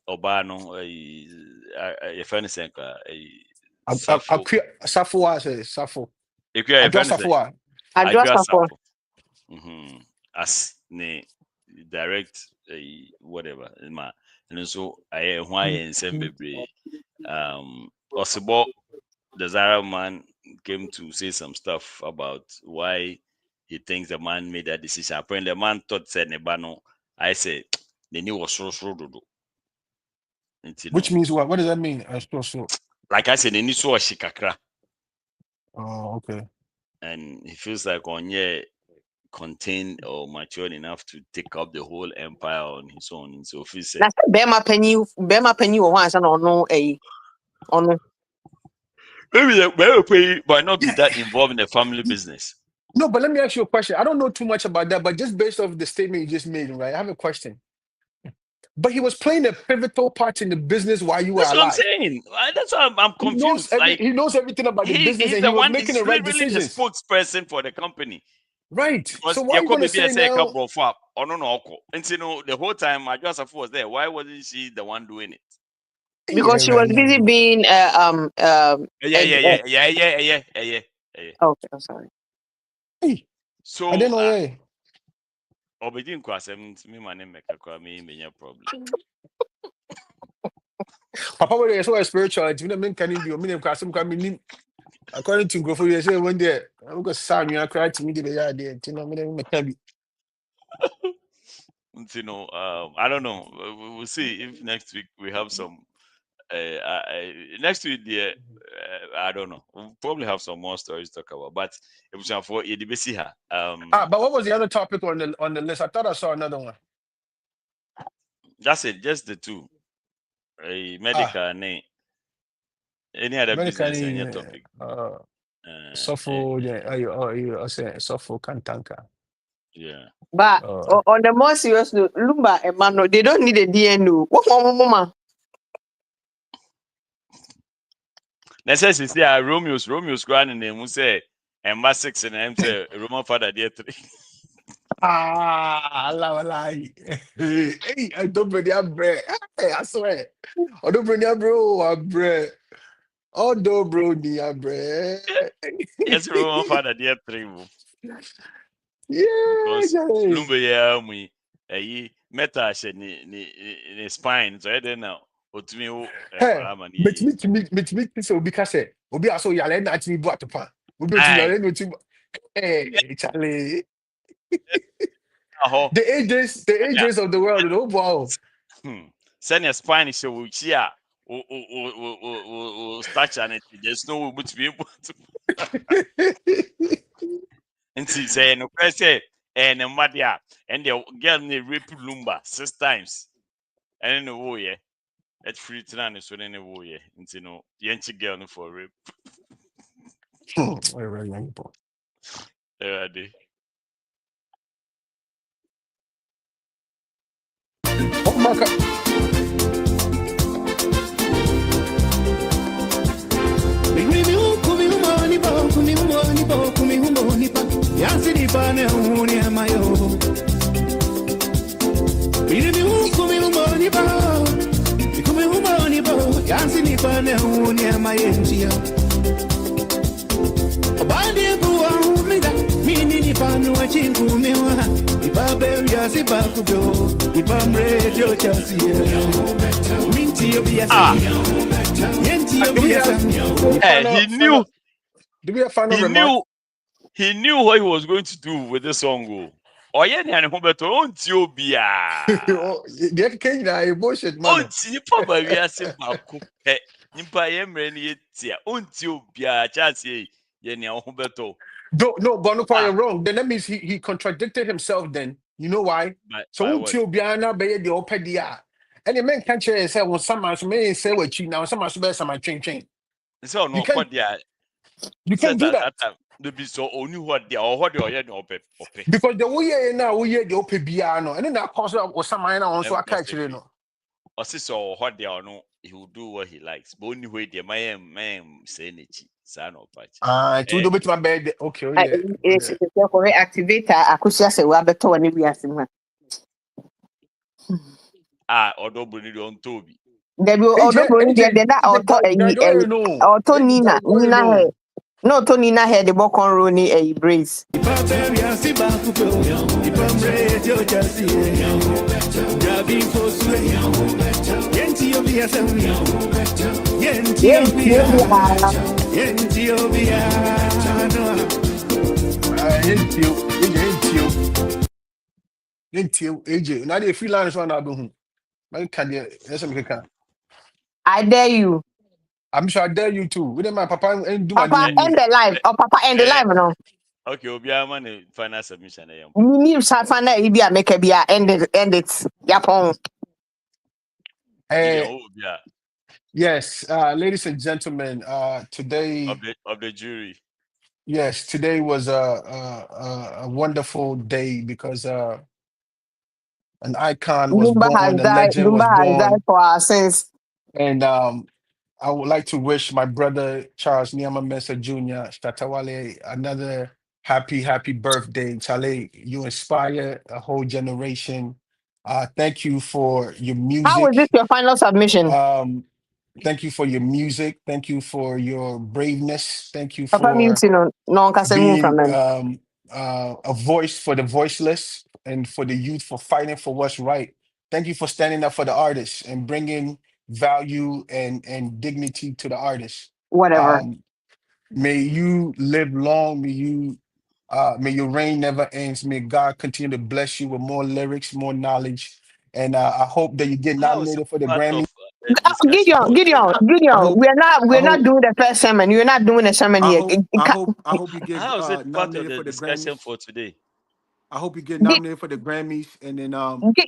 a funny senka, Sarfo. As ne direct whatever, and so I why and send possible the Zara man came to say some stuff about why he thinks the man made that decision. Apparently, the man thought said Nebano. I said the new was so. Which means what? What does that mean? Like I said, the new was shikakra. Oh, okay. And he feels like Onye contained or matured enough to take up the whole empire on his own. And so he said, Bema penny once and no maybe the pay but not be that involved in the family business. No, but let me ask you a question. I don't know too much about that, but just based off the statement you just made, right? I have a question. But he was playing a pivotal part in the business while you were alive. That's what I'm saying. That's why I'm confused. He knows everything about the business, and he was making the right decisions. The spokesperson for the company. Right. Because so why are you going to say now? And you know, the whole time Sarfo was there. Why wasn't she the one doing it? Because she was busy being Yeah. Okay, I'm sorry. Hey. So I didn't know. Obedient question, me my name make a problem. Papa was so spiritual. You know, men can be. Men can some come. According to Grofo, you say one day I'm going to sign you. Cry to me the idea. You know, me can be. You know, I don't know. We'll see if next week we have some. Next week, I don't know. We'll probably have some more stories to talk about. But it was for EDBC her. But what was the other topic on the list? I thought I saw another one. That's it. Just the two. MEdikal name. Any other MEdikal business? Any topic? Sarfo, you say Sarfo Kantanka. Yeah. But on the more serious note, Lumba and Mano, they don't need a DNO. What mama? Necessity Romeo's grand name who say Emma 6 and M say Roman father dear 3. Allah. Hey, I don't bring your bread. Hey, I swear. I don't bring your bread. Oh, do bro, your bread. Yes, Roman father dear 3. Yeah, because Lumba ya me meta ni spine so I don't know. But me so because obi aso yale na ati bu atopa obi tu yale no ti Charlie. The ages of the world, oh wow. Send your spine so we here start and there's no way to be able to and say no say and Madia and the girl ne rape Lumba 6 times and no yeah. At free tran is when any way, you know, Yanchi girl for rape. Very young boy. Yeah, they. Oh my God. Yansi ni pane huni ya mayentia Obandi kuwa umida Mini ni panu wa chingu miwa Ibabe ya He knew what he was going to do with this song. Oh yeah, ni Humberto on Tiobia. The Kenya bullshit man. On Tipa Bavia Simba Kupe. Nimpa Yemreni Tia. On Tiobia. Chassi. Yeni Humberto. No, but no, you're wrong. Then that means he contradicted himself. Then you know why? So Tiobia be the opedia. And the man can't say well, some may say what you now, some must be some chain. So no, you can't do that. The be so only what they are what they are no pay. Because the way now we hear the opebiano, and then that cause or some minor also I catch you know. Or so what they are no, he will do what he likes. But only way the man saying it, son of patch. To do with my bed. Okay, it's your correct activator. I could just say, well, better when we ask him. Although Bruni don't Toby. There will although Bruni, they're not auto Nina. No, Tony na had the book on Rooney a brace. AJ, now they freelance one album. I dare you. I'm sure I dare you too. With my papa and do Papa end the life. Or Papa end the life, no. Okay, Obia man final submission. You need Safana Ibia make a beer end it Yapon. Yes, ladies and gentlemen, today of the jury. Yes, today was a wonderful day because an icon was born, a legend was born for our sins. And I would like to wish my brother Charles Nyama Mensah Jr. Shatawale another happy birthday. Chale, you inspire a whole generation. Thank you for your music. How was this your final submission? Thank you for your music. Thank you for your braveness. Thank you Papa for being a voice for the voiceless and for the youth for fighting for what's right. Thank you for standing up for the artists and bringing value and dignity to the artists. Whatever. May you live long. May your reign never ends. May God continue to bless you with more lyrics, more knowledge. And I hope that you get nominated for the Grammy. Gideon. We're not doing the first sermon. You're not doing the sermon here. I hope you get nominated for the discussion Grammys for today. I hope you get nominated for the Grammys, and then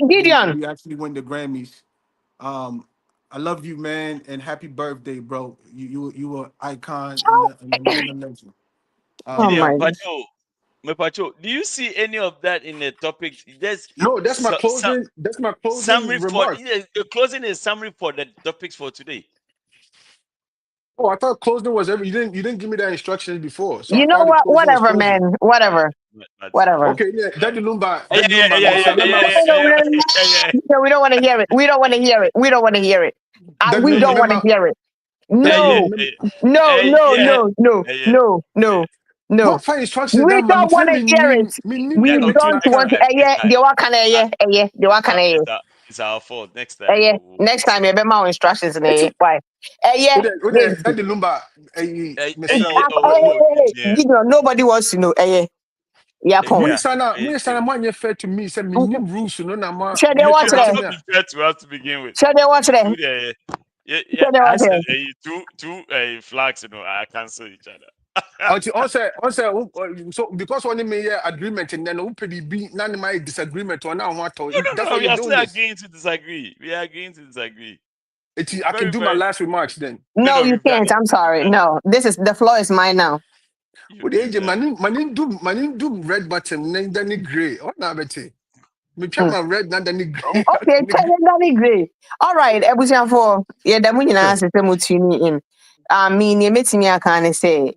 Gideon, we actually win the Grammys. I love you, man, and happy birthday, bro. You were an icon and a legend. Pacho, do you see any of that in the topic? No, that's my closing. That's my closing summary remark. The closing is summary for the topics for today. Oh, I thought closing was every. You didn't give me that instructions before. So you know what? Whatever, man. Whatever. Okay, yeah. Daddy Lumba. We don't want to hear it. We don't want to hear it. We don't want to hear it. We don't want to hear it. No. What fine instructions? We don't want to hear it. We don't want to. It's our fault. Next time. Next time, you better my instructions in it. Why? Daddy Lumba. Nobody wants to know. Yeah, we stand man you fair to me. Say me rules, you know. Nama. Share they watch fair to us to begin with. Share they watch them. Two flags, you know, I cancel each other. Also, so because one may agreement and then open be none my disagreement or now what we are still agreeing to disagree. We are agreeing to disagree. I can do my last remarks then. No, you can't. I'm sorry. No, the floor is mine now. With the age, man do red button, then gray. What now, Betty? Me try my red, not then gray. Okay, then gray. All right, Ebusian for the money answer to tune in. I mean, you meet me, I can't say.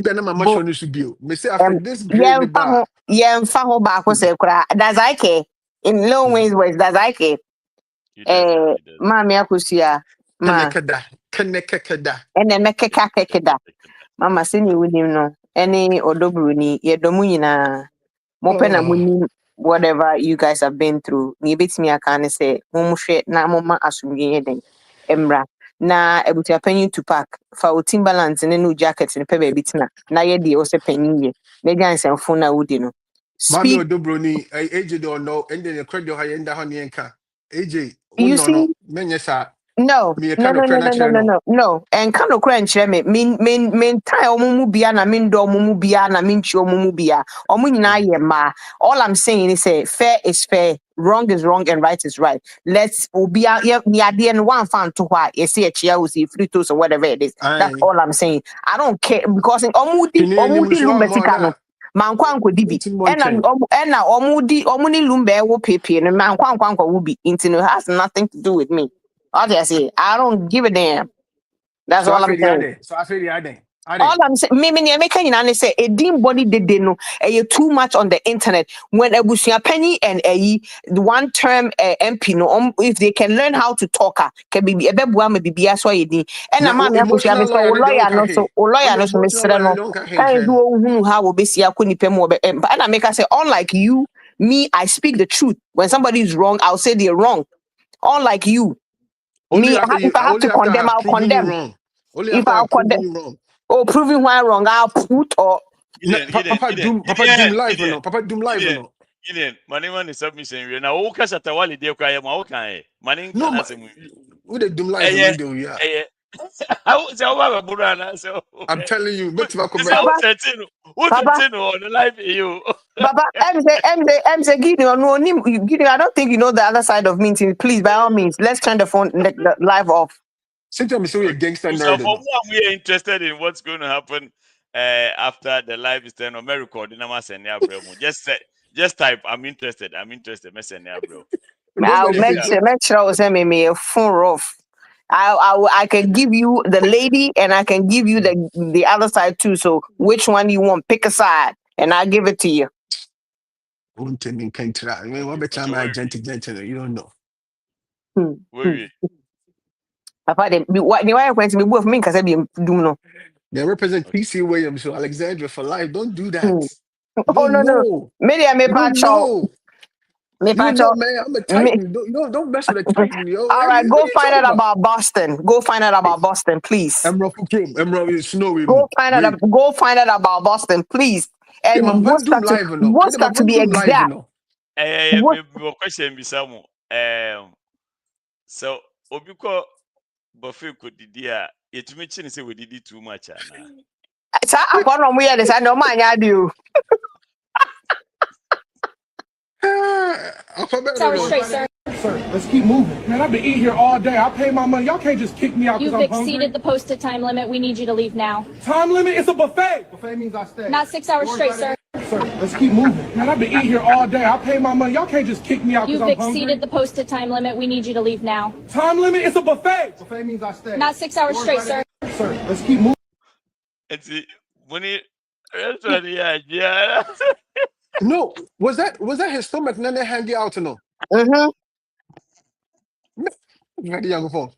My machine should be. Me say after this gray bar. Yeah, faho back was a cry. That's I care. In long ways, that's I care. Mammy Akusia. Kanekada. And then make kakeda. Mama send you with him no. Any odobruni, ye domunina. Mopena muni. whatever you guys have been through. Ni bit me aka say mumushe na mama asumdwe den emra na ebutia panyin to pack fa o Timberlands ne no jacket ne pe baby tina na ye de o se panyin ye na gansemfo na wudi no Mami speak. Odobroni, AJ don't know, and then the credit high end honey enka. AJ, You no, see, menyesa, no, me a no, kind no, of no, no, credit no, no, channel. no, no. And kind of crunch me. Mean tie omumu bia na min do omumu bia na min chi omumu bia. Omu nyina ye ma. All I'm saying is say fair is fair, wrong is wrong, and right is right. Let's be ni ade no one fan to why you see a chia who see free toast or whatever it is. That's Aye. all I'm saying. I don't care because in Kini ni omudi muswa mo lumetika no. na. Mankwa nko dibi Until ena omudi lumbe wo pepe no mankwa nko wubi into no has nothing to do with me. Obviously, I don't give a damn. That's So I all I'm feel the saying. ade. So I feel the ade. All I'm saying, me making you say a dim body they no you too much on the internet. When a bushia penny and a one term MP no if they can learn how to talk can be a bebua me be as why you and a Now man so emotional lawyer they don't no so carry. lawyer I'm no so emotional Mr. lawyer they no don't can carry. do who how will be see a kuni pemo and I make I say unlike you, me, I speak the truth. When somebody is wrong, I'll say they're wrong. Unlike you, Only me, after you, if I have only to after I condemn, have I'll proven you condemn. wrong. Only If after I I'll have proven condemn you wrong. or proving why wrong, I'll put or Papa Doom live or no? Papa Doom live or no? Gideon, money is submission. We now Oka Shatawali de Kaya Mauka, money No, can answer me. would they Doom live or no? Eh, Do yeah. I was our Burana, so I'm telling you, bet you is Papa, what Papa, on the life you. Papa, MC, Gideon, no, Gideon, I don't think you know the other side of me. Please, by all means, let's turn the live off. Sometimes you're a gangster So nerd. for more, we are interested in what's going to happen after the live is done. Or recording, just type. I'm interested. Bro. I'll Nobody make said sure I send me a phone rough. I can give you the lady and I can give you the other side too. So which one you want? Pick a side and I'll give it to you. won't tell me can't try. I mean, what better So my gentle, you don't know. Papa, what you are going to be both me because I be do no. They represent PC Williams, so Alexandra for life. Don't do that. Hmm. You Oh don't no. know. Maybe I may You don't patch out. know. Me You don't patch know, out. man. I'm a Me. titan. Don't mess with a titan, yo. All What right, are go you find talking out about? about Boston. Go find out about Boston, please. Emerald is snowy. Go find out. Go find out about Boston, please. Yeah, my And friend Doom live or no? My Worcester to friend be Doom live or exact. no? me question be some. So Obiko Buffet could dear. It mentioned say we did it too much, Anna. Sir, I can't know where this. I know my idea. Sir, let's keep moving. Man, I've been eating here all day. I pay my money. Y'all can't just kick me out because I'm hungry. You've exceeded the posted time limit. We need you to leave now. Time limit? It's a buffet. Buffet means I stay. Not 6 hours straight, sir. Sir, let's keep moving. Man, I've been eating here all day. I pay my money. Y'all can't just kick me out because You've I'm hungry. exceeded the posted time limit. We need you to leave now. Time limit? It's a buffet. Buffet means I stay. Not 6 hours straight, sir. Sir, let's keep moving. It's when it yeah. No, was that his stomach? None hanging out or no? Mm-hmm. Very young phone.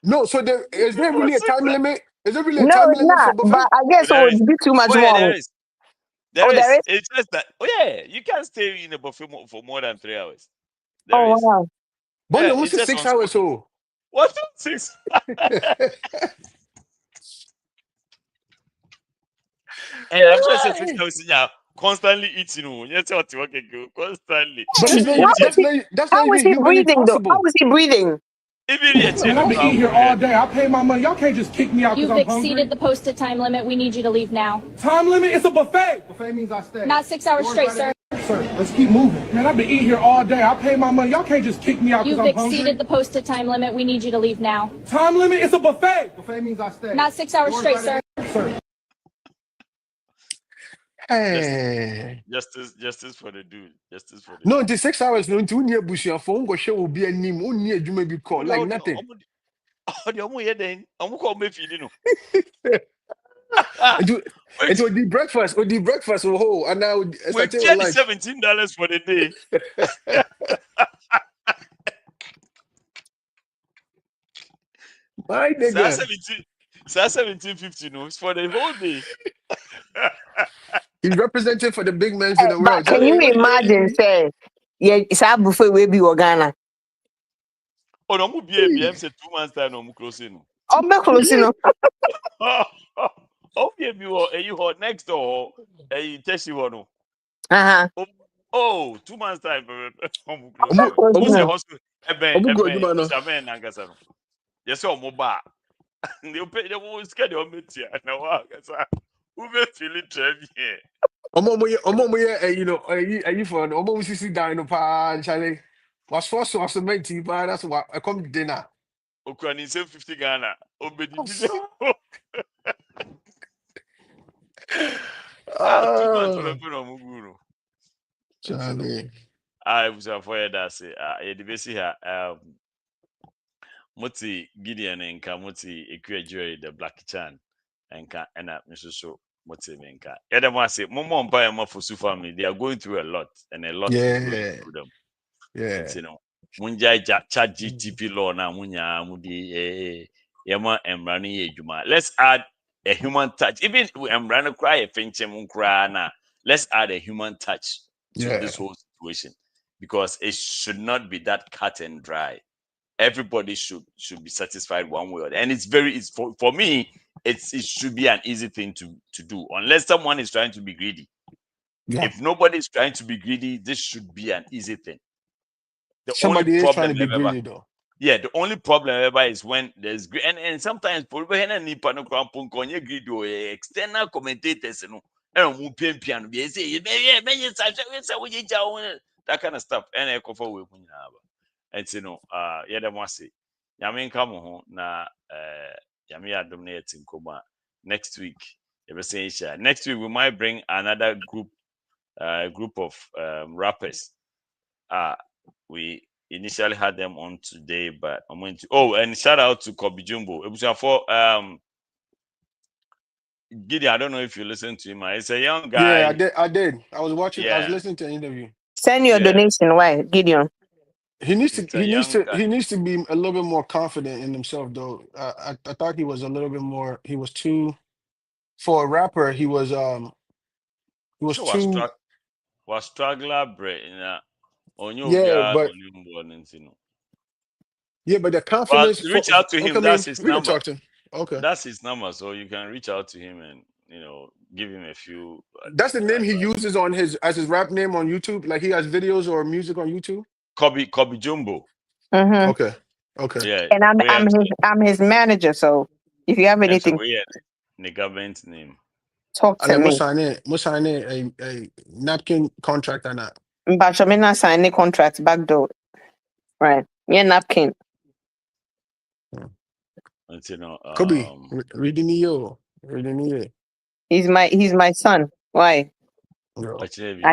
No, so is there really a time limit? Is there really a No, time it's limit for not. But buffet? I guess it There is. would be too much Oh yeah, more. there There is. is. It's just that. Oh yeah, you can't stay in a buffet for more than 3 hours. There Oh is. wow. But Yeah, almost it's just 6 hours. unspoken. So What 6? And I'm sure it's 6 hours now. Constantly eating. Yes, what you go constantly. but that's not How is even he humanly breathing though? How possible. is he breathing? Even yet, Man, I've been eating here all day. I pay my money. Y'all can't just kick me out because You've I'm hungry. exceeded the posted time limit. We need you to leave now. Time limit? It's a buffet. Buffet means I stay. Not 6 hours straight, sir. Sir, let's keep moving. Man, I've been eating here all day. I pay my money. Y'all can't just kick me out because You've I'm hungry. exceeded the posted time limit. We need you to leave now. Time limit? It's a buffet. Buffet means I stay. Not 6 hours straight, sir. Sir. Hey. Justice for the dude. Justice for the No, dude. the 6 hours no into near bush your phone go show will be a name only a jume be called like nothing. Oh, the omu then. I'm call me feeding. It will be breakfast oh and now We start get lunch. $17 for the day. My nigga. So 17.50 no, it's for the whole day. He's representing for the big men in the But world. can you imagine, say, yeah, it's a buffet we be Ghana. Oh, no, mu BM say 2 months time no mu closing. Oh, me closing. Oh, BM you next door. Teshi no. Oh, 2 months time. Mu closing. Say hospital. Shaman Nangasa. Yes, oh, mobile. They pay the whole schedule metia. Now, who may feel it bien. You know, you for almost sisi down no pan Charlie. Was forced to submit to but that's what I come dinner. Ukraine say 50 Ghana. Obedi So, 2 months we put on Muguru. Charlie. I was for that say edibesi ha Moti Gideon enka Moti Equajoy the Black Chan enka ena Misuso Moti menka. Edema say Momo Empire Mafusu family, they are going through a lot and a lot is going through them. Yeah. You know, Munjai chat GTP law na munya mudi yama emrani ejuma. Let's add a human touch. Even emrani cry a fenchem cry na. Let's add a human touch to this whole situation because it should not be that cut and dry. Everybody should be satisfied one way or the other. And it's for me, it should be an easy thing to do unless someone is trying to be greedy. Yeah. If nobody is trying to be greedy, this should be an easy thing. Somebody is trying to be greedy though. Yeah, the only problem ever is when there's greed, and sometimes external commentators, that kind of stuff. And I cover with and yeah, the say, Yamin come home na Yamia dominating Koma next week. Next week we might bring another group of rappers. We initially had them on today, but I'm going to and shout out to Kobby Jumbo. It was for Gideon. I don't know if you listen to him. He's a young guy. Yeah, I did. I was watching. I was listening to an interview. Send your donation. Why, Gideon? He needs to be a little bit more confident in himself, though. I thought he was a little bit more. He was too, for a rapper. He was too. Was struggler brain. Yeah, but the confidence. Well, reach out to him. That's his number. Talk to him. Okay, that's his number. So you can reach out to him and give him a few. That's the name he uses on his rap name on YouTube. Like he has videos or music on YouTube. Kobby Jumbo. Mm-hmm. Okay. Yeah, and I'm his manager. So if you have anything, the government name. Talk to me. Must sign a napkin contract or not? But I mean, not sign a contract back door. Right? Yeah, napkin. Kobby, reading you. He's my son. Why? Girl. I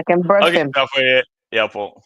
can birth him. Yeah, Paul.